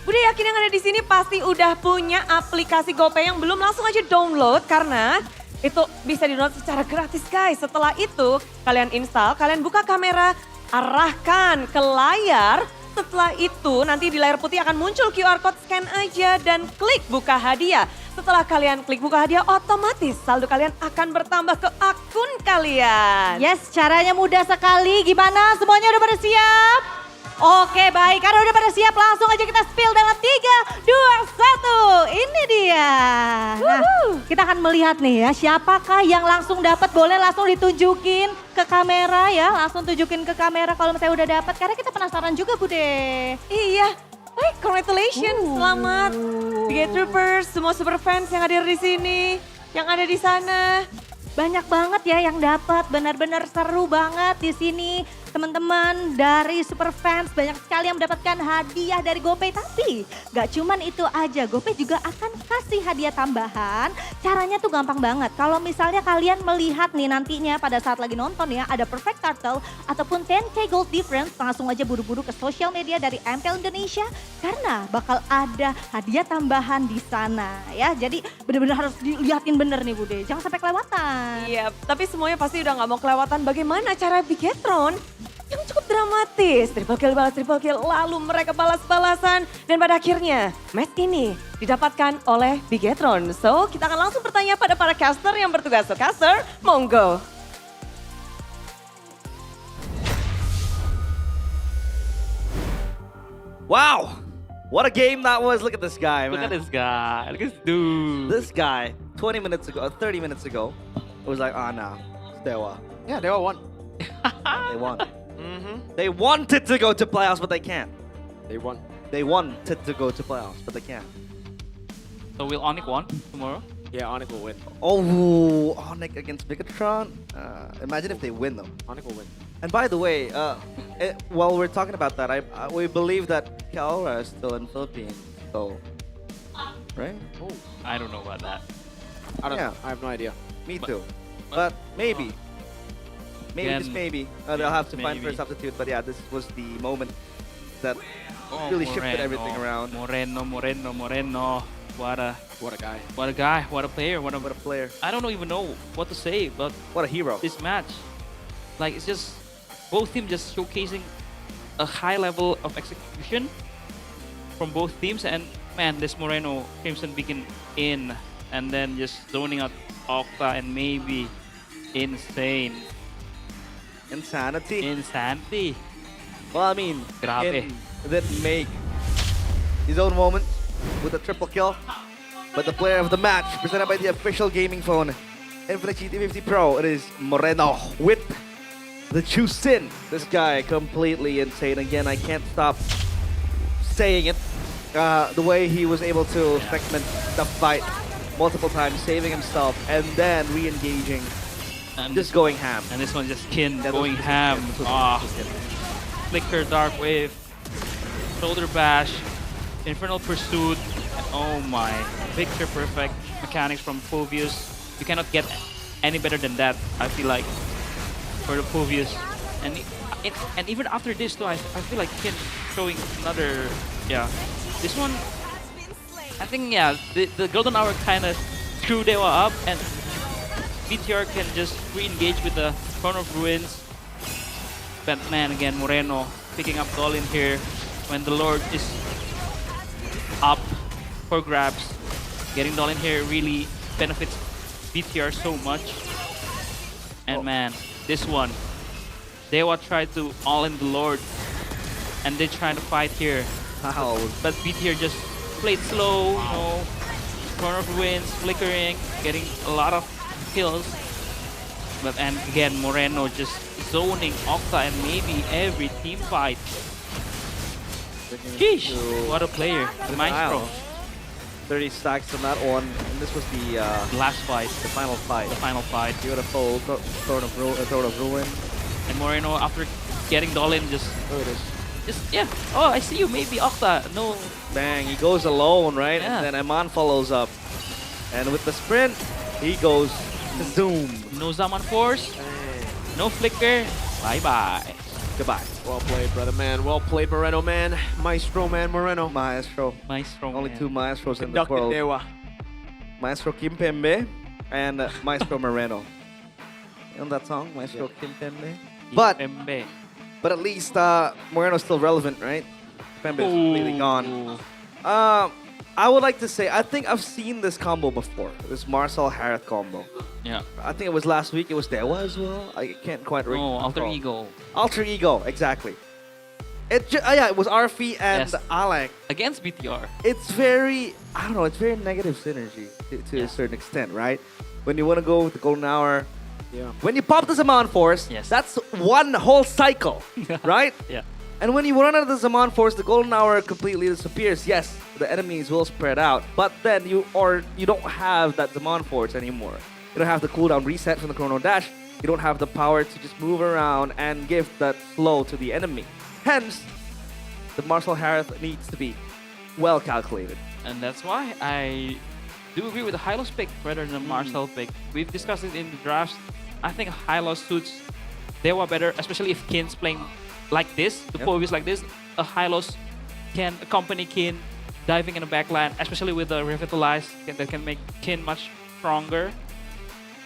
Speaker 18: Bude yakin yang ada di sini pasti udah punya aplikasi GoPay yang belum, langsung aja download karena itu bisa di-download secara gratis guys. Setelah itu kalian install, kalian buka kamera, arahkan ke layar. Setelah itu nanti di layar putih akan muncul QR code, scan aja dan klik buka hadiah. Setelah kalian klik buka hadiah, otomatis saldo kalian akan bertambah ke akun kalian.
Speaker 5: Yes, caranya mudah sekali. Gimana? Semuanya udah pada siap? Oke, baik. Karena udah pada siap, langsung aja kita spill dalam 3, 2, 1. Ini dia. Nah, kita akan melihat nih ya, siapakah yang langsung dapat. Boleh langsung ditunjukin ke kamera ya. Langsung tunjukin ke kamera kalau misalnya udah dapat. Karena kita penasaran juga, Bude.
Speaker 18: Iya. Baik, congratulations. Selamat. Biget Troopers, semua super fans yang hadir di sini, yang ada di sana.
Speaker 5: Banyak banget ya yang dapat, benar-benar seru banget di sini. Teman-teman dari super fans banyak sekali yang mendapatkan hadiah dari GoPay. Tapi gak cuman itu aja, GoPay juga akan kasih hadiah tambahan. Caranya tuh gampang banget. Kalau misalnya kalian melihat nih nantinya pada saat lagi nonton ya, ada perfect turtle ataupun 10k gold difference, langsung aja buru-buru ke sosial media dari MPL Indonesia. Karena bakal ada hadiah tambahan di sana ya. Jadi benar-benar harus dilihatin bener nih Bude, jangan sampai kelewatan.
Speaker 18: Iya, tapi semuanya pasti udah gak mau kelewatan bagaimana cara Bigetron yang cukup dramatis. Triple kill, lalu mereka balas-balasan. Dan pada akhirnya match ini didapatkan oleh Bigetron. So, kita akan langsung bertanya pada para caster yang bertugas. So, caster, monggo.
Speaker 3: Wow, what a game that was. Look at this guy, man.
Speaker 22: Look at this guy. Look at this dude.
Speaker 3: This guy, 20 minutes ago, 30 minutes ago, it was like, oh no, it's Dewa.
Speaker 17: Yeah, Dewa won.
Speaker 3: They won. They wanted to go to playoffs, but they can't.
Speaker 17: They won.
Speaker 3: They wanted to go to playoffs, but they can't.
Speaker 22: So will ONIC win tomorrow?
Speaker 17: Yeah, ONIC will win.
Speaker 3: Oh, ONIC against Bigetron. Imagine if they win, though.
Speaker 17: ONIC will win.
Speaker 3: And by the way, while we're talking about that, we believe that Kaora is still in Philippines, so, right?
Speaker 17: Oh,
Speaker 22: I don't know about that.
Speaker 17: I don't
Speaker 3: Yeah.
Speaker 17: know. I have no idea.
Speaker 3: Me too. But maybe. Maybe,
Speaker 22: Again,
Speaker 3: just maybe. They'll have to find for a
Speaker 22: maybe.
Speaker 3: substitute. But yeah, this was the moment that
Speaker 22: Oh,
Speaker 3: really shifted
Speaker 22: Moreno.
Speaker 3: everything around.
Speaker 22: Moreno. What a
Speaker 17: guy.
Speaker 22: What a guy. What a player. What a
Speaker 3: player.
Speaker 22: I don't even know what to say, but
Speaker 3: what a hero.
Speaker 22: This match, like it's just both teams just showcasing a high level of execution from both teams, and man, this Moreno Crimson Beacon in, and then just zoning out Octa and maybe Insane.
Speaker 3: Insanity.
Speaker 22: Well, I mean,
Speaker 3: Grabe. Didn't make his own moment with a triple kill. But the player of the match, presented by the official gaming phone, Infinix GT50 Pro, it is Moreno with the Chusin. This guy completely insane. Again, I can't stop saying it. The way he was able to segment the fight multiple times, saving himself, and then re-engaging.
Speaker 22: And
Speaker 3: just going ham.
Speaker 22: And this one just Kin going ham. Flicker, Dark Wave, Shoulder Bash, Infernal Pursuit, and oh my, picture perfect mechanics from Phovius. You cannot get any better than that, I feel like, for the Phovius. And even after this too, I feel like Kin showing another, this one, I think, the Golden Hour kind of screwed Dewa up, and BTR can just re-engage with the Crown of Ruins. But man, again, Moreno picking up Dolin here when the Lord is up for grabs. Getting Dolin here really benefits BTR so much. And man, this one, Dewa tried to all-in the Lord, and they trying to fight here.
Speaker 3: Wow.
Speaker 22: But BTR just played slow, you know, Corner of Ruins, flickering, getting a lot of kills. But and again, Moreno just zoning Octa and maybe every team fight. Sheesh, what a player, the Maestro.
Speaker 3: 30 stacks on that one, and this was the
Speaker 22: last fight,
Speaker 3: the final fight.
Speaker 22: The final fight.
Speaker 3: Beautiful Throne of Ruin.
Speaker 22: And Moreno, after getting Dolin, just oh, I see you, maybe Octa. No.
Speaker 3: Bang, he goes alone, right?
Speaker 22: Yeah.
Speaker 3: And then Aman follows up. And with the sprint, he goes zoom.
Speaker 22: No Zaman Force, no flicker. Bye-bye.
Speaker 3: Goodbye.
Speaker 7: Well played, brother man. Well played, Moreno man. Maestro man, Moreno.
Speaker 3: Maestro.
Speaker 22: Only
Speaker 3: two maestros in the world.
Speaker 7: Dewa.
Speaker 3: Maestro Kimpembe and Maestro Moreno. You know that song, Maestro Kimpembe? But at least Moreno's still relevant, right? Kimpembe is completely gone. I would like to say, I think I've seen this combo before. This Marcel Harith combo.
Speaker 22: Yeah.
Speaker 3: I think it was last week. It was Dewa as well. I can't quite recall.
Speaker 22: No, Alter Ego.
Speaker 3: Alter Ego, exactly. It was Arfi and Alec.
Speaker 22: Against BTR.
Speaker 3: It's very, I don't know, it's very negative synergy to a certain extent, right? When you want to go with the Golden Hour, when you pop the Zaman Force, that's one whole cycle, right?
Speaker 22: Yeah.
Speaker 3: And when you run out of the Zaman Force, the Golden Hour completely disappears. Yes, the enemies will spread out, but then you don't have that Zaman Force anymore. You don't have the cooldown reset from the Chrono Dash. You don't have the power to just move around and give that flow to the enemy. Hence, the Marcel Harith needs to be well calculated.
Speaker 22: And that's why I do agree with the Hylos pick rather than the Marcel pick. We've discussed it in the drafts. I think Hylos suits Dewa better, especially if Kin's playing like this, the Phovius like this. A Hylos can accompany Kin diving in the backline, especially with the Revitalize that can make Kin much stronger.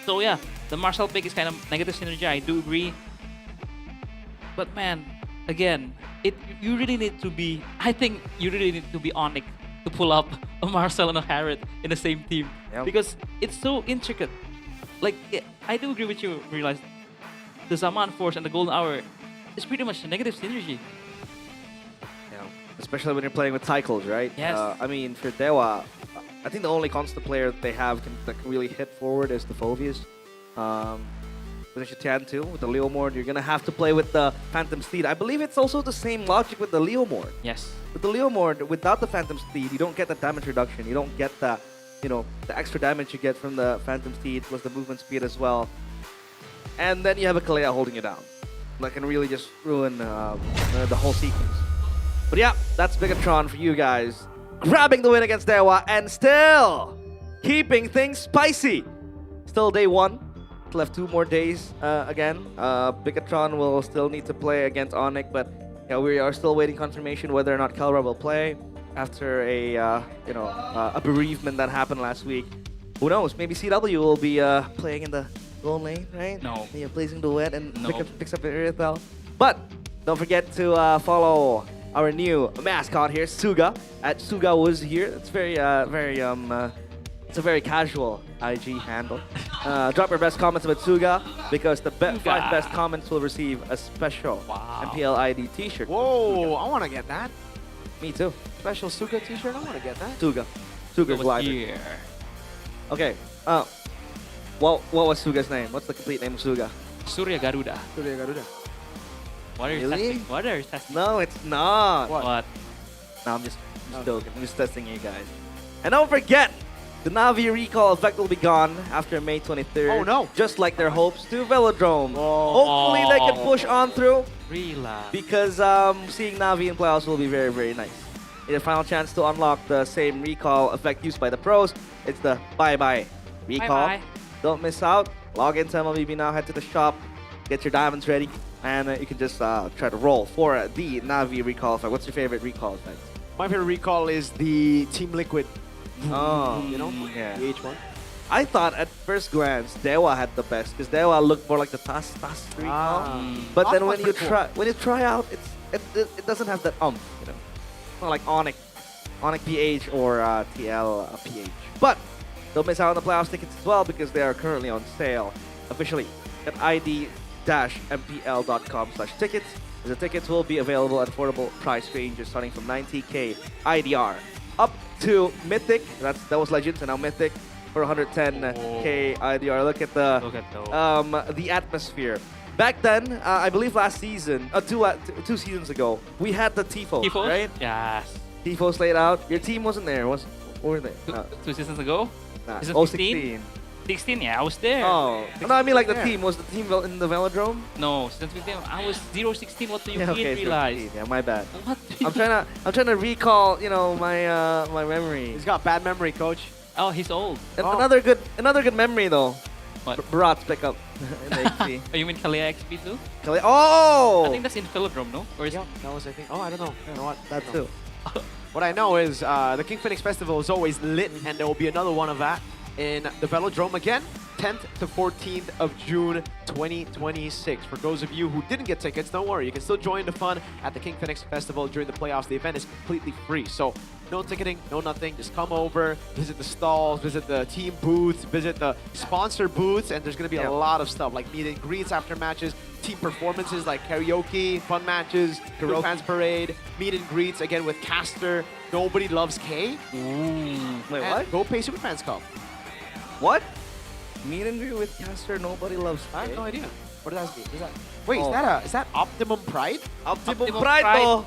Speaker 22: So yeah, the Marcel pick is kind of negative synergy, I do agree. But man, again, you really need to be, I think you really need to be ONIC to pull up a Marcel and a Harith in the same team. Because it's so intricate. Like, I do agree with you, realize the Zaman Force and the Golden Hour is pretty much a negative synergy.
Speaker 3: Especially when you're playing with cycles, right?
Speaker 22: Yes.
Speaker 3: I mean, for Dewa, I think the only constant player that they have that can really hit forward is the Phovius. With the Shitian too, with the Leomord, you're gonna have to play with the Phantom Steed. I believe it's also the same logic with the Leomord.
Speaker 22: Yes.
Speaker 3: With the Leomord, without the Phantom Steed, you don't get the damage reduction. You don't get the, the extra damage you get from the Phantom Steed plus the movement speed as well. And then you have a Kalea holding you down. That can really just ruin the whole sequence. But yeah, that's Bigatron for you guys. Grabbing the win against Dewa and still keeping things spicy. Still day one. Left 2 more days again. Bigatron will still need to play against ONIC, but we are still waiting confirmation whether or not Kelra will play after a bereavement that happened last week. Who knows? Maybe CW will be playing in the gold lane, right?
Speaker 22: No.
Speaker 3: Placing duet and picks up Irithel. But don't forget to follow our new mascot here, Suga. Suga was here. It's it's a very casual IG handle. Drop your best comments about Suga because the 5 best comments will receive a special MPL ID t-shirt.
Speaker 17: Whoa, I want to get that.
Speaker 3: Me too.
Speaker 17: Special Suga t-shirt, I want to get that.
Speaker 3: Suga's live. Okay. What was Suga's name? What's the complete name of Suga?
Speaker 22: Surya Garuda.
Speaker 17: Surya Garuda.
Speaker 22: What are you testing? What are you testing?
Speaker 3: No, it's not.
Speaker 22: What?
Speaker 3: No, I'm just joking. I'm just testing you guys. And don't forget, the Navi recall effect will be gone after May 23rd.
Speaker 17: Oh no!
Speaker 3: Just like their hopes to Velodrome. Hopefully they can push on through.
Speaker 22: Relax.
Speaker 3: Because seeing Navi in playoffs will be very, very nice. It's a final chance to unlock the same recall effect used by the pros. It's the bye-bye recall.
Speaker 22: Bye-bye.
Speaker 3: Don't miss out. Log into MLBB now, head to the shop, get your diamonds ready, and you can just try to roll for the Navi recall effect. What's your favorite recall effect?
Speaker 17: My favorite recall is the Team Liquid.
Speaker 3: Oh,
Speaker 17: you know,
Speaker 3: yeah.
Speaker 17: the H1.
Speaker 3: I thought at first glance Dewa had the best because Dewa looked more like the TAS recall. But then when you try out, it doesn't have that you know. It's not like ONIC PH or TL PH. But don't miss out on the playoffs tickets as well because they are currently on sale officially at id-mpl.com/tickets. The tickets will be available at affordable price ranges starting from 90k IDR up to Mythic. That was Legends and now Mythic for 110k IDR. Look at the atmosphere. Back then, I believe last season, two seasons ago, we had the Tifos, right?
Speaker 22: Yes.
Speaker 3: Tifos laid out. Your team wasn't there. Were they?
Speaker 22: 2 seasons ago?
Speaker 3: Nah,
Speaker 22: Season
Speaker 3: 16.
Speaker 22: 16, yeah, I was there.
Speaker 3: Oh, no, I mean like the team. Was the team in the Velodrome?
Speaker 22: No, season 15, I was 0-16. What do you
Speaker 3: Okay,
Speaker 22: realize?
Speaker 3: yeah, my bad.
Speaker 22: What?
Speaker 3: I'm trying to recall, you know, my my memory.
Speaker 17: He's got bad memory, coach.
Speaker 22: Oh, he's old.
Speaker 3: Another good memory though.
Speaker 22: What?
Speaker 3: Brat's pickup in XP.
Speaker 22: Oh, you mean Kalia XP too?
Speaker 3: Oh!
Speaker 22: I think that's in Velodrome, no? Or is
Speaker 17: that was, I think. Oh, I don't know. You know what?
Speaker 3: That too.
Speaker 17: What I know is the King Phoenix Festival is always lit, and there will be another one of that in the Velodrome again, 10th to 14th of June 2026. For those of you who didn't get tickets, don't worry. You can still join the fun at the King Phoenix Festival during the playoffs. The event is completely free, so no ticketing, no nothing. Just come over, visit the stalls, visit the team booths, visit the sponsor booths, and there's going to be a lot of stuff like meet and greets after matches, team performances like karaoke, fun matches, Group Fans Parade, meet and greets again with Caster, Nobody Loves K.
Speaker 3: Wait, what?
Speaker 17: Go Pay Super Fans Cup.
Speaker 3: What? Meet and greet with Caster, Nobody Loves K?
Speaker 17: I have no idea. What does that mean? Wait, is that Optimum Pride?
Speaker 3: Optimum Pride, though.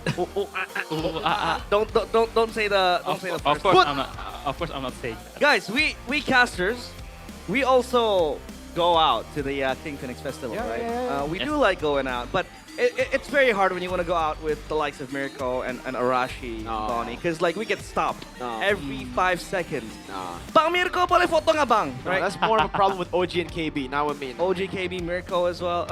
Speaker 3: Don't say the first.
Speaker 22: Of course, I'm not saying that.
Speaker 3: Guys, we casters, we also go out to the King Phoenix Festival, right? We do like going out, but it's very hard when you want to go out with the likes of Mirko and Arashi, Bonnie, because like we get stopped every 5 seconds. Bang Mirko, pala photo nga bang?
Speaker 17: Right? That's more of a problem with OG and KB. Now I mean
Speaker 3: OG, KB, Mirko as well.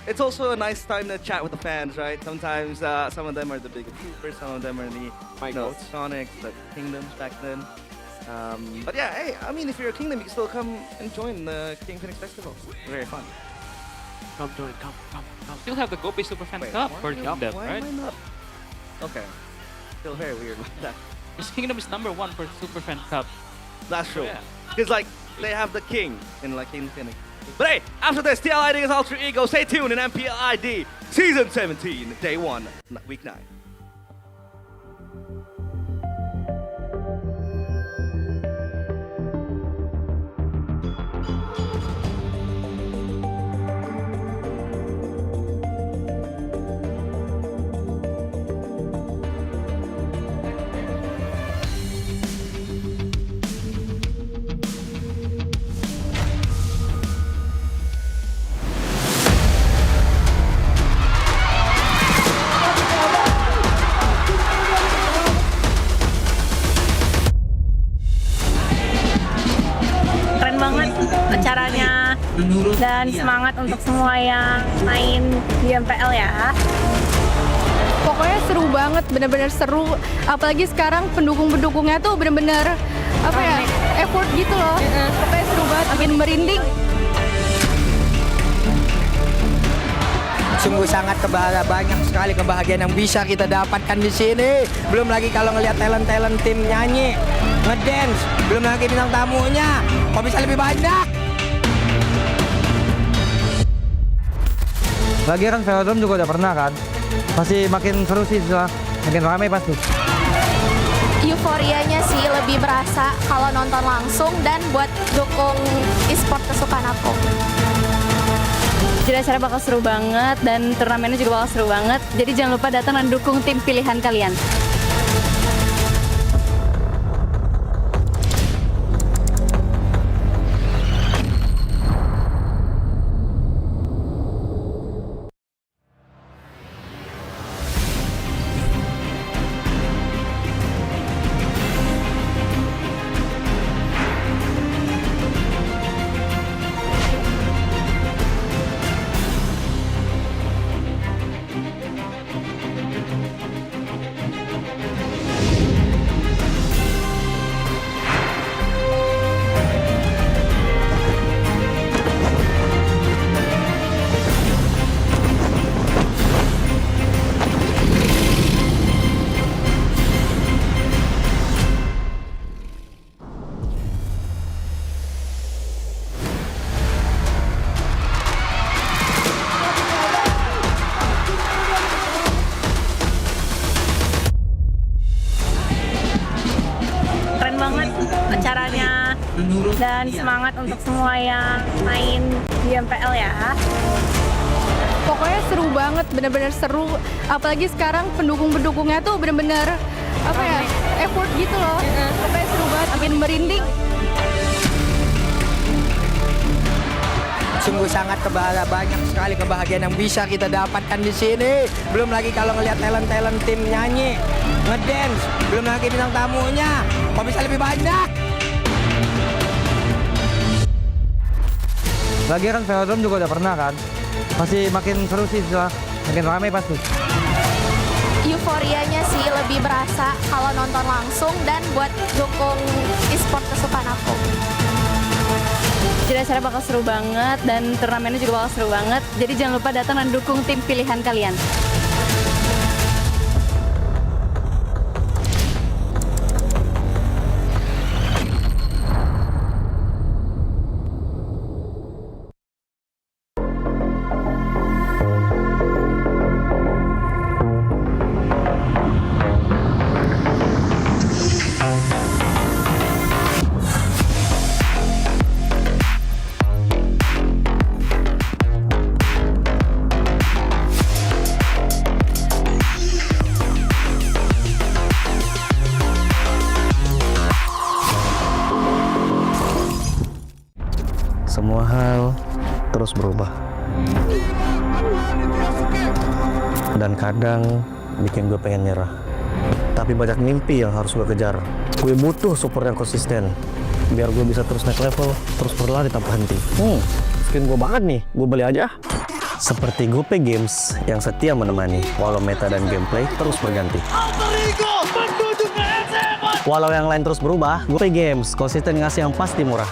Speaker 3: It's also a nice time to chat with the fans, right? Sometimes some of them are the bigger troopers, some of them are the Sonics, the Kingdoms back then. But yeah, hey, I mean, if you're a Kingdom, you can still come and join the King Phoenix Festival. It's very fun.
Speaker 17: Come join, come.
Speaker 22: Still have the GoPay Super Fan Cup for Kingdom, right?
Speaker 3: Why not? Okay. Still very weird about that.
Speaker 22: Because Kingdom is #1 for Super Fan Cup.
Speaker 3: That's true.
Speaker 22: Yeah.
Speaker 3: Because like, they have the king in like King Phoenix. But hey, after this, TL ID is Ultra Ego. Stay tuned in MPL ID Season 17, Day 1, Week 9.
Speaker 6: acaranya dan semangat untuk semua yang main di MPL ya.
Speaker 19: Pokoknya seru banget, bener-bener seru. Apalagi sekarang pendukung-pendukungnya tuh bener-bener apa ya, effort gitu loh. Pokoknya seru banget, makin merinding.
Speaker 11: Sungguh sangat banyak sekali kebahagiaan yang bisa kita dapatkan di sini. Belum lagi kalau ngelihat talent tim nyanyi, ngedance, belum lagi bintang tamunya. Kok bisa lebih banyak?
Speaker 13: Lagi kan velodrome juga udah pernah kan. Pasti makin seru sih, makin ramai pasti.
Speaker 20: Euforianya sih lebih berasa kalau nonton langsung dan buat dukung e-sport kesukaan aku.
Speaker 6: Jadi acara bakal seru banget dan turnamennya juga bakal seru banget. Jadi jangan lupa datang dan dukung tim pilihan kalian. Acaranya dan semangat untuk semua yang main di MPL ya.
Speaker 19: Pokoknya seru banget, bener-bener seru. Apalagi sekarang pendukung-pendukungnya tuh bener-bener apa ya, effort gitu loh. Pokoknya seru banget, makin merinding.
Speaker 11: Sungguh sangat banyak sekali kebahagiaan yang bisa kita dapatkan di sini. Belum lagi kalau ngelihat talent tim nyanyi, ngedance, belum lagi bintang tamunya. Kok bisa lebih banyak?
Speaker 13: Lagi kan velodrome juga udah pernah kan. Pasti makin seru sih, makin ramai pasti.
Speaker 20: Euforianya sih lebih berasa kalau nonton langsung dan buat dukung e-sport kesukaan aku.
Speaker 6: Jadi acara bakal seru banget dan turnamennya juga bakal seru banget. Jadi jangan lupa datang dan dukung tim pilihan kalian.
Speaker 21: Semua hal terus berubah. Dan kadang bikin gue pengen nyerah. Tapi banyak mimpi yang harus gue kejar. Gue butuh support yang konsisten. Biar gue bisa terus naik level, terus berlari tanpa henti. Skin gue banget nih, gue beli aja. Seperti GoPay Games yang setia menemani, walau meta dan gameplay terus berganti. Walau yang lain terus berubah, GoPay Games konsisten ngasih yang pasti murah.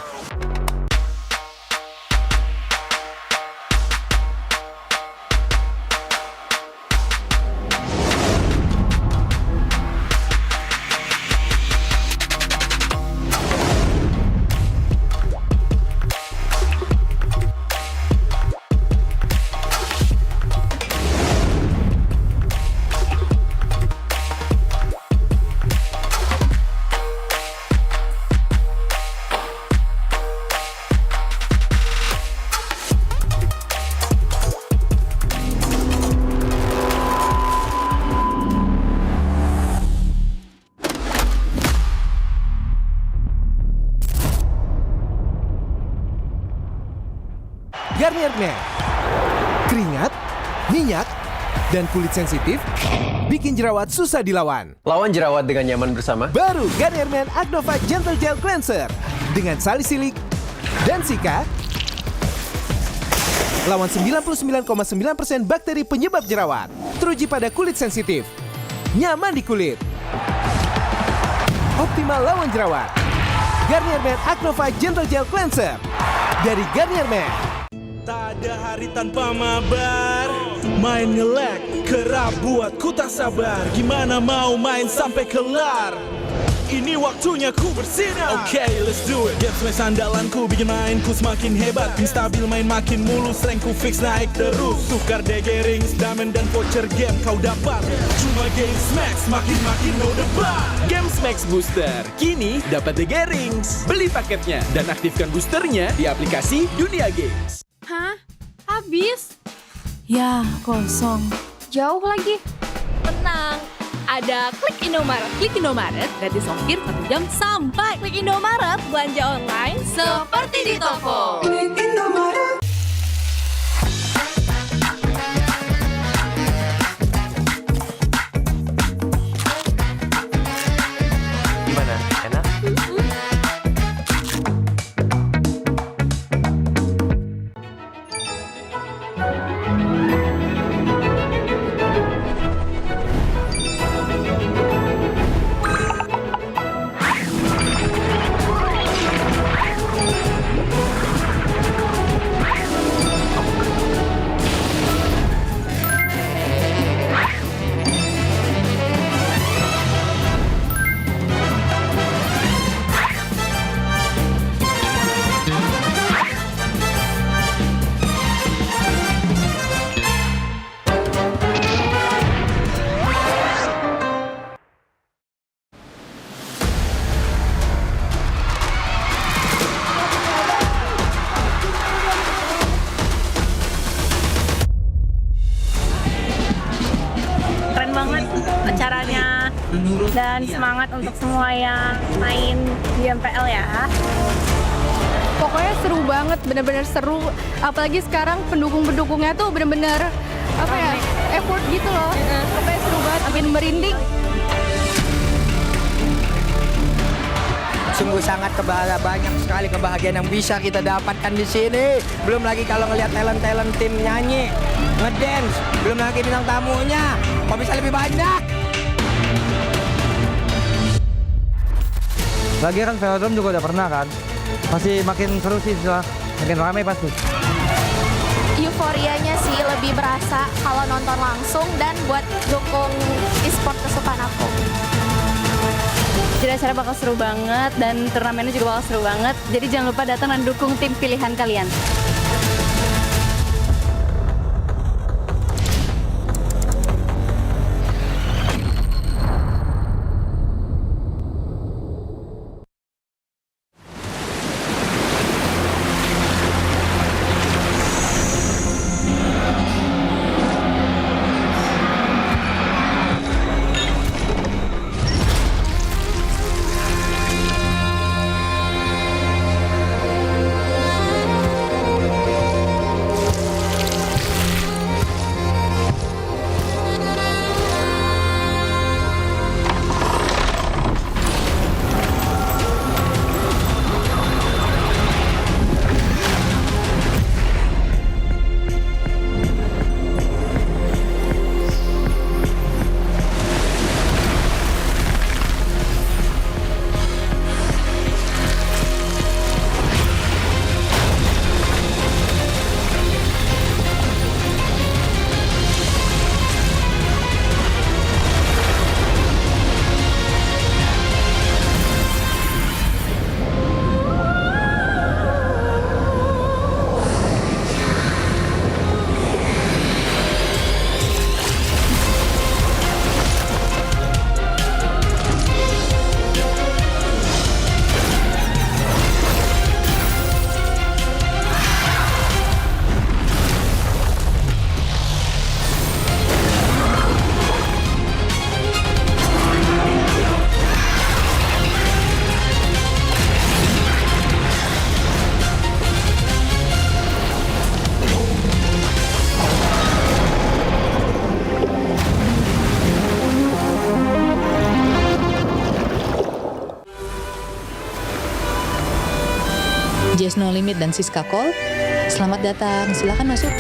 Speaker 25: Garnier Men. Keringat, minyak, dan kulit sensitif bikin jerawat susah dilawan.
Speaker 26: Lawan jerawat dengan nyaman bersama.
Speaker 25: Baru Garnier Men Acnova Gentle Gel Cleanser dengan salisilik dan sika. Lawan 99,9% bakteri penyebab jerawat. Teruji pada kulit sensitif. Nyaman di kulit. Optimal lawan jerawat. Garnier Men Acnova Gentle Gel Cleanser dari Garnier Men.
Speaker 4: Tak ada hari tanpa mabar, main nge-lag kerap buat ku tak sabar. Gimana mau main sampai kelar? Ini waktunya ku bersinar. Okay, let's do it. Game smash andalanku bikin mainku semakin hebat. Pin stabil main makin mulus, rankku fix naik terus. Tukar DG rings, diamond dan voucher game kau dapat. Cuma game smash makin no debat.
Speaker 25: Game Max Booster, kini dapat DG Rings. Beli paketnya dan aktifkan boosternya di aplikasi Dunia Games.
Speaker 6: Hah? Habis? Ya, kosong. Jauh lagi. Tenang, ada Klik Indomaret. Klik Indomaret, gratis ongkir 1 jam sampai. Klik Indomaret, belanja online seperti di toko. Klik Indomaret.
Speaker 26: Gimana? Enak?
Speaker 6: Keren banget acaranya dan semangat untuk semua yang main di MPL ya.
Speaker 19: Pokoknya seru banget, bener-bener seru. Apalagi sekarang pendukung-pendukungnya tuh bener-bener apa ya, effort gitu loh. Pokoknya seru banget, bikin merinding.
Speaker 11: Sungguh sangat banyak sekali kebahagiaan yang bisa kita dapatkan di sini. Belum lagi kalau ngelihat talent tim nyanyi, ngedance, belum lagi bintang tamunya. Kok bisa lebih banyak?
Speaker 13: Lagi kan velodrome juga udah pernah kan. Masih makin seru sih, makin ramai pasti.
Speaker 20: Euforianya sih lebih berasa kalau nonton langsung dan buat dukung e-sport kesukaan aku.
Speaker 6: Jadi acara bakal seru banget dan turnamennya juga bakal seru banget. Jadi jangan lupa datang dan dukung tim pilihan kalian.
Speaker 12: Jazz No Limit dan Siska Call. Selamat datang, silakan masuk.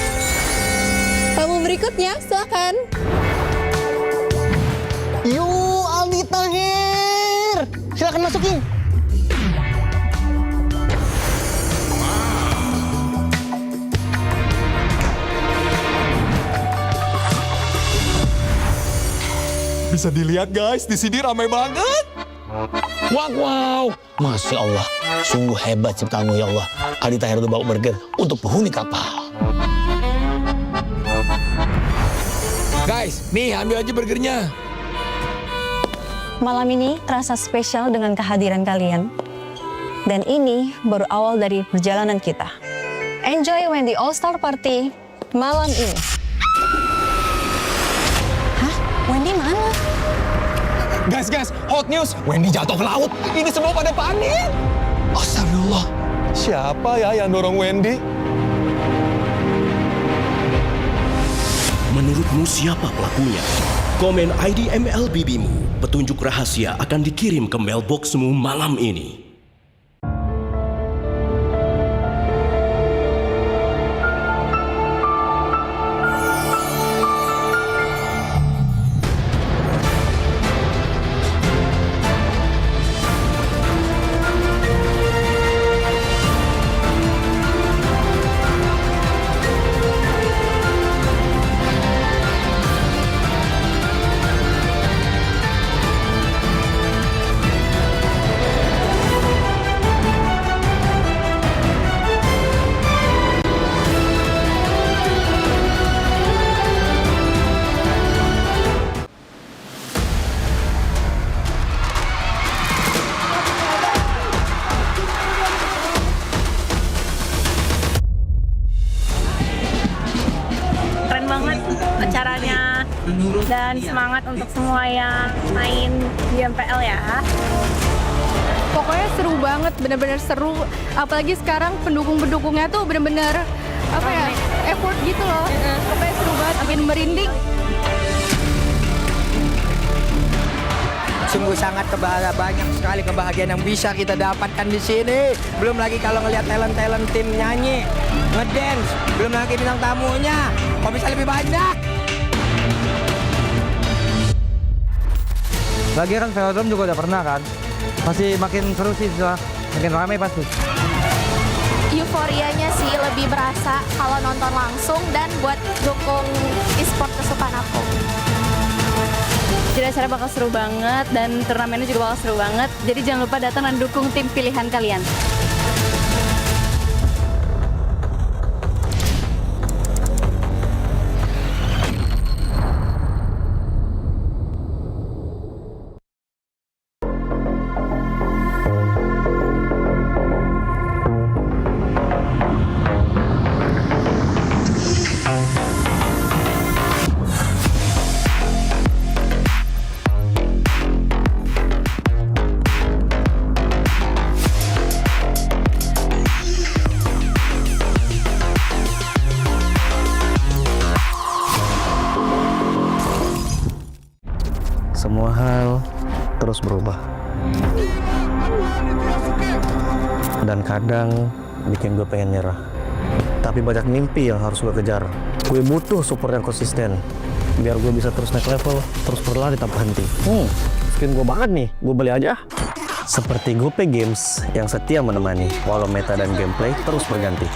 Speaker 12: Tamu berikutnya, silakan.
Speaker 11: Yuk, Aldi Tahir. Silakan masukin.
Speaker 10: Bisa dilihat guys, di sini ramai banget.
Speaker 14: Wow, Masya Allah, sungguh hebat ciptaanmu ya Allah. Adita Heru bawa burger untuk penghuni kapal.
Speaker 10: Guys, nih ambil aja burgernya.
Speaker 15: Malam ini terasa spesial dengan kehadiran kalian. Dan ini baru awal dari perjalanan kita. Enjoy Wendy All-Star Party malam ini. Hah? Wendy mana?
Speaker 10: Guys, hot news. Wendy jatuh ke laut. Ini semua pada panik. Astagfirullah. Siapa ya yang dorong Wendy?
Speaker 16: Menurutmu siapa pelakunya? Komen ID MLBB-mu. Petunjuk rahasia akan dikirim ke mailboxmu malam ini.
Speaker 23: acaranya dan semangat untuk semua yang main di MPL ya.
Speaker 19: Pokoknya seru banget, bener-bener seru. Apalagi sekarang pendukung-pendukungnya tuh bener-bener apa ya, effort gitu loh. Pokoknya seru banget, makin merinding.
Speaker 11: Sungguh sangat banyak sekali kebahagiaan yang bisa kita dapatkan di sini. Belum lagi kalau ngelihat talent-talent tim nyanyi, ngedance, belum lagi bintang tamunya. Kok bisa lebih banyak?
Speaker 13: Lagi kan velodrome juga udah pernah kan. Masih makin seru sih, makin ramai pasti.
Speaker 20: Euforianya sih lebih berasa kalau nonton langsung dan buat dukung e-sport kesukaan aku.
Speaker 23: Jadi acara bakal seru banget dan turnamennya juga bakal seru banget. Jadi jangan lupa datang dan dukung tim pilihan kalian.
Speaker 21: Semua hal terus berubah. Dan kadang bikin gue pengen nyerah. Tapi banyak mimpi yang harus gue kejar. Gue butuh support yang konsisten. Biar gue bisa terus naik level, terus berlari tanpa henti. Skin gue banget nih, gue beli aja. Seperti GoPay Games yang setia menemani, walau meta dan gameplay terus berganti.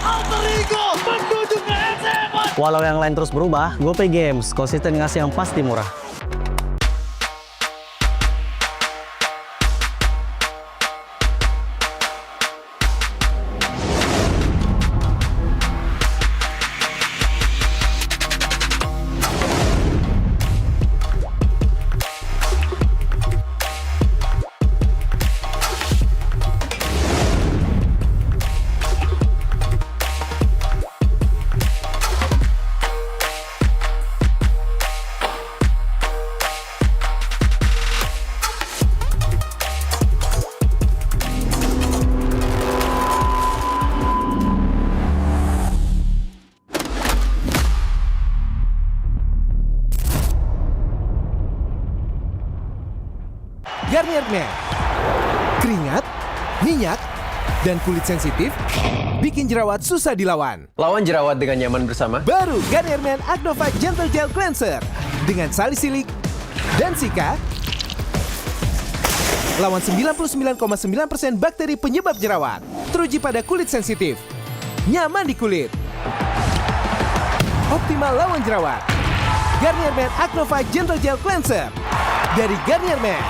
Speaker 21: Walau yang lain terus berubah, GoPay Games konsisten ngasih yang pasti murah.
Speaker 25: Garnier Men. Keringat, minyak, dan kulit sensitif bikin jerawat susah dilawan.
Speaker 26: Lawan jerawat dengan nyaman bersama.
Speaker 25: Baru Garnier Men Acno 5 Gentle Gel Cleanser dengan salisilik dan sika. Lawan 99,9% bakteri penyebab jerawat. Teruji pada kulit sensitif. Nyaman di kulit. Optimal lawan jerawat. Garnier Men Acno 5 Gentle Gel Cleanser. dari Garnier Man.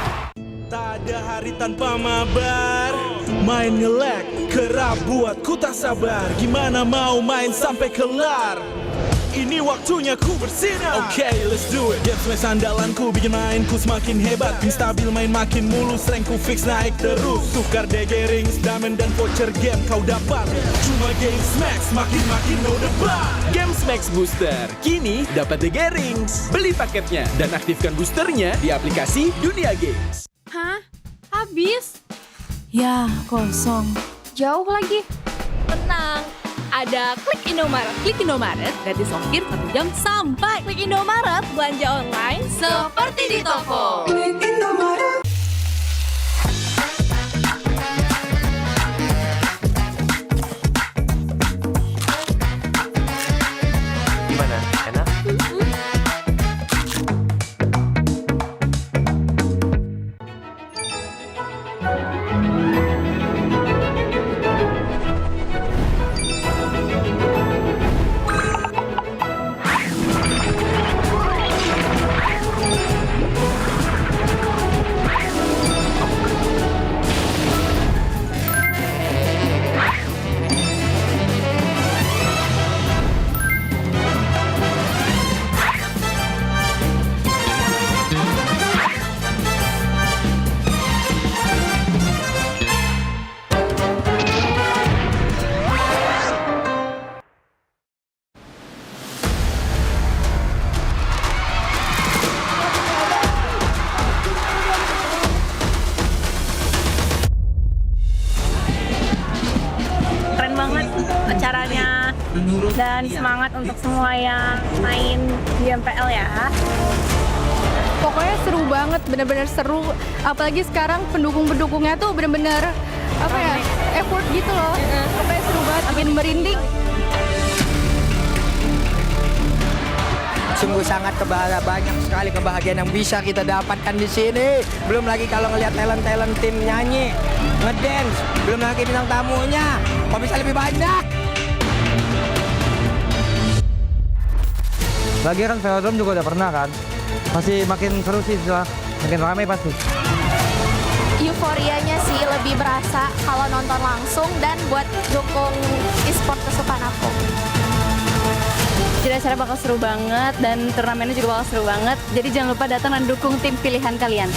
Speaker 4: Tak ada hari tanpa mabar, main nge-lag, kerap buat ku tak sabar. Gimana mau main sampai kelar? Ini waktunya ku bersinar. Okay, let's do it. Game flash andalanku bikin mainku semakin hebat. Pin stabil main makin mulus, rankku fix naik terus. Tukar DG rings, diamond dan voucher game kau dapat. Cuma Games Max, makin no debat.
Speaker 25: Games Max Booster, kini dapat DG Rings. Beli paketnya dan aktifkan boosternya di aplikasi Dunia Games.
Speaker 6: Hah? Habis? Ya, kosong. Jauh lagi. Tenang. Ada Klik Indomaret. Klik Indomaret gratis ongkir 1 jam sampai. Klik Indomaret, belanja online seperti di toko. Klik Indomaret.
Speaker 26: Gimana? Enak?
Speaker 23: Keren banget acaranya dan semangat untuk semua yang main di MPL ya.
Speaker 19: Pokoknya seru banget, bener-bener seru. Apalagi sekarang pendukung-pendukungnya tuh bener-bener apa ya, effort gitu loh. Pokoknya seru banget, bikin merinding.
Speaker 11: Sungguh sangat banyak sekali kebahagiaan yang bisa kita dapatkan di sini. Belum lagi kalau ngelihat talent tim nyanyi, ngedance, belum lagi bintang tamunya. Kok bisa lebih banyak?
Speaker 13: Lagi kan velodrome juga udah pernah kan. Pasti makin seru sih setelah makin ramai pasti.
Speaker 20: Euforianya sih lebih berasa kalau nonton langsung dan buat dukung e-sport kesukaan aku.
Speaker 23: Jadi acara bakal seru banget dan turnamennya juga bakal seru banget. Jadi jangan lupa datang dan dukung tim pilihan kalian.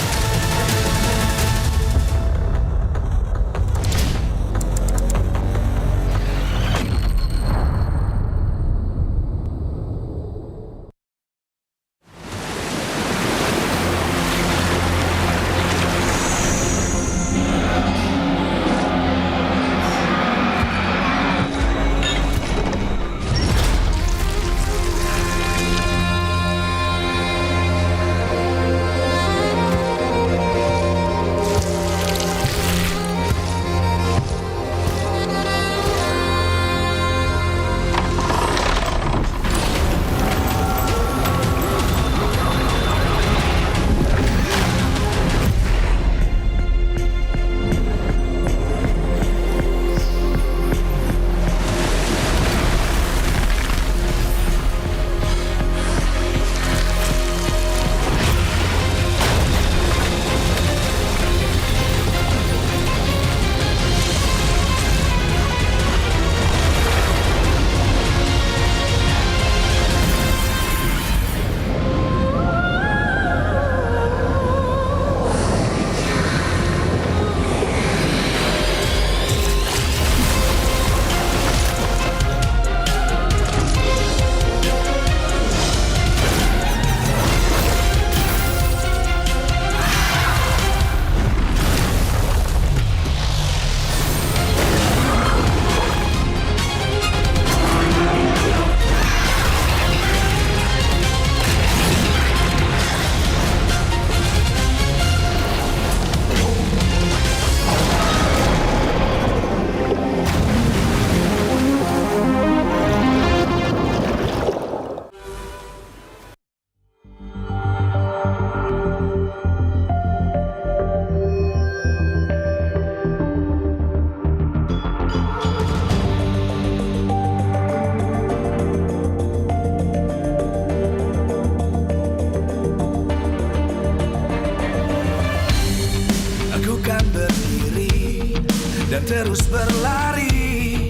Speaker 4: terus berlari,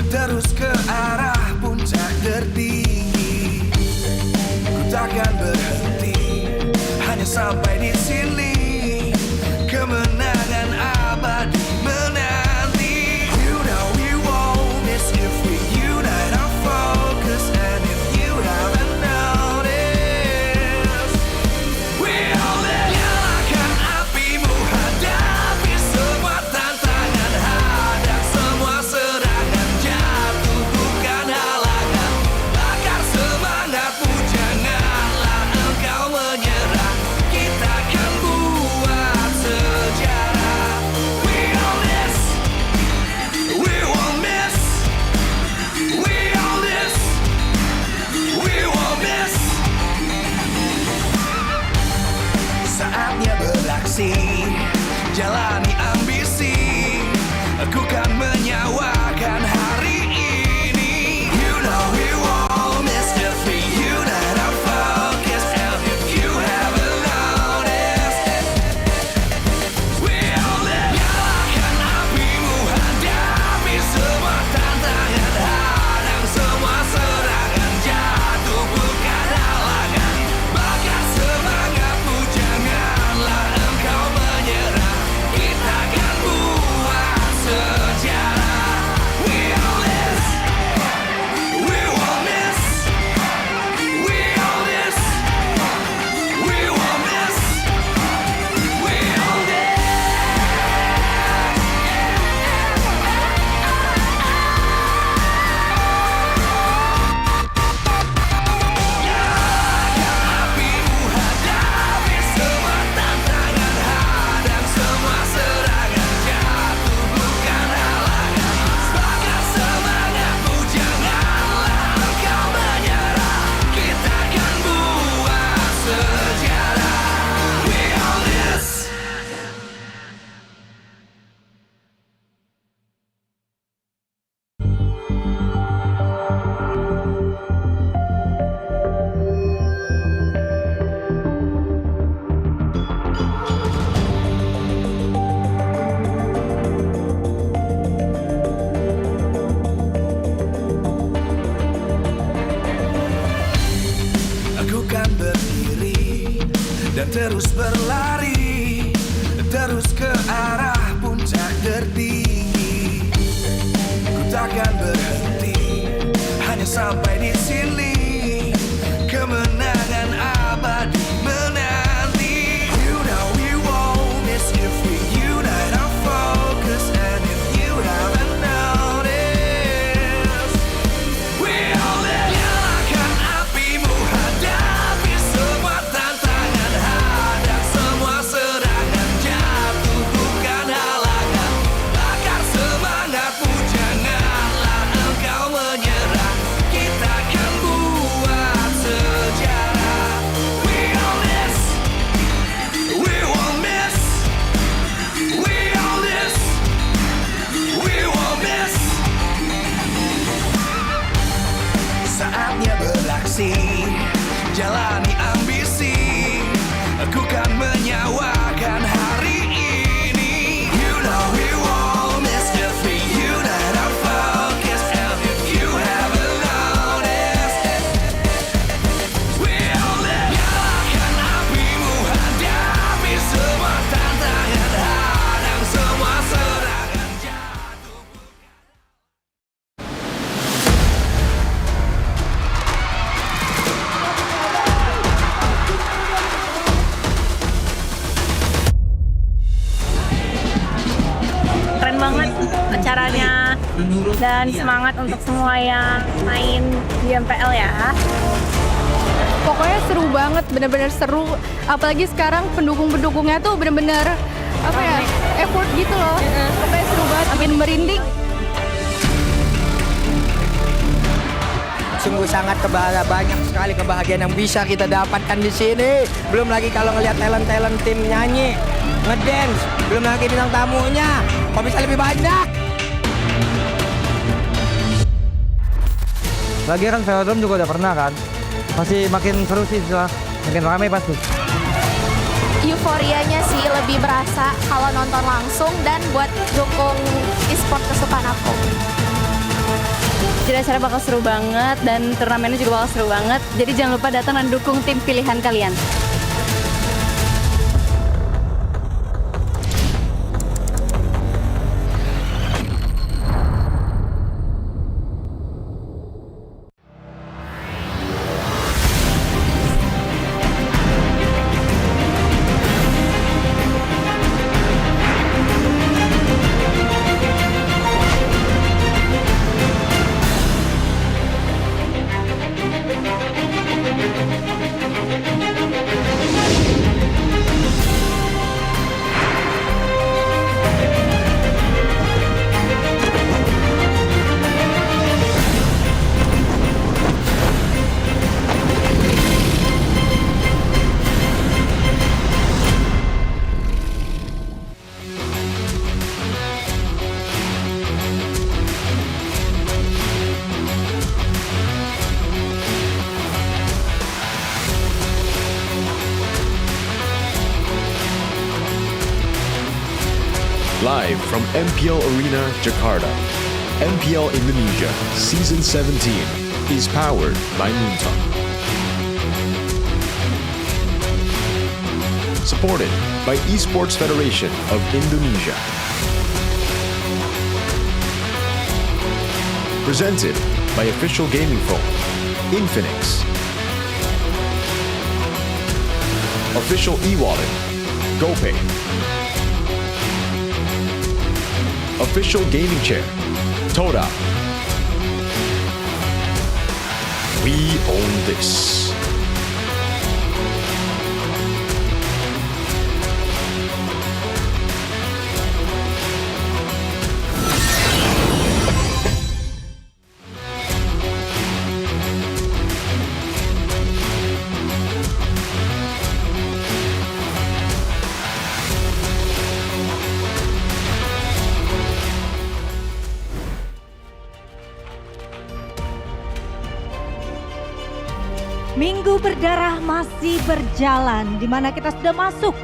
Speaker 4: terus ke arah puncak tertinggi. Ku takkan berhenti, hanya sampai di sini. Kemenangan abadi menanti. You know we won't miss if we unite our focus. And if you haven't noticed, we all nyalakan apimu, hadapi semua tantangan, hadang semua serangan, jatuh bukan halangan, bakar semangatmu, janganlah engkau menyerah, kita akan buat sejarah. We all this, we won't miss, we all this, we won't miss. Saatnya beraksi, jalani ambisi, aku kan menyawakan hari ini. You know we won't miss if we unite our focus. And if you haven't noticed, we all live. Nyalakan apimu, hadapi semua tantangan, hadang semua serangan, jatuh bukan halangan, bakar semangatmu, janganlah engkau menyerah, kita akan buat sejarah. We all this, we won't miss, we all this, we won't miss, we all this. Apimu, hadapi semua tantangan, hadang semua serangan, jatuh bukan halangan, bakar semangatmu, janganlah engkau menyerah, kita akan buat sejarah. We all this. Aku kan berdiri dan terus berlari, terus ke arah puncak tertinggi. Ku takkan berhenti, hanya sampai di sini. Kemenangan abadi menanti. You know we won't miss if we unite our focus. And if you haven't noticed, we all live. Nyalakan apimu, hadapi semua tantangan, hadang semua serangan, jatuh bukan halangan, bakar semangatmu, janganlah engkau menyerah, kita akan buat sejarah. We all this, we won't miss, we all this, we won't miss. Saatnya beraksi, jalani ambisi, aku kan menyawakan hari ini. You know we won't miss if we unite our focus. And if you haven't noticed, we all live. Nyalakan apimu, hadapi semua tantangan, hadang semua serangan, jatuh bukan.
Speaker 23: Keren banget acaranya dan semangat untuk semua yang main di MPL ya.
Speaker 19: Pokoknya seru banget, bener-bener seru. Apalagi sekarang pendukung-pendukungnya tuh bener-bener apa ya, effort gitu loh. Pokoknya seru banget, bikin merinding.
Speaker 11: Sungguh sangat banyak sekali kebahagiaan yang bisa kita dapatkan di sini. Belum lagi kalau ngelihat talent-talent tim nyanyi, ngedance, belum lagi bintang tamunya. Kok bisa lebih banyak?
Speaker 13: Lagi kan Velodrome juga udah pernah kan. Pasti makin seru sih, makin ramai pasti.
Speaker 20: Euforianya sih lebih berasa kalau nonton langsung, dan buat dukung e-sport kesukaan aku.
Speaker 23: Jadi acara bakal seru banget dan turnamennya juga bakal seru banget. Jadi jangan lupa datang dan dukung tim pilihan kalian.
Speaker 1: Live from MPL Arena, Jakarta, MPL Indonesia Season 17 is powered by Moonton. Supported by Esports Federation of Indonesia. Presented by official gaming phone, Infinix. Official e-wallet, GoPay. Official gaming chair, Toda. We own this.
Speaker 18: Minggu berdarah masih berjalan, di mana kita sudah masuk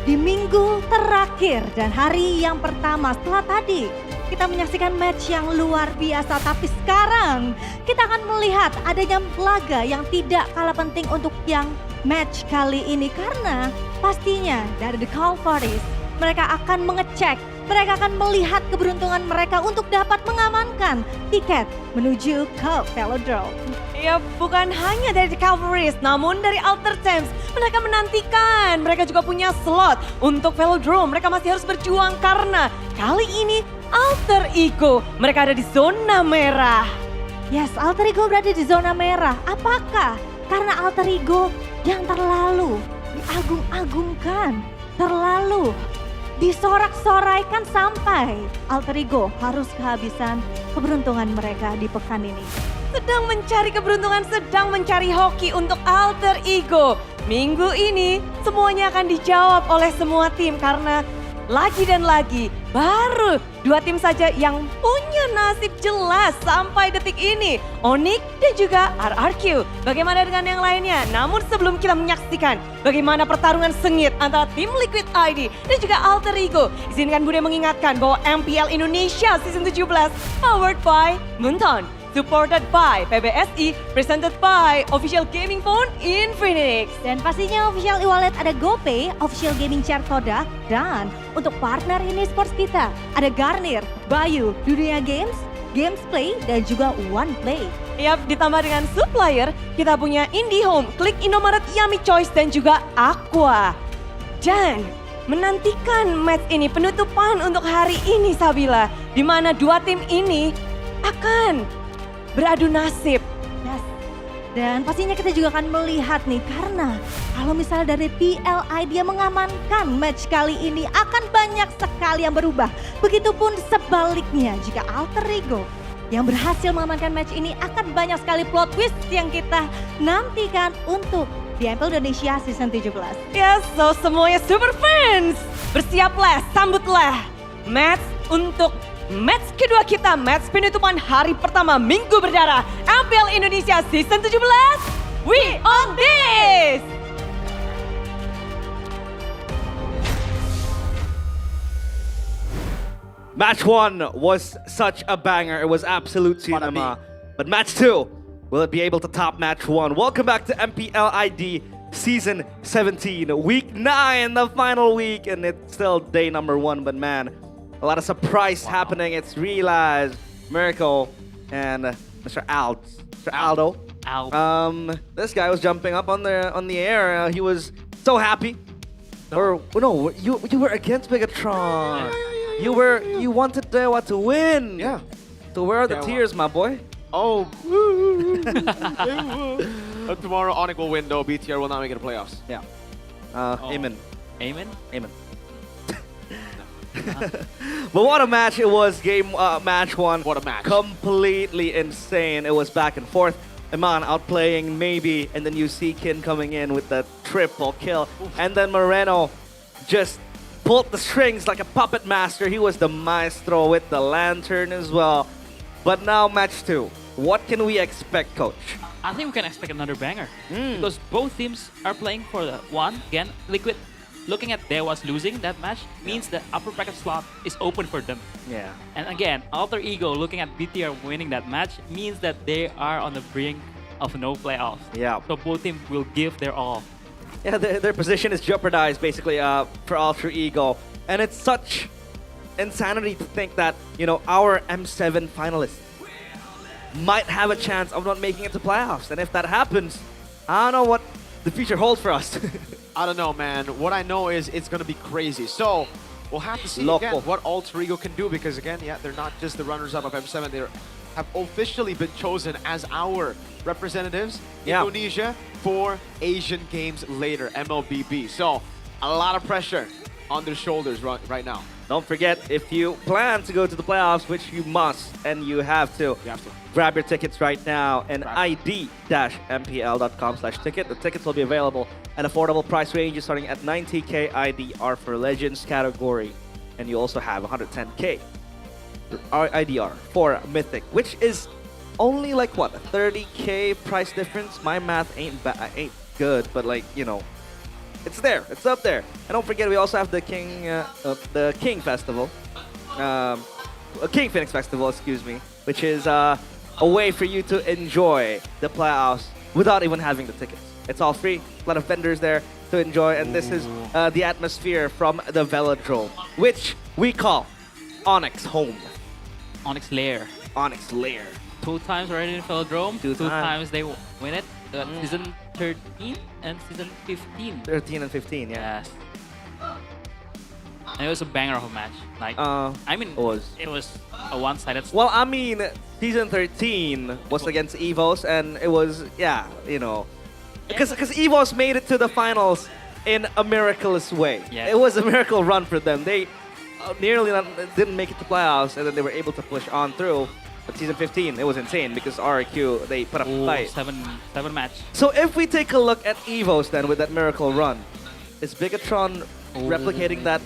Speaker 18: di minggu terakhir dan hari yang pertama setelah tadi kita menyaksikan match yang luar biasa. Tapi sekarang kita akan melihat adanya laga yang tidak kalah penting untuk yang match kali ini. Karena pastinya dari The Calvaries mereka akan mengecek, mereka akan melihat keberuntungan mereka untuk dapat mengamankan tiket menuju ke Velodrome. Ya, bukan hanya dari The Calvaries, namun dari Alter Champs. Mereka menantikan, mereka juga punya slot untuk Velodrome. Mereka masih harus berjuang karena kali ini Alter Ego, mereka ada di zona merah. Yes, Alter Ego berada di zona merah. Apakah karena Alter Ego yang terlalu diagung-agungkan, terlalu disorak-soraikan sampai Alter Ego harus kehabisan keberuntungan mereka di pekan ini. Sedang mencari keberuntungan, sedang mencari hoki untuk Alter Ego. Minggu ini semuanya akan dijawab oleh semua tim karena lagi dan lagi baru 2 tim saja yang punya nasib jelas sampai detik ini. ONIC dan juga RRQ. Bagaimana dengan yang lainnya? Namun sebelum kita menyaksikan bagaimana pertarungan sengit antara tim Liquid ID dan juga Alter Ego, izinkan Bude mengingatkan bahwa MPL Indonesia Season 17 powered by Moonton, supported by PBSI, presented by official gaming phone Infinix. Dan pastinya official e-wallet ada GoPay, official gaming chair Toda, dan untuk partner ini sports kita ada Garnier, Bayu, Dunia Games, Gamesplay, dan juga OnePlay. Yap, ditambah dengan supplier, kita punya IndiHome, Klik Indomaret, Yummy Choice, dan juga Aqua. Dan menantikan match ini, penutupan untuk hari ini Sabila, di mana 2 tim ini akan beradu nasib. Yes. Dan pastinya kita juga akan melihat nih, karena kalau misalnya dari PLI dia mengamankan match kali ini akan banyak sekali yang berubah. Begitupun sebaliknya jika Alter Ego yang berhasil mengamankan match ini akan banyak sekali plot twist yang kita nantikan untuk di MPL Indonesia Season 17. Yes, so semuanya super fans, bersiaplah, sambutlah match untuk match kedua kita, match penutupan hari pertama Minggu Berdarah MPL Indonesia Season 17. We on this!
Speaker 3: Match 1 was such a banger. It was absolute cinema. But match 2, will it be able to top match 1? Welcome back to MPL ID Season 17, Week 9, the final week, and it's still day number 1. But man, a lot of surprise happening. It's Realize, Miracle, and Mr. Aldo. This guy was jumping up on the air. He was so happy. Or no, you were against Megatron. You wanted Dewa to win.
Speaker 17: Yeah.
Speaker 3: So where are the tears, my boy?
Speaker 17: Oh. Tomorrow ONIC will win though. BTR will not make it to playoffs.
Speaker 3: Yeah. Amen.
Speaker 22: Amen?
Speaker 3: Amen. But what a match it was, match 1.
Speaker 17: What a match.
Speaker 3: Completely insane. It was back and forth. Iman outplaying maybe, and then you see Kin coming in with the triple kill. And then Moreno just pulled the strings like a puppet master. He was the maestro with the lantern as well. But now match 2. What can we expect, Coach?
Speaker 22: I think we can expect another banger. Because both teams are playing for the one. Again, Liquid, looking at Dewa's losing that match means the upper bracket slot is open for them.
Speaker 3: Yeah.
Speaker 22: And again, Alter Ego looking at BTR winning that match means that they are on the brink of no playoffs.
Speaker 3: Yeah.
Speaker 22: So both teams will give their all.
Speaker 3: Yeah, their position is jeopardized basically for Alter Ego. And it's such insanity to think that, our M7 finalists might have a chance of not making it to playoffs. And if that happens, I don't know what the future holds for us.
Speaker 17: I don't know, man. What I know is it's going to be crazy. So we'll have to see again what Alter Ego can do, because again, yeah, they're not just the runners-up of M7. They have officially been chosen as our representatives in Indonesia for Asian Games later, MLBB. So a lot of pressure on their shoulders right now.
Speaker 3: Don't forget, if you plan to go to the playoffs, which you must and you have to, grab your tickets right now and id-mpl.com/ticket. The tickets will be available at affordable price ranges starting at 90K IDR for Legends category. And you also have 110K IDR for Mythic, which is only like what, a 30K price difference? My math ain't good, but it's there. It's up there. And don't forget, we also have the King Festival, King Phoenix Festival, excuse me, which is a way for you to enjoy the playoffs without even having the tickets. It's all free. A lot of vendors there to enjoy, and this is the atmosphere from the Velodrome, which we call ONIC's home.
Speaker 22: ONIC's lair.
Speaker 3: ONIC's lair.
Speaker 22: 2 times already in Velodrome.
Speaker 3: 2
Speaker 22: times they win it. Season 13 and season 15.
Speaker 3: 13 and 15, yeah.
Speaker 22: Yes. And it was a banger of a match. It was a one-sided.
Speaker 3: Well, season 13 was against EVOS, and it was, because EVOS made it to the finals in a miraculous way.
Speaker 22: Yeah.
Speaker 3: It was a miracle run for them. They nearly didn't make it to playoffs, and then they were able to push on through. But season 15, it was insane because RQ, they put up a fight.
Speaker 22: 7 match.
Speaker 3: So if we take a look at EVOS then with that miracle run, is Bigatron replicating that,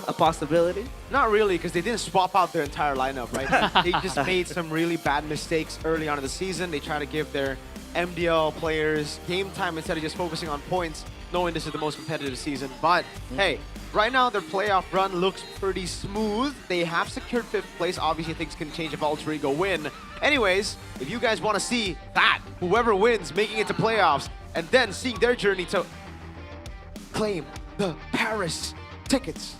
Speaker 3: a possibility?
Speaker 17: Not really, because they didn't swap out their entire lineup, right? They just made some really bad mistakes early on in the season. They try to give their MDL players game time instead of just focusing on points, knowing this is the most competitive season. But hey, right now their playoff run looks pretty smooth. They have secured 5th place. Obviously things can change if Alter Ego win. Anyways, if you guys want to see that, whoever wins making it to playoffs and then seeing their journey to claim the Paris tickets.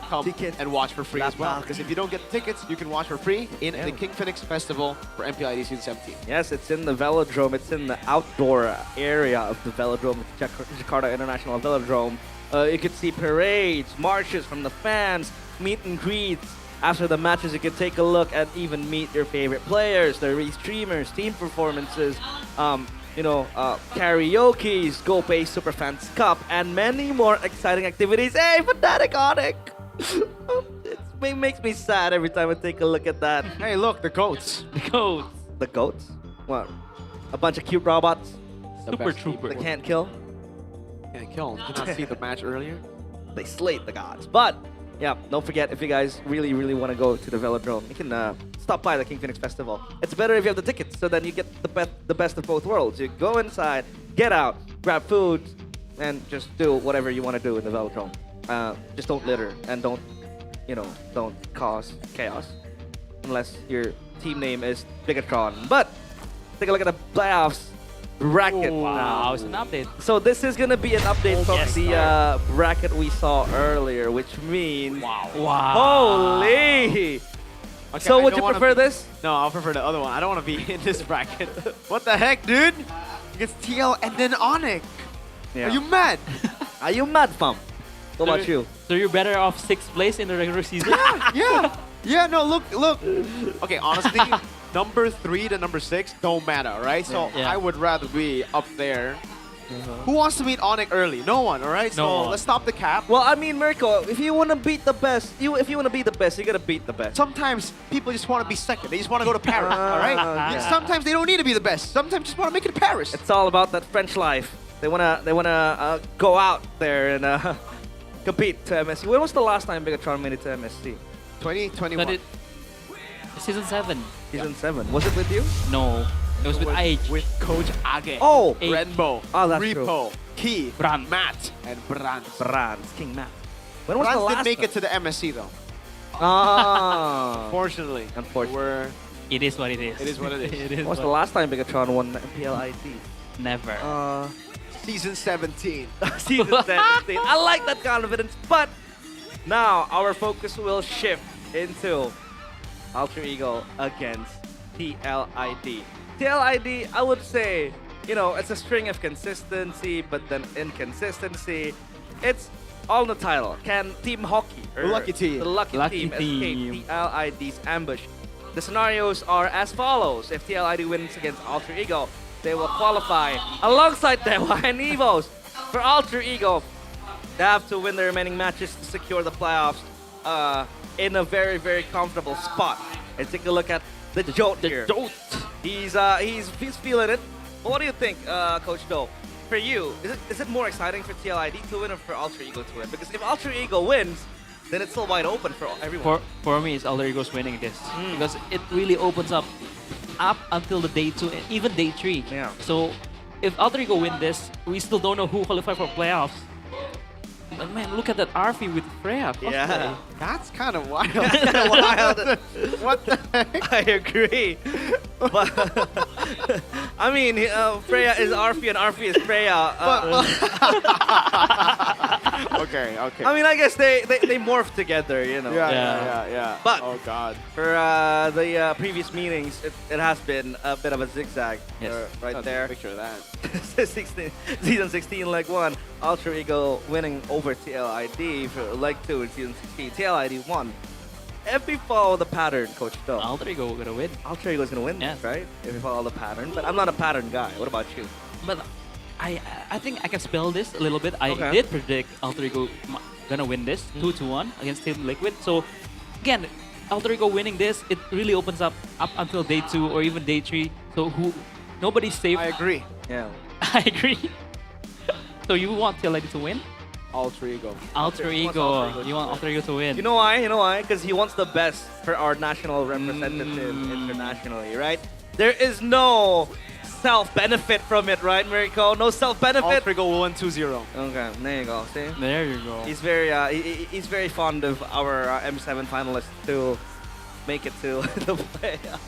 Speaker 17: Come and watch for free as well. Because if you don't get the tickets, you can watch for free in the King Phoenix Festival for MPL ID Season 17.
Speaker 3: Yes, it's in the Velodrome. It's in the outdoor area of the Velodrome, Jakarta International Velodrome. You could see parades, marches from the fans, meet and greets. After the matches, you could take a look and even meet your favorite players, the streamers, team performances, karaoke's, GoPay Superfans Cup, and many more exciting activities. Hey, Fanatic ONIC! It makes me sad every time I take a look at that.
Speaker 17: Hey, look, the goats.
Speaker 22: The goats.
Speaker 3: The goats? What? A bunch of cute robots?
Speaker 22: Super Trooper.
Speaker 3: That can't kill?
Speaker 17: Can't kill. Did not see the match earlier.
Speaker 3: They slayed the gods. But, yeah, don't forget, if you guys really, really want to go to the Velodrome, you can stop by the King Phoenix Festival. It's better if you have the tickets, so then you get the best of both worlds. You go inside, get out, grab food, and just do whatever you want to do in the Velodrome. Just don't litter and don't don't cause chaos unless your team name is Bigatron. But take a look at the playoffs bracket
Speaker 22: Wow,
Speaker 3: now.
Speaker 22: it's an update.
Speaker 3: So this is gonna be an update from the bracket we saw earlier, which means holy.
Speaker 17: Okay,
Speaker 3: So
Speaker 17: I
Speaker 3: would
Speaker 17: don't
Speaker 3: you
Speaker 17: wanna
Speaker 3: prefer
Speaker 17: be-
Speaker 3: this?
Speaker 17: No, I'll prefer the other one. I don't want to be in this bracket. What the heck, dude? It's TL and then ONIC.
Speaker 3: Yeah.
Speaker 17: Are you mad?
Speaker 3: Are you mad, fam? What about you?
Speaker 22: So you're better off 6th place in the regular season?
Speaker 17: Yeah, no, look. Okay, honestly, number 3 to number 6 don't matter, right? So
Speaker 22: Yeah.
Speaker 17: I would rather be up there. Who wants to meet ONIC early? No one, all right?
Speaker 22: No
Speaker 17: So
Speaker 22: one.
Speaker 17: let's stop the cap.
Speaker 3: Well, I mean, Mirko, if you want to beat the best, if you want to be the best, you gotta beat the best.
Speaker 17: Sometimes people just want to be second. They just want to go to Paris, all right?
Speaker 3: yeah.
Speaker 17: Sometimes they don't need to be the best. Sometimes just want to make it to Paris.
Speaker 3: It's all about that French life. They wanna go out there and compete to MSC. When was the last time Bigatron made it to MSC?
Speaker 17: 2021.
Speaker 22: Season 7.
Speaker 3: Season 7. Was it with you?
Speaker 22: No. It was with IH.
Speaker 17: With Coach Age.
Speaker 3: Oh!
Speaker 17: Renbo.
Speaker 3: Oh, that's
Speaker 17: Repo. Key.
Speaker 22: Brand.
Speaker 17: Matt. And Brand.
Speaker 3: King Matt. When was
Speaker 17: Brand
Speaker 3: the last
Speaker 17: didn't make
Speaker 3: time?
Speaker 17: it to the MSC though.
Speaker 3: Unfortunately.
Speaker 17: We're,
Speaker 22: It is what it is.
Speaker 17: it is what it is.
Speaker 22: It is
Speaker 3: When was the
Speaker 22: what-
Speaker 3: last time Bigatron won the MPL ID?
Speaker 22: Never.
Speaker 17: Season 17.
Speaker 3: Season 17. I like that confidence, but now our focus will shift into Alter Ego against TLID. TLID, I would say, it's a string of consistency, but then inconsistency. It's all in the title. Can Team Hockey, or
Speaker 17: The lucky team.
Speaker 3: the lucky
Speaker 22: Lucky
Speaker 3: team, escape TLID's ambush? The scenarios are as follows. If TLID wins against Alter Ego, they will qualify alongside Dewa and Evos. For Alter Ego, they have to win the remaining matches to secure the playoffs in a very, very comfortable spot. And take a look at the Jote here. He's feeling it. But what do you think, Coach Do? For you, is it more exciting for TLID to win or for Alter Ego to win? Because if Alter Ego wins, then it's still wide open for everyone.
Speaker 22: For me, it's Alter Ego's winning this. Because it really opens up until the day 2 and even day 3.
Speaker 3: Yeah.
Speaker 22: So if Alter Ego win this, we still don't know who qualifies for playoffs. But man, look at that RV with Freya.
Speaker 3: Yeah.
Speaker 17: That's kind of wild.
Speaker 3: That's kind of wild.
Speaker 17: What the heck?
Speaker 3: I agree. But I mean, Freya is Arfi and Arfi is Freya.
Speaker 17: Okay.
Speaker 3: I mean, I guess they morph together,
Speaker 17: Yeah.
Speaker 3: But
Speaker 17: oh God.
Speaker 3: for the previous meetings, it has been a bit of a zigzag.
Speaker 22: Yes.
Speaker 3: Right
Speaker 17: I'll
Speaker 3: there.
Speaker 17: take a picture of that.
Speaker 3: Season 16, leg 1, Alter Ego winning over TLID for leg 2 in season 16. TLID won. If we follow the pattern, Coach Phil,
Speaker 22: Alter Ego gonna win.
Speaker 3: Alter Ego's gonna win,
Speaker 22: Yes.
Speaker 3: right? If we follow the pattern. But I'm not a pattern guy. What about you?
Speaker 22: But I think I can spell this a little bit. I
Speaker 3: Okay.
Speaker 22: did predict Alter Ego gonna win this 2-1 against Team Liquid. So again, Alter Ego winning this, it really opens up until day 2 or even day 3. So nobody's safe.
Speaker 17: I agree.
Speaker 3: Yeah.
Speaker 22: I agree. So you want TLID to win?
Speaker 17: Alter Ego.
Speaker 22: Alter Ego. You want Alter Ego to win?
Speaker 3: You know why? Because he wants the best for our national representative internationally, right? There is no self-benefit from it, right, Mirko? No self-benefit.
Speaker 17: Alter Ego will win 2-0.
Speaker 3: Okay, there you go. See?
Speaker 22: There you go.
Speaker 3: He's very he's very fond of our M7 finalists to make it to the playoffs.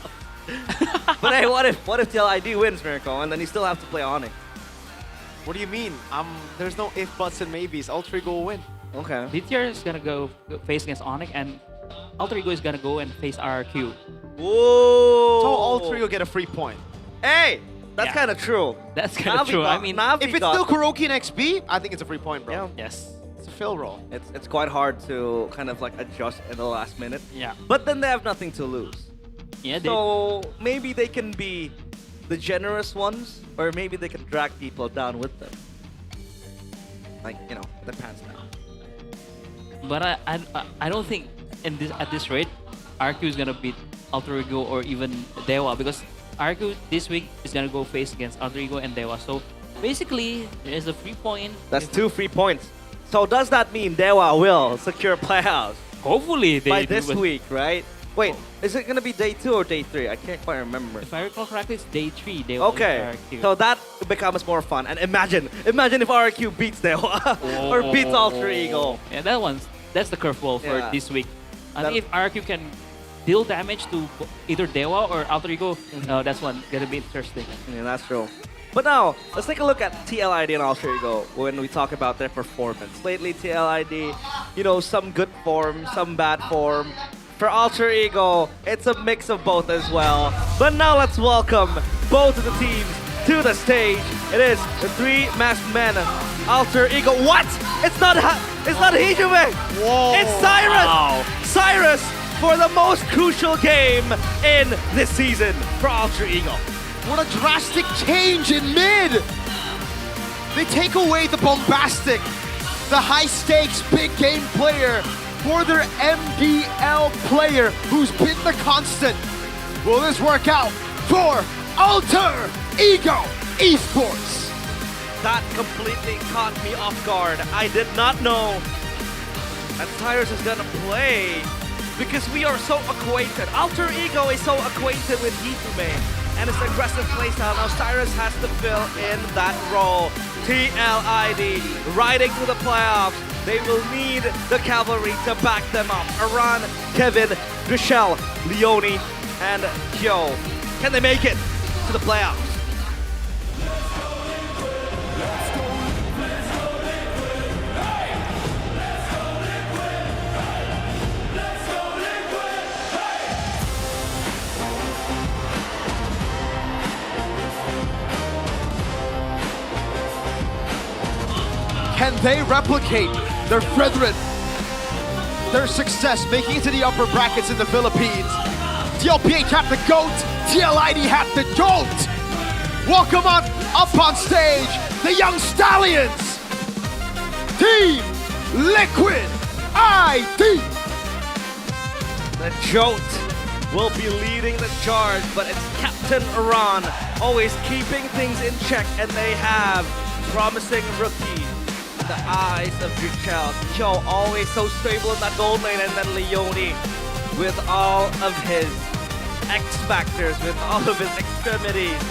Speaker 3: But hey, what if TLID wins, Mirko, and then you still have to play ONIC?
Speaker 17: What do you mean? There's no if, buts, and maybes. Alter Ego will win.
Speaker 3: Okay.
Speaker 22: DTR is gonna go face against ONIC, and Alter Ego is gonna go and face RRQ.
Speaker 3: Whoa!
Speaker 17: So Alter Ego get a free point.
Speaker 3: Hey, that's
Speaker 22: Yeah.
Speaker 3: kind of true.
Speaker 22: That's kind of true. I mean,
Speaker 17: If it's still Kuroki and XB, I think it's a free point, bro.
Speaker 3: Yeah.
Speaker 22: yes.
Speaker 17: It's a fill roll.
Speaker 3: It's quite hard to kind of like adjust in the last minute.
Speaker 22: Yeah.
Speaker 3: But then they have nothing to lose.
Speaker 22: Yeah.
Speaker 3: So maybe they can be the generous ones, or maybe they can drag people down with them. Like, the pants down.
Speaker 22: But I don't think at this rate, RQ is gonna beat Alter Ego or even Dewa, because RQ this week is gonna go face against Alter Ego and Dewa. So basically, there is a free point.
Speaker 3: That's 2 free points. So does that mean Dewa will secure playoffs
Speaker 22: Hopefully they
Speaker 3: by
Speaker 22: do,
Speaker 3: this
Speaker 22: but
Speaker 3: week, right? Wait, is it gonna be day 2 or day 3? I can't quite remember.
Speaker 22: if I recall correctly, it's day 3. Dewa
Speaker 3: Okay,
Speaker 22: RQ.
Speaker 3: so that becomes more fun. And imagine if RQ beats Dewa or beats Alter Ego.
Speaker 22: Yeah, that's the curveball for
Speaker 3: Yeah.
Speaker 22: this week. I think if RQ can deal damage to either Dewa or Alter Ego, that's one gonna be interesting.
Speaker 3: Yeah, that's true. But now, let's take a look at TLID and Alter Ego when we talk about their performance. Lately, TLID, you know, some good form, some bad form. For Alter Ego, it's a mix of both as well. But now let's welcome both of the teams to the stage. It is the three masked men. Alter Ego, what? It's not Hijume!
Speaker 17: Whoa!
Speaker 3: It's Cyrus!
Speaker 17: Wow.
Speaker 3: Cyrus for the most crucial game in this season for Alter Ego.
Speaker 17: What a drastic change in mid! They take away the bombastic, the high stakes, big game player for their MPL player who's been the constant. Will this work out for Alter Ego Esports?
Speaker 3: That completely caught me off guard. I did not know that Cyrus is gonna play because we are so acquainted. Alter Ego is so acquainted with Hitume and his aggressive playstyle. Now Cyrus has to fill in that role. TLID riding to the playoffs. They will need the cavalry to back them up. Aran, Kevin, Michelle, Leone, and Kyo. Can they make it to the playoffs?
Speaker 17: Can they replicate their brethren, their success, making it to the upper brackets in the Philippines? TLPH have the GOAT, TLID have the GOAT! Welcome on up on stage, the Young Stallions! Team Liquid ID!
Speaker 3: The Jote will be leading the charge, but it's Captain Aran always keeping things in check, and they have promising rookie. The eyes of Drichel. Kyo always so stable in that gold lane, and then Leone with all of his X factors, with all of his extremities.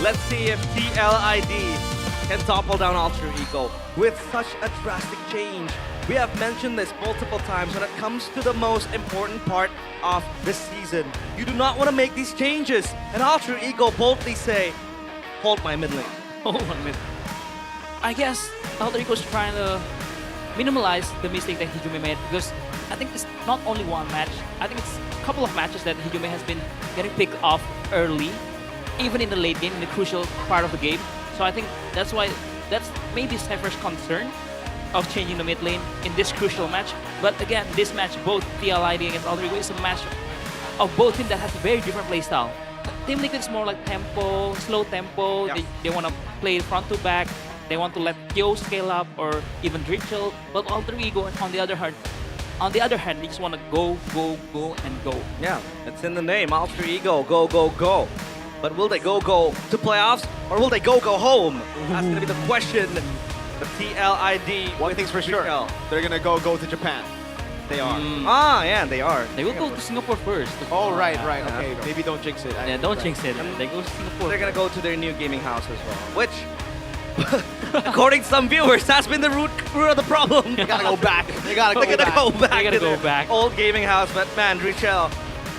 Speaker 3: Let's see if TLID can topple down Alter Ego with such a drastic change. We have mentioned this multiple times when it comes to the most important part of the season. You do not want to make these changes, and Alter Ego boldly say, hold my mid lane.
Speaker 22: Hold my mid. I guess Alter Ego's trying to minimize the mistake that Hijume made, because I think it's not only one match. I think it's a couple of matches that Hijume has been getting picked off early, even in the late game, in the crucial part of the game. So I think that's why, that's maybe Cypher's concern of changing the mid lane in this crucial match. But again, this match, both TLID against Alter Ego, is a match of both teams that has a very different playstyle. Team Liquid is more like tempo, slow tempo.
Speaker 3: Yeah.
Speaker 22: They want to play front to back. They want to let Kyo scale up or even Drichel. But Alter Ego, on the other hand, they just want to go, and go.
Speaker 3: Yeah, it's in the name, Alter Ego, go, go, go. But will they go to playoffs, or will they go home? That's gonna be the question. The TLID.
Speaker 17: One thing's for sure, they're gonna go to Japan. They are.
Speaker 3: Yeah, they are.
Speaker 22: They will go to Singapore first.
Speaker 17: Oh, right. Okay, maybe don't jinx it.
Speaker 22: Yeah, don't jinx it. They go to Singapore.
Speaker 3: They're gonna go to their new gaming house as well, which, according to some viewers, that's been the root of the problem.
Speaker 17: They gotta go back. They gotta go back.
Speaker 22: They gotta
Speaker 3: to
Speaker 22: go
Speaker 3: their
Speaker 22: back.
Speaker 3: old gaming house. But man, Drichel,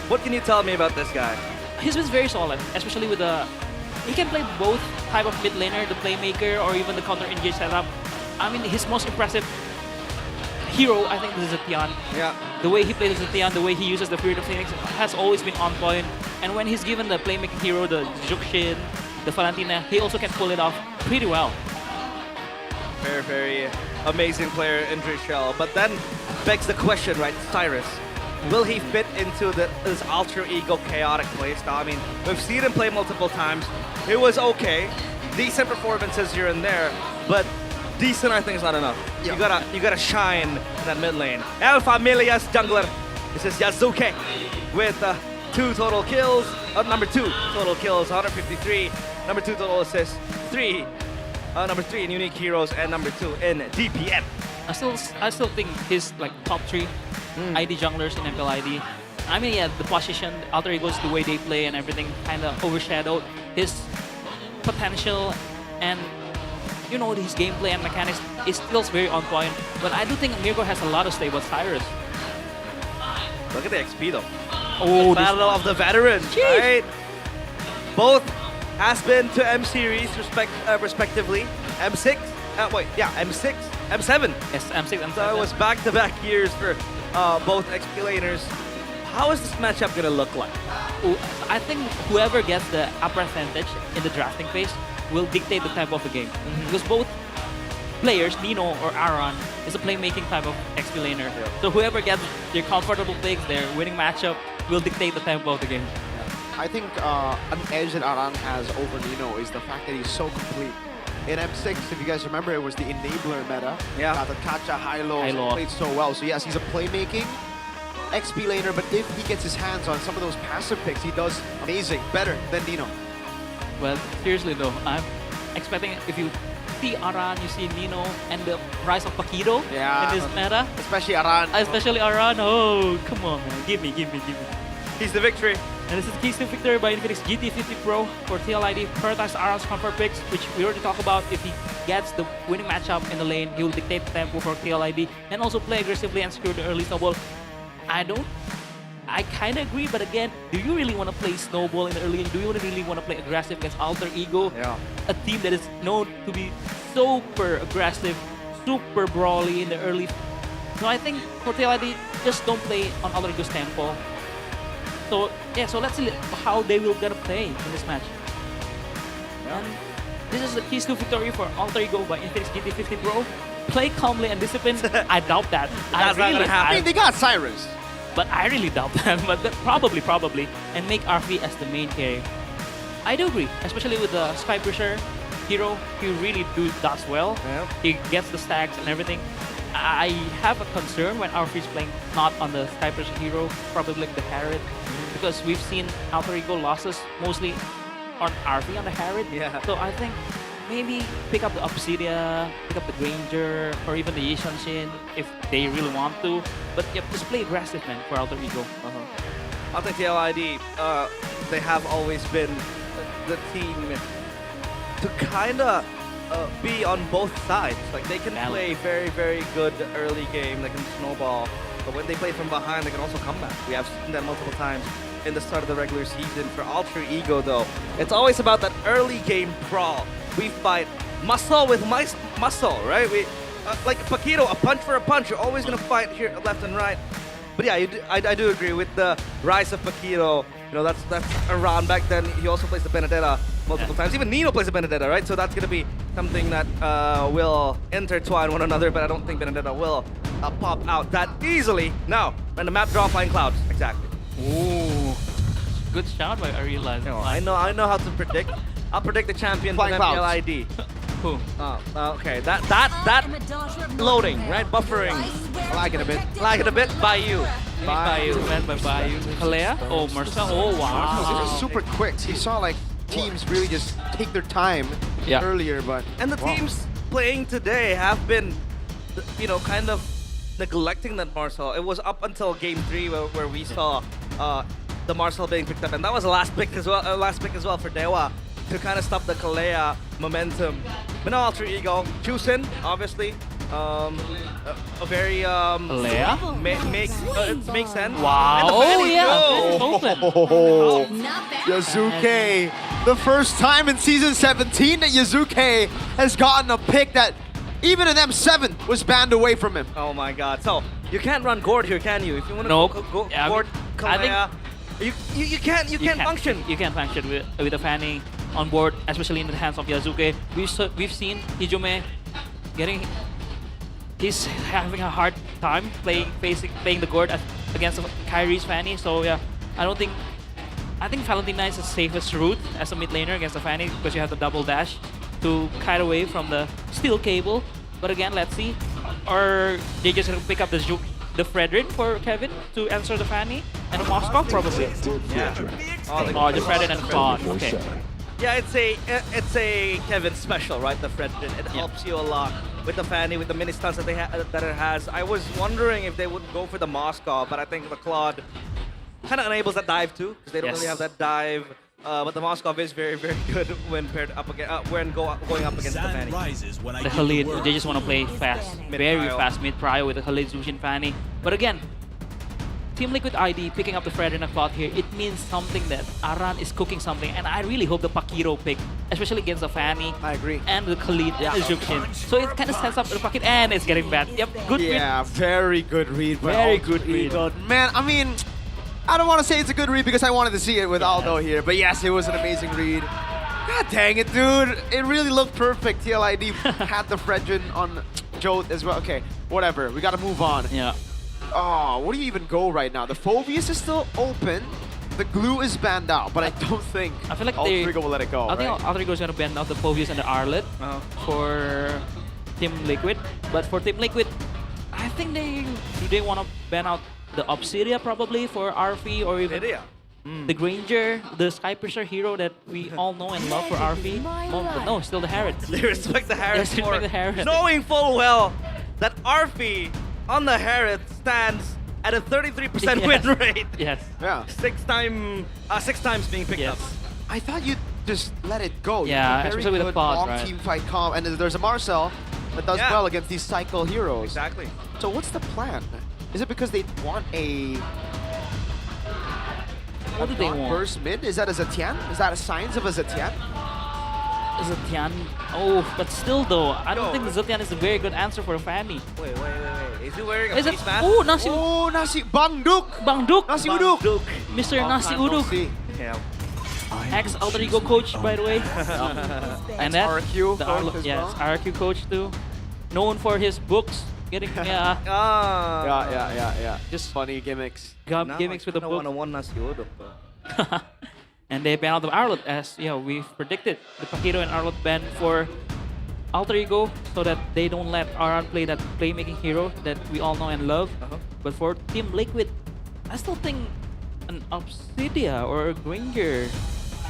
Speaker 3: what can you tell me about this guy?
Speaker 22: He's been very solid, especially with the... He can play both type of mid laner, the playmaker, or even the counter-engage setup. I mean, his most impressive hero, I think, is Zetian.
Speaker 3: Yeah.
Speaker 22: The way he plays Zetian, the way he uses the Fury of Phoenix has always been on point. And when he's given the playmaking hero, the Jukshin, the Valentina, he also can pull it off pretty well.
Speaker 3: Very, very amazing player in Drichel. But then begs the question, right, Cyrus? Will he fit into this Alter Ego chaotic playstyle? I mean, we've seen him play multiple times. It was okay. Decent performances here and there, but decent, I think, is not enough. Yeah. You gotta shine in that mid lane. El Familia's jungler. This is Yazuke with 2 total kills. Number 2 total kills, 153. Number 2 total assists, 3. Number 3 in unique heroes, and number 2 in DPM.
Speaker 22: I still think he's like top 3 ID junglers in MPL ID. I mean, yeah, the position, Alter Ego's, the way they play and everything kind of overshadowed his potential, and you know, his gameplay and mechanics is still very on point. But I do think Mirko has a lot to say about Cyrus.
Speaker 3: Look at the XP though.
Speaker 22: Oh, this
Speaker 3: Battle of the veterans, right? Both has been to M series respectively. M6, M6, M7.
Speaker 22: Yes, M6, M7.
Speaker 3: So it was back-to-back years for both XP laners. How is this matchup gonna look like?
Speaker 22: I think whoever gets the upper advantage in the drafting phase will dictate the tempo of the game. Because both players, Nino or Aaron, is a playmaking type of XP laner. So whoever gets their comfortable picks, their winning matchup, will dictate the tempo of the game.
Speaker 17: I think an edge that Aran has over Nino is the fact that he's so complete. In M6, if you guys remember, it was the enabler meta.
Speaker 3: Yeah.
Speaker 17: The Kacha high-low played so well. So yes, he's a playmaking XP laner, but if he gets his hands on some of those passive picks, he does amazing, better than Nino.
Speaker 22: Well, seriously though, I'm expecting if you see Aran, you see Nino, and the rise of Paquito in this meta.
Speaker 17: Especially Aran.
Speaker 22: Especially Aran. Oh, come on, man. Give me.
Speaker 3: He's the victory.
Speaker 22: And this is keys to victory by Infinix GT50 Pro for TLID. Prioritize Aran's comfort picks, which we already talked about. If he gets the winning matchup in the lane, he will dictate the tempo for TLID and also play aggressively and secure the early snowball. I kind of agree, but again, do you really want to play snowball in the early game? Do you really want to play aggressive against Alter Ego?
Speaker 3: Yeah.
Speaker 22: A team that is known to be super aggressive, super brawly in the early. So I think for TLID, just don't play on Alter Ego's tempo. So yeah, so let's see how they will gonna play in this match. And this is the keys to victory for Alter Ego by Infinix GT50 Pro. Play calmly and disciplined. I doubt that.
Speaker 3: That's not gonna happen.
Speaker 17: I mean, they got Cyrus.
Speaker 22: But I really doubt that. But probably. And make RV as the main carry. I do agree, especially with the Sky Pusher hero. He really does well.
Speaker 3: Yeah.
Speaker 22: He gets the stacks and everything. I have a concern when RV is playing not on the Sky Pusher hero, probably like the Harriet. Because we've seen Alter Ego losses mostly on RV on the Harriet.
Speaker 3: Yeah.
Speaker 22: So I think maybe pick up the Obsidia, pick up the Granger, or even the Yishanshin if they really want to. But yeah, just play aggressive, man, for Alter Ego.
Speaker 3: I think TLID, they have always been the team to kind of be on both sides. Like they can play very, very good early game. They can snowball. But when they play from behind, they can also come back. We have seen that multiple times in the start of the regular season. For Alter Ego, though, it's always about that early game brawl. We fight muscle with muscle, right? We like Paquito, a punch for a punch. You're always gonna fight here, left and right. But yeah, I do agree with the rise of Paquito. You know, that's around back then. He also plays the Benedetta multiple times. Even Nino plays the Benedetta, right? So that's gonna be something that will intertwine one another. But I don't think Benedetta will pop out that easily. Now, when the map draw flying clouds, exactly.
Speaker 22: Ooh, good shout by Ariel.
Speaker 3: I know how to predict. I'll predict the champion
Speaker 17: Flying
Speaker 3: from MPL ID.
Speaker 22: Who?
Speaker 3: Okay, that loading, right? Buffering.
Speaker 17: Lagging a bit.
Speaker 3: By you.
Speaker 22: By you. Kalea? Oh, Marcel. Oh, wow.
Speaker 17: He was super quick. He saw like teams really just take their time earlier, but
Speaker 3: and the teams playing today have been, you know, kind of neglecting that Marcel. It was up until game 3 where we saw the Marcel being picked up, and that was the last pick as well for Dewa to kind of stop the Kalea momentum. But now Alter Ego, Chusin, obviously, a very
Speaker 22: Kalea?
Speaker 3: makes sense.
Speaker 22: Wow!
Speaker 3: Oh
Speaker 22: yeah!
Speaker 17: Yazuke, the first time in season 17 that Yazuke has gotten a pick that even an M7 was banned away from him.
Speaker 3: Oh my God! So you can't run Gord here, can you? If you want to
Speaker 22: Nope.
Speaker 3: go
Speaker 22: Yeah,
Speaker 3: Gord,
Speaker 22: I think-
Speaker 3: Kalea, you can't function.
Speaker 22: You can't function with a Fanny on board, especially in the hands of Yazuke. We've seen Hijome he's having a hard time playing the Gord against Kyrie's Fanny. So yeah, I think Valentina is the safest route as a mid laner against the Fanny because you have the double dash to kite away from the steel cable. But again, let's see. Or they just gonna pick up the Fredrin for Kevin to answer the Fanny and the Moscow probably.
Speaker 3: Yeah.
Speaker 22: Oh, the Fredrin and Claude. Okay.
Speaker 3: Yeah, it's a Kevin special, right? The Fredrin. It helps you a lot with the Fanny, with the mini stunts that it has. I was wondering if they would go for the Moscow, but I think the Claude kind of enables that dive too, because they don't really have that dive. But the Moscow is very, very good when paired up against going up against the Fanny.
Speaker 22: The Khalid, they just want to play fast, very fast mid prio with the Khalid Zushin Fanny. But again, Team Liquid ID picking up the Fred and a Cloud here, it means something that Aran is cooking something, and I really hope the Pakiro pick, especially against the Fanny.
Speaker 17: I agree.
Speaker 22: And the Khalid and the Egyptian. So it kind of sets up the pocket, and it's getting bad. Yep, good read.
Speaker 17: Yeah, very good read. But
Speaker 22: Very
Speaker 17: Alter
Speaker 22: good read.
Speaker 17: Ego. Man, I mean, I don't want to say it's a good read because I wanted to see it with Aldo here. But yes, it was an amazing read. God dang it, dude. It really looked perfect. TLID had the Fredrin on Jote as well. Okay, whatever. We got to move on.
Speaker 22: Yeah.
Speaker 17: Oh, where do you even go right now? The Phobius is still open. The glue is banned out, but I don't think
Speaker 22: I feel like
Speaker 17: Alter Ego will let it go.
Speaker 22: I think Alter Ego is going to ban out the Phobius and the Arlet for Team Liquid. But for Team Liquid, I think they want to ban out the Obsidia probably for RV or even the Granger, the Sky Piercer hero that we all know and love for RV. But no, still the Harrods.
Speaker 3: They respect the Harrods
Speaker 22: They respect the Harrods.
Speaker 3: knowing full well that RV on the Harrods stands at a 33% win rate.
Speaker 22: Yes.
Speaker 17: Yeah.
Speaker 3: Six times being picked up.
Speaker 17: I thought you'd just let it go.
Speaker 22: Yeah,
Speaker 17: Very
Speaker 22: especially with the
Speaker 17: good
Speaker 22: pod,
Speaker 17: long
Speaker 22: right?
Speaker 17: team fight comp, and there's a Marcel that does well against these cycle heroes.
Speaker 3: Exactly.
Speaker 17: So what's the plan? Is it because they want a
Speaker 22: What do they want?
Speaker 17: burst mid? Is that a Zetian? Is that a signs of a Zetian?
Speaker 22: Zetian. Oh, but still though, I don't think the Zetian is a very good answer for a Fanny.
Speaker 3: Wait. Is he wearing a
Speaker 22: Is it?
Speaker 3: face mask?
Speaker 22: Oh, Nasi.
Speaker 17: Oh, Nasi Bangduk.
Speaker 22: Bangduk.
Speaker 17: Nasi Uduk.
Speaker 22: Mr. Nasi Uduk.
Speaker 3: Yeah.
Speaker 22: Ex Alter Ego coach, by the way. And that
Speaker 17: RQ
Speaker 22: the
Speaker 17: coach as
Speaker 22: yes,
Speaker 17: well.
Speaker 22: RQ coach too. Known for his books, getting
Speaker 17: Yeah. Just funny gimmicks.
Speaker 22: gimmicks with the book.
Speaker 3: I want Nasi Uduk, though.
Speaker 22: And they ban out the Arlot as we've predicted. The Pakiro and Arlot ban for Alter Ego so that they don't let Aran play that playmaking hero that we all know and love. But for Team Liquid, I still think an Obsidia or a Granger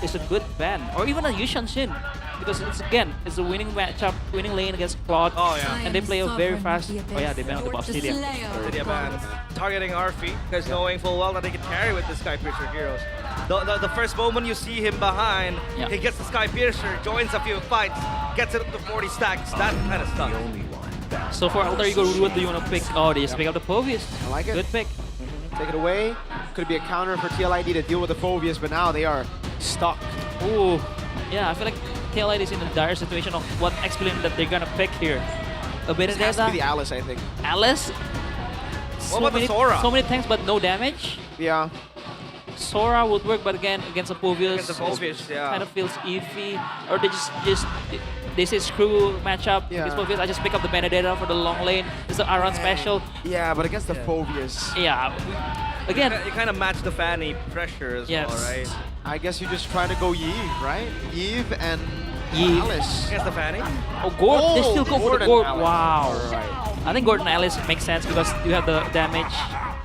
Speaker 22: is a good ban. Or even a Yushan Shin. Because it's a winning matchup, winning lane against Claude.
Speaker 3: Oh yeah.
Speaker 22: And they play a very fast. Oh yeah, they ban out the Obsidia.
Speaker 3: Obsidia bans. Targeting RP because knowing full well that they can carry with the Sky Piercer heroes. The first moment you see him behind, he gets the Sky Piercer, joins a few fights, gets it up to 40 stacks. That kind of stuff.
Speaker 22: So for Alter Ego, what do you want to pick? Oh, they just pick up the Phobius.
Speaker 17: I like it.
Speaker 22: Good pick.
Speaker 17: Take it away. Could be a counter for TLID to deal with the Phobius, but now they are stuck.
Speaker 22: Ooh. Yeah, I feel like TLID is in a dire situation of what experience that they're gonna pick here. A
Speaker 17: This has to
Speaker 22: Benedetta,
Speaker 17: be the Alice, I think.
Speaker 22: Alice.
Speaker 3: What about the Sora?
Speaker 22: So many tanks, but no damage.
Speaker 17: Yeah.
Speaker 22: Sora would work, but again against a Phobius,
Speaker 3: Against the Phobius, yeah.
Speaker 22: kind of feels iffy. Or they say screw matchup.
Speaker 17: Yeah.
Speaker 22: Against Phobius, I just pick up the Benedetta for the long lane. It's the Aran special.
Speaker 17: Yeah, but against the Phobius.
Speaker 22: Yeah. Again,
Speaker 3: You kind of match the Fanny pressure as well, right?
Speaker 17: I guess you just try to go Yves, right? Yves and
Speaker 22: Yves.
Speaker 17: Alice.
Speaker 3: Against the Fanny?
Speaker 22: Oh, Gord. They still go for the Gord.
Speaker 17: Alice.
Speaker 22: Wow.
Speaker 17: Right.
Speaker 22: I think Gordon Alice makes sense because you have the damage.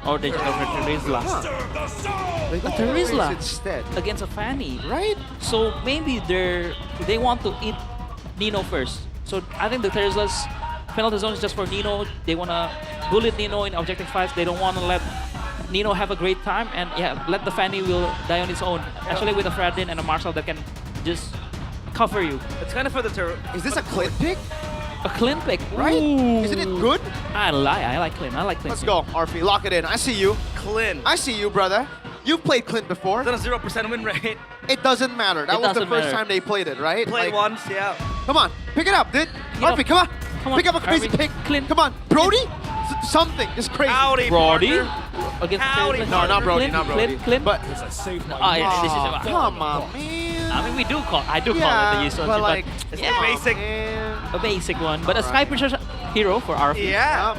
Speaker 22: Or they just go for Terizla.
Speaker 17: They go
Speaker 22: But
Speaker 17: for
Speaker 22: Terizla
Speaker 17: Alice instead.
Speaker 22: against a Fanny.
Speaker 17: Right?
Speaker 22: So maybe they want to eat Nino first. So I think the Terizla's penalty zone is just for Nino. They want to bullet Nino in objective 5. They don't want to let Nino have a great time. And yeah, let the Fanny will die on its own. Actually with a Fradin and a Marshall that can just cover you.
Speaker 3: It's kind of for the
Speaker 17: Is this a Clint pick?
Speaker 22: A Clint pick.
Speaker 17: Right?
Speaker 22: Ooh.
Speaker 17: Isn't it good?
Speaker 22: I like Clint. I like Clint.
Speaker 17: Let's go, RP. Lock it in. I see you.
Speaker 3: Clint.
Speaker 17: I see you, brother. You've played Clint before.
Speaker 3: Is that a 0% win rate?
Speaker 17: It doesn't matter. That
Speaker 22: It
Speaker 17: was the
Speaker 22: doesn't
Speaker 17: first
Speaker 22: matter.
Speaker 17: time they played it, right?
Speaker 3: Played once, yeah.
Speaker 17: Come on, pick it up, dude.
Speaker 22: You
Speaker 17: RP,
Speaker 22: know-
Speaker 17: come on.
Speaker 22: Come on,
Speaker 17: Pick up a crazy
Speaker 22: RP.
Speaker 17: pick.
Speaker 22: Clint.
Speaker 17: Come on. Brody? Something. It's crazy.
Speaker 3: Howdy,
Speaker 22: Brody
Speaker 3: partner.
Speaker 22: against
Speaker 3: Howdy,
Speaker 22: Terizla.
Speaker 17: No, not Brody,
Speaker 22: Clint,
Speaker 17: not Brody.
Speaker 22: Clint.
Speaker 17: But
Speaker 22: Oh, yeah, this is
Speaker 17: come on, man.
Speaker 22: I mean, I do call
Speaker 17: Yeah,
Speaker 22: it the Yushan,
Speaker 17: but like,
Speaker 3: It's
Speaker 22: yeah,
Speaker 3: the basic.
Speaker 17: man.
Speaker 22: a basic one. But a Sky Piercer hero for RP.
Speaker 3: Yeah.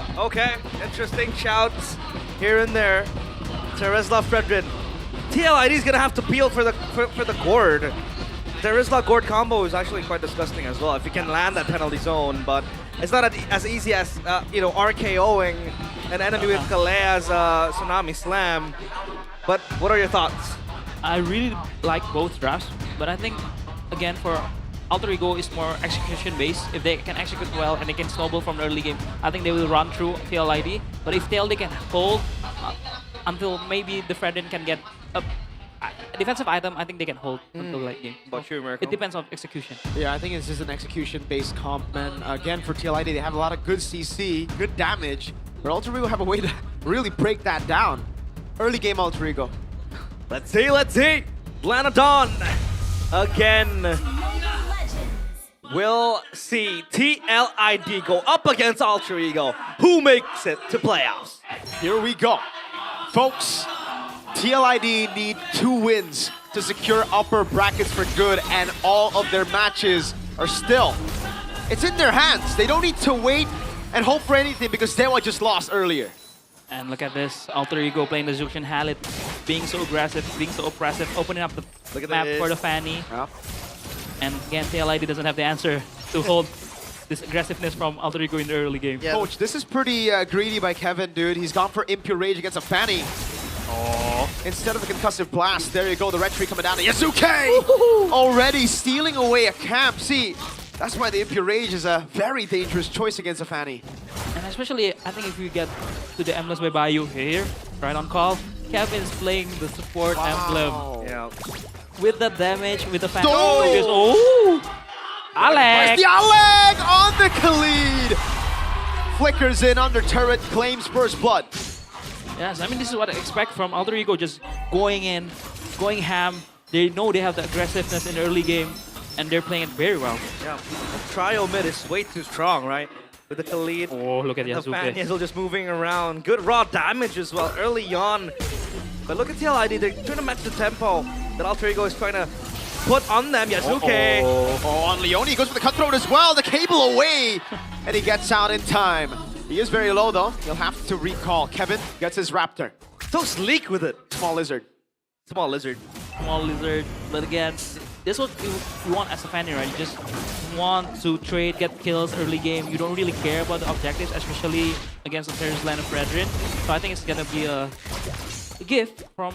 Speaker 17: Yep.
Speaker 3: Okay. Interesting shouts here and there. Terizla Fredrin. TLID is gonna have to peel for the Gord. Terizla Gord combo is actually quite disgusting as well. If you can land that penalty zone, but it's not as easy as RKOing an enemy with Kalea's Tsunami Slam. But what are your thoughts?
Speaker 22: I really like both drafts, but I think again for Alter Ego is more execution based. If they can execute well and they can snowball from the early game, I think they will run through TLID. But if TLD can hold until maybe the Fredin can get a defensive item, I think they can hold until late game.
Speaker 3: About you, Miracle?
Speaker 22: It depends on execution.
Speaker 17: Yeah, I think it's just an execution-based comp, man. Again, for TLID, they have a lot of good CC, good damage, but Ultra will have a way to really break that down. Early game Alter Ego.
Speaker 3: Let's see. Blanadon again. We'll see TLID go up against Alter Ego. Who makes it to playoffs?
Speaker 17: Here we go. Folks, TLID need 2 wins to secure upper brackets for good, and all of their matches are still, it's in their hands. They don't need to wait and hope for anything because Dewa just lost earlier.
Speaker 22: And look at this, Alter Ego playing the Zuxian Halit, being so aggressive, being so oppressive, opening up the map for the Fanny.
Speaker 17: Yep.
Speaker 22: And again, TLID doesn't have the answer to hold this aggressiveness from Alter Ego in the early game.
Speaker 17: Yeah. Coach, this is pretty greedy by Kevin, dude. He's gone for Impure Rage against a Fanny.
Speaker 22: Oh.
Speaker 17: Instead of a concussive blast, there you go, the red tree coming down to Yasuke! Already stealing away a camp. See, that's why the Impure Rage is a very dangerous choice against a Fanny.
Speaker 22: And especially, I think if we get to the Emblem by Bayou here, right on call, Kevin's playing the support emblem.
Speaker 3: Yeah.
Speaker 22: With the damage, with the fan.
Speaker 17: Oh!
Speaker 22: Alec!
Speaker 17: There's the Alec on the Khalid! Flickers in under turret, claims first blood.
Speaker 22: Yes, I mean, this is what I expect from Alter Ego, just going in, going ham. They know they have the aggressiveness in the early game, and they're playing it very well.
Speaker 3: Yeah, Trio mid is way too strong, right? With the Khalid.
Speaker 22: Oh, look at
Speaker 3: the
Speaker 22: Yasuke.
Speaker 3: Yasuke just moving around. Good raw damage as well early on. But look at TLID, they're trying to match the tempo that Alter Ego is trying to put on them. Yasuke.
Speaker 17: Oh, on Leone, he goes for the cutthroat as well. The cable away, and he gets out in time. He is very low though. He'll have to recall. Kevin gets his Raptor.
Speaker 3: So sleek with it.
Speaker 17: Small lizard.
Speaker 3: Small lizard.
Speaker 22: Small lizard. But again, this is what you want as a fan, right? You just want to trade, get kills early game. You don't really care about the objectives, especially against the Terrorist line of Brethren. So I think it's gonna be a gift from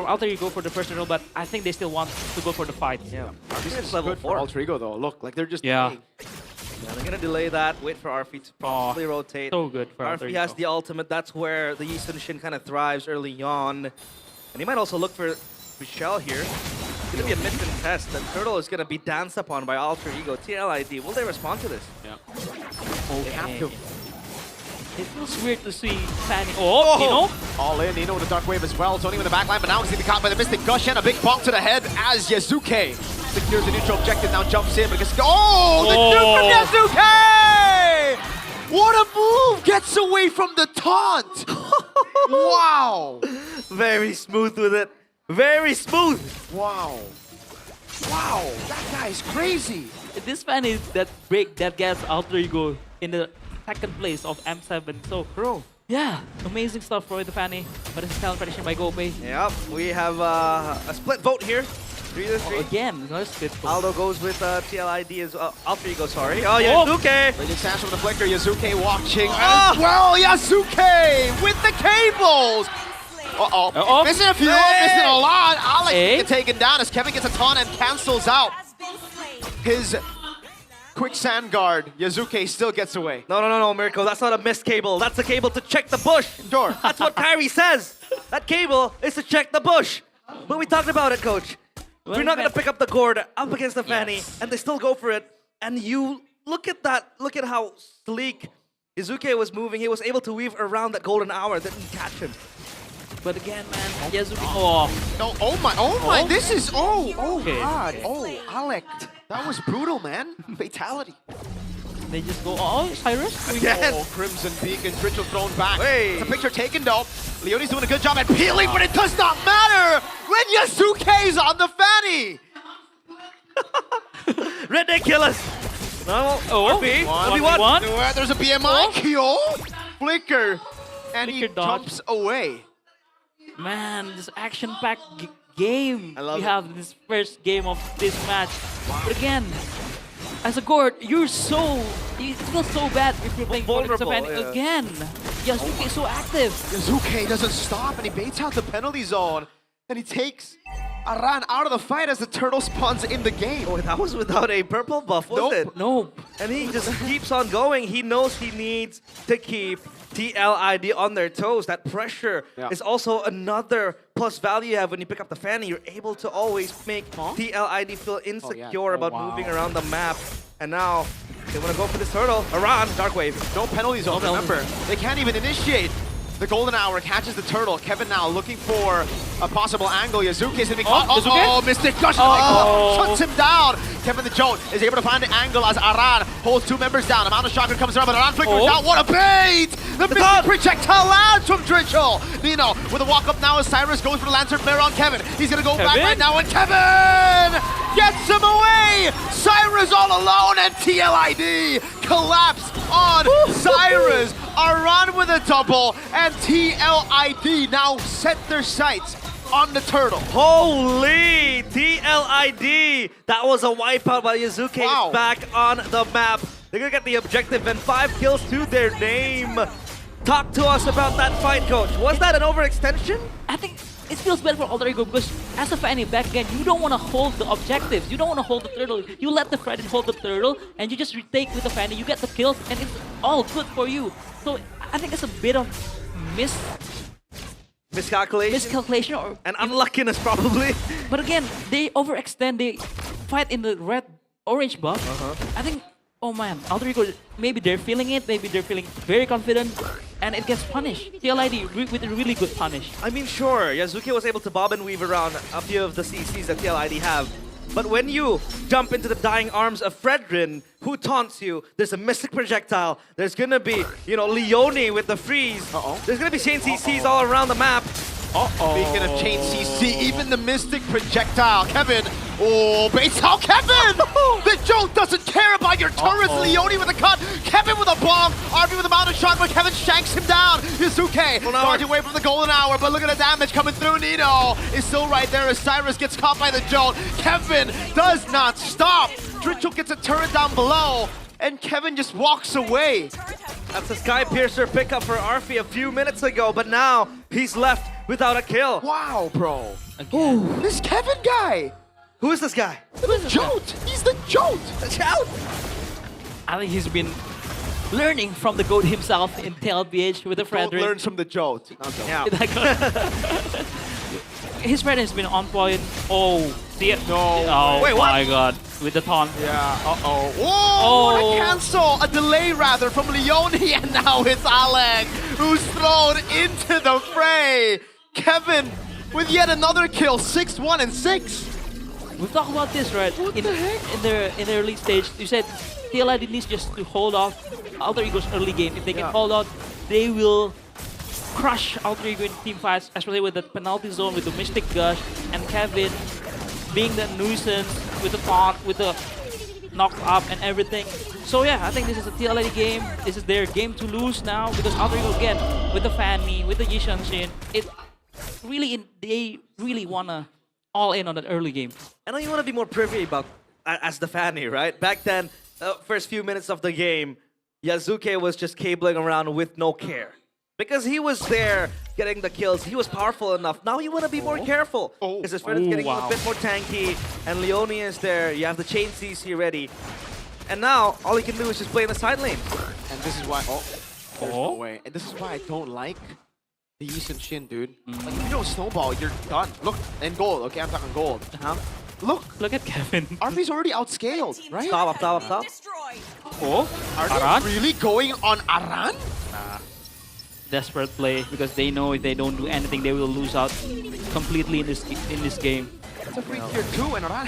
Speaker 22: Alter Ego for the first roll, but I think they still want to go for the fight.
Speaker 3: Yeah.
Speaker 17: This is level 4 Alter Ego though. Look, like they're just
Speaker 22: delaying.
Speaker 3: Yeah, they're gonna delay that, wait for RP to probably rotate.
Speaker 22: So good for
Speaker 3: RP has the ultimate, that's where the Yi Sun-shin kind of thrives early on. And he might also look for Michelle here. It's gonna be a mid-contest. The turtle is gonna be danced upon by Alter Ego. TLID, will they respond to this?
Speaker 22: Yeah.
Speaker 3: They have to.
Speaker 22: It feels weird to see Fanny. Oh, Nino!
Speaker 17: All in, Nino with the Dark Wave as well. Tony with the backline, but now he's gonna be caught by the Mystic Gush and a big bonk to the head as Yasuke secures the neutral objective, now jumps in because... Oh, the nuke from Yasuke! What a move! Gets away from the taunt! Wow!
Speaker 3: Very smooth with it. Very smooth!
Speaker 17: Wow. Wow, that guy's crazy!
Speaker 22: This fan is that break that gets Alter Ego in the second place of M7. So,
Speaker 3: bro,
Speaker 22: yeah, amazing stuff for the Fanny. But it's talent prediction by GoPay.
Speaker 3: Yep, we have a split vote here. 3-3.
Speaker 22: Again, another split vote.
Speaker 3: Aldo goes with TLID as well. Alter Ego, sorry. Oh, Yasuke!
Speaker 17: Raging Sash from the flicker. Yasuke watching as well. Yasuke with the cables! Uh-oh. Missing a few, missing a lot. Alex gets taken down as Kevin gets a taunt and cancels out his quicksand guard. Yasuke still gets away.
Speaker 3: No, Mirko. That's not a missed cable. That's a cable to check the bush.
Speaker 17: Sure.
Speaker 3: That's what Kyrie says. That cable is to check the bush. But we talked about it, coach. We're not going to pick up the gourd up against the Fanny, and they still go for it. And you look at that. Look at how sleek Yasuke was moving. He was able to weave around that golden hour that didn't catch him.
Speaker 22: But again, man, Yasuke. Oh.
Speaker 17: No, oh my. This is,
Speaker 22: okay,
Speaker 17: God.
Speaker 22: okay.
Speaker 17: Oh, Alec. That was brutal, man. Fatality.
Speaker 22: They just go, oh, Cyrus?
Speaker 17: Again. Oh, Crimson Beacons, Ritual thrown back. It's a picture taken, though. Leone's doing a good job at peeling, but it does not matter when Yasuke's on the Fanny.
Speaker 3: Ridiculous. No, RP.
Speaker 17: 1v1. There's a BMI kill. Flicker. And he jumps away.
Speaker 22: Man, this action-packed game we have in this first game of this match. Wow. But again, as a Gord, you feel so bad if you're playing vulnerable again. Yasuke is so active.
Speaker 17: Yasuke doesn't stop and he baits out the penalty zone. And he takes Aran out of the fight as the turtle spawns in the game.
Speaker 3: Oh, that was without a purple buff, wasn't it?
Speaker 22: Nope.
Speaker 3: And he just keeps on going. He knows he needs to keep TLID on their toes. That pressure is also another plus value you have when you pick up the Fanny. You're able to always make TLID feel insecure about moving around the map. And now They want to go for this turtle. Aran, Dark Wave.
Speaker 17: No penalty zone, remember. They can't even initiate. The golden hour catches the turtle. Kevin now looking for a possible angle. Yazuki is going to be caught. Oh, Mystic Gush shuts him down. Kevin the Jolt is able to find the angle as Aran holds two members down. Amount of shocker comes around, but Aran flickers down. What a bait! The Mystic projectile lands from Dritchel. Nino with a walk up now as Cyrus goes for the Lantern Flare on Kevin. He's going to go back right now, and Kevin gets him away. Cyrus all alone, and TLID collapse on Cyrus. Aran with a double, and TLID now set their sights on the turtle.
Speaker 3: Holy TLID! That was a wipeout by Yazuki. Is back on the map. They're gonna get the objective and 5 kills to their name. Talk to us about that fight, coach. Was that an overextension?
Speaker 22: I think it feels better for Alter Ego because as a Fanny back again, you don't want to hold the objectives. You don't want to hold the turtle. You let the Freddy hold the turtle and you just retake with the Fanny. You get the kills and it's all good for you. So I think it's a bit of miscalculation or
Speaker 3: and unluckiness probably.
Speaker 22: But again, they overextend. They fight in the red-orange buff. I think, oh man, Alter Ego, maybe they're feeling it. Maybe they're feeling very confident. And it gets punished. TLID with a really good punish.
Speaker 3: I mean, sure, Yazuki was able to bob and weave around a few of the CCs that TLID have. But when you jump into the dying arms of Fredrin, who taunts you, there's a Mystic Projectile, there's gonna be, you know, Leone with the freeze. There's gonna be chain CCs all around the map.
Speaker 17: Speaking of chain CC, even the Mystic Projectile, Kevin. Oh, baits out Kevin! The joke doesn't care about your turrets. Leone with a cut, Kevin with a bomb, RB with a mounted shot, but Kevin shanks him down. Yusuke dodging away from the golden hour, but look at the damage coming through. Nino is still right there as Cyrus gets caught by the jolt. Kevin does not stop. Dritchel gets a turret down below, and Kevin just walks away.
Speaker 3: That's a Sky Piercer pickup for Arfi a few minutes ago, but now he's left without a kill.
Speaker 17: Wow, bro. This Kevin guy.
Speaker 3: Who is this guy?
Speaker 17: The Jolt. He's the Jolt.
Speaker 3: The Jolt.
Speaker 22: I think he's been learning from the GOAT himself in TLBH with the Frederick.
Speaker 17: Learns from the Jolt.
Speaker 3: Yeah.
Speaker 22: His friend has been on point. Oh, see it?
Speaker 17: No.
Speaker 22: Oh
Speaker 17: wait, what?
Speaker 22: my god. With the taunt.
Speaker 17: Yeah. Whoa! What a cancel! A delay rather from Leone, and now it's Alec who's thrown into the fray. Kevin with yet another kill, 6-1 and 6.
Speaker 22: We've talked about this, right?
Speaker 17: What the heck?
Speaker 22: In the early stage, you said TLID needs just to hold off Alter Ego's early game. If they can hold out, they will crush Alter Ego in team fights, especially with the penalty zone, with the Mystic Gush, and Kevin being the nuisance with the taunt, with the knock up and everything. So yeah, I think this is a TLID game. This is their game to lose now because Alter Ego again with the Fanny, with the Yishanshin, they really wanna all in on that early game.
Speaker 3: I know you want to be more privy about as the Fanny, right? Back then, first few minutes of the game, Yazuki was just cabling around with no care. Because he was there getting the kills, he was powerful enough. Now you want to be more careful. Because his friend is getting a bit more tanky, and Leone is there. You have the chain CC ready. And now, all he can do is just play in the side lane.
Speaker 17: And this is why, there's no way. And this is why I don't like the Yisun Shin, dude. Like, if you don't snowball, you're done. Look, and gold, okay? I'm talking gold. Look
Speaker 22: at Kevin.
Speaker 17: RP's already outscaled, right?
Speaker 3: Stop.
Speaker 22: Oh,
Speaker 17: Are they really going on Aran?
Speaker 22: Nah. Desperate play because they know if they don't do anything, they will lose out completely in this game.
Speaker 17: It's a free tier 2 and Aran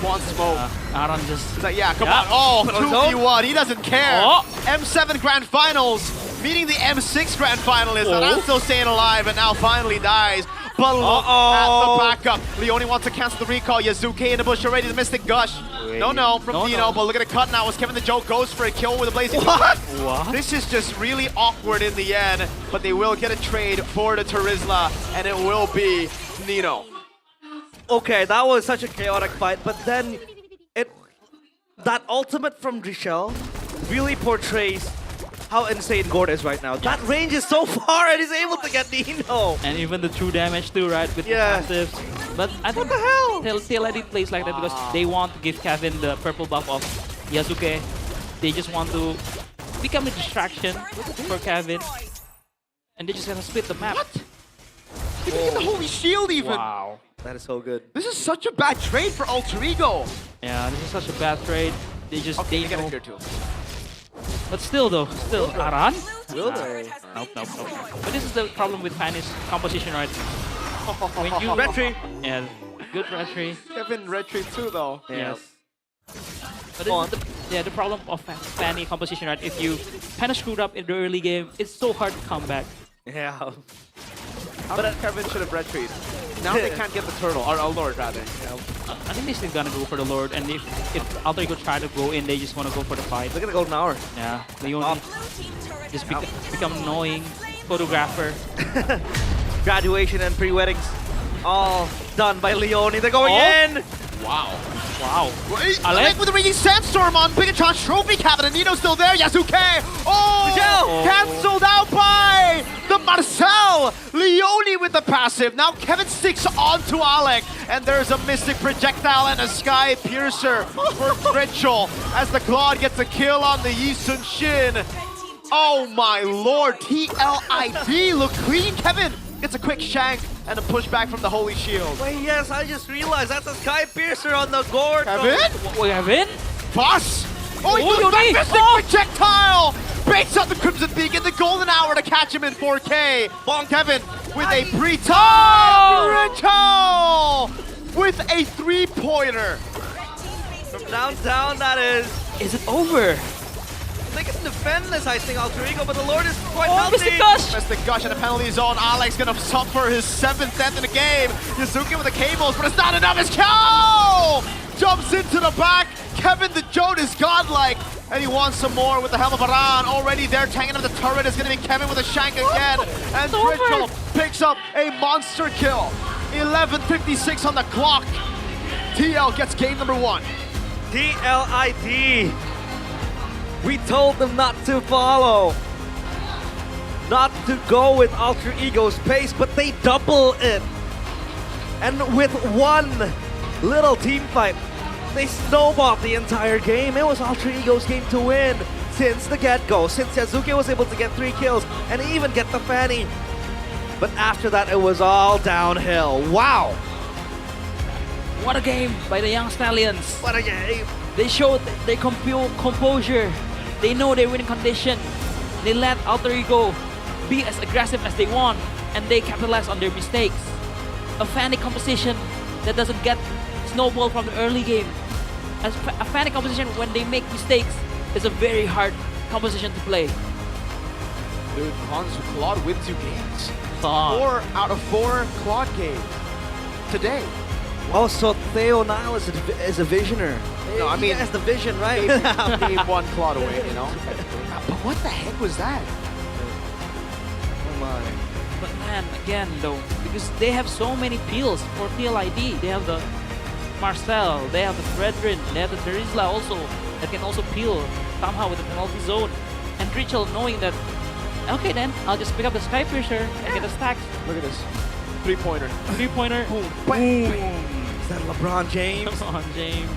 Speaker 17: wants smoke.
Speaker 22: Aran just...
Speaker 17: He's like, yeah, come on. Oh, 2v1. He doesn't care. M7 Grand Finals meeting the M6 Grand Finalists. Aran's still staying alive and now finally dies. But look at the backup. Leone wants to cancel the recall. Yazuki in the bush already. The Mystic Gush. No, from Dino. But look at the cut now as Kevin the Joke goes for a kill with a blazing.
Speaker 22: What?
Speaker 17: This is just really awkward in the end. But they will get a trade for the Terizla, and it will be Nino.
Speaker 3: Okay, that was such a chaotic fight, but then that ultimate from Dritchel really portrays how insane Gord is right now. That range is so far and he's able to get Nino.
Speaker 22: And even the true damage too, right? With the passives. But I think TLID plays like that because they want to give Kevin the purple buff of Yasuke. They just want to become a distraction for Kevin. And they're just gonna split the map.
Speaker 17: What? He didn't get the Holy Shield even.
Speaker 22: Wow.
Speaker 3: That is so good.
Speaker 17: This is such a bad trade for Alter Ego.
Speaker 22: Yeah, this is such a bad trade. They just
Speaker 17: they know.
Speaker 22: But still though, Aran?
Speaker 3: Will they?
Speaker 22: Nope. But this is the problem with Fanny's composition, right? When you
Speaker 3: Retry.
Speaker 22: Yeah, good retry.
Speaker 17: Kevin retry too though.
Speaker 22: Yes. But this is the problem of Fanny composition, right? If you kind of screwed up in the early game, it's so hard to come back.
Speaker 3: Yeah.
Speaker 17: But Kevin should have retreated. Now they can't get the turtle, or Lord rather.
Speaker 22: I think they're still gonna go for the Lord, and if Alter Ego try to go in, they just want to go for the fight.
Speaker 3: Look at the golden hour.
Speaker 22: Yeah, Leon just become annoying photographer.
Speaker 3: Graduation and pre-weddings, all done by Leone. They're going in.
Speaker 17: Wow.
Speaker 22: Alec
Speaker 17: with the Raging Sandstorm on Bigatron's trophy cabinet. Nino's still there. Yasuke. Cancelled out by the Marcel. Leone with the passive. Now Kevin sticks onto Alec. And there's a Mystic Projectile and a Sky Piercer for Ritual as the Claude gets a kill on the Yi Sun Shin. Oh my lord. TLID look clean. Kevin gets a quick shank and a pushback from the Holy Shield.
Speaker 3: Wait, yes, I just realized that's a Sky Piercer on the gourd.
Speaker 17: Kevin?
Speaker 22: Kevin?
Speaker 17: Boss! Oh, he goes back Mystic Projectile! Baits out the Crimson Beacon, the golden hour to catch him in 4K. Kevin with a Ritual with a 3-pointer.
Speaker 3: From downtown, that is.
Speaker 22: Is it over?
Speaker 3: They can defend this, I think, Alter Ego, but the Lord is quite healthy.
Speaker 17: Mystic Gush in the penalty zone. Alex gonna suffer his 7th death in the game. Yuzuki with the cables, but it's not enough. It's KO! Jumps into the back. Kevin the Joad is godlike. And he wants some more with the Helm of Aran. Already there, tanking up the turret is gonna be Kevin with a shank again. And Ritual picks up a monster kill. 11:56 on the clock. TL gets game number 1.
Speaker 3: TLID. We told them not to follow, not to go with Alter Ego's pace, but they double it. And with one little team fight, they snowballed the entire game. It was Alter Ego's game to win since the get-go, since Yasuke was able to get 3 kills and even get the Fanny. But after that, it was all downhill. Wow.
Speaker 22: What a game by the Young Stallions.
Speaker 3: What a game.
Speaker 22: They showed their composure. They know their winning condition. They let Alter Ego be as aggressive as they want, and they capitalize on their mistakes. A Fanny composition that doesn't get snowballed from the early game. A Fanny composition, when they make mistakes, is a very hard composition to play.
Speaker 17: Dude, Claude wins you games. 4 out of 4 Claude games today.
Speaker 3: Oh, so Theo Nile is a visioner.
Speaker 17: No, I mean,
Speaker 3: he has the vision, right?
Speaker 17: Game 1 Claude away, you know? But what the heck was that?
Speaker 3: Oh my.
Speaker 22: But man, again though, because they have so many peels for TLID. They have the Marcel, they have the Fredrin, they have the Terizla also, that can also peel somehow with the penalty zone. And Ritual knowing that, okay then, I'll just pick up the Sky Piercer and get the stacks.
Speaker 17: Look at this. 3-pointer.
Speaker 22: 3-pointer.
Speaker 3: Boom. Boom. Is that LeBron James?
Speaker 22: LeBron James.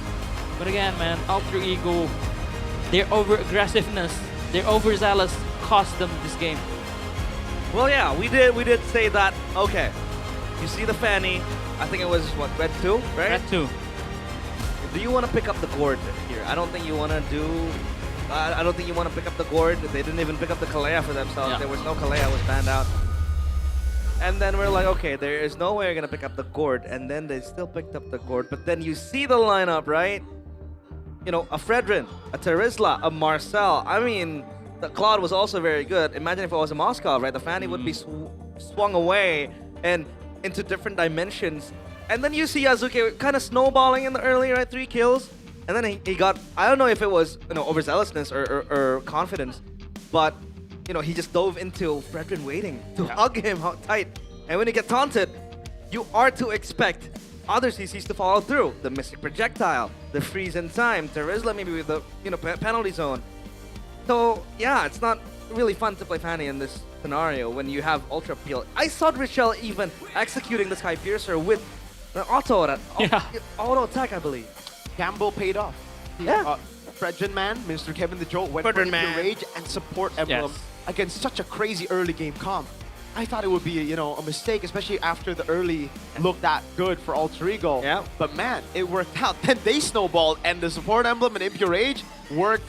Speaker 22: But again, man, Alter Ego, their over-aggressiveness, their overzealous cost them this game.
Speaker 3: Well, yeah, we did say that. Okay, you see the Fanny. I think it was what, red 2, right?
Speaker 22: Red 2.
Speaker 3: Do you want to pick up the gourd here? I don't think you want to do. I don't think you want to pick up the gourd. They didn't even pick up the Kalea for themselves.
Speaker 22: Yeah.
Speaker 3: There was no Kalea. Was banned out. And then we're like, okay, there is no way you're gonna pick up the gourd. And then they still picked up the gourd. But then you see the lineup, right? You know, a Fredrin, a Terizla, a Marcel. I mean, the Claude was also very good. Imagine if it was a Moskov, right? The Fanny would be swung away and into different dimensions. And then you see Yasuke kind of snowballing in the early, right? 3 kills. And then he got, I don't know if it was, you know, overzealousness or confidence, but, you know, he just dove into Fredrin waiting to hug him tight. And when he gets taunted, you are to expect other CCs to follow through. The Mystic Projectile, the freeze in time, Terizla maybe with the, you know, penalty zone. So, yeah, it's not really fun to play Fanny in this scenario when you have Ultra Peel. I saw Richelle even executing the Sky Piercer with the auto attack, I believe.
Speaker 17: Gamble paid off.
Speaker 3: Yeah.
Speaker 17: Fredrin man, Mr. Kevin the Jolt went for Impure Rage and support emblem against such a crazy early game comp. I thought it would be, you know, a mistake, especially after the early looked that good for Alter Ego.
Speaker 3: Yeah.
Speaker 17: But man, it worked out. Then they snowballed, and the support emblem and Impure Rage worked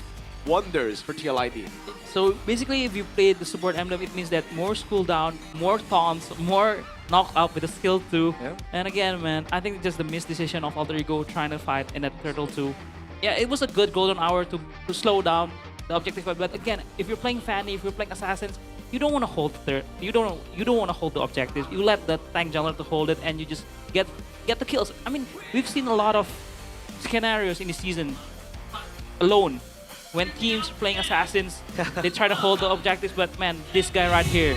Speaker 17: wonders for TLID.
Speaker 22: So basically, if you play the support emblem, it means that more cooldown, more taunts, more knockout with a skill 2.
Speaker 3: Yeah.
Speaker 22: And again, man, I think just the missed decision of Alter Ego trying to fight in that Turtle 2. Yeah, it was a good golden hour to slow down the objective, but again, if you're playing Fanny, if you're playing Assassins, you don't want to hold you don't want to hold the objectives. You let the tank jungler to hold it, and you just get the kills. I mean, we've seen a lot of scenarios in the season alone when teams playing Assassins, they try to hold the objectives, but man, this guy right here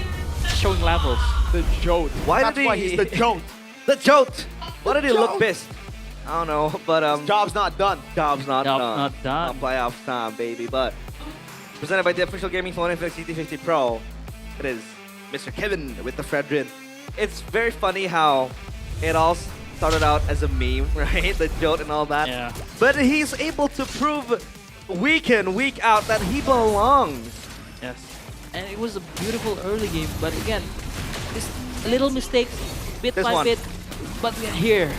Speaker 22: showing levels.
Speaker 17: The Jote.
Speaker 3: That's
Speaker 17: why he's the Jote.
Speaker 3: The Jote. Why did he look pissed? I don't know, but
Speaker 17: job's not done.
Speaker 3: Job's not done.
Speaker 22: Not done.
Speaker 3: Playoff time, baby. But presented by the official gaming phone Infinix GT50 Pro, it is Mr. Kevin with the Fredrin. It's very funny how it all started out as a meme, right? The Jote and all that.
Speaker 22: Yeah.
Speaker 3: But he's able to prove week in, week out that he belongs.
Speaker 22: Yes. And it was a beautiful early game, but again, this little mistakes, bit by bit, but we're here.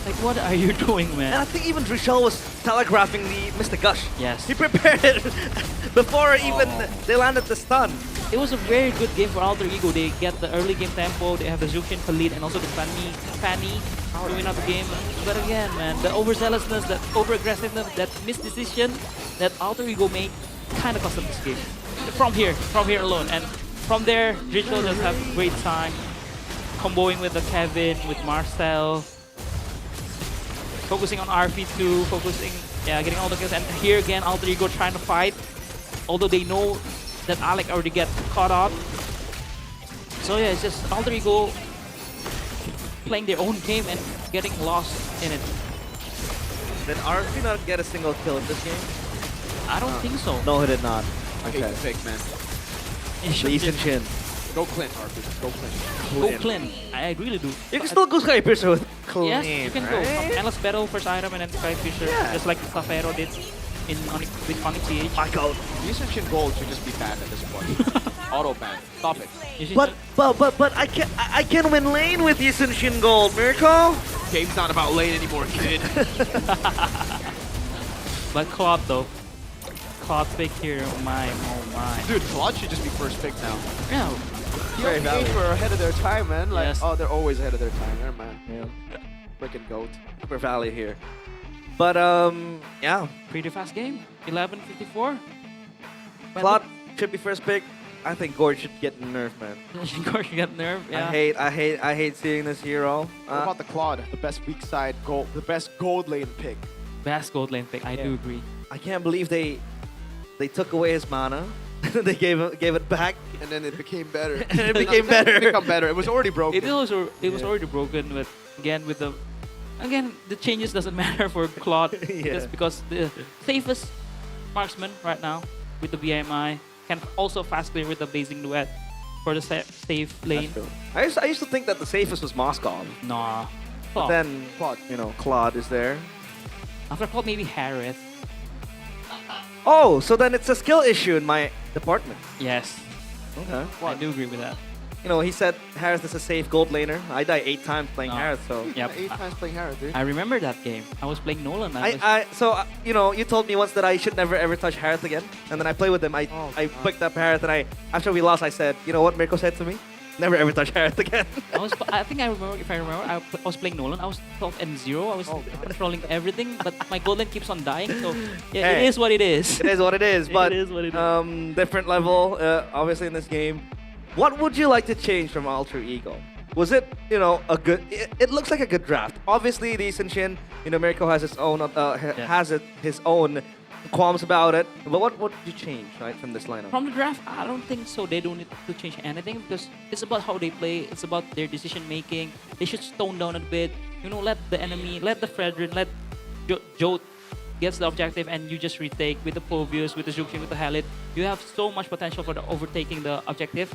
Speaker 22: Like, what are you doing, man?
Speaker 3: And I think even Drichel was telegraphing the Mr. Gush.
Speaker 22: Yes.
Speaker 3: He prepared it before even they landed the stun.
Speaker 22: It was a very good game for Alter Ego. They get the early game tempo, they have the Zuxian Khalid, and also the Fanny to win out the game. But again, man, the overzealousness, that over-aggressiveness, that misdecision that Alter Ego made kind of cost them this game. From here alone. And from there, Drichel just have great time. Comboing with the Kevin, with Marcel. Focusing on RP2, getting all the kills. And here again, Alter Ego trying to fight. Although they know that Alec already get caught out. So yeah, it's just Alter Ego playing their own game and getting lost in it.
Speaker 3: Did RP not get a single kill in this game?
Speaker 22: I don't think so.
Speaker 3: No, he did not.
Speaker 17: I hate the pick, man.
Speaker 3: Lee Sin Shin.
Speaker 17: Go Clint, RP. Go Clint.
Speaker 22: Go Clint. I really do.
Speaker 3: You can still go Sky Piercer with Clint,
Speaker 22: Yes, you can go. Endless Battle, first item, and then Sky Fisher.
Speaker 3: Yeah.
Speaker 22: Just like Safero did in with ONIC CH.
Speaker 3: My god.
Speaker 17: Lee Sin Shin Gold should just be banned at this point. Auto ban. Stop it.
Speaker 3: But I can win lane with Lee Sin Shin Gold, Miracle.
Speaker 17: Game's not about lane anymore, kid.
Speaker 22: But Claude though. Claude pick here, oh my.
Speaker 17: Dude, Claude should just be first pick now.
Speaker 22: Yeah.
Speaker 17: Very valid. We're ahead of their time, man. Like,
Speaker 22: Yes.
Speaker 17: oh, they're always ahead of their time. Never mind. Yeah. Freaking goat.
Speaker 3: Super value here. But yeah.
Speaker 22: Pretty fast game. 11:54.
Speaker 3: Claude should be first pick. I think Gord should get nerfed, man.
Speaker 22: Gord should get nerfed, yeah.
Speaker 3: I hate seeing this hero.
Speaker 17: What about the Claude? The best weak side gold, the best gold lane pick.
Speaker 22: Best gold lane pick, I do agree.
Speaker 3: I can't believe they took away his mana. They gave it back,
Speaker 17: and then it became better.
Speaker 3: And it became better.
Speaker 17: It became better. It was already broken.
Speaker 22: It was already broken, but again the changes doesn't matter for Claude. Just because the safest marksman right now with the BMI can also fast clear with the blazing duet for the safe lane.
Speaker 3: I used to think that the safest was Moskov.
Speaker 22: Nah.
Speaker 3: But then Claude is there.
Speaker 22: After Claude, maybe Harith.
Speaker 3: Oh, so then it's a skill issue in my department.
Speaker 22: Yes.
Speaker 3: Okay.
Speaker 22: I do agree with that.
Speaker 3: You know, he said Harith is a safe gold laner. I died 8 times playing Harith, so...
Speaker 22: Yep.
Speaker 17: 8 times playing Harith, dude.
Speaker 22: I remember that game. I was playing Nolan.
Speaker 3: You know, you told me once that I should never ever touch Harith again. And then I played with him. I picked up Harith, and after we lost, I said, you know what Mirko said to me? Never ever touch Harith again.
Speaker 22: I think I remember, if I remember, I was playing Nolan. I was 12 and 0. I was controlling everything, but my gold lane keeps on dying. So yeah,
Speaker 3: Hey,
Speaker 22: it is what it is.
Speaker 3: It is what it is, but
Speaker 22: it is what it is.
Speaker 3: Different level, obviously in this game. What would you like to change from Alter Ego? Was it, you know, a good? It looks like a good draft. Obviously, the Sin Shin, you know, Mirko has his own his own qualms about it. But what would you change, right, from this lineup?
Speaker 22: From the draft, I don't think so. They don't need to change anything because it's about how they play. It's about their decision making. They should tone down a bit. You know, let the enemy, let the Fredrin, let Jote gets the objective, and you just retake with the Povius, with the Zuxian, with the Halid. You have so much potential for the overtaking the objective.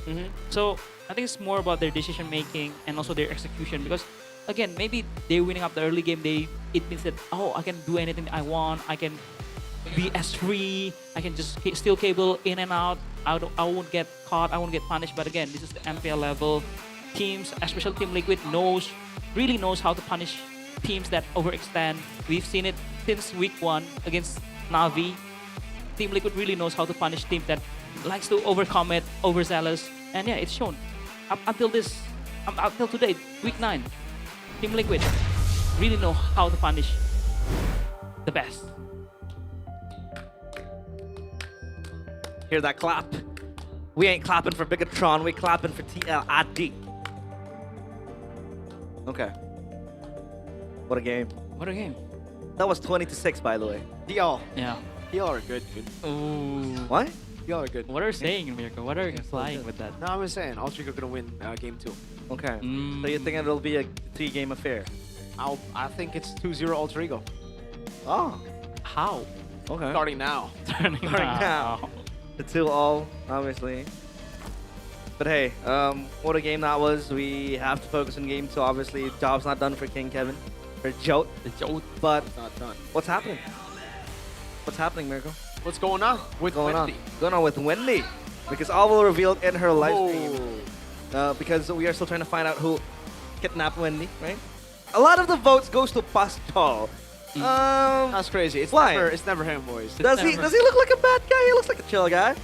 Speaker 22: So I think it's more about their decision making and also their execution because. Again, maybe they're winning up the early game. It means that I can do anything I want. I can be as free. I can just steal cable in and out. I won't get caught. I won't get punished. But again, this is the MPL level. Teams, especially Team Liquid, really knows how to punish teams that overextend. We've seen it since week 1 against Navi. Team Liquid really knows how to punish team that likes to overcommit, overzealous, and yeah, it's shown. Up until today, week 9, Team Liquid really know how to punish the best.
Speaker 3: Hear that clap? We ain't clapping for Bigatron, we clapping for TLID. Okay. What a game.
Speaker 22: What a game.
Speaker 3: That was 20-6, by the way.
Speaker 17: TL.
Speaker 22: Yeah.
Speaker 17: TL are good, dude.
Speaker 22: Ooh.
Speaker 3: What?
Speaker 17: TL are good.
Speaker 22: What are you saying, Mirko? What are you implying with that?
Speaker 17: No, I'm just saying, Ultrico gonna win game 2.
Speaker 3: Okay. So you think it'll be a 3-game affair?
Speaker 17: I think it's 2-0 Ultrico.
Speaker 3: Oh.
Speaker 22: How?
Speaker 3: Okay.
Speaker 17: Starting now.
Speaker 22: Starting
Speaker 3: now. The 2-all, obviously. But hey, what a game that was. We have to focus on game 2. Obviously, job's not done for King Kevin. For Jote. But
Speaker 17: not done.
Speaker 3: What's happening? What's happening, Miracle?
Speaker 17: What's going on with Wendy?
Speaker 3: Going on with Wendy. Because all will revealed in her live stream. Because we are still trying to find out who kidnapped Wendy, right? A lot of the votes goes to Pascal.
Speaker 17: That's crazy. It's never him, boys.
Speaker 3: Does he look like a bad guy? He looks like a chill guy.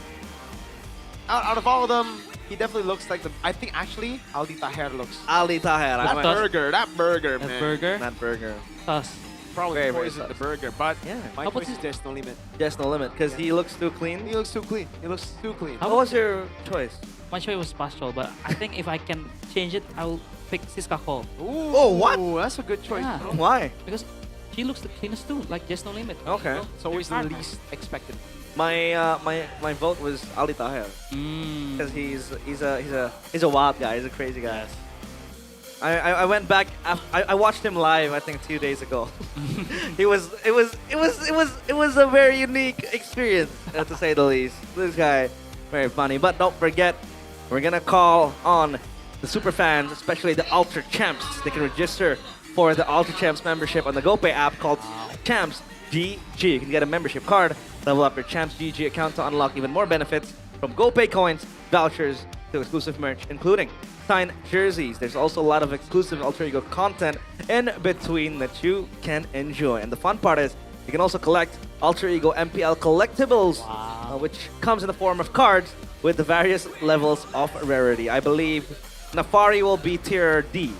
Speaker 17: Out of all of them, he definitely looks like the. I think actually Aldi Taher looks.
Speaker 3: Aldi Taher.
Speaker 17: That burger, man.
Speaker 3: That burger.
Speaker 22: Us.
Speaker 17: Probably
Speaker 3: Very,
Speaker 17: poisoned the burger, but
Speaker 3: yeah.
Speaker 17: My choice is Just No Limit.
Speaker 3: Just No Limit, because he looks too clean.
Speaker 17: He looks too clean. He looks too clean.
Speaker 3: What was your choice?
Speaker 22: My choice was Paschal, but I think if I can change it, I will pick Siska Cole.
Speaker 3: Oh, what?
Speaker 17: That's a good choice.
Speaker 22: Yeah.
Speaker 3: Why?
Speaker 22: Because she looks the cleanest too, like Just No Limit.
Speaker 3: Okay.
Speaker 17: It's always the least expected.
Speaker 3: My vote was Aldi Taher. Because he's a wild guy. He's a crazy guy.
Speaker 22: Yes.
Speaker 3: I went back. I watched him live. I think 2 days ago. It was a very unique experience, to say the least. This guy, very funny. But don't forget, we're gonna call on the super fans, especially the Ultra Champs. They can register for the Ultra Champs membership on the GoPay app called Champs GG. You can get a membership card, level up your Champs GG account to unlock even more benefits from GoPay coins, vouchers, to exclusive merch, including signed jerseys. There's also a lot of exclusive Alter Ego content in between that you can enjoy. And the fun part is you can also collect Alter Ego MPL collectibles, which comes in the form of cards with the various levels of rarity. I believe Nafari will be tier D,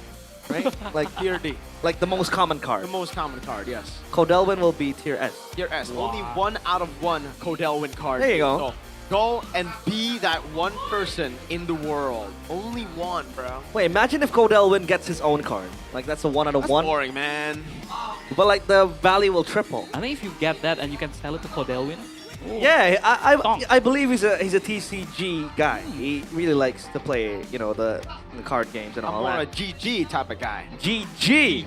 Speaker 3: right? Like
Speaker 17: tier D.
Speaker 3: Like the most common card.
Speaker 17: The most common card, yes.
Speaker 3: Codelwin will be tier S.
Speaker 17: Tier S. Only 1 out of 1 Codelwin card.
Speaker 3: There you go.
Speaker 17: So go and be that one person in the world. Only one, bro.
Speaker 3: Wait, imagine if Codelwin gets his own card. Like that's a 1 out of 1.
Speaker 17: Boring, man.
Speaker 3: But like the value will triple.
Speaker 22: I think if you get that and you can sell it to Codelwin.
Speaker 3: Yeah, I believe he's a TCG guy. He really likes to play, you know, the card games and all
Speaker 17: I'm more
Speaker 3: that.
Speaker 17: a GG type of guy.
Speaker 3: GG.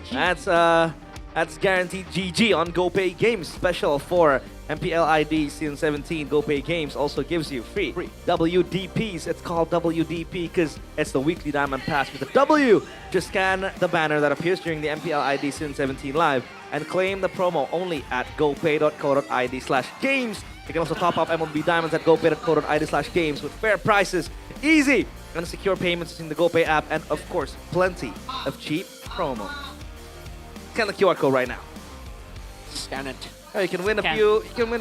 Speaker 3: That's guaranteed GG on GoPay Games. Special for MPL ID S17 GoPay Games also gives you free WDPs. It's called WDP because it's the weekly diamond pass with a W. Just scan the banner that appears during the MPL ID S17 live and claim the promo only at gopay.co.id/games. You can also top up MLB diamonds at gopay.co.id/games with fair prices, easy and secure payments using the GoPay app, and of course, plenty of cheap promo. Scan the QR code right now.
Speaker 17: Scan it.
Speaker 3: Oh, you can win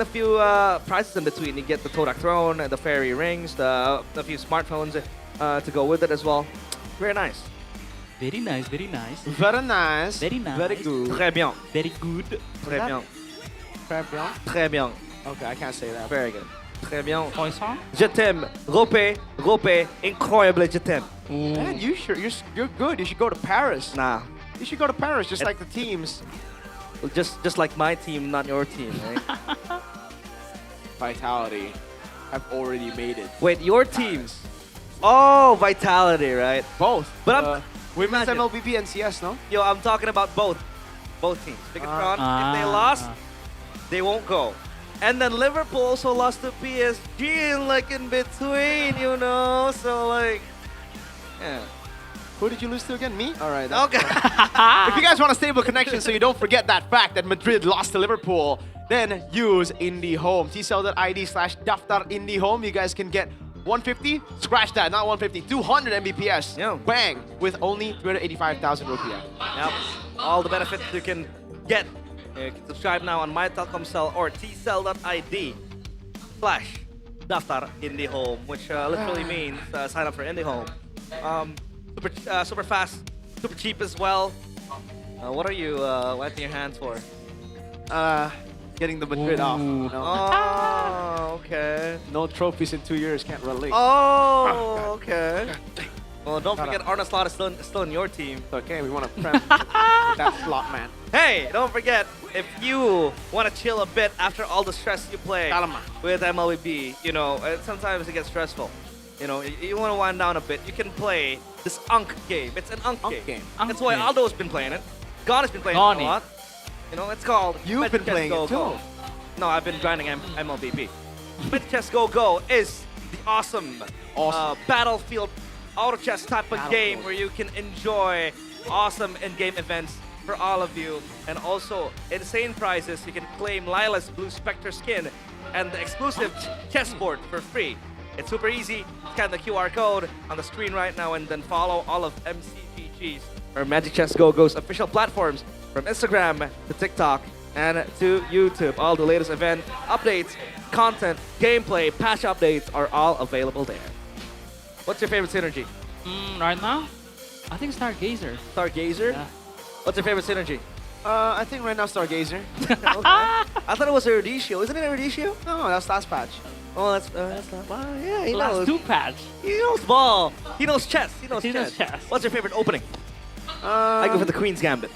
Speaker 3: a few prizes in between. You get the Todak Throne, the Fairy Rings, a few smartphones to go with it as well. Very nice.
Speaker 22: Very nice, very nice.
Speaker 17: Very nice.
Speaker 22: Very nice.
Speaker 17: Very good.
Speaker 3: Très bien.
Speaker 22: Very good.
Speaker 3: Très bien.
Speaker 17: Très bien.
Speaker 3: Très bien.
Speaker 17: Okay, I can't say that.
Speaker 3: Very good. Très bien.
Speaker 22: Croissant.
Speaker 3: Je t'aime. Ropé, incroyable, je t'aime.
Speaker 17: Man, you're good. You should go to Paris.
Speaker 3: Nah.
Speaker 17: You should go to Paris, just like the teams.
Speaker 3: Just like my team, not your team, right?
Speaker 17: Vitality have already made it.
Speaker 3: Wait, your teams? Oh, Vitality, right?
Speaker 17: Both.
Speaker 3: But I'm
Speaker 17: Women's MLBB and CS, no?
Speaker 3: Yo, I'm talking about both teams. Bigatron, if they lost, they won't go. And then Liverpool also lost to PSG and like in between, you know? So like, yeah.
Speaker 17: Who did you lose to again? Me? All right.
Speaker 3: Okay.
Speaker 17: If you guys want a stable connection so you don't forget that fact that Madrid lost to Liverpool, then use IndieHome. tcell.id/daftar IndieHome. You guys can get 150, scratch that, not 150, 200 Mbps.
Speaker 3: Yeah.
Speaker 17: Bang! With only 385,000 rupiah.
Speaker 3: Yep. All the benefits you can get. You can subscribe now on My Telkomsel or tcell.id. slash daftar IndyHome, which literally means sign up for IndyHome. Super fast, super cheap as well. What are you wiping your hands for?
Speaker 17: Getting the Madrid off. You know?
Speaker 3: Oh, okay.
Speaker 17: No trophies in 2 years, can't relate.
Speaker 3: Oh, okay. Well, don't forget Arna Slot is still in your team.
Speaker 17: Okay, we want to prep that slot, man.
Speaker 3: Hey, don't forget, if you want to chill a bit after all the stress you play with MLB, you know, sometimes it gets stressful. You know, you want to wind down a bit, you can play this Unk game. It's an Unk game. That's why Aldo's been playing it. God has been playing it a lot. You know, it's called
Speaker 17: You've been playing it too.
Speaker 3: No, I've been grinding MLBP. Mid Chess Go Go is the awesome battlefield auto chess type of game where you can enjoy awesome in-game events for all of you, and also insane prizes. You can claim Lila's Blue Spectre skin and the exclusive chessboard for free. It's super easy. Scan the QR code on the screen right now and then follow all of MCGG's or Magic Chess Go Go's official platforms from Instagram to TikTok and to YouTube. All the latest event updates, content, gameplay, patch updates are all available there. What's your favorite synergy?
Speaker 22: Right now, I think Stargazer.
Speaker 3: Stargazer?
Speaker 22: Yeah.
Speaker 3: What's your favorite synergy?
Speaker 17: I think right now Stargazer.
Speaker 3: Okay. I thought it was Eruditio. Isn't it Eruditio?
Speaker 17: No, that's last patch.
Speaker 3: Oh, that's wow, yeah, he
Speaker 22: Last
Speaker 3: knows.
Speaker 22: 2 patch.
Speaker 3: He knows ball. He knows chess. He knows chess. What's your favorite opening? I go for the Queen's Gambit.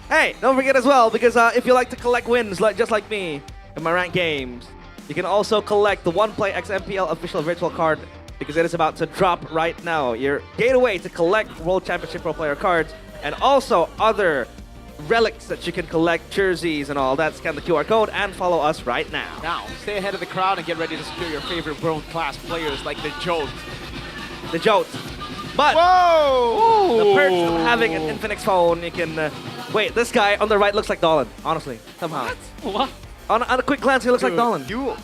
Speaker 3: Hey, don't forget as well, because if you like to collect wins just like me in my ranked games, you can also collect the OnePlay X MPL official virtual card, because it is about to drop right now. Your gateway to collect World Championship Pro Player cards and also other relics that you can collect, jerseys and all that. Scan the QR code and follow us right now.
Speaker 17: Now, stay ahead of the crowd and get ready to secure your favorite world-class players like the Jolt.
Speaker 3: The Jolt. But
Speaker 17: whoa!
Speaker 3: The perks of having an Infinix phone, you can... wait, this guy on the right looks like Dolan, honestly, somehow.
Speaker 22: What?
Speaker 3: On a quick glance, he looks like Dolan.
Speaker 17: You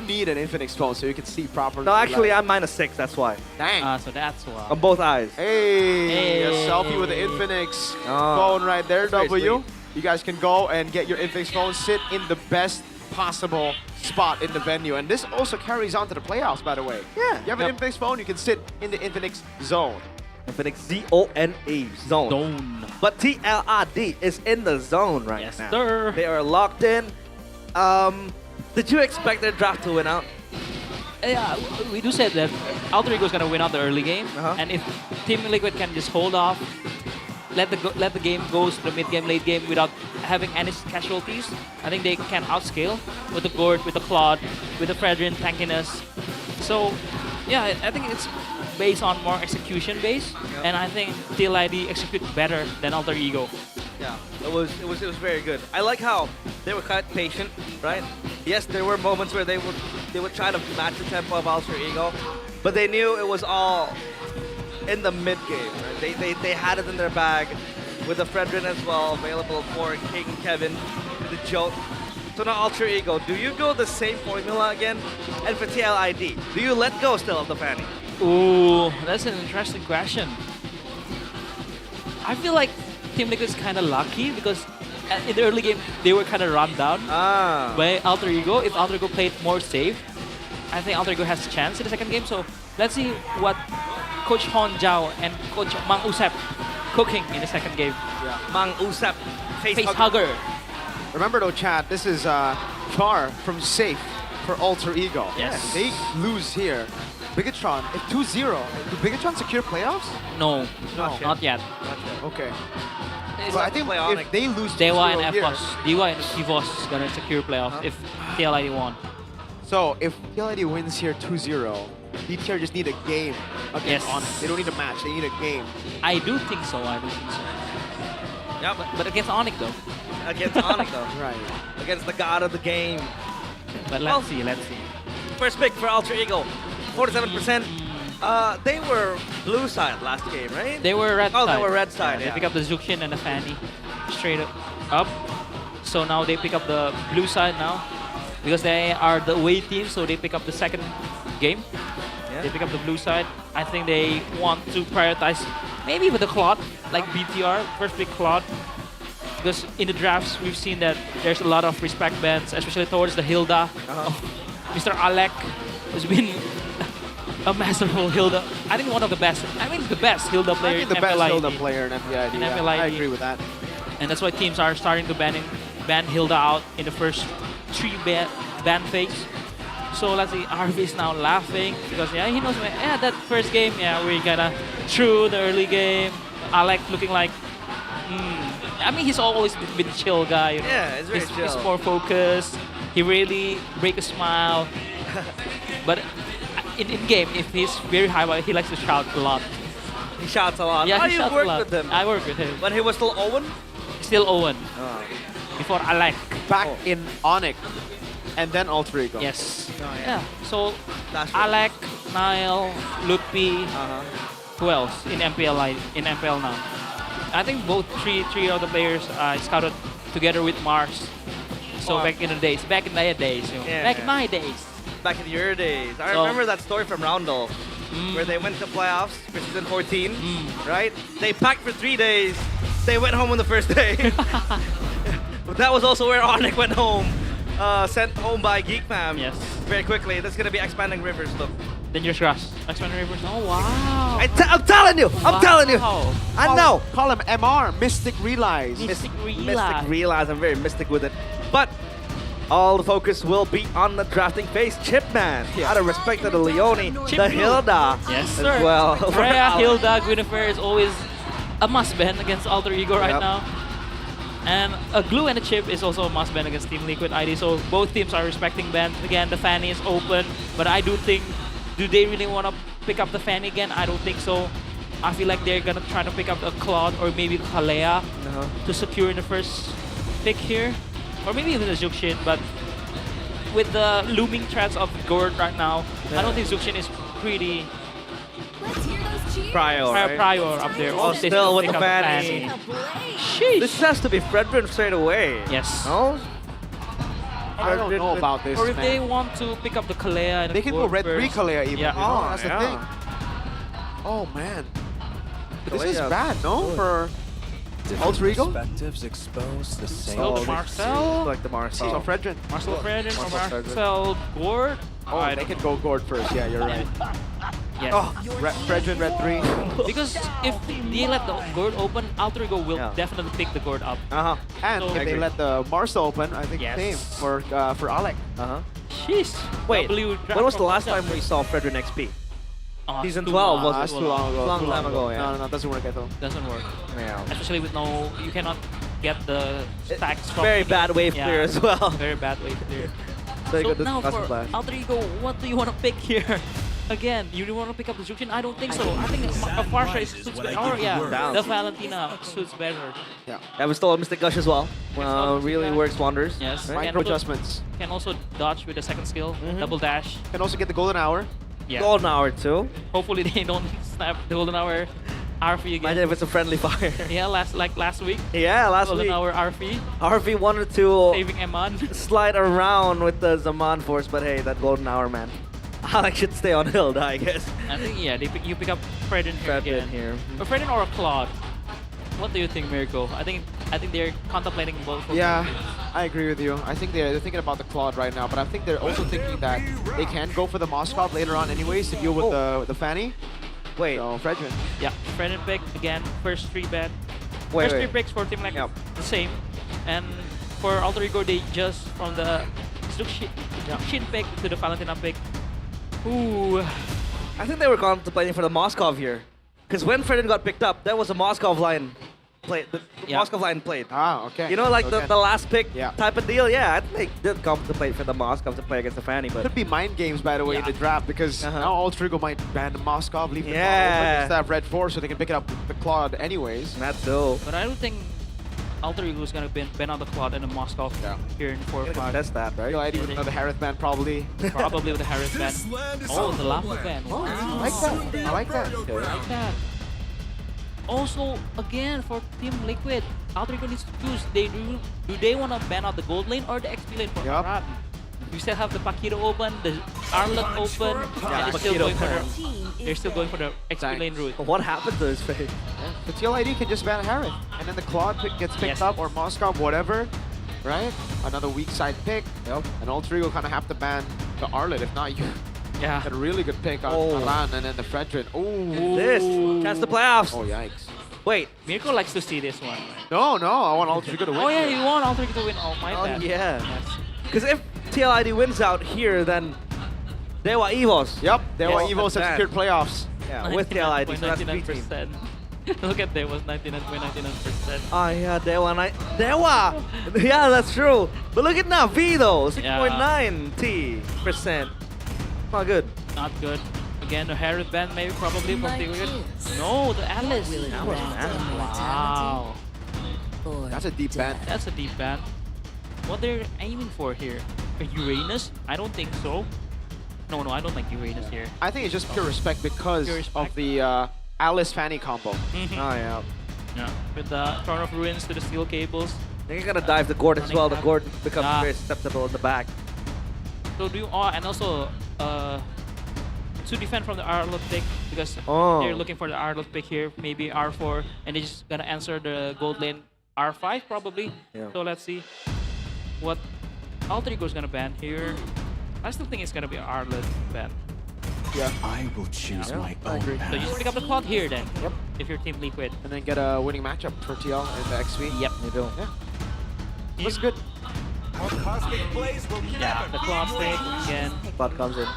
Speaker 17: need an Infinix phone so you can see properly.
Speaker 3: No, actually, I'm -6, that's why.
Speaker 17: Dang.
Speaker 22: So that's why.
Speaker 3: On both eyes.
Speaker 17: Hey, a selfie with the Infinix phone right there, W. You guys can go and get your Infinix phone, sit in the best possible spot in the venue. And this also carries on to the playoffs, by the way.
Speaker 3: Yeah.
Speaker 17: You have an Infinix phone, you can sit in the Infinix zone.
Speaker 3: Infinix Z-O-N-E, zone. But TLRD is in the zone right now.
Speaker 22: Yes, sir.
Speaker 3: They are locked in. Did you expect their draft to win out?
Speaker 22: Yeah, we do say that Alter Ego is going to win out the early game. And if Team Liquid can just hold off, let the game go to the mid-game, late game without having any casualties, I think they can outscale with the Gord, with the Claude, with the Fredrin tankiness. So, yeah, I think it's based on more execution base, and I think TLID execute better than Alter Ego.
Speaker 3: Yeah, it was very good. I like how they were quite patient, right? Yes, there were moments where they would try to match the tempo of Alter Ego, but they knew it was all in the mid game. Right? They had it in their bag with the Fredrin as well available for King Kevin, the Jolt. So now Alter Ego, do you go the same formula again? And for TLID, do you let go still of the Fanny?
Speaker 22: Ooh, that's an interesting question. I feel like Team Liquid is kind of lucky because in the early game, they were kind of run down by Alter Ego. If Alter Ego played more safe, I think Alter Ego has a chance in the second game. So let's see what Coach Hon Zhao and Coach Mang Usep cooking in the second game.
Speaker 3: Yeah. Mang Usep, face
Speaker 22: hugger.
Speaker 17: Remember though, Chad, this is far from safe for Alter Ego.
Speaker 22: Yes.
Speaker 17: They lose here. Bigatron, if 2-0, do Bigatron secure playoffs?
Speaker 22: No, not yet.
Speaker 17: Okay. But I think if they lose 2-0
Speaker 22: Dewa and
Speaker 17: here,
Speaker 22: FOS, Dewa and Kivos is gonna secure playoffs if TLID won.
Speaker 17: So if TLID wins here 2-0, BTR just need a game against ONIC. They don't need a match, they need a game.
Speaker 22: I do think so, Yeah, but against ONIC though.
Speaker 3: Against ONIC though.
Speaker 17: Right.
Speaker 3: Against the god of the game.
Speaker 22: But let's see.
Speaker 3: First pick for Alter Ego, 47%. They were blue side last game, right?
Speaker 22: They were red side.
Speaker 3: Oh, they were red side.
Speaker 22: They pick up the Zukshin and the Fanny straight up. So now they pick up the blue side now. Because they are the away team, so they pick up the second game. Yeah. They pick up the blue side. I think they want to prioritize maybe with the Claude, like BTR, first pick Claude. Because in the drafts, we've seen that there's a lot of respect bans, especially towards the Hilda. Mr. Alec has been a masterful Hilda. I think one of the best. I mean, the best Hilda player.
Speaker 17: I think the best Hilda player in MPL ID. Yeah, I agree with that.
Speaker 22: And that's why teams are starting to ban Hilda out in the first 3 ban phase. So let's see, RV is now laughing because he knows that first game, we kinda threw the early game. Alec looking like, I mean, he's always been a chill guy. You know?
Speaker 3: Yeah, it's very chill.
Speaker 22: He's more focused. He really break a smile. But in game, if he's very high, he likes to shout a lot.
Speaker 3: He shouts a lot.
Speaker 22: Yeah,
Speaker 3: oh,
Speaker 22: he
Speaker 3: you
Speaker 22: shouts a
Speaker 3: worked
Speaker 22: lot.
Speaker 3: with him.
Speaker 22: I worked with him.
Speaker 3: When he was still Owen?
Speaker 22: Still Owen. Before Alec.
Speaker 17: Back in ONIC. And then Alter Ego.
Speaker 22: Yes. Yeah. So Alec, Nile, Lutpi, who else in MPL now? I think both three of the players scouted together with Mars. So back in the days, back in their days, you know. Back in my days.
Speaker 3: Back in your days. I remember that story from Roundel, where they went to playoffs for season 14, right? They packed for 3 days. They went home on the first day. But that was also where ONIC went home. Sent home by Geek Fam.
Speaker 22: Yes.
Speaker 3: Very quickly. That's gonna be expanding rivers. Look.
Speaker 22: Dangerous Grass. Expanding rivers. Oh wow.
Speaker 3: I'm telling you. I'm telling you. I know.
Speaker 17: Call him MR. Mystic Realize.
Speaker 22: Mystic
Speaker 3: Mystic Realize. I'm very mystic with it. But all the focus will be on the drafting phase. Chipman. Out of respect to the Leone, the Hilda.
Speaker 22: Yes,
Speaker 3: as
Speaker 22: sir.
Speaker 3: well.
Speaker 22: Freya, Hilda, Guinevere is always a must ban against Alter Ego right now. And a Glue and a Chip is also a must ban against Team Liquid ID. So both teams are respecting bans. Again, the Fanny is open, but I do think, do they really want to pick up the Fanny again? I don't think so. I feel like they're gonna try to pick up a Claude or maybe Kalea to secure in the first pick here, or maybe even a Zuxin. But with the looming threats of Gord right now, I don't think Zuxin is pretty.
Speaker 3: Prior
Speaker 22: up there.
Speaker 3: Oh, still with the Fanny. This has to be Fredrin straight away.
Speaker 22: Yes.
Speaker 3: No?
Speaker 17: I don't know about this,
Speaker 22: Or if
Speaker 17: man.
Speaker 22: they want to pick up the Kalea and
Speaker 17: They can go Red 3 Kalea even.
Speaker 22: Yeah.
Speaker 17: You know? That's the thing. Oh, man. This is bad, no? For Alter Ego?
Speaker 2: Perspectives expose the same.
Speaker 22: So Marcel.
Speaker 3: Like the Marcel.
Speaker 17: So Fredrin.
Speaker 22: Marcel Fredrin or Marcel Gord.
Speaker 17: Oh, they can go Gord first. Yeah, you're right.
Speaker 22: Yes.
Speaker 17: Oh, Fredrin Red 3.
Speaker 22: Because if they let the Gord open, Alter Ego will definitely pick the Gord up.
Speaker 17: And
Speaker 22: So-
Speaker 17: if they let the Marcel open, I think same for Alec.
Speaker 22: Jeez.
Speaker 3: Wait,
Speaker 22: W
Speaker 3: when was the last time we saw Fredrin XP? Season 12 was
Speaker 17: That's too long ago.
Speaker 3: Long
Speaker 17: too
Speaker 3: time ago, yeah.
Speaker 17: No, doesn't work at all.
Speaker 22: Doesn't work.
Speaker 3: Yeah.
Speaker 22: Especially with no, you cannot get the stacks from.
Speaker 3: Very bad wave clear as well.
Speaker 22: Very bad wave clear.
Speaker 3: Very
Speaker 22: So
Speaker 3: good
Speaker 22: now
Speaker 3: Custom
Speaker 22: for
Speaker 3: Blast.
Speaker 22: Alter Ego, what do you want to pick here? Again, you want to pick up the Zuxin? I don't think so. I think a Farsha suits better. Or the Valentina suits better.
Speaker 3: Yeah. That was still a Mystic Gush as well. Really works wonders.
Speaker 22: Yes.
Speaker 17: Micro adjustments.
Speaker 22: Can also dodge with the second skill, double dash.
Speaker 17: Can also get the Golden Hour.
Speaker 22: Yeah.
Speaker 3: Golden Hour too.
Speaker 22: Hopefully they don't snap the Golden Hour RV again.
Speaker 3: Imagine if it's a friendly fire.
Speaker 22: Yeah, last week.
Speaker 3: Yeah, last
Speaker 22: Golden
Speaker 3: week.
Speaker 22: Hour RV.
Speaker 3: RV wanted to
Speaker 22: Saving Eman.
Speaker 3: slide around with the Zaman Force, but hey, that Golden Hour, man. Alex should stay on Hilda, I guess.
Speaker 22: I think you pick up Fredin here. Or Fredin or a Claude. What do you think, Mirko? I think they're contemplating both.
Speaker 17: Yeah, I agree with you. I think they're thinking about the Claude right now, but I think they're also thinking that they can go for the Moskov later on anyways to deal with the Fanny.
Speaker 3: Wait.
Speaker 17: So Fredrin.
Speaker 22: Yeah, Fredin pick again. First 3 bet.
Speaker 3: Wait,
Speaker 22: First 3 picks for Team like the same. And for Alter Ego, they just from the Zuxin pick to the Valentina pick. Ooh.
Speaker 3: I think they were contemplating for the Moskov here. Because when Fredin got picked up, that was a Moskov line played. The Moskov line played.
Speaker 17: Ah, okay.
Speaker 3: You know, like the last pick
Speaker 17: Yeah.
Speaker 3: type of deal? Yeah, I think they did contemplate for the Moskov to play against the Fanny, but...
Speaker 17: Could be mind games, by the way, in the draft, because now Alter Ego might ban the Moskov, leave the Claude
Speaker 3: Yeah.
Speaker 17: open instead of Red 4, so they can pick it up with the Claude anyways.
Speaker 3: That's so.
Speaker 22: But I don't think Alter Ego is gonna ban out the Claude and the Moskov here in 4 or 5.
Speaker 3: That's that, right?
Speaker 17: Yo, ID with another Harith ban, probably.
Speaker 22: Probably with the Harris ban. Oh, the Lava ban.
Speaker 17: Oh, I like that. I like that.
Speaker 22: I like that. Also, again, for Team Liquid, Alter Ego needs to choose. Do they want to ban out the gold lane or the XP lane for Arab? we still have the Paquito open, the Arlot open, and they're still going for the XP lane route.
Speaker 3: What happened to his face?
Speaker 17: Yeah. The TLID can just ban Harith, and then the Claude gets picked up, or Moscow, whatever, right? Another weak side pick, and all three will kind of have to ban the Arlet. If not, you get a really good pick on Alan, and then the Fredrin. Oh,
Speaker 3: this chance the playoffs.
Speaker 17: Oh, yikes.
Speaker 22: Wait, Mirko likes to see this one.
Speaker 17: No, I want all three to win.
Speaker 22: Oh yeah, you want all three to win. Oh my bad.
Speaker 3: Yeah. Because if TLID wins out here, then Dewa Evos.
Speaker 17: Yep, Dewa Evos have secured playoffs.
Speaker 3: Yeah, with TLID, so that's 3-team.
Speaker 22: Look at Dewa's 99.99%.
Speaker 3: Oh yeah, Dewa! Yeah, that's true. But look at now, V though, 6.9%. Not good.
Speaker 22: Not good. Again, the Harith band maybe probably from the No, the Alice. Wow.
Speaker 17: That's a deep ban.
Speaker 22: That's a deep ban. What they're aiming for here? A Uranus? I don't think so. No, I don't like Uranus here.
Speaker 17: I think it's just pure respect because of the Alice Fanny combo.
Speaker 3: Oh yeah.
Speaker 22: Yeah. With the Throne of Ruins to the steel cables.
Speaker 3: They're gonna dive the Gord as well. The Gord becomes very susceptible in the back.
Speaker 22: So do you and also to defend from the Arlot pick, because they're looking for the Arlot pick here, maybe R4, and they're just gonna answer the gold lane R5 probably.
Speaker 3: Yeah.
Speaker 22: So let's see what Alter Ego is gonna ban here. I still think it's gonna be an Arlot ban.
Speaker 17: Yeah.
Speaker 4: I will choose my own path.
Speaker 22: So you just pick up the clock here then. Yep. If you're Team Liquid.
Speaker 17: And then get a winning matchup for TL in the XP.
Speaker 22: Yep.
Speaker 3: You do.
Speaker 17: Yeah. Looks good.
Speaker 22: Yeah, the clock pick again.
Speaker 3: Cloud comes in.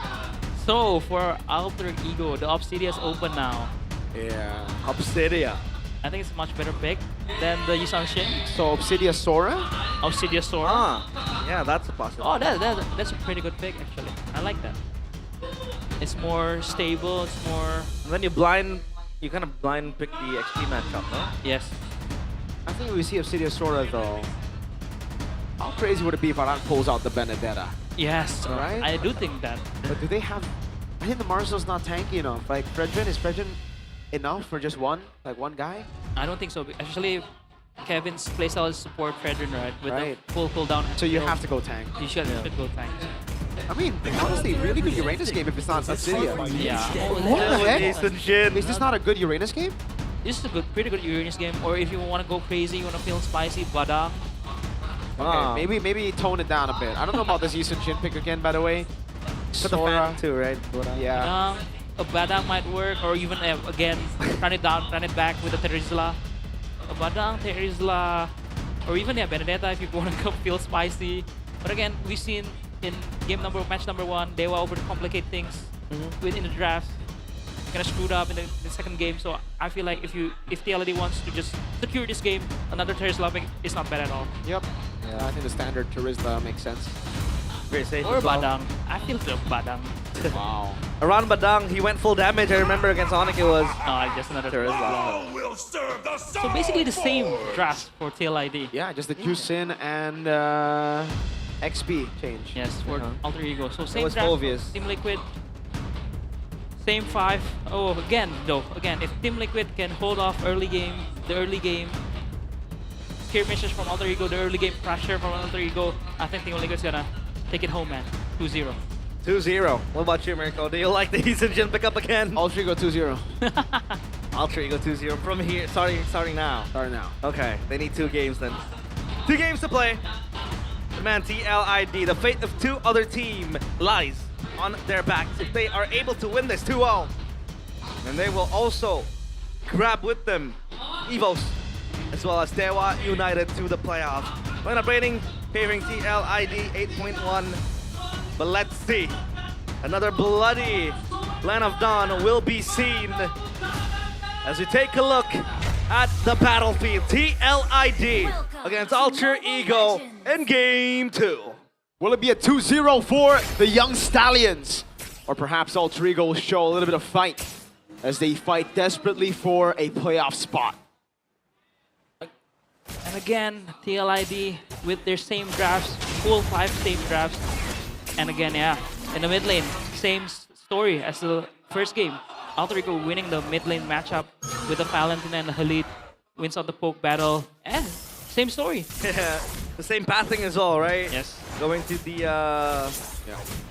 Speaker 22: So for Alter Ego, the Obsidian's open now.
Speaker 17: Yeah.
Speaker 3: Obsidia.
Speaker 22: I think it's a much better pick than the Yusang Shin.
Speaker 17: So Obsidia Sora?
Speaker 22: Obsidia Sora.
Speaker 3: Ah, yeah, that's a possibility.
Speaker 22: Oh, that's a pretty good pick actually. I like that. It's more stable. It's more.
Speaker 3: And then you kind of blind pick the XP matchup, no?
Speaker 22: Yes.
Speaker 17: I think we see Obsidia Sora though. How crazy would it be if Aran pulls out the Benedetta?
Speaker 22: Yes,
Speaker 17: right.
Speaker 22: I do think that.
Speaker 17: But do they have? I think the Marcel's not tanky enough. Like is Fredrin enough for just one guy?
Speaker 22: I don't think so. Actually, Kevin's playstyle is support Fredrin, right? With the full cooldown.
Speaker 17: So you have to go tank.
Speaker 22: You should go tank.
Speaker 17: I mean, honestly, really good Uranus game if it's not Obsidia.
Speaker 22: Yeah.
Speaker 17: What the heck? Is this not a good Uranus game?
Speaker 22: This is a pretty good Uranus game. Or if you want to go crazy, you want to feel spicy, Badang.
Speaker 17: Okay, maybe tone it down a bit. I don't know about this Yisun Shin pick again, by the way.
Speaker 3: For the fan too, right?
Speaker 17: Yeah.
Speaker 22: A Badang might work, or even again, run it down, run it back with a Terizla. A Badang, Terizla, or even Benedetta if you want to feel spicy. But again, we've seen in match number 1, Dewa overcomplicate things within the draft. Kind of screwed up in the second game, so I feel like if TLD wants to just secure this game, another Terizla pick is not bad at all.
Speaker 17: Yep. Yeah, I think the standard Terizla makes sense.
Speaker 3: Very safe.
Speaker 22: Or Badang. I feel the Badang.
Speaker 17: Wow.
Speaker 3: Around Badang, he went full damage. I remember against ONIC it was.
Speaker 22: Just another Terizla. So basically the same draft for TLID.
Speaker 17: Yeah, just the Q-Sin and XP change.
Speaker 22: Yes, for Alter Ego. So same
Speaker 3: was
Speaker 22: draft,
Speaker 3: obvious.
Speaker 22: Team Liquid. Same 5. Oh, again, if Team Liquid can hold off the early game, skirmishes from Alter Ego, the early game pressure from Alter Ego, I think Team Liquid's gonna take it home, man. 2-0.
Speaker 3: 2-0. What about you, Mirko? Do you like the Yisun Shin pickup again?
Speaker 17: Alter Ego 2-0.
Speaker 3: Alter Ego 2-0 from here, starting now.
Speaker 17: Starting now.
Speaker 3: Okay, they need 2 games then. 2 games to play. The man TLID, the fate of 2 other team lies on their backs. If they are able to win this 2-0, then they will also grab with them Evos, as well as Dewa United to the playoff. Lineup rating favoring TLID 8.1. But let's see. Another bloody Land of Dawn will be seen as we take a look at the battlefield. TLID against Alter Ego in Game 2.
Speaker 17: Will it be a 2-0 for the Young Stallions? Or perhaps Alter Ego will show a little bit of fight as they fight desperately for a playoff spot.
Speaker 22: And again, TLID with their same drafts, full 5 same drafts. And again, in the mid lane, same story as the first game. Alter Ego winning the mid lane matchup with the Valentina and the Halit, wins out the poke battle, and same story.
Speaker 3: Yeah, The same pathing as well, right?
Speaker 22: Yes.
Speaker 3: Going to the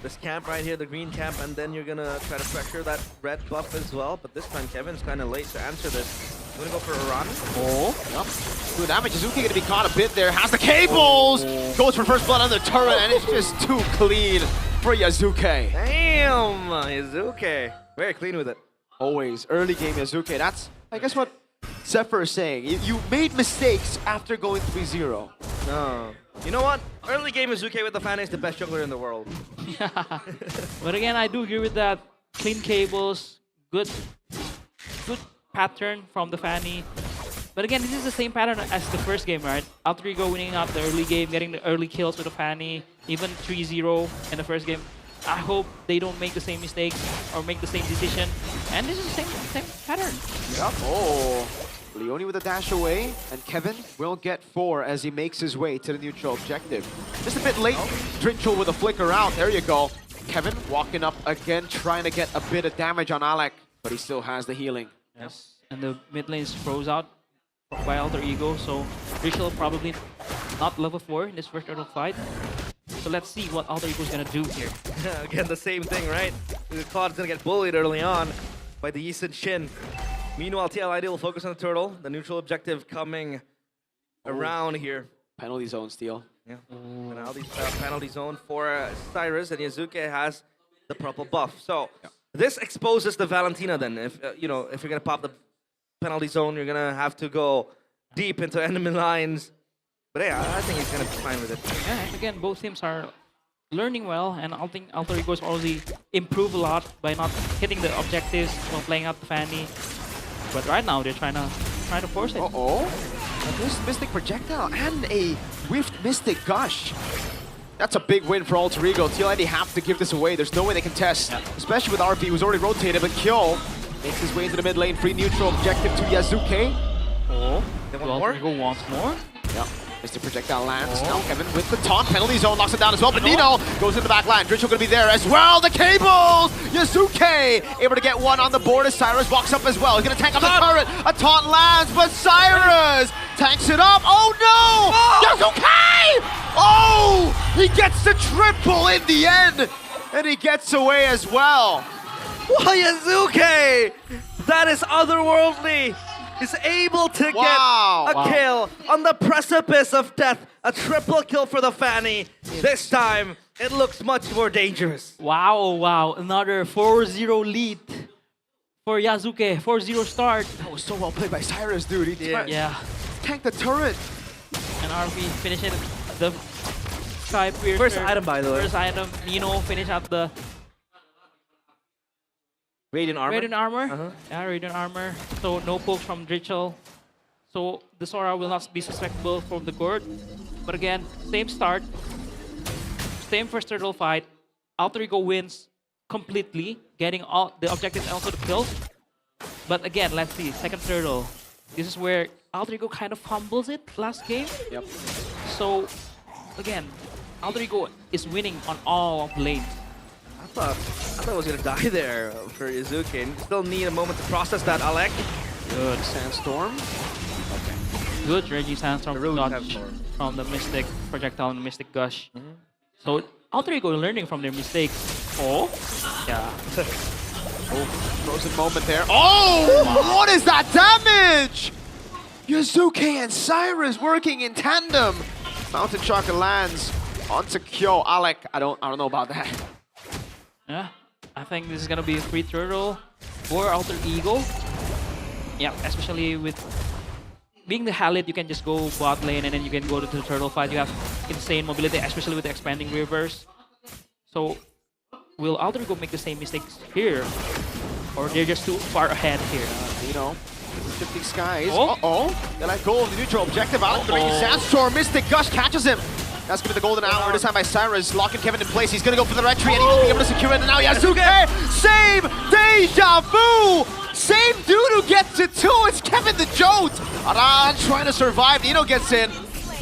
Speaker 3: this camp right here, the green camp, and then you're gonna try to pressure that red buff as well. But this time Kevin's kind of late to answer this. You wanna go for a run?
Speaker 17: Oh, yep. Good damage. Yazuke gonna be caught a bit there. Has the cables. Goes for first blood on the turret, and it's just too clean for Yazuke.
Speaker 3: Damn, Yazuke. Very clean with it.
Speaker 17: Always early game Yazuke. That's, I guess, what Zephyr is saying. You made mistakes after going 3-0.
Speaker 3: No. You know what? Early game Yazuke with the Fanny is the best jungler in the world.
Speaker 22: Yeah. But again, I do agree with that. Clean cables, good pattern from the Fanny. But again, this is the same pattern as the first game, right? Alterigo winning out the early game, getting the early kills with the Fanny, even 3-0 in the first game. I hope they don't make the same mistakes or make the same decision. And this is the same pattern.
Speaker 17: Yep. Oh. Leone with a dash away, and Kevin will get 4 as he makes his way to the neutral objective. Just a bit late, Dritchel with a flicker out. There you go. Kevin walking up again, trying to get a bit of damage on Alec, but he still has the healing.
Speaker 22: Yes. And the mid lane is froze out by Alter Ego, so Dritchel probably not level 4 in this first turtle fight. So let's see what Alter Ego is gonna do here.
Speaker 3: Again, the same thing, right? Claude's gonna get bullied early on by the Yisun Shin. Meanwhile, TLID will focus on the turtle. The neutral objective coming around here.
Speaker 17: Penalty zone steal.
Speaker 3: Yeah. Penalty, penalty zone for Cyrus, and Yazuke has the purple buff. So this exposes the Valentina then. If you know, if you're gonna pop the penalty zone, you're gonna have to go deep into enemy lines. But yeah, I think he's gonna be fine with it.
Speaker 22: Yeah, and again, both teams are learning well, and I think Alter Ego's already improved a lot by not hitting the objectives while playing out the Fanny. But right now they're trying to force it.
Speaker 17: This Mystic Projectile and a Whiffed Mystic Gush. That's a big win for Alter Ego. TLID have to give this away. There's no way they can test, especially with RP who's already rotated. But Kyo makes his way into the mid lane. Free neutral objective to Yazuke.
Speaker 22: Oh,
Speaker 17: they want more?
Speaker 22: Alter Ego wants more.
Speaker 17: Yep. Mystic Projectile lands. Now Kevin with the taunt. Penalty zone locks it down as well. But Nino goes in the back line. Dritchel gonna be there as well. The cables! Yazuke able to get one on the board as Cyrus walks up as well. He's gonna tank on the turret. A taunt lands, but Cyrus tanks it up. Oh no! Yazuke! Oh! He gets the triple in the end! And he gets away as well.
Speaker 3: Wow, Yazuke! That is otherworldly! Is able to get a kill on the precipice of death. A triple kill for the Fanny. This time, it looks much more dangerous.
Speaker 22: Wow. Another 4-0 lead for Yazuke. 4-0 start.
Speaker 17: That was so well played by Cyrus, dude. He tanked the turret.
Speaker 22: And RP finishing the Sky Piercer.
Speaker 3: First item, by the way.
Speaker 22: First item. Nino finish up the
Speaker 3: Radiant armor.
Speaker 22: Radiant armor. Yeah, Radiant armor. So no pokes from Dritchel. So the Sora will not be susceptible from the Gord. But again, same start. Same first turtle fight. Alter Ego wins completely, getting all the objectives and also the kills. But again, let's see, second turtle. This is where Alter Ego kind of fumbles it last game.
Speaker 17: Yep.
Speaker 22: So again, Alter Ego is winning on all of the lanes.
Speaker 3: I thought I was gonna die there for Yazuke. And still need a moment to process that, Alec.
Speaker 17: Good Sandstorm.
Speaker 22: Okay. Good Reggie Sandstorm dodge from the Mystic Projectile and Mystic Gush. So Alter Ego learning from their mistakes. Oh, yeah.
Speaker 17: Frozen moment there. Oh, what is that damage? Yazuke and Cyrus working in tandem. Mountain Chakra lands onto Kyo. Alec, I don't know about that.
Speaker 22: Yeah, I think this is gonna be a free turtle for Alter Ego. Yeah, especially with being the Halid, you can just go bot lane and then you can go to the turtle fight. You have insane mobility, especially with the expanding rivers. So, will Alter Ego make the same mistakes here? Or they're just too far ahead here?
Speaker 17: You know, shifting skies. They let go of the neutral objective. Alec Sandstorm, Mystic Gush catches him. That's gonna be the golden hour this time by Cyrus, locking Kevin in place. He's gonna go for the retreat and he won't be able to secure it. And now Yazuke, same deja vu! Same dude who gets it too, it's Kevin the Jote! Aran trying to survive, Nino gets in.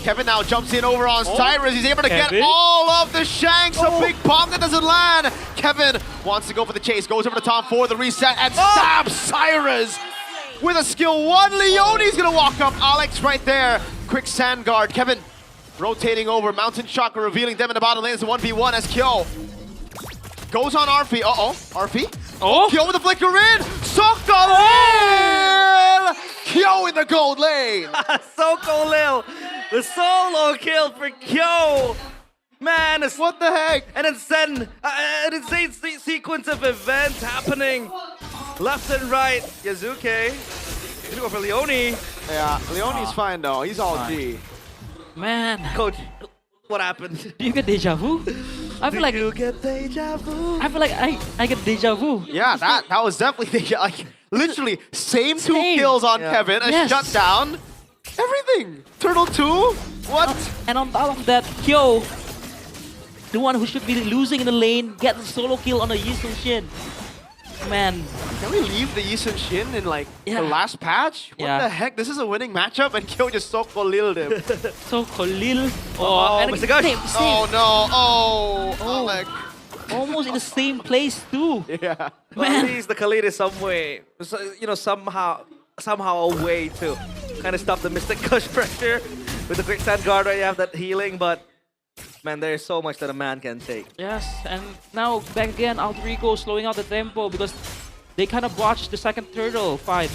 Speaker 17: Kevin now jumps in over on Cyrus. He's able to get all of the shanks. A big bomb that doesn't land. Kevin wants to go for the chase, goes over the top for the reset and stabs Cyrus with a skill 1. Leone's gonna walk up. Alex right there. Quick sand guard. Kevin rotating over. Mountain Chakra revealing them in the bottom lane. It's a 1v1 as Kyo goes on RP. RP?
Speaker 22: Oh!
Speaker 17: Kyo with the flicker in! Soko Lil! Kyo in the gold lane!
Speaker 3: Soko Lil! The solo kill for Kyo! Man,
Speaker 17: what the heck?
Speaker 3: And then an insane sequence of events happening left and right. Yazuke. Gonna go for Leone.
Speaker 17: Yeah, Leone's fine though. He's all G.
Speaker 22: Man.
Speaker 3: Coach, what happened?
Speaker 22: Do you get deja vu? I feel like
Speaker 3: you get deja vu.
Speaker 22: I feel like I get deja vu.
Speaker 17: Yeah, that was definitely like literally same two kills on Kevin, a shutdown, everything. Turtle 2? What?
Speaker 22: And on top of that, Kyo, the one who should be losing in the lane, gets a solo kill on a Yisun Shin. Man.
Speaker 17: Can we leave the Yisun Shin in like the last patch? What the heck? This is a winning matchup and Kyo just Soko Lil'd him.
Speaker 22: Soko Lil.
Speaker 17: Oh,
Speaker 22: and
Speaker 17: same. Oh no. Oh, Alec.
Speaker 22: Almost in the same place too.
Speaker 17: Yeah.
Speaker 3: Man. At least the Khalid is some way, somehow a way to kind of stop the Mystic Kush pressure. With the quick stand guard, right? You have that healing, but man, there's so much that a man can take.
Speaker 22: Yes, and now back again, Alter Ego slowing out the tempo because they kind of botched the second turtle fight.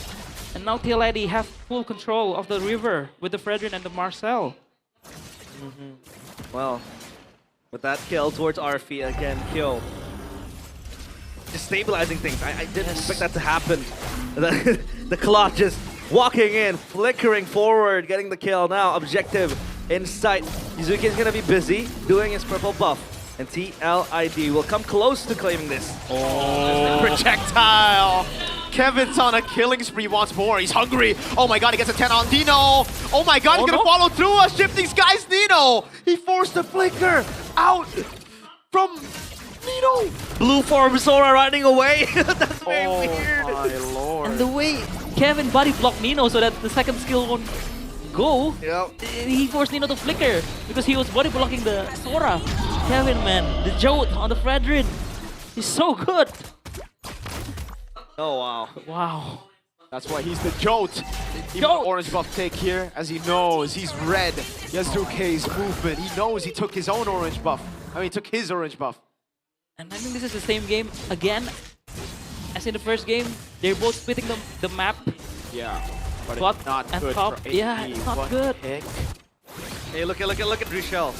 Speaker 22: And now TLID have full control of the river with the Fredrin and the Marcel.
Speaker 3: Well, with that kill towards RF again, Kyo. Just stabilizing things. I didn't expect that to happen. The clock just walking in, flickering forward, getting the kill now. Objective in sight. Yuzuki is going to be busy doing his purple buff. And TLID will come close to claiming this.
Speaker 17: Oh, projectile. Kevin's on a killing spree once more. He's hungry. Oh my god, he gets a 10 on Dino. Oh my god, he's going to follow through a shifting skies Nino. He forced the flicker out from Nino.
Speaker 3: Blue form Sora running away. That's very weird.
Speaker 17: Oh my lord.
Speaker 22: And the way Kevin body blocked Nino so that the second skill won't go, he forced Nino to flicker because he was body blocking the Sora. Kevin, man, the Jote on the Fredrin. He's so good.
Speaker 3: Oh, wow.
Speaker 22: Wow.
Speaker 17: That's why he's the Jote. Even the orange buff take here, as he knows he's red. Yazuke's movement. He knows he took his own orange buff. I mean, he took his orange buff.
Speaker 22: And I think this is the same game again as in the first game. They're both splitting the map.
Speaker 17: Yeah. But
Speaker 22: Bot
Speaker 17: it's not
Speaker 22: and
Speaker 17: good
Speaker 22: top.
Speaker 17: for
Speaker 22: Yeah,
Speaker 17: AD.
Speaker 22: it's not
Speaker 17: What
Speaker 22: good.
Speaker 17: Heck?
Speaker 3: Hey, look at Richelle.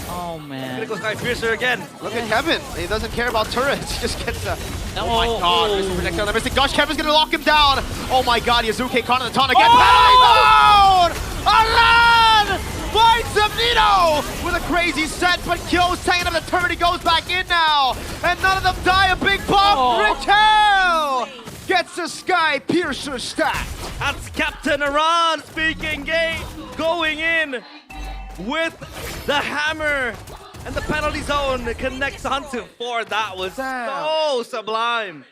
Speaker 22: Oh man.
Speaker 3: Gonna go Sky Piercer again.
Speaker 17: Look at Kevin. He doesn't care about turrets. He just gets a... Oh my
Speaker 22: Oh,
Speaker 17: god,
Speaker 22: oh.
Speaker 17: Mr. Projectile. Mr. Gosh, Kevin's gonna lock him down. Oh my god, Yazuke caught on the taunt again. Penalty zone! Alan! Finds him, Nino! With a crazy set, but Kyo's taking up the turret. He goes back in now. And none of them die. A big pop. Richel gets a Sky Piercer stack.
Speaker 3: That's Captain Iran speaking game, going in with the hammer. And the penalty zone connects onto 4. That was so sublime.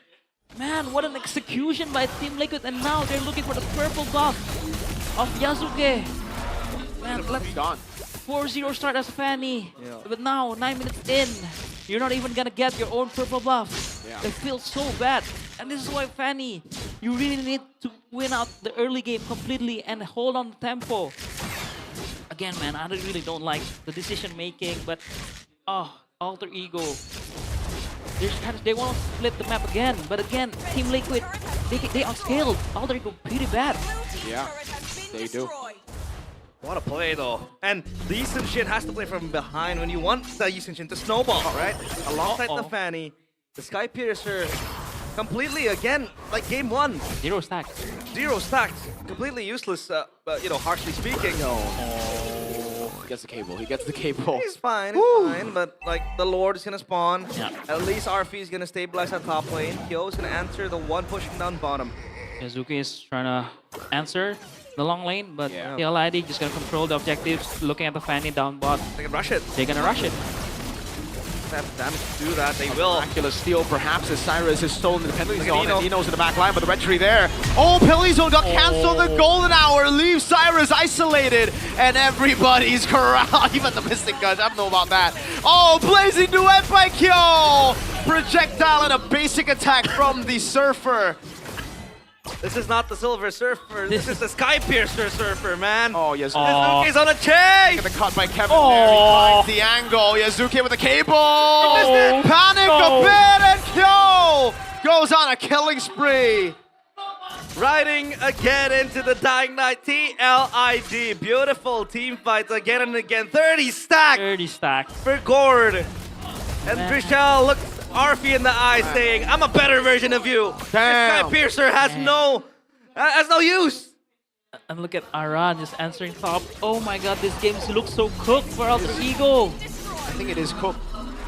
Speaker 22: Man, what an execution by Team Liquid, and now they're looking for the purple buff of Yasuke. Man, let's 4-0 start as Fanny. But now, 9 minutes in, you're not even gonna get your own purple buff. It feels so bad. And this is why Fanny, you really need to win out the early game completely and hold on the tempo. Again, man, I really don't like the decision making, but Alter Ego. They want to split the map again, but again, Team Liquid, they outscaled Alter Ego pretty bad.
Speaker 17: Yeah, they do.
Speaker 3: What a play though. And the Yisun Shin has to play from behind when you want the Yisun Shin to snowball, right? Alongside the Fanny, the Sky Piercer completely again, like game 1.
Speaker 22: 0 stacks.
Speaker 3: 0 stacks. Completely useless, harshly speaking.
Speaker 17: He gets the cable. He gets the cable.
Speaker 3: He's fine, but like the Lord is gonna spawn. At least RF is gonna stabilize on top lane. Kyo is gonna answer the one pushing down bottom.
Speaker 22: Yazuki is trying to answer the long lane, but TLID just gonna control the objectives, looking at the Fanny down bot.
Speaker 3: They can rush it.
Speaker 22: They're gonna rush it.
Speaker 3: They have damage to do that. They will.
Speaker 17: Miraculous steal, perhaps, as Cyrus has stolen the penalty zone. And Nino's in the back line, but the red tree there. Oh, penalty zone got cancelled. The golden hour leaves Cyrus isolated, and everybody's corralled. Even the Mystic Guns, I don't know about that. Oh, blazing duet by Kyo. Projectile and a basic attack from the Surfer.
Speaker 3: This is not the Silver Surfer. This is the Sky Piercer Surfer, man.
Speaker 17: Oh, yes.
Speaker 3: Yazuki's on a chase.
Speaker 17: Look at the cut by Kevin there. He finds the angle. Yazuki with the cable. Panic a bit, and Kyo goes on a killing spree.
Speaker 3: Riding again into the Dying Knight. TLID. Beautiful team fights again and again. 30 stacks.
Speaker 22: 30 stacks.
Speaker 3: For Gord. And Trishelle looks Arfi in the eye saying, I'm a better version of you. This Sky Piercer has no use.
Speaker 22: And look at Aran just answering top. Oh my god, this game looks so cooked for Alter Ego.
Speaker 17: I think it is cooked.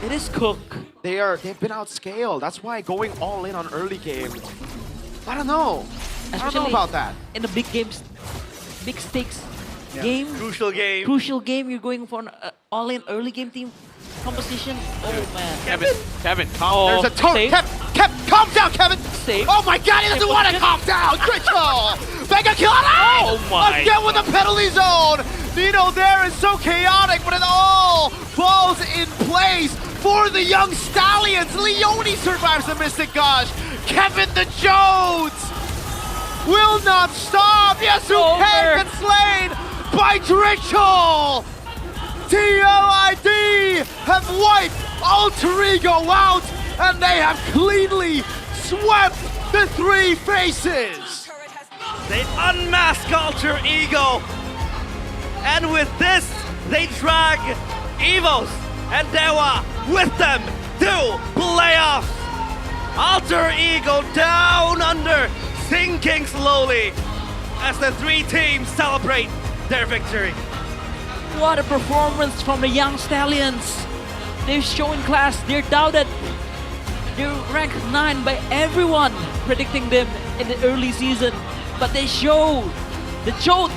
Speaker 22: It is cooked.
Speaker 17: They've been outscaled. That's why going all in on early game. I don't know. I don't know about that.
Speaker 22: In the big games, big stakes game.
Speaker 3: Crucial game.
Speaker 22: Crucial game, you're going for an all-in early game team composition. Oh man.
Speaker 17: Kevin, there's a turret. Kev, calm down, Kevin.
Speaker 22: Safe.
Speaker 17: Oh my god, he doesn't want to calm down. Critical. Mega kill.
Speaker 22: Oh my.
Speaker 17: Again with the penalty zone. Nino there is so chaotic, but it all falls in place for the young Stallions. Leone survives the Mystic Gosh. Kevin the Jones will not stop. Yasuke gets slain by Dritchel. TLID have wiped Alter Ego out, and they have cleanly swept the three faces.
Speaker 3: They unmask Alter Ego. And with this, they drag Evos and Dewa with them to playoffs. Alter Ego down under, sinking slowly as the three teams celebrate their victory.
Speaker 22: What a performance from the young Stallions. They're showing class, they're doubted. They're ranked 9 by everyone predicting them in the early season. But they show the jolt,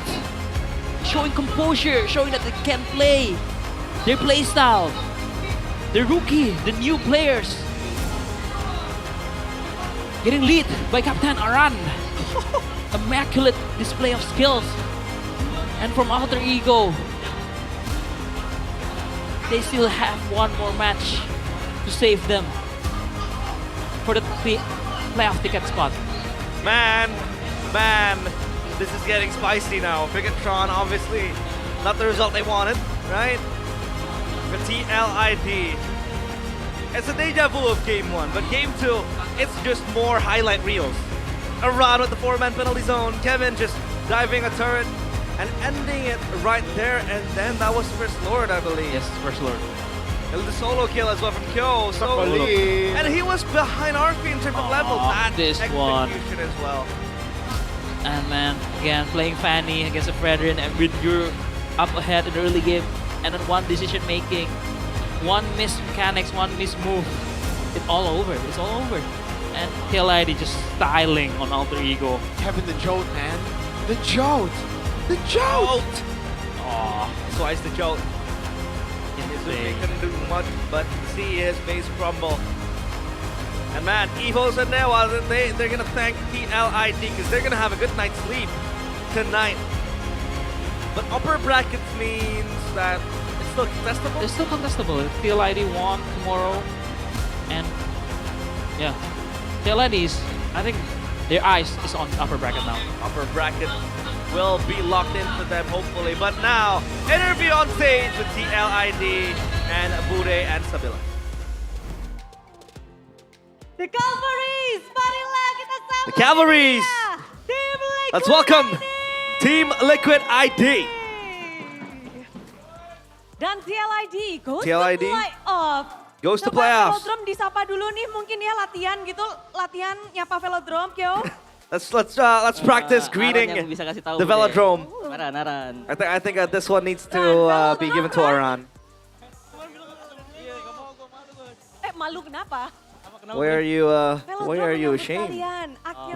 Speaker 22: showing composure, showing that they can play their play style. The rookie, the new players. Getting lead by Captain Aran. Immaculate display of skills. And from Alter Ego, they still have one more match to save them for the playoff ticket spot.
Speaker 3: Man, this is getting spicy now. Bigatron, obviously, not the result they wanted, right? For TLID. It's a deja vu of game 1, but game 2, it's just more highlight reels. Aran with the 4-man penalty zone. Kevin just diving a turret and ending it right there, and then that was First Lord, I believe.
Speaker 22: Yes, First Lord.
Speaker 3: And the solo kill as well from Kyo. So, and he was behind Arfi in terms of level. That
Speaker 22: this
Speaker 3: execution as well.
Speaker 22: And man, again, playing Fanny against a Fredrin, and with you're up ahead in the early game, and then one decision making, one missed mechanics, one missed move, it's all over. It's all over. And TLID just styling on Alter Ego.
Speaker 17: Kevin the Jolt, man. The Jolt. The Jolt!
Speaker 3: Aw, twice the Jolt. He couldn't do much but see his base crumble. And man, Evos and Newa, they're gonna thank TLID because they're gonna have a good night's sleep tonight. But upper brackets means that it's still contestable?
Speaker 22: It's still contestable. TLID won tomorrow. And yeah, TLID is, I think their eyes is on upper bracket now.
Speaker 3: Upper bracket will be locked in for them, hopefully. But now, interview on stage with TLID and Bude and Sabila.
Speaker 18: The Cavalries, marilah kita sambut
Speaker 3: The Cavalries!
Speaker 18: Team Liquid
Speaker 3: Let's welcome
Speaker 18: ID.
Speaker 3: Team Liquid ID.
Speaker 18: Dan TLID goes
Speaker 3: TLID
Speaker 18: to playoff.
Speaker 3: goes to playoffs.
Speaker 18: Velodrome disapa dulu nih, mungkin ya latihan gitu, latihan nyapa Velodrome, Kyo.
Speaker 3: Let's practice greeting the Velodrome.
Speaker 5: Aran.
Speaker 3: I think this one needs to be given to Aran.
Speaker 18: Malu kenapa?
Speaker 3: Where are you ashamed?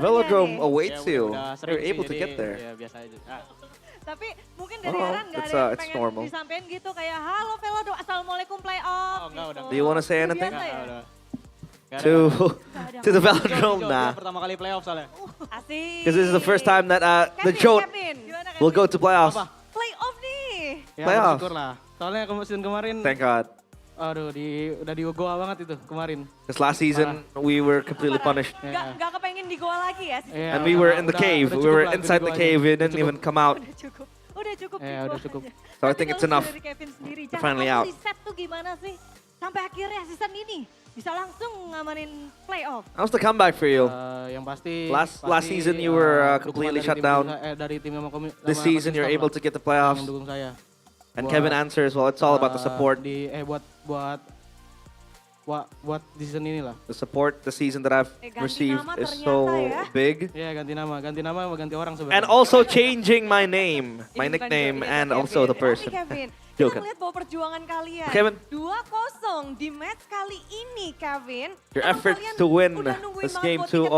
Speaker 3: Velodrome awaits you. You're able to get there.
Speaker 18: Tapi mungkin dari Aran nggak ada yang pengen
Speaker 3: normal.
Speaker 18: disampaikan gitu kayak halo Velodrome, assalamualaikum playoff.
Speaker 3: Do you want to say anything?
Speaker 18: Biasa ya?
Speaker 3: To the Velodrome? Nah.
Speaker 5: Pertama kali playoff soalnya.
Speaker 18: Asik.
Speaker 3: Because this is the first time that the Jolt will go to playoffs.
Speaker 18: Playoff nih.
Speaker 5: Ya,
Speaker 3: Playoff.
Speaker 5: bersyukur lah. Soalnya musim kemarin.
Speaker 3: Thank God.
Speaker 5: Aduh, udah di goa banget itu kemarin.
Speaker 3: Because last season we were completely punished.
Speaker 18: Nggak kepengen di goal lagi ya?
Speaker 3: And we were in the cave. We were inside the cave. We didn't even come out.
Speaker 18: Udah cukup.
Speaker 5: Udah cukup.
Speaker 3: So I think it's enough.
Speaker 18: Dari Kevin sendiri,
Speaker 3: We're finally out.
Speaker 18: Set tuh gimana sih? Sampai akhirnya season ini bisa langsung ngamanin playoff.
Speaker 3: How's the comeback for you?
Speaker 5: Yang pasti
Speaker 3: last season you were completely shut down.
Speaker 5: Dari tim
Speaker 3: This season you're able to get the playoffs.
Speaker 5: Mendukung saya.
Speaker 3: And Kevin answers, well, it's all about the support.
Speaker 5: Buat di season ini lah.
Speaker 3: The support, the season that I've received is so big.
Speaker 5: Yeah, ganti nama, ganti orang sebenarnya.
Speaker 3: And also changing my name, my nickname, and also the person.
Speaker 18: Kevin,
Speaker 3: Joker.
Speaker 18: kita lihat bahwa perjuangan kalian.
Speaker 3: Kevin.
Speaker 18: 2-0 di match kali ini, Kevin.
Speaker 3: Your efforts to win this game 2-0.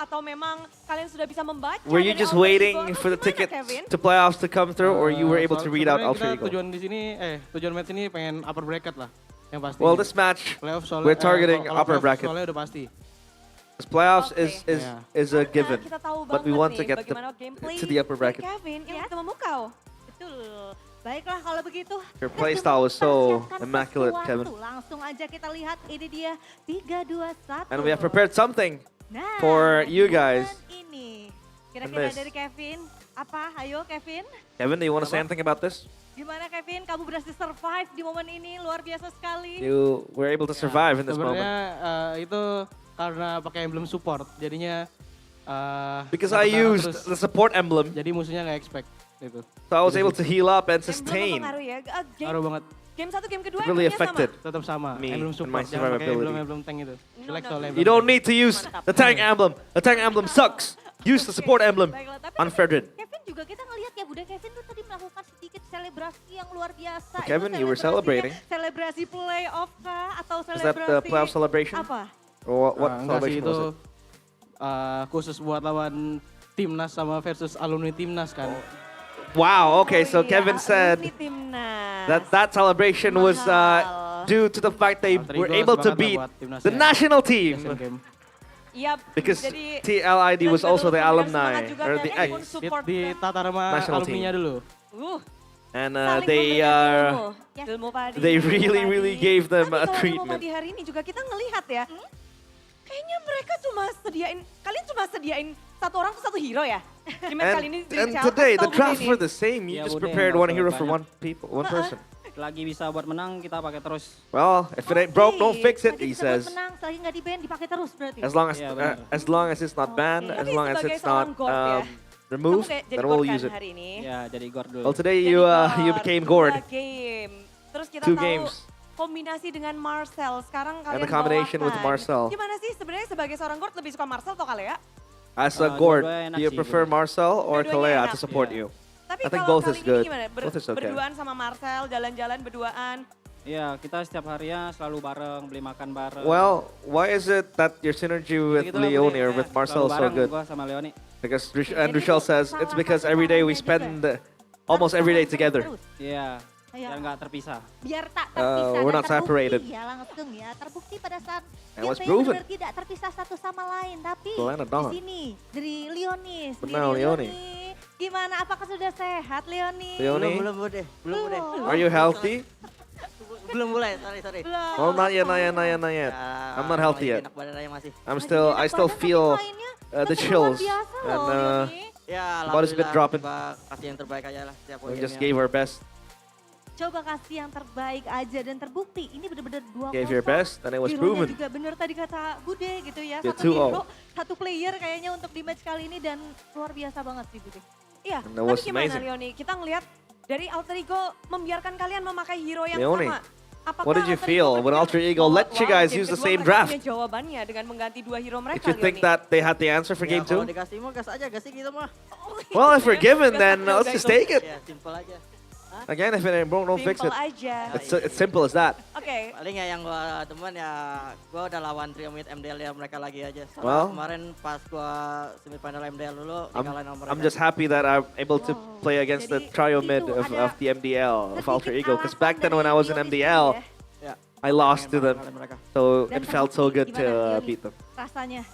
Speaker 18: Atau memang kalian sudah bisa membaca.
Speaker 3: Were you just waiting for the tickets to playoffs to come through, or you were able to read out Alter Ego?
Speaker 5: Tujuan di sini, tujuan match ini pengen upper bracket lah, yang pasti.
Speaker 3: Well, this match we're targeting upper bracket.
Speaker 5: Soalnya udah pasti.
Speaker 3: This playoffs is a given, but we want to get to the upper bracket.
Speaker 18: Kevin, yang kita memukau. Betul. Baiklah kalau begitu.
Speaker 3: Your playstyle was so immaculate, Kevin.
Speaker 18: Langsung aja kita lihat, ini dia 3-2-1.
Speaker 3: And we have prepared something for you guys.
Speaker 18: Ini kira-kira dari Kevin apa? Ayo Kevin.
Speaker 3: Kevin, do you want to say anything about this?
Speaker 18: Gimana Kevin? Kamu berhasil survive di momen ini, luar biasa sekali.
Speaker 3: You were able to survive in this moment.
Speaker 5: Sebenarnya itu karena pakai emblem support, jadinya.
Speaker 3: Because I used the support emblem.
Speaker 5: Jadi musuhnya nggak expect itu.
Speaker 3: So I was able to heal up and sustain.
Speaker 5: Ngaruh banget.
Speaker 18: Game 1, game kedua
Speaker 3: really affected
Speaker 5: sama. Tetap sama.
Speaker 3: Me
Speaker 5: emblem
Speaker 3: and
Speaker 5: support,
Speaker 3: my survivability.
Speaker 5: Emblem tank itu.
Speaker 3: You don't need to use the tank emblem. The tank emblem sucks. Use the support emblem on Fredrid.
Speaker 18: Kevin juga kita ngelihat ya, Bunda Kevin tuh tadi melakukan sedikit selebrasi yang luar biasa.
Speaker 3: Kevin, you were celebrating.
Speaker 18: Selebrasi playoff kah atau selebrasi?
Speaker 3: Is that the playoff celebration?
Speaker 18: Apa?
Speaker 3: Or what celebration was it?
Speaker 5: Khusus buat lawan timnas sama versus alumni timnas kan.
Speaker 3: Wow, okay, so Kevin said that celebration was due to the fact they were able to beat the national team.
Speaker 18: Yep.
Speaker 3: Because TLID was also the alumni, or the ex
Speaker 5: ditata sama
Speaker 3: national team.
Speaker 5: alumninya dulu.
Speaker 3: And they really gave them a treatment.
Speaker 18: Di hari ini juga kita ngelihat ya, kayaknya mereka kalian cuma sediain satu orang tuh satu hero ya.
Speaker 3: And today the drafts were the same. You just prepared one hero for one person.
Speaker 13: Lagi bisa buat menang, kita pakai terus.
Speaker 3: Well, if it ain't broke, don't fix it, he says.
Speaker 18: Menang, selagi nggak di-ban, dipakai terus berarti.
Speaker 3: As long as it's not banned, as long as it's not removed, then we'll use it.
Speaker 13: Ya, jadi guard dulu.
Speaker 3: Well, today you became Gord.
Speaker 18: Terus kita
Speaker 3: 2
Speaker 18: tahu
Speaker 3: games.
Speaker 18: kombinasi dengan Marcel. Sekarang kalian
Speaker 3: And the combination with Marcel.
Speaker 18: Gimana sih sebenarnya sebagai seorang Gord lebih suka Marcel atau Kalea?
Speaker 3: As a Gord, do you prefer Marcel or Kalea to support you?
Speaker 18: Tapi
Speaker 3: I think
Speaker 18: kalau
Speaker 3: both is
Speaker 18: kali
Speaker 3: good.
Speaker 18: ini gimana?
Speaker 3: Both is okay.
Speaker 18: Berduaan sama Marcel, jalan-jalan berduaan.
Speaker 13: Iya, kita setiap harinya selalu bareng, beli makan bareng.
Speaker 3: Well, why is it that your synergy with Leone or with Marcel is so good?
Speaker 13: Gua sama Leone.
Speaker 3: Because Rochelle says it's because every day we spend almost every day together.
Speaker 13: Iya, biar nggak terpisah.
Speaker 18: Biar tak terpisah.
Speaker 3: We're not separated.
Speaker 18: Ya langsung ya, terbukti pada saat
Speaker 3: It was proven.
Speaker 18: tidak terpisah satu sama lain. Tapi
Speaker 3: Di
Speaker 18: sini dari Leonis.
Speaker 3: Benar, Leone.
Speaker 18: Gimana? Apakah sudah sehat, Leone?
Speaker 3: Leone?
Speaker 11: Belum udah.
Speaker 3: Are you healthy?
Speaker 11: Belum mulai, sorry.
Speaker 3: Well, not yet. I'm not healthy yet. I still feel the chills. And body's a bit dropping.
Speaker 11: Kasih yang terbaik aja lah.
Speaker 3: We just gave our best.
Speaker 18: Coba kasih yang terbaik aja dan terbukti. Ini benar-benar 2-0.
Speaker 3: Gave your best and it was proven.
Speaker 18: juga benar tadi kata Bude gitu ya.
Speaker 3: Yeah,
Speaker 18: Satu hero, satu player kayaknya untuk di match kali ini dan luar biasa banget sih Bude. Iya, tapi gimana Leone? Kita ngelihat dari Alter Ego membiarkan kalian memakai hero yang sama.
Speaker 3: What did you feel when Alter Ego let you guys use the same draft?
Speaker 18: Jawabannya dengan mengganti 2 hero mereka.
Speaker 3: Did you think that they had the answer for game 2?
Speaker 11: Kalau dikasih mau gas aja, gas gitu mah.
Speaker 3: Well, if we're given, then let's just take it.
Speaker 11: Ya, simple aja.
Speaker 3: Again, if it ain't broke, don't fix it. It's simple as that.
Speaker 18: Oke.
Speaker 11: Paling ya yang gua temuan ya, gua udah lawan trio mid MDL ya mereka lagi aja.
Speaker 3: Well,
Speaker 11: kemarin pas gua semifinal MDL dulu, dikalahin sama mereka.
Speaker 3: I'm just happy that I'm able to play against the trio mid of the MDL, of Alter Ego. Because back then when I was in MDL, I lost to them. So it felt so good to beat them.
Speaker 18: Rasanya?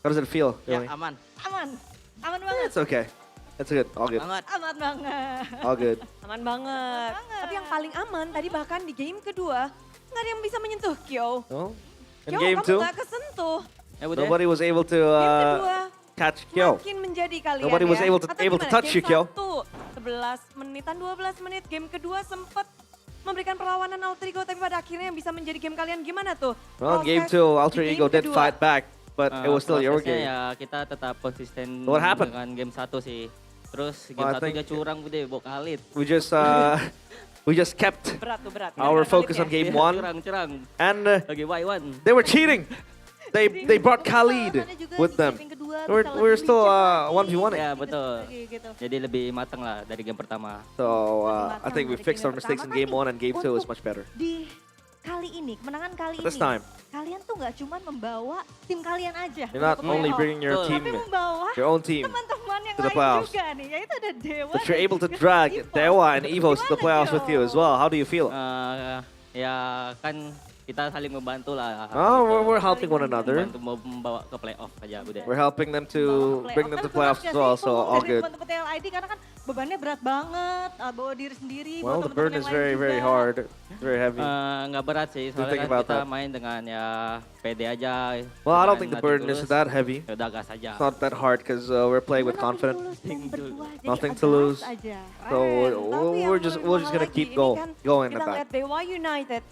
Speaker 3: How does it feel?
Speaker 11: Ya, aman.
Speaker 18: Aman banget.
Speaker 3: It's okay. It's good. All good.
Speaker 18: Aman banget.
Speaker 3: All good.
Speaker 18: Aman banget. Tapi yang paling aman tadi bahkan di game kedua, nggak ada yang bisa menyentuh Kyo.
Speaker 3: No? In
Speaker 18: Kyo,
Speaker 3: game
Speaker 18: kamu
Speaker 3: 2,
Speaker 18: nggak kesentuh.
Speaker 3: nobody was able to
Speaker 18: Kedua,
Speaker 3: catch Kyo.
Speaker 18: makin menjadi kalian
Speaker 3: Nobody was
Speaker 18: ya.
Speaker 3: able to
Speaker 18: Atau gimana?
Speaker 3: touch you, Kyo.
Speaker 18: Game 1, 11 menitan, 12 menit. Game kedua sempat memberikan perlawanan Alter Ego, tapi pada akhirnya yang bisa menjadi game kalian gimana tuh?
Speaker 3: Well, in game
Speaker 18: Proses
Speaker 3: 2, Alter
Speaker 18: di
Speaker 3: Ego
Speaker 18: game
Speaker 3: did
Speaker 18: kedua.
Speaker 3: fight back, but it was still your
Speaker 7: prosesnya
Speaker 3: game.
Speaker 7: ya kita tetap konsisten
Speaker 3: What happened?
Speaker 7: dengan game 1 sih. Terus game
Speaker 3: Well, I
Speaker 7: 1
Speaker 3: think-
Speaker 7: dia curang bude, bawa Khalid.
Speaker 3: We just kept
Speaker 18: Berat tuh, berat.
Speaker 3: our
Speaker 18: Benar-benar
Speaker 3: focus
Speaker 18: Khalid
Speaker 3: on game
Speaker 7: Iya,
Speaker 3: 1,
Speaker 7: curang.
Speaker 3: and
Speaker 7: Lagi Y1.
Speaker 3: they were cheating. They brought Khalid with them. We're still 1v1.
Speaker 7: Ya betul.
Speaker 18: Gitu.
Speaker 7: Jadi lebih matang lah dari game pertama.
Speaker 3: So I think we fixed our mistakes in game 1, and game 2 is much better.
Speaker 18: Di kali ini, kemenangan kali
Speaker 3: This
Speaker 18: ini,
Speaker 3: time.
Speaker 18: kalian tuh nggak cuma membawa tim kalian aja.
Speaker 3: You're not
Speaker 18: ke
Speaker 3: only
Speaker 18: playoff,
Speaker 3: bringing your team,
Speaker 18: tapi membawa
Speaker 3: your own team
Speaker 18: teman-teman yang
Speaker 3: to the
Speaker 18: lain
Speaker 3: playoffs.
Speaker 18: juga nih, yaitu ada Dewa.
Speaker 3: But you're able to drag Dewa and Evo to the playoffs with you as well. How do you feel?
Speaker 7: Ya kan kita saling membantu lah.
Speaker 3: Oh, we're helping one another.
Speaker 7: Membantu membawa ke playoff aja bude.
Speaker 3: We're helping them to bring them to playoffs as well, so all good.
Speaker 18: Teman-teman TL ID karena kan bebannya berat banget, bawa diri sendiri.
Speaker 3: Well,
Speaker 18: bawa
Speaker 3: the burden is
Speaker 18: teman-teman yang lain
Speaker 3: very
Speaker 18: juga.
Speaker 3: hard, very heavy.
Speaker 7: Nggak berat sih,
Speaker 3: Do you think
Speaker 7: soalnya kan
Speaker 3: about
Speaker 7: kita
Speaker 3: that?
Speaker 7: main dengan ya pede aja.
Speaker 3: Well, I don't
Speaker 7: main
Speaker 3: think the
Speaker 7: nothing
Speaker 3: burden is
Speaker 7: tulus.
Speaker 3: that heavy.
Speaker 7: Ya udah gas aja.
Speaker 3: It's not that hard because we're playing with confidence. Nothing to lose. So we're just gonna keep going
Speaker 18: Kita
Speaker 3: at
Speaker 18: ngeliat
Speaker 3: that.
Speaker 18: Dewa United.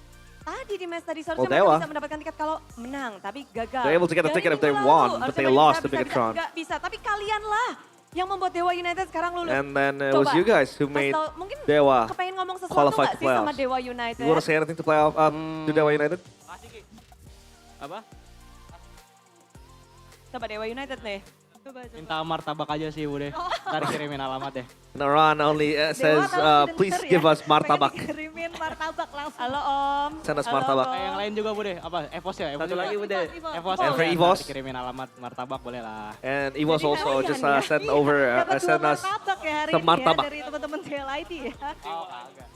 Speaker 18: Tadi di match tadi seharusnya
Speaker 3: Well,
Speaker 18: mereka
Speaker 3: Dewa.
Speaker 18: bisa mendapatkan tiket kalau menang, tapi gagal.
Speaker 3: They're able to get a
Speaker 18: Dari
Speaker 3: ticket if they
Speaker 18: minggu
Speaker 3: won,
Speaker 18: lalu,
Speaker 3: but
Speaker 18: harusnya
Speaker 3: they
Speaker 18: mereka
Speaker 3: lost the
Speaker 18: bisa,
Speaker 3: Bigatron.
Speaker 18: Nggak bisa, tapi kalianlah yang membuat Dewa United sekarang lulus.
Speaker 3: And then it was
Speaker 18: Coba,
Speaker 3: you guys who
Speaker 18: kasih
Speaker 3: made
Speaker 18: tau, mungkin
Speaker 3: Dewa
Speaker 18: kepengen ngomong sesuatu
Speaker 3: qualify
Speaker 18: nggak
Speaker 3: to
Speaker 18: sih sama
Speaker 3: playoffs.
Speaker 18: Dewa United?
Speaker 3: You want to say anything to to Dewa United?
Speaker 7: Apa?
Speaker 18: Coba Dewa United nih. Coba.
Speaker 5: Minta martabak aja sih bude. Ntar kirimin alamat ya.
Speaker 3: Naran only says, please give us martabak.
Speaker 18: Kirimin martabak langsung. Halo Om.
Speaker 3: Send us
Speaker 18: Halo,
Speaker 3: martabak.
Speaker 18: Om.
Speaker 5: Yang lain juga bude. Apa? Evos ya? Evos
Speaker 7: Satu
Speaker 5: juga?
Speaker 7: lagi bude.
Speaker 5: Evos.
Speaker 3: And for
Speaker 5: ya?
Speaker 3: Evos?
Speaker 5: Ntar Kirimin alamat martabak boleh lah.
Speaker 3: And Evos also
Speaker 18: kalian
Speaker 3: just
Speaker 18: ya.
Speaker 3: send over,
Speaker 18: Dapat dua
Speaker 3: send us
Speaker 18: martabak ya hari
Speaker 3: some
Speaker 18: ini ya
Speaker 3: martabak.
Speaker 18: dari teman-teman TLID ya.
Speaker 5: Oh, kagak.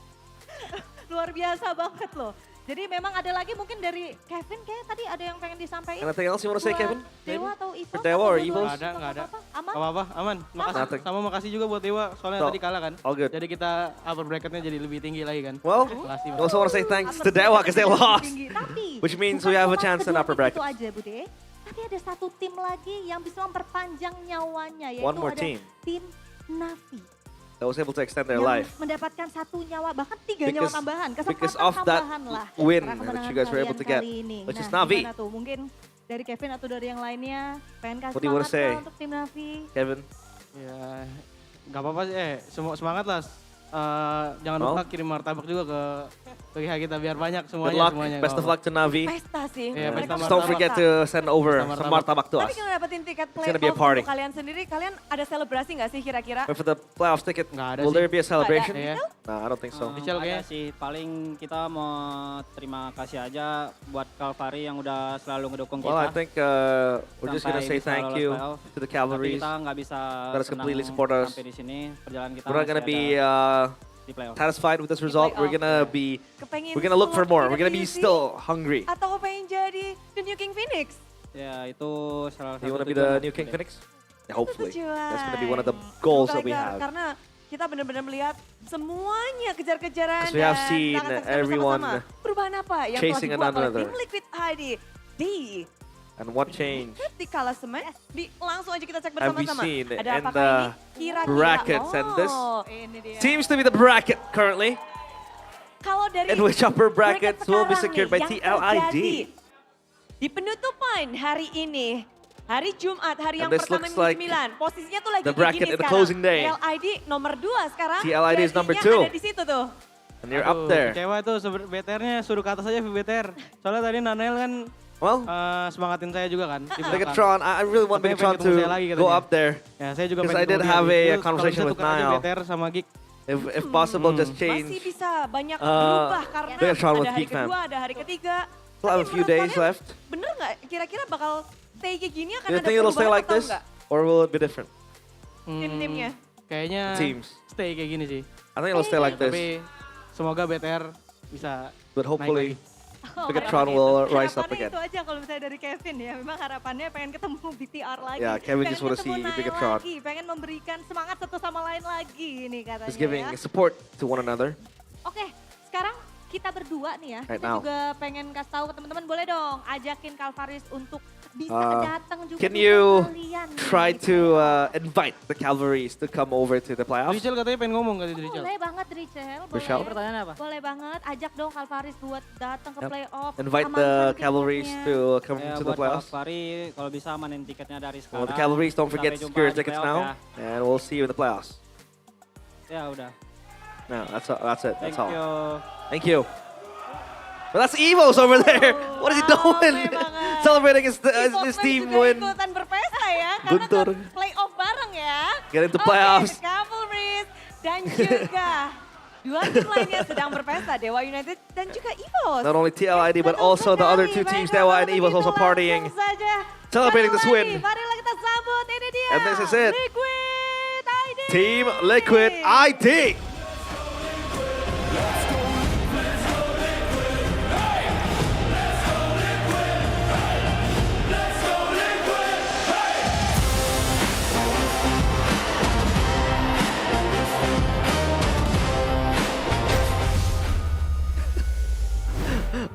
Speaker 18: Luar biasa banget loh. Jadi memang ada lagi mungkin dari Kevin kayak tadi ada yang pengen disampaikan.
Speaker 3: Anything else you want to say,
Speaker 18: Buat
Speaker 3: Kevin?
Speaker 18: Dewa atau Evos?
Speaker 3: For Dewa or
Speaker 18: atau
Speaker 3: Evos?
Speaker 18: dua-duanya?
Speaker 5: Nggak ada.
Speaker 18: Aman?
Speaker 5: Gak apa-apa, aman. Makasih.
Speaker 3: Nothing.
Speaker 5: Sama makasih juga buat Dewa, soalnya
Speaker 3: So,
Speaker 5: tadi kalah kan.
Speaker 3: all good.
Speaker 5: Jadi kita upper bracketnya jadi lebih tinggi lagi kan.
Speaker 3: Well,
Speaker 5: Makasih,
Speaker 3: I also want to say thanks to Dewa because they lost.
Speaker 18: Tapi
Speaker 3: Which means
Speaker 18: bukan
Speaker 3: we have a
Speaker 18: cuma
Speaker 3: chance in
Speaker 18: kedua
Speaker 3: upper
Speaker 18: tim
Speaker 3: bracket.
Speaker 18: Itu aja Bude. Tapi ada satu tim lagi yang bisa memperpanjang nyawanya yaitu
Speaker 3: One more
Speaker 18: ada
Speaker 3: team.
Speaker 18: tim Navi.
Speaker 3: That was able to extend their
Speaker 18: yang
Speaker 3: life.
Speaker 18: mendapatkan satu nyawa bahkan 3 nyawa
Speaker 3: Because-
Speaker 18: tambahan,
Speaker 3: because
Speaker 18: kesempatan
Speaker 3: of that
Speaker 18: tambahan lah
Speaker 3: win
Speaker 18: karena
Speaker 3: that
Speaker 18: kemenangan
Speaker 3: you guys were able
Speaker 18: kalian
Speaker 3: to get,
Speaker 18: kali ini.
Speaker 3: which is
Speaker 18: Nah,
Speaker 3: Navi.
Speaker 18: gimana tuh? Mungkin dari Kevin atau dari yang lainnya pengen kasih
Speaker 3: What do you wanna
Speaker 18: semangat
Speaker 3: say?
Speaker 18: lah untuk tim Navi.
Speaker 3: Kevin?
Speaker 5: Ya, gak apa-apa sih. Semangat lah. Jangan
Speaker 3: Oh.
Speaker 5: lupa kirim martabak juga ke pihak kita biar banyak
Speaker 3: Good
Speaker 5: semuanya.
Speaker 3: luck,
Speaker 5: semuanya.
Speaker 3: best of luck to Navi.
Speaker 18: Pesta sih.
Speaker 5: Iya,
Speaker 18: mereka
Speaker 5: pesta
Speaker 3: Don't
Speaker 18: berpesta.
Speaker 3: forget to send over
Speaker 5: Pesta
Speaker 3: some
Speaker 5: martabak.
Speaker 3: martabak to
Speaker 18: Tapi
Speaker 3: us.
Speaker 18: kalau dapetin tiket
Speaker 3: It's gonna be a
Speaker 18: playoff
Speaker 3: party.
Speaker 18: untuk kalian sendiri, kalian ada selebrasi nggak sih kira-kira?
Speaker 3: But for the playoffs ticket,
Speaker 5: ada
Speaker 3: will
Speaker 5: sih.
Speaker 3: there be a celebration?
Speaker 5: Nggak ada.
Speaker 3: No, I don't think so.
Speaker 5: Ada
Speaker 8: sih, paling kita mau terima kasih aja buat Calvary yang udah selalu ngedukung kita.
Speaker 3: Well, I think we're just gonna
Speaker 8: sampai
Speaker 3: say
Speaker 8: bisa
Speaker 3: thank
Speaker 8: lolos
Speaker 3: you
Speaker 8: playoff.
Speaker 3: to the
Speaker 8: Tapi
Speaker 3: Cavalries.
Speaker 8: kita nggak bisa
Speaker 3: That has completely support us.
Speaker 8: sampai di sini. Perjalanan kita
Speaker 3: We're not gonna
Speaker 8: masih
Speaker 3: be
Speaker 8: ada di playoff.
Speaker 3: satisfied with this result. We're gonna be,
Speaker 18: Kepengen
Speaker 3: we're gonna look for more.
Speaker 18: keluar
Speaker 3: We're gonna be
Speaker 18: dari
Speaker 3: still hungry.
Speaker 18: Atau pengen jadi The New King Phoenix?
Speaker 8: Ya itu salah satu
Speaker 3: You wanna be
Speaker 8: tujuan
Speaker 3: the
Speaker 8: lah.
Speaker 3: new King Phoenix? Yeah, hopefully.
Speaker 18: tujuan.
Speaker 3: That's gonna be one of the goals that we
Speaker 18: Semoga,
Speaker 3: have.
Speaker 18: Karena kita benar-benar melihat semuanya kejar-kejaran
Speaker 3: 'Cause we have
Speaker 18: dan
Speaker 3: seen
Speaker 18: kita akan saksikan
Speaker 3: everyone
Speaker 18: bersama-sama. Perubahan apa yang
Speaker 3: chasing
Speaker 18: telah dibuat oleh
Speaker 3: another.
Speaker 18: tim Liquid ID di
Speaker 3: And what change
Speaker 18: di klasemen? Langsung aja kita cek
Speaker 3: have we
Speaker 18: bersama-sama.
Speaker 3: seen
Speaker 18: Ada
Speaker 3: in
Speaker 18: apakah
Speaker 3: the
Speaker 18: ini kira-kira?
Speaker 3: brackets? And this
Speaker 18: Ini dia.
Speaker 3: seems to be the bracket currently,
Speaker 18: Kalau dari
Speaker 3: in which upper brackets will be
Speaker 18: sekarang
Speaker 3: secured
Speaker 18: nih,
Speaker 3: by
Speaker 18: yang
Speaker 3: TLID.
Speaker 18: terjadi di penutupan hari ini, hari Jumat, hari
Speaker 3: And
Speaker 18: yang
Speaker 3: this
Speaker 18: pertama
Speaker 3: looks
Speaker 18: minggu
Speaker 3: like
Speaker 18: 9. Posisinya tuh lagi
Speaker 3: the
Speaker 18: kayak
Speaker 3: bracket
Speaker 18: gini
Speaker 3: in the
Speaker 18: sekarang.
Speaker 3: closing day.
Speaker 18: TLID nomor 2 sekarang.
Speaker 3: TLID is number
Speaker 18: Bracketnya
Speaker 3: 2.
Speaker 18: Ada di situ tuh.
Speaker 3: And you're up there.
Speaker 5: Kecewa tuh BTR-nya suruh ke atas aja BTR. Soalnya tadi Nanel kan semangatin saya juga kan. di belakang.
Speaker 3: Megatron, I really want
Speaker 5: Tapi
Speaker 3: Megatron
Speaker 5: pengen ketemu saya
Speaker 3: to
Speaker 5: lagi
Speaker 3: go
Speaker 5: katanya.
Speaker 3: up there.
Speaker 5: Ya, saya juga
Speaker 3: Because
Speaker 5: pengen
Speaker 3: I did
Speaker 5: ketemu
Speaker 3: have
Speaker 5: dia.
Speaker 3: a
Speaker 5: Itu
Speaker 3: conversation
Speaker 5: kalau
Speaker 3: with
Speaker 5: bisa tukar aja
Speaker 3: Niall.
Speaker 5: BTR sama Geek.
Speaker 3: If possible, just
Speaker 18: Masih
Speaker 3: change.
Speaker 18: bisa banyak berubah karena
Speaker 3: Megatron with
Speaker 18: ada hari
Speaker 3: Geek Fam.
Speaker 18: kedua, ada hari ketiga.
Speaker 3: Still have a few days left.
Speaker 18: Bener nggak? Kira-kira bakal stay kayak gini akan
Speaker 3: Do you
Speaker 18: ada
Speaker 3: think it'll stay
Speaker 18: perubahan
Speaker 3: like
Speaker 18: atau
Speaker 3: this?
Speaker 18: enggak?
Speaker 3: Or will it be different?
Speaker 18: Tim-timnya.
Speaker 5: Kayaknya
Speaker 3: Teams.
Speaker 5: stay kayak gini sih.
Speaker 3: I think it'll stay like this.
Speaker 5: Tapi semoga BTR bisa
Speaker 3: But hopefully,
Speaker 18: Oh,
Speaker 3: Megatron
Speaker 18: harapannya
Speaker 3: will
Speaker 18: itu.
Speaker 3: rise up
Speaker 18: Harapannya
Speaker 3: again.
Speaker 18: itu aja kalau misalnya dari Kevin ya. Memang harapannya pengen ketemu BTR lagi.
Speaker 3: Yeah, Kevin
Speaker 18: pengen
Speaker 3: just wanna
Speaker 18: ketemu
Speaker 3: see
Speaker 18: Niall
Speaker 3: Megatron.
Speaker 18: lagi. Pengen memberikan semangat satu sama lain lagi ini katanya
Speaker 3: Just giving
Speaker 18: ya.
Speaker 3: support to one another.
Speaker 18: Oke, sekarang kita berdua nih ya,
Speaker 3: Right
Speaker 18: kita
Speaker 3: now.
Speaker 18: juga pengen kasih tahu ke teman-teman, boleh dong ajakin Calvaris untuk bisa datang juga
Speaker 3: Can
Speaker 18: di
Speaker 3: you
Speaker 18: kalian nih,
Speaker 3: try
Speaker 18: gitu.
Speaker 3: to invite the Cavalries to come over to the playoffs?
Speaker 5: Richel katanya pengen ngomong kali Richel.
Speaker 18: Boleh banget Richel,
Speaker 3: Richel?
Speaker 18: boleh.
Speaker 5: Pertanyaan apa?
Speaker 18: Boleh banget, ajak dong Calvaris buat datang ke
Speaker 3: Yep.
Speaker 18: playoff.
Speaker 3: Invite
Speaker 18: amankan
Speaker 3: the
Speaker 18: tiketnya.
Speaker 3: Cavalries to come
Speaker 8: Ya,
Speaker 3: to the
Speaker 8: buat
Speaker 3: playoffs.
Speaker 8: Calvary, kalau bisa amanin tiketnya dari sekarang.
Speaker 3: Well, the Cavalries, don't forget to
Speaker 8: Sampai
Speaker 3: secure
Speaker 8: jumpa di
Speaker 3: tickets
Speaker 8: playoff
Speaker 3: now, and we'll see you in the playoffs.
Speaker 8: Ya udah.
Speaker 3: No, that's it. That's
Speaker 8: Thank
Speaker 3: all.
Speaker 8: you.
Speaker 3: Thank you. But that's Evo's over there. What is he doing? Celebrating his team
Speaker 18: juga
Speaker 3: win.
Speaker 18: ikutan berpesta ya, karena
Speaker 3: Guntur.
Speaker 18: ke playoff bareng ya.
Speaker 3: Get into
Speaker 18: Oke,
Speaker 3: playoffs.
Speaker 18: the Cavalries dan juga dua tim lainnya sedang berpesta, Dewa United dan juga Evos.
Speaker 3: Not only TLID, but also the other two teams, Dewa and Evo's also partying. Celebrating this win.
Speaker 18: Marilah kita sambut, ini dia.
Speaker 3: And this is it.
Speaker 18: Liquid ID.
Speaker 3: Team Liquid ID.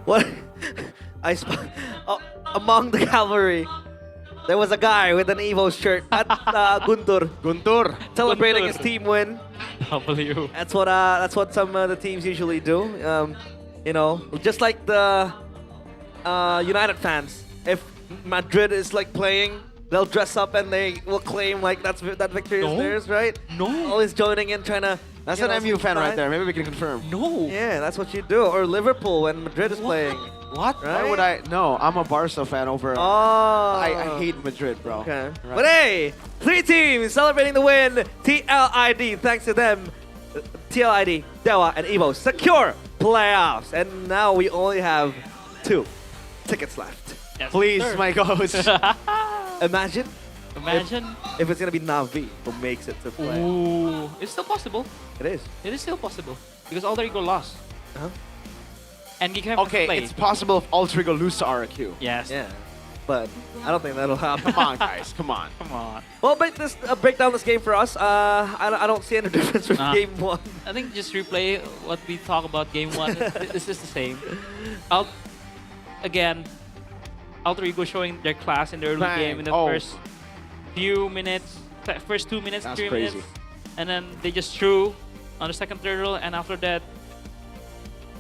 Speaker 3: What? Among the cavalry, there was a guy with an Evo shirt at Guntur.
Speaker 17: Guntur.
Speaker 3: Celebrating
Speaker 22: Guntur.
Speaker 3: his team win.
Speaker 22: W.
Speaker 3: That's what some of the teams usually do. You know, just like the United fans. If Madrid is like playing, they'll dress up and they will claim like that victory is theirs, right?
Speaker 22: No.
Speaker 3: Always joining in, trying to.
Speaker 17: That's
Speaker 3: get
Speaker 17: an
Speaker 3: us
Speaker 17: MU fan right
Speaker 3: inside.
Speaker 17: there. Maybe we can confirm.
Speaker 22: No.
Speaker 3: Yeah, that's what you do. Or Liverpool when Madrid is playing.
Speaker 17: What?
Speaker 3: Right?
Speaker 17: Why would I? No, I'm a Barca fan over.
Speaker 3: Oh.
Speaker 17: I hate Madrid, bro.
Speaker 3: Okay.
Speaker 17: Right.
Speaker 3: But hey, 3 teams celebrating the win. TLID, thanks to them, TLID, Dewa, and Evo secure playoffs. And now we only have 2 tickets left.
Speaker 22: Yes,
Speaker 17: Please,
Speaker 22: sir.
Speaker 17: my coach.
Speaker 3: Imagine
Speaker 22: Imagine.
Speaker 3: if it's gonna be Navi who makes it to play.
Speaker 22: Ooh. It's still possible.
Speaker 3: It is.
Speaker 22: It is still possible. Because Alter Ego lost.
Speaker 3: Uh-huh.
Speaker 22: And Geek have
Speaker 17: Okay,
Speaker 22: played.
Speaker 17: it's possible if Alter Ego lose to RQ.
Speaker 22: Yes.
Speaker 3: Yeah. But I don't think that'll happen.
Speaker 17: Come on, guys. Come on.
Speaker 22: Come on.
Speaker 3: Well, break down this game for us. I don't see any difference from game 1.
Speaker 22: I think just replay what we talk about game 1. This is the same. Again, Alter Ego showing their class in the early
Speaker 17: Bang.
Speaker 22: game in the
Speaker 17: Oh.
Speaker 22: first few minutes, first 2 minutes,
Speaker 17: That's
Speaker 22: 3
Speaker 17: crazy.
Speaker 22: minutes, and then they just threw on the second turtle, and after that,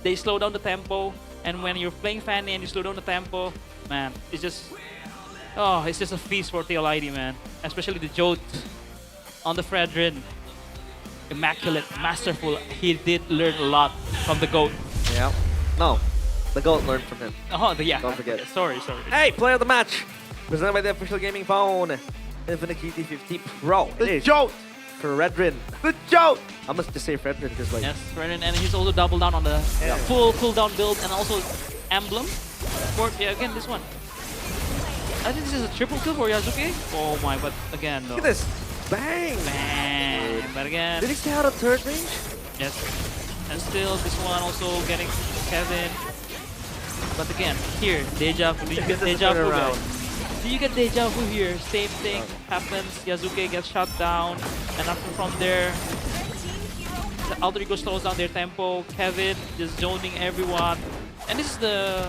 Speaker 22: they slow down the tempo. And when you're playing Fanny and you slow down the tempo, man, it's just a feast for TLID, man. Especially the Jote on the Fredrin. Immaculate, masterful. He did learn a lot from the GOAT.
Speaker 3: Yeah. No, the GOAT learned from him.
Speaker 22: Oh, yeah.
Speaker 3: Don't forget.
Speaker 22: Sorry.
Speaker 3: Hey, player of the match, presented by the official gaming phone, Infinix GT50 Pro.
Speaker 17: The Jote.
Speaker 3: Fredrin.
Speaker 17: The Jote.
Speaker 3: I must just say Fredrin because like.
Speaker 22: Yes, Fredrin, and he's also doubled down on the full cooldown build and also emblem. Yeah, again, this one. I think this is a triple kill for Yasuke. Oh my, but again, though.
Speaker 3: Look at this. Bang.
Speaker 22: Bang. But again.
Speaker 3: Did he stay out of third range?
Speaker 22: Yes. And still, this one also getting Kevin. But again, here, deja vu. Do you get deja vu, guys? Do you get deja vu here? Same thing happens. Yasuke gets shot down. And after from there, the Alter Ego slows down their tempo. Kevin just zoning everyone. And this is the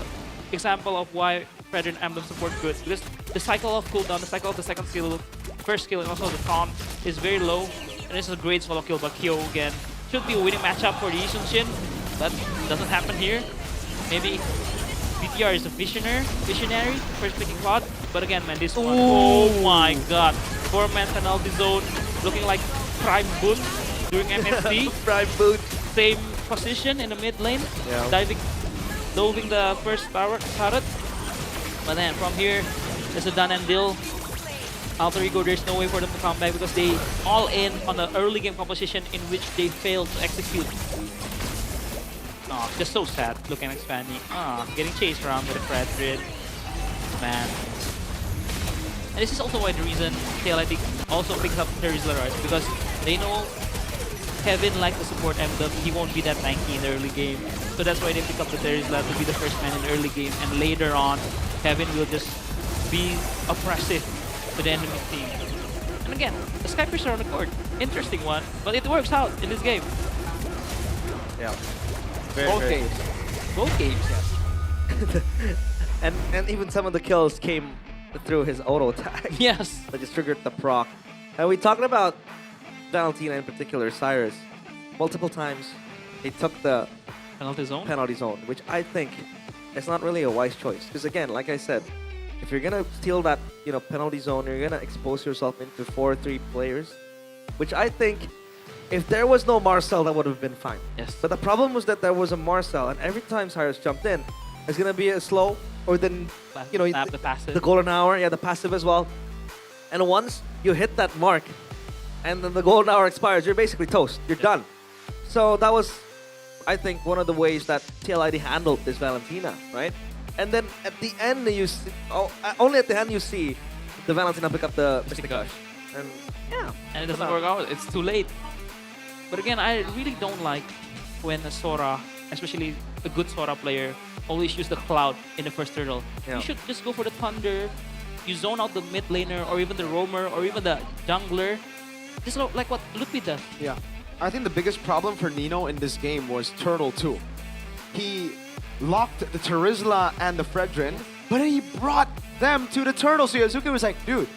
Speaker 22: example of why Fredrin Emblem support good. Because the cycle of cooldown, the cycle of the second skill, first skill, and also the taunt is very low. And this is a great solo kill by Kyo again. Should be a winning matchup for the Yisun Shin, but doesn't happen here. Maybe BTR is a visionary, first picking pod. But again, man, this one, oh my god. 4-man penalty zone, looking like Prime Boon during MSD.
Speaker 3: Prime Boon.
Speaker 22: Same position in the mid lane, doving the first turret. But then from here, it's a done and deal. Alter Ego, there's no way for them to come back because they all in on the early game composition in which they failed to execute. Oh, just so sad looking at expanding. Getting chased around with a Fredrin. Man. And this is also why the reason TLID also picks up Terizla, right? Because they know Kevin likes the support emblem. He won't be that tanky in the early game. So that's why they pick up the Terizla to be the first man in the early game. And later on, Kevin will just be oppressive to the enemy team. And again, the Skypers are on the court. Interesting one, but it works out in this game.
Speaker 3: Yeah.
Speaker 17: Both games.
Speaker 22: Both games, yes.
Speaker 3: and even some of the kills came through his auto attack.
Speaker 22: Yes.
Speaker 3: That just triggered the proc. And we talked about Valentina in particular, Cyrus. Multiple times, they took the
Speaker 22: penalty zone,
Speaker 3: which I think is not really a wise choice. Because again, like I said, if you're gonna steal that penalty zone, you're gonna expose yourself into 4-3 players, which I think if there was no Marcel, that would have been fine.
Speaker 22: Yes.
Speaker 3: But the problem was that there was a Marcel, and every time Cyrus jumped in, it's gonna be a slow, or then
Speaker 22: the passive.
Speaker 3: the golden hour, the passive as well. And once you hit that mark, and then the golden hour expires, you're basically toast. You're done. So that was, I think, one of the ways that TLID handled this Valentina, right? And then at the end, you see, only at the end you see the Valentina pick up the Mystic Gush. And yeah.
Speaker 22: And it doesn't work out. It's too late. But again, I really don't like when a Sora, especially a good Sora player, always use the Cloud in the first turtle.
Speaker 3: Yeah.
Speaker 22: You should just go for the Thunder. You zone out the mid laner, or even the roamer, or even the jungler. Just like what Ludwig does.
Speaker 17: Yeah. I think the biggest problem for Nino in this game was Turtle 2. He locked the Terizla and the Fredrin, but then he brought them to the turtle. So Yazuki was like, dude,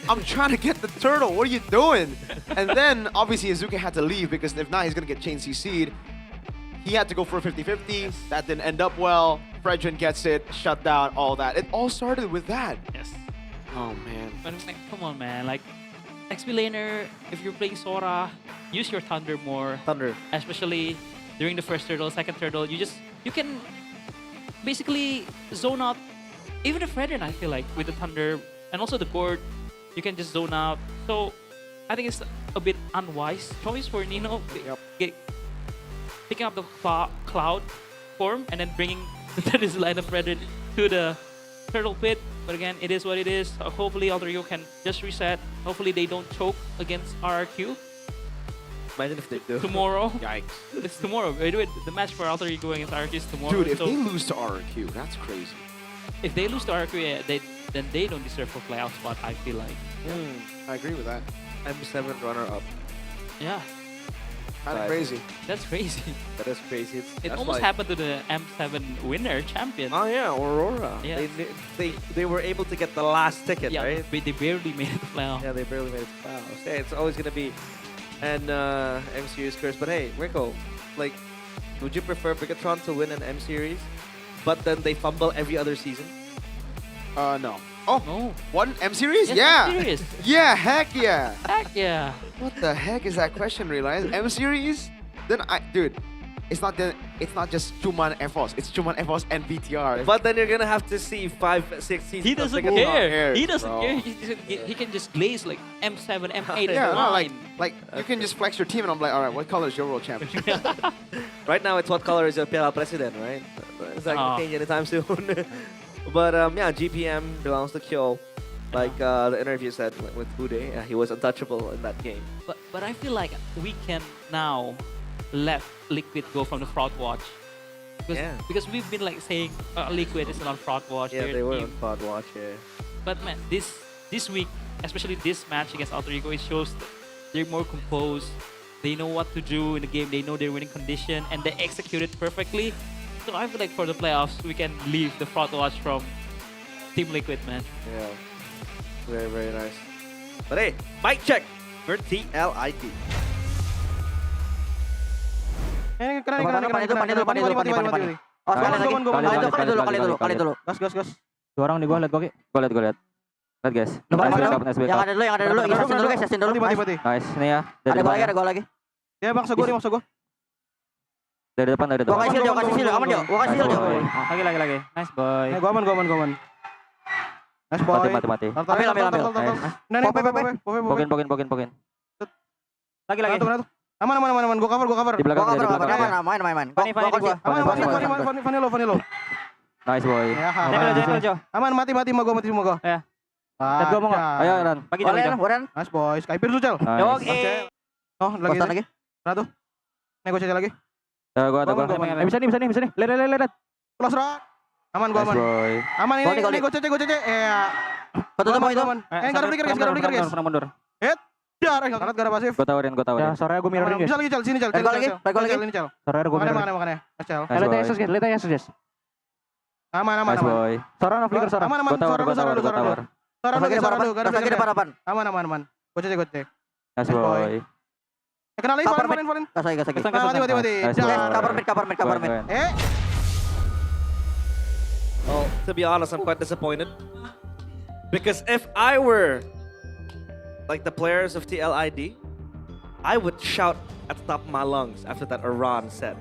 Speaker 17: I'm trying to get the turtle. What are you doing? And then, obviously, Yazuki had to leave because if not, he's going to get chain CC'd. He had to go for a 50-50. That didn't end up well. Fredrin gets it, shut down, all that. It all started with that.
Speaker 22: Yes.
Speaker 17: Oh, man.
Speaker 22: But like, come on, man. Like, XP laner, if you're playing Sora, use your Thunder more.
Speaker 3: Thunder.
Speaker 22: Especially during the first turtle, second turtle. You can basically zone out even the Fredrin, I feel like, with the Thunder. And also the board, you can just zone out. So, I think it's a bit unwise choice for Nino. Picking up the Cloud form and then bringing the Terizla and the Fredrin to the Turtle Pit. But again, it is what it is. Hopefully, Alter Ego can just reset. Hopefully, they don't choke against RRQ.
Speaker 3: Imagine if they do.
Speaker 22: Tomorrow.
Speaker 17: Yikes.
Speaker 22: It's tomorrow. The match for Alter Ego against RRQ is tomorrow.
Speaker 17: Dude, if they lose to RRQ, that's crazy.
Speaker 22: If they lose to RRQ, then they don't deserve a playoff spot, I feel like.
Speaker 17: I agree with that.
Speaker 3: M7 runner-up.
Speaker 22: Yeah.
Speaker 17: Kind of crazy.
Speaker 22: That's crazy.
Speaker 3: That is crazy.
Speaker 22: It almost happened to the M7 winner champion.
Speaker 3: Oh yeah, Aurora.
Speaker 22: Yeah.
Speaker 3: They were able to get the last ticket,
Speaker 22: Yeah,
Speaker 3: right?
Speaker 22: they barely made it to playoff.
Speaker 3: Yeah, they barely made it to playoffs. Yeah, it's always gonna be an M Series curse. But hey, Rico, like, would you prefer Bigatron to win an M Series, but then they fumble every other season?
Speaker 17: No. Oh,
Speaker 22: no.
Speaker 17: One M Series?
Speaker 22: Yes,
Speaker 17: yeah.
Speaker 22: M Series.
Speaker 17: Yeah, heck yeah.
Speaker 22: Heck yeah.
Speaker 17: What the heck is that question, Realize? M Series? Then dude, it's not just Cuman EVOS, it's Cuman EVOS and BTR.
Speaker 3: But then you're gonna have to see 5-6 seasons.
Speaker 22: He doesn't
Speaker 3: of Bigatron.
Speaker 22: care. He doesn't care. He can just glaze like M7, M8,
Speaker 17: Yeah, no,
Speaker 22: M9.
Speaker 17: like you can just flex your team and I'm like, all right, what color is your world champion?
Speaker 3: Right now, it's what color is your PL president, right? It's not gonna change anytime soon. But yeah, GPM belongs to Kyo. Like the interview said with Bude, he was untouchable in that game.
Speaker 22: But I feel like we can now let Liquid go from the fraud watch. Because we've been like saying Liquid is on fraud watch.
Speaker 3: Yeah, they were on fraud watch, yeah.
Speaker 22: But man, this week, especially this match against Alter Ego, it shows that they're more composed. They know what to do in the game. They know their winning condition, and they execute it perfectly. So I feel like for the playoffs, we can leave the fraud watch from Team Liquid, man.
Speaker 3: Yeah. Very, very nice. But hey, mic check for TLID.
Speaker 5: Kali dulu. Gas. Dua orang di gua, lihat gua, Ki. Gua lihat. Lihat guys. Yang ada dulu, Yasin dulu. Mati. Nice, ini ya. Ada gua lagi. Ya, maksa gua. Dari depan. Gua kasih shield, aman Jo. Lagi. Nice boy. Gua aman. Nice boy. Mati. Ambil. Pokin. Lagi. Aman. Gua cover. Di belakang. Main. Vanilo. Nice boy. Jo. Aman, mati sama gua. Ya. Lihat gua mau enggak? Ayo, Ran. Bagi jalan. Nice boy. Skyper lu, Cel.
Speaker 22: Oke.
Speaker 5: Oh, lagi. Mana tuh? Nih gua cek lagi. Gua. Bisa nih. Lihat. Close rock. Aman. Aman ini gua cek. Ya. Enggak ada flicker, guys. Mundur. Hit.
Speaker 9: Dar, angkat gak ada pasif.
Speaker 5: Gue tawarin.
Speaker 9: Ya, sorenya gue mirrorin guys. Bisa lagi, Cel. Sini, Cel.
Speaker 5: Baik lagi.
Speaker 9: Ini, Cel. Sorenya gue mirrorin. Makanya. Cel.
Speaker 5: Lihat Yesus,
Speaker 9: guys. Aman. Sora flicker, Sora. Aman.
Speaker 5: Gue tawar.
Speaker 9: Sora dulu. Aman. Gue cek.
Speaker 5: Nice boy.
Speaker 9: Kenal lagi, Valin. Gas lagi. Cover mid.
Speaker 3: Well, to be honest, I'm quite disappointed. Because if I were like the players of TLID, I would shout at the top of my lungs after that Iran set.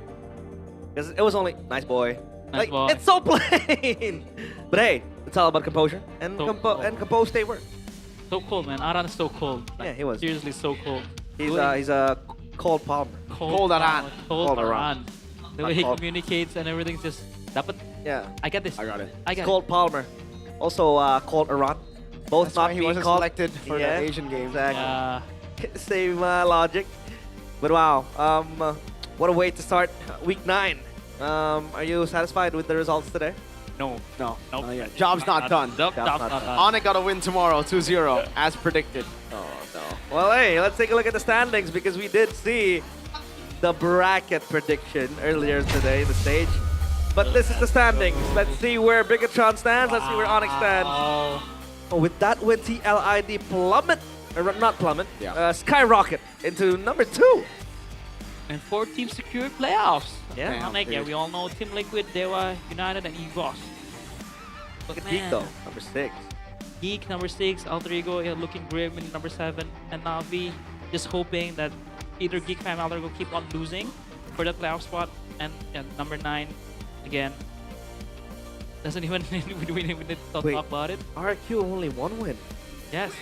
Speaker 3: Because it was only, nice boy.
Speaker 22: Nice boy.
Speaker 3: It's so plain. But hey, it's all about composure and composed they were.
Speaker 22: So cold, man. Aran is so cold.
Speaker 3: Yeah, he was.
Speaker 22: Seriously, so cold.
Speaker 3: He's a cold palmer.
Speaker 22: Cold Aran.
Speaker 3: Cold Aran.
Speaker 22: The way he communicates and everything's just dapat.
Speaker 3: Yeah.
Speaker 22: I get this.
Speaker 17: I got it.
Speaker 3: It's cold Palmer. Also cold Iran. Both
Speaker 17: That's
Speaker 3: not
Speaker 17: why he
Speaker 3: being
Speaker 17: wasn't
Speaker 3: called.
Speaker 17: selected for the Asian games.
Speaker 3: Exactly. Same logic. But wow, what a way to start week 9. Are you satisfied with the results today?
Speaker 22: No.
Speaker 17: Job's not done.
Speaker 22: Job's not done.
Speaker 17: ONIC got a win tomorrow, 2-0, as predicted.
Speaker 3: Oh no. Well, hey, let's take a look at the standings because we did see the bracket prediction earlier today, the stage. But this is the standings. Let's see where Bigatron stands. Let's see where ONIC stands. Oh, with that win, TLID skyrocket into number 2.
Speaker 22: And 4 teams secured playoffs.
Speaker 3: Yeah.
Speaker 22: ONIC, we all know Team Liquid, Dewa, United, and EVOS.
Speaker 3: Look at Geek though, number 6.
Speaker 22: Geek, number 6. Alter Ego looking grim in number 7. And Navi just hoping that either Geek Fam or Alter Ego keep on losing for the playoff spot. And number 9, again, doesn't even we need to talk about it.
Speaker 3: RQ only 1 win.
Speaker 22: Yes.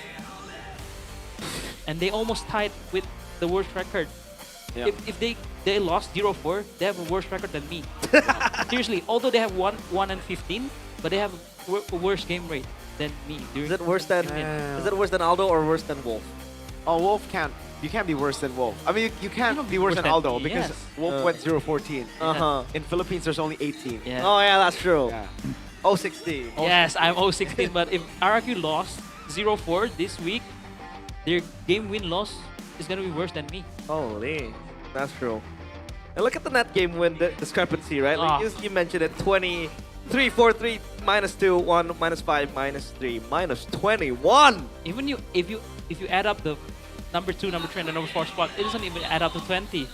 Speaker 22: And they almost tied with the worst record.
Speaker 17: Yeah.
Speaker 22: If they lost 0-4, they have a worse record than me. Seriously, although they have 1-15, but they have a worse game rate than me.
Speaker 3: Is it worse than Aldo or worse than Wolf?
Speaker 17: Oh, Wolf can't. You can't be worse than Wolf. I mean, you can't be worse than Aldo because Wolf went 0-14. In Philippines, there's only 18.
Speaker 22: Yeah.
Speaker 3: Oh yeah, that's true.
Speaker 17: Yeah.
Speaker 3: 0-16.
Speaker 22: Yes, I'm 0-16, but if RQ lost 0-4 this week, their game win loss is gonna be worse than me.
Speaker 3: Holy, that's true. And look at the net game win discrepancy, right? Like you mentioned it, 23-4-3, -2, 1, -5, -3, -21.
Speaker 22: Even if you add up the number 2, number 3, and the number 4 spot, it doesn't even add up to 20.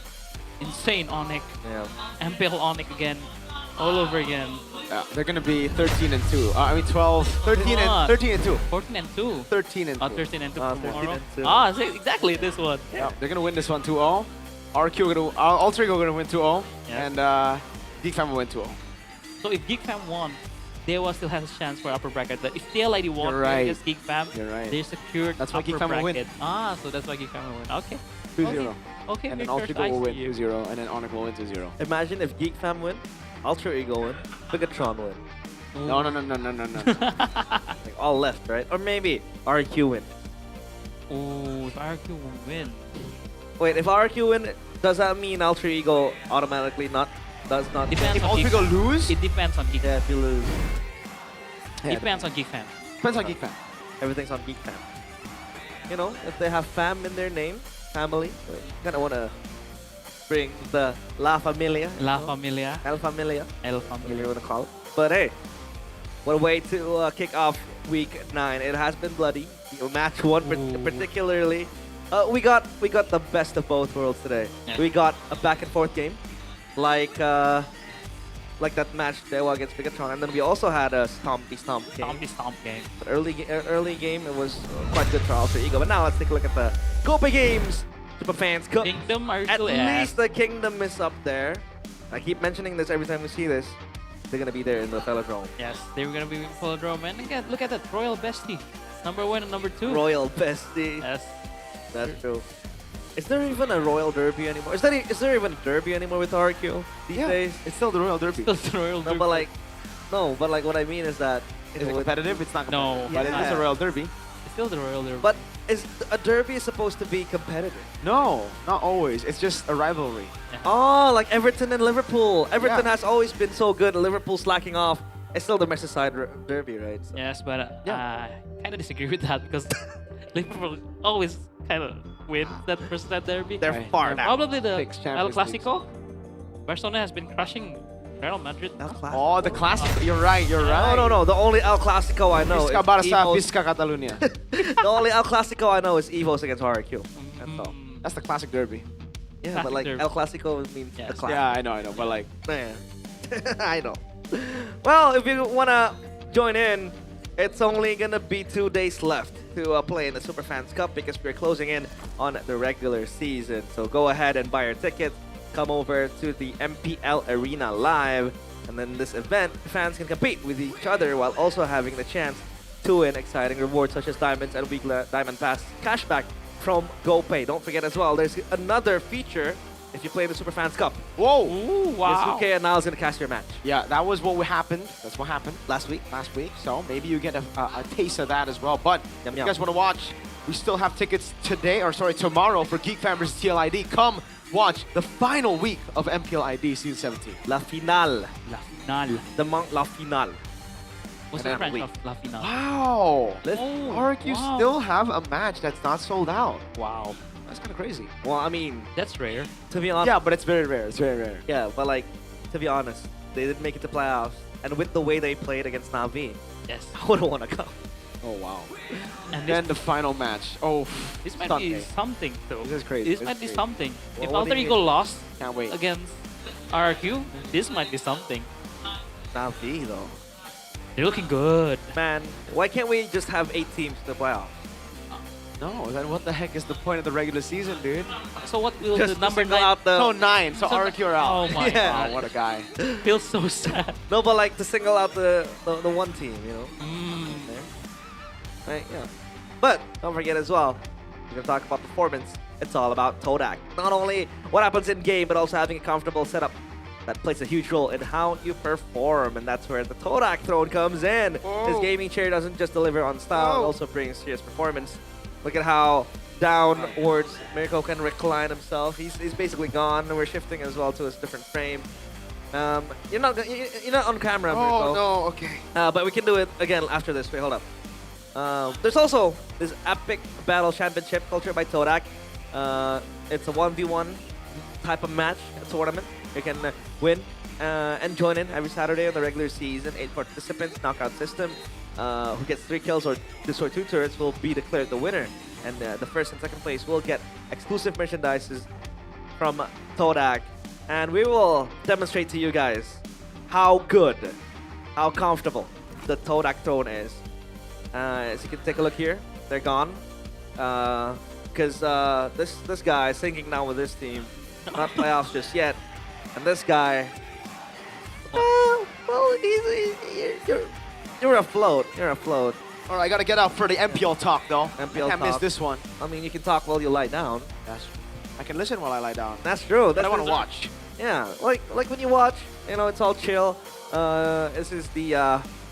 Speaker 22: Insane ONIC.
Speaker 3: Yeah.
Speaker 22: MPL ONIC again, all over again.
Speaker 17: They're gonna be 13-2. I mean 12, 13 and 2.
Speaker 22: 14-2.
Speaker 17: 13-2.
Speaker 22: 13-2 tomorrow.
Speaker 3: 13-2.
Speaker 22: See, exactly this one.
Speaker 17: Yeah, they're gonna win this one 2-0. Alter Ego gonna win 2-0, and Geek Fam will win 2-0.
Speaker 22: So if Geek Fam won, Dewa still has a chance for upper bracket. But if TLID won against Geek Fam, they secured
Speaker 17: that's why
Speaker 22: upper
Speaker 17: Geek Fam will win.
Speaker 22: So that's why Geek Fam will win. Okay.
Speaker 17: 2-0.
Speaker 22: Okay,
Speaker 17: and then Alter Ego will win 2-0, and then ONIC will win 2-0.
Speaker 3: Imagine if Geek Fam win, Alter Ego win, Bigatron win.
Speaker 17: No.
Speaker 3: Like all left, right? Or maybe RQ win.
Speaker 22: Oh, if RQ will win.
Speaker 3: Wait, if RQ win, does that mean Alter Ego automatically does not?
Speaker 22: Depends
Speaker 17: if
Speaker 22: on
Speaker 17: Alter Ego lose?
Speaker 22: It depends on Geek Fam.
Speaker 3: Yeah, if you lose.
Speaker 22: Depends on Geek Fam.
Speaker 17: Depends on Geek Fam.
Speaker 3: Everything's on Geek Fam. You know, if they have fam in their name, family, you kind of want to bring the La Familia.
Speaker 22: La Familia.
Speaker 3: El Familia.
Speaker 22: El Familia.
Speaker 3: You want to call it. But hey, what a way to kick off week 9. It has been bloody. Match 1 particularly. We got the best of both worlds today.
Speaker 22: Yeah.
Speaker 3: We got a back and forth game, like that match Dewa against Bigatron, and then we also had a stompy stomp game. But early game it was quite good for Alter Ego. But now let's take a look at the Copa Games Super Fans Cup.
Speaker 22: Kingdom are
Speaker 3: At
Speaker 22: still
Speaker 3: least the Kingdom is up there. I keep mentioning this every time we see this. They're gonna be there in the Velodrome.
Speaker 22: Yes, they were gonna be in Velodrome. And again, look at that Royal Bestie, number 1 and number 2.
Speaker 3: Royal Bestie.
Speaker 22: Yes,
Speaker 3: that's true. Is there even a Royal Derby anymore? Is there even a Derby anymore with RQ these days?
Speaker 17: It's still the Royal Derby.
Speaker 22: Still the Royal Derby.
Speaker 3: But like what I mean is that
Speaker 17: is it competitive? It's not competitive.
Speaker 22: No,
Speaker 17: but it is a Royal Derby.
Speaker 22: It's still the Royal Derby.
Speaker 3: But is a derby supposed to be competitive?
Speaker 17: No, not always. It's just a rivalry.
Speaker 3: Oh, like Everton and Liverpool. Everton has always been so good. Liverpool slacking off. It's still the Merseyside derby, right? So.
Speaker 22: Yes, but I kind of disagree with that because Liverpool always kind of win that first set derby.
Speaker 3: They're far now.
Speaker 22: Probably the
Speaker 17: Fixed
Speaker 22: El
Speaker 17: Champions League.
Speaker 22: Clasico. Barcelona has been crushing Real Madrid.
Speaker 17: Oh, the classic. You're right. You're right.
Speaker 3: No. The only El Clasico I know
Speaker 17: Visca
Speaker 3: is
Speaker 17: Barça,
Speaker 3: Evo's-
Speaker 17: Visca Catalunya.
Speaker 3: The only El Clasico I know is Evos against RRQ. That's all.
Speaker 17: That's the classic derby.
Speaker 3: Yeah,
Speaker 22: Classic
Speaker 3: but like
Speaker 22: derby.
Speaker 3: El Clasico means the classic.
Speaker 17: Yeah, I know. But like,
Speaker 3: Man. I know. Well, if you want to join in, it's only going to be 2 days left to play in the Superfans Cup because we're closing in on the regular season. So go ahead and buy your tickets. Come over to the MPL Arena Live. And then this event, fans can compete with each other while also having the chance to win exciting rewards such as diamonds and weekly diamond pass cashback from GoPay. Don't forget as well, there's another feature if you play the Superfans Cup.
Speaker 17: whoa.
Speaker 22: Ooh, wow.
Speaker 3: Yasuke and Niall is going to cast your match.
Speaker 17: Yeah, that was what happened. That's what happened
Speaker 3: Last week.
Speaker 17: So maybe you get a taste of that as well. But if you
Speaker 3: yum.
Speaker 17: guys want to watch, we still have tickets tomorrow for Geek Fam vs TLID. Come watch the final week of MPL ID Season 17.
Speaker 3: La Finale.
Speaker 22: La Finale.
Speaker 3: La Finale.
Speaker 22: What's
Speaker 3: And
Speaker 22: the
Speaker 3: then
Speaker 22: French
Speaker 3: week.
Speaker 22: of La Finale?
Speaker 17: Wow.
Speaker 22: Oh,
Speaker 17: RQ
Speaker 22: wow.
Speaker 17: still have a match that's not sold out.
Speaker 22: Wow.
Speaker 17: That's kind of crazy.
Speaker 3: Well, I mean,
Speaker 22: That's rare.
Speaker 3: to be honest.
Speaker 17: Yeah, but it's very rare. It's very rare.
Speaker 3: Yeah, but like, to be honest, they didn't make it to playoffs. And with the way they played against Navi,
Speaker 22: Yes.
Speaker 3: I wouldn't want to go.
Speaker 17: Oh, wow.
Speaker 22: And
Speaker 17: Then the final match. Oh,
Speaker 22: this might
Speaker 17: stunned
Speaker 22: be
Speaker 17: me.
Speaker 22: something, though.
Speaker 17: This is crazy.
Speaker 22: This
Speaker 17: This
Speaker 22: might
Speaker 17: is
Speaker 22: be
Speaker 17: crazy.
Speaker 22: something.
Speaker 3: Well,
Speaker 22: If
Speaker 3: what do
Speaker 22: Alter
Speaker 3: you
Speaker 22: Ego
Speaker 3: mean?
Speaker 22: lost
Speaker 17: Can't wait.
Speaker 22: against RRQ, this might be something.
Speaker 3: Navi, though.
Speaker 22: They're looking good.
Speaker 3: Man, why can't we just have 8 teams to the playoffs?
Speaker 17: No, then what the heck is the point of the regular season, dude?
Speaker 22: So what will
Speaker 3: Just
Speaker 22: the number
Speaker 3: single
Speaker 22: 9
Speaker 3: out the...
Speaker 17: No, 9. So RQ are out.
Speaker 22: Oh my
Speaker 3: Yeah.
Speaker 22: god.
Speaker 17: Wow, what a guy.
Speaker 22: Feels so sad.
Speaker 3: No, but like to single out the one team, you know?
Speaker 22: Mm.
Speaker 3: There. Right, yeah. But don't forget as well, we're gonna talk about performance. It's all about Todak. Not only what happens in game, but also having a comfortable setup that plays a huge role in how you perform, and that's where the Todak throne comes in. This gaming chair doesn't just deliver on style, it also brings serious performance. Look at how downwards Mirko can recline himself. He's basically gone, and we're shifting as well to a different frame. You're not on camera, Mirko.
Speaker 17: Oh, no, okay.
Speaker 3: But we can do it again after this. Wait, hold up. There's also this epic battle championship culture by Todak. It's a 1v1 type of match, a tournament. You can win and join in every Saturday on the regular season. 8 participants, knockout system. Who gets 3 kills or destroy 2 turrets will be declared the winner. And the first and second place will get exclusive merchandises from Todak. And we will demonstrate to you guys how good, how comfortable the Todak throne is. As you can take a look here, they're gone. Because this guy is sinking now with this team. Not playoffs just yet. And this guy, well, you're afloat. You're afloat.
Speaker 17: All right, I gotta get out for the MPL talk, though.
Speaker 3: MPL
Speaker 17: I can't miss
Speaker 3: talk.
Speaker 17: this one.
Speaker 3: I mean, you can talk while you lie down.
Speaker 17: That's true. I can listen while I lie down.
Speaker 3: That's true.
Speaker 17: But
Speaker 3: That's
Speaker 17: I want to
Speaker 3: reserved.
Speaker 17: watch.
Speaker 3: Yeah, like when you watch, you know, it's all chill. This is the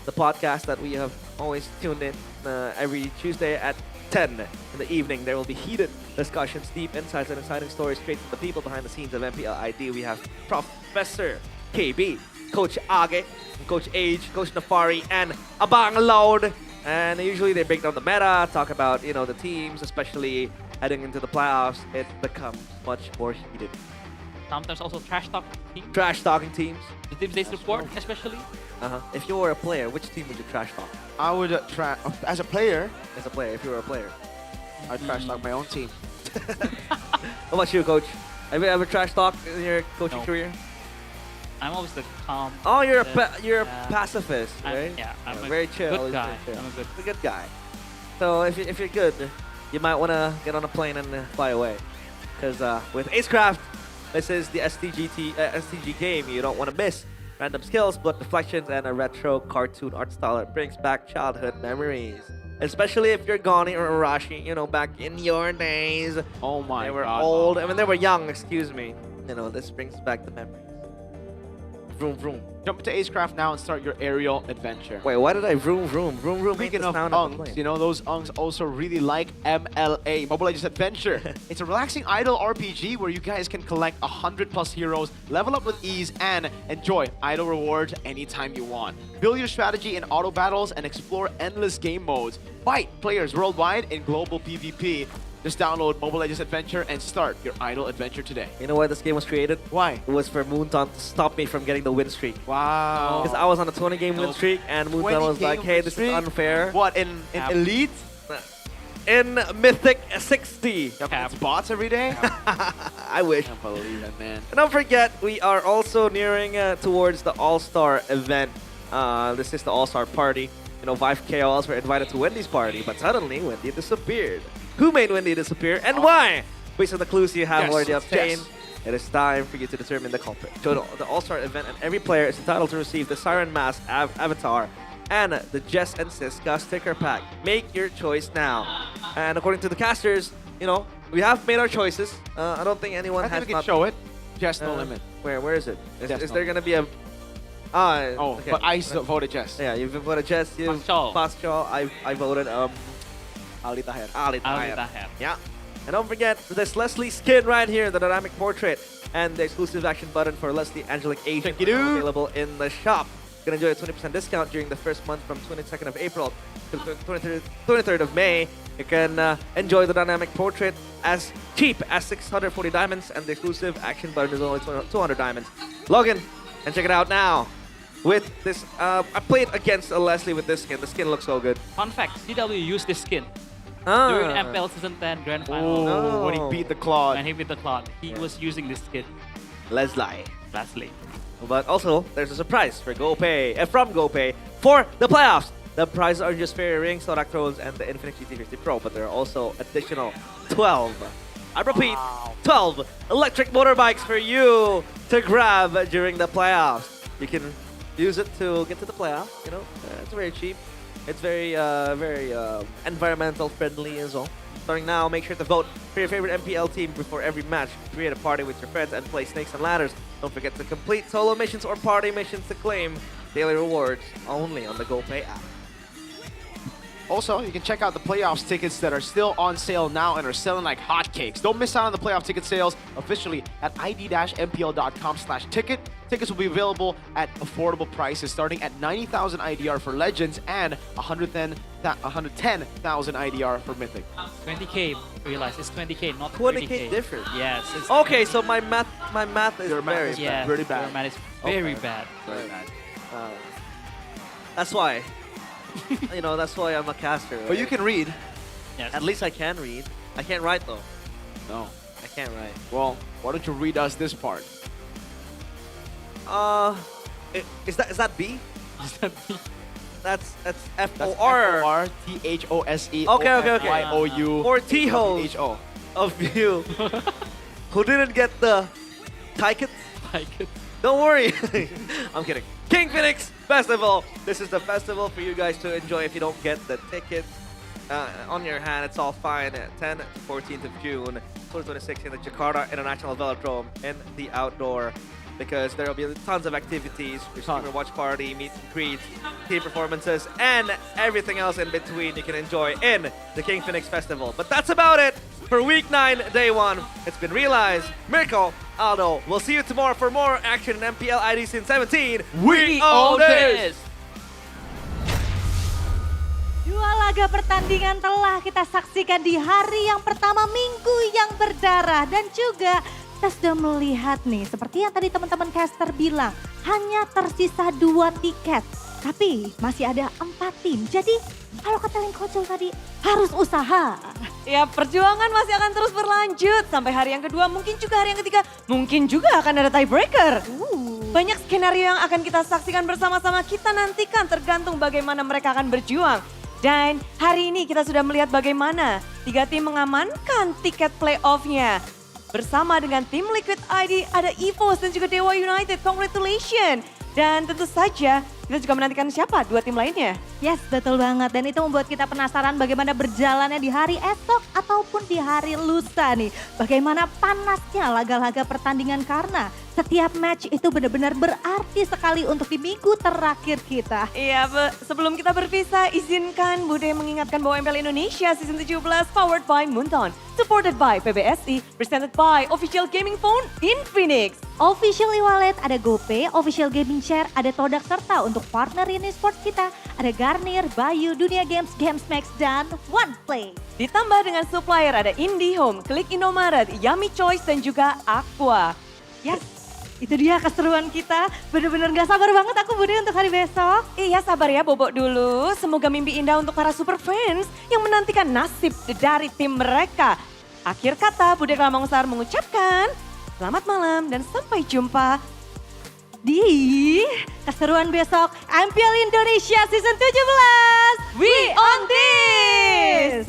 Speaker 3: podcast that we have always tuned in every Tuesday at 10 in the evening. There will be heated discussions, deep insights, and exciting stories straight from the people behind the scenes of MPL ID. We have Professor KB, Coach Age, Coach Age, Coach Nafari, and Abang Loud. And usually they break down the meta, talk about, you know, the teams, especially heading into the playoffs. It becomes much more heated.
Speaker 22: Sometimes also trash talk teams.
Speaker 3: Trash talking teams.
Speaker 22: The teams they support, especially.
Speaker 3: If you were a player, which team would you trash talk?
Speaker 17: I would as a player.
Speaker 3: As a player, if you were a player.
Speaker 17: I'd trash talk my own team.
Speaker 3: How about you, Coach? Have you ever trash talked in your coaching career?
Speaker 22: I'm always the calm.
Speaker 3: Oh, you're a
Speaker 22: yeah.
Speaker 3: pacifist, right?
Speaker 22: I'm a
Speaker 3: very chill.
Speaker 22: good guy.
Speaker 3: Very chill.
Speaker 22: I'm
Speaker 3: a good guy. So if you're good, you might want to get on a plane and fly away. Because with Acecraft, this is the STG game you don't want to miss. Random skills, blood deflections, and a retro cartoon art style that brings back childhood memories. Especially if you're Gani or Arashi, you know, back in your days.
Speaker 17: Oh my god.
Speaker 3: They were old. I mean, they were young, excuse me. You know, this brings back the memories. Vroom, vroom.
Speaker 17: Jump into Acecraft now and start your aerial adventure.
Speaker 3: Wait, why did I vroom, vroom? Vroom, vroom.
Speaker 17: Speaking of ungs, you know, those ungs also really like MLA, Mobile Legends Adventure. It's a relaxing idle RPG where you guys can collect 100+ heroes, level up with ease, and enjoy idle rewards anytime you want. Build your strategy in auto battles and explore endless game modes. Fight players worldwide in global PvP. Just download Mobile Legends Adventure and start your idle adventure today.
Speaker 3: You know why this game was created?
Speaker 17: Why?
Speaker 3: It was for Moonton to stop me from getting the win streak.
Speaker 17: Wow.
Speaker 3: Because I was on a 20-game win streak, and Moonton was like, hey, this is unfair.
Speaker 17: What, in Elite?
Speaker 3: In Mythic 60.
Speaker 17: It's bots every day?
Speaker 3: I wish.
Speaker 17: I can't believe it, man.
Speaker 3: And don't forget, we are also nearing towards the All-Star event. This is the All-Star party. You know, 5 KOLs were invited to Wendy's party, but suddenly Wendy disappeared. Who made Wendy disappear and why? Based on the clues you have already obtained, it is time for you to determine the culprit. So the All-Star event, and every player is entitled to receive the Siren Mask avatar and the Jess and Siska sticker pack. Make your choice now. And according to the casters, you know, we have made our choices. I don't think anyone
Speaker 17: I
Speaker 3: has
Speaker 17: think we can show it. Jess, no limit.
Speaker 3: Where is it? Is there going to be a...
Speaker 17: okay. But I voted Jess.
Speaker 3: Yeah, you've voted Jess. You've Pascal. I voted
Speaker 17: Ali Taher.
Speaker 3: Ali Taher. Yeah. And don't forget this Leslie skin right here, the dynamic portrait, and the exclusive action button for Leslie Angelic Agent available in the shop. You can enjoy a 20% discount during the first month from 22nd of April to 23rd of May. You can enjoy the dynamic portrait as cheap as 640 diamonds, and the exclusive action button is only 200 diamonds. Log in and check it out now. With this, I played against a Leslie with this skin. The skin looks so good.
Speaker 22: Fun fact, CW used this skin during MPL Season 10 Grand Final.
Speaker 17: Oh, when he beat the Claude.
Speaker 22: When he beat the Claude, he was using this skin.
Speaker 3: Leslie.
Speaker 22: Leslie.
Speaker 3: But also, there's a surprise for GoPay, from GoPay for the playoffs. The prizes are just fairy rings, Sodak Thrones, and the Infinix GT50 Pro, but there are also additional 12. I repeat, 12 electric motorbikes for you to grab during the playoffs. You can use it to get to the playoffs, you know. It's very cheap. It's very environmental friendly as well. Starting now, make sure to vote for your favorite MPL team before every match. Create a party with your friends and play Snakes and Ladders. Don't forget to complete solo missions or party missions to claim daily rewards only on the GoPay app.
Speaker 17: Also, you can check out the playoffs tickets that are still on sale now and are selling like hotcakes. Don't miss out on the playoff ticket sales officially at id-mpl.com/ticket. Tickets will be available at affordable prices starting at 90,000 IDR for Legends and 110,000 IDR for Mythic.
Speaker 22: 20k, realize it's 20k, not
Speaker 3: 20k different.
Speaker 22: Yes.
Speaker 3: Okay, so my math is very
Speaker 17: bad.
Speaker 22: Yeah,
Speaker 17: very bad.
Speaker 22: Your math is very bad.
Speaker 17: Very bad.
Speaker 3: That's why. You know, that's why I'm a caster. Right?
Speaker 17: But you can read.
Speaker 22: Yes.
Speaker 3: At least I can read. I can't write though.
Speaker 17: No.
Speaker 3: I can't write.
Speaker 17: Well, why don't you read us this part?
Speaker 3: Is that B?
Speaker 22: Is that B?
Speaker 3: That's F-O-R.
Speaker 17: That's F-O-R-T-H-O-S-E.
Speaker 3: Okay.
Speaker 17: Y-O-U.
Speaker 3: Or T-hoes of you who didn't get the ticket. Don't worry. I'm kidding. King Phoenix Festival. This is the festival for you guys to enjoy if you don't get the tickets on your hand. It's all fine. 10th to 14th of June, 2026 in the Jakarta International Velodrome in the outdoor, because there will be tons of activities, your streamer watch party, meet and greets, team performances, and everything else in between you can enjoy in the King Phoenix Festival. But that's about it for Week 9, Day 1. It's been realized. Mirko, Aldo, we'll see you tomorrow for more action in MPL ID S17. We own this!
Speaker 18: Dua laga pertandingan telah kita saksikan di hari yang pertama minggu yang berdarah, dan juga kita sudah melihat nih, seperti yang tadi teman-teman caster bilang, hanya tersisa 2 tiket. Tapi masih ada 4 tim, jadi kalau kata Lingkocol tadi harus usaha. Ya, perjuangan masih akan terus berlanjut sampai hari yang kedua, mungkin juga hari yang ketiga, mungkin juga akan ada tiebreaker. Banyak skenario yang akan kita saksikan bersama-sama, kita nantikan tergantung bagaimana mereka akan berjuang. Dan hari ini kita sudah melihat bagaimana 3 tim mengamankan tiket playoff-nya. Bersama dengan tim Liquid ID ada EVOS dan juga Dewa United, congratulations. Dan tentu saja kita juga menantikan siapa 2 tim lainnya. Yes, betul banget. Dan itu membuat kita penasaran bagaimana berjalannya di hari esok ataupun di hari lusa nih. Bagaimana panasnya laga-laga pertandingan, karena setiap match itu benar-benar berarti sekali untuk di minggu terakhir kita. Iya, sebelum kita berpisah, izinkan Bude mengingatkan bahwa MPL Indonesia Season 17 powered by Moonton, supported by PBSI, presented by Official Gaming Phone Infinix. Official e-wallet ada GoPay, Official Gaming Share ada Todak, serta untuk untuk partner ini sports kita. Ada Garnier, Bayu, Dunia Games, Games Max, dan OnePlay.
Speaker 10: Ditambah dengan supplier ada IndiHome, Klik Indomaret, Yummy Choice, dan juga Aqua.
Speaker 18: Yes, itu dia keseruan kita. Bener-bener gak sabar banget aku Budi untuk hari besok.
Speaker 10: Iya sabar ya Bobok dulu. Semoga mimpi indah untuk para super fans yang menantikan nasib dari tim mereka. Akhir kata Bude Klamangsar mengucapkan selamat malam dan sampai jumpa
Speaker 18: di keseruan besok MPL Indonesia Season 17. We on this!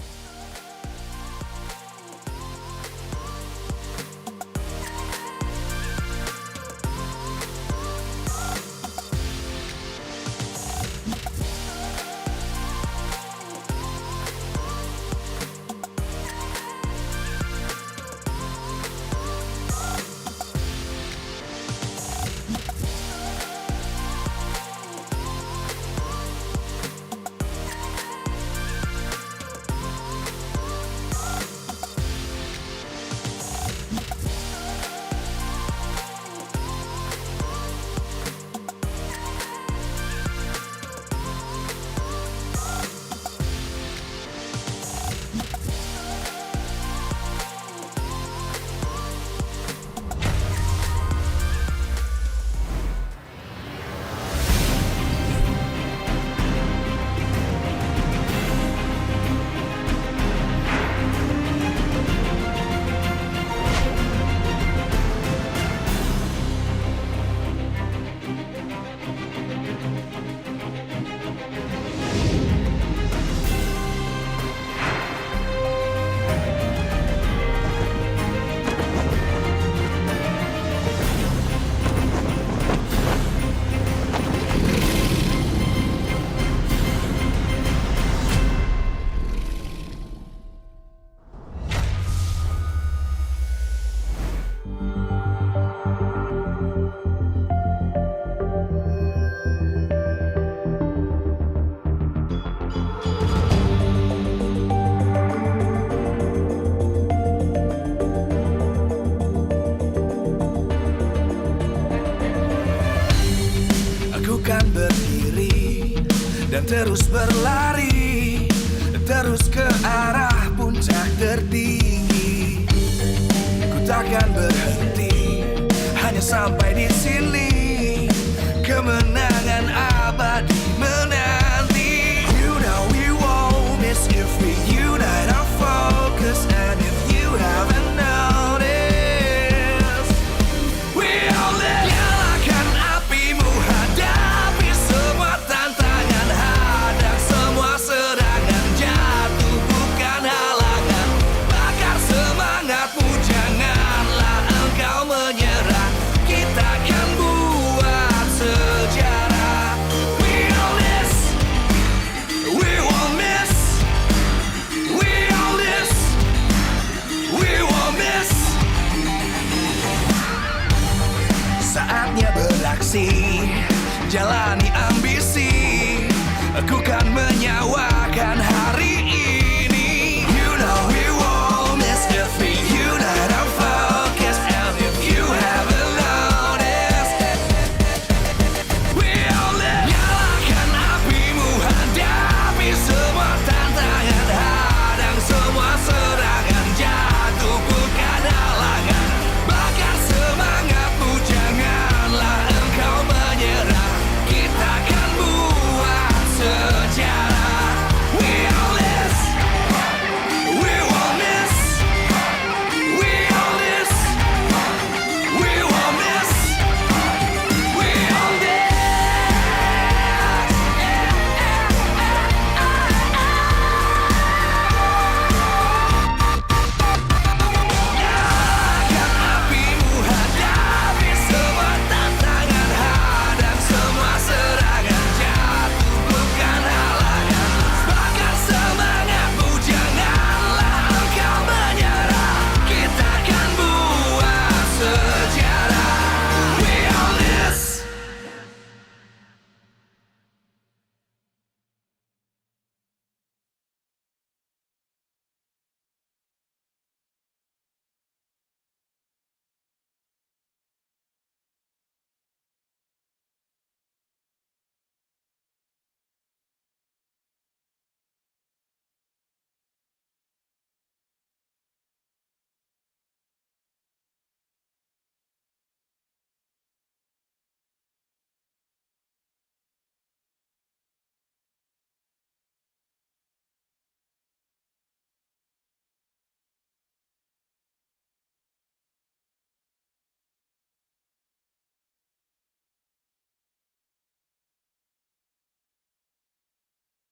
Speaker 4: dan terus berlari, terus ke arah puncak tertinggi. Ku takkan berhenti, hanya sampai di sini. Kemenangan abadi menanti. You know we won't miss if we unite our focus. And if you haven't noticed, we all live. Nyalakan apimu, hadapi semua tantangan, hadang semua serangan, jatuh bukan halangan. Bakar semangatmu, janganlah engkau menyerah. Kita akan buat sejarah. We all this, we won't miss. We all this, we won't miss. Saatnya beraksi, jalani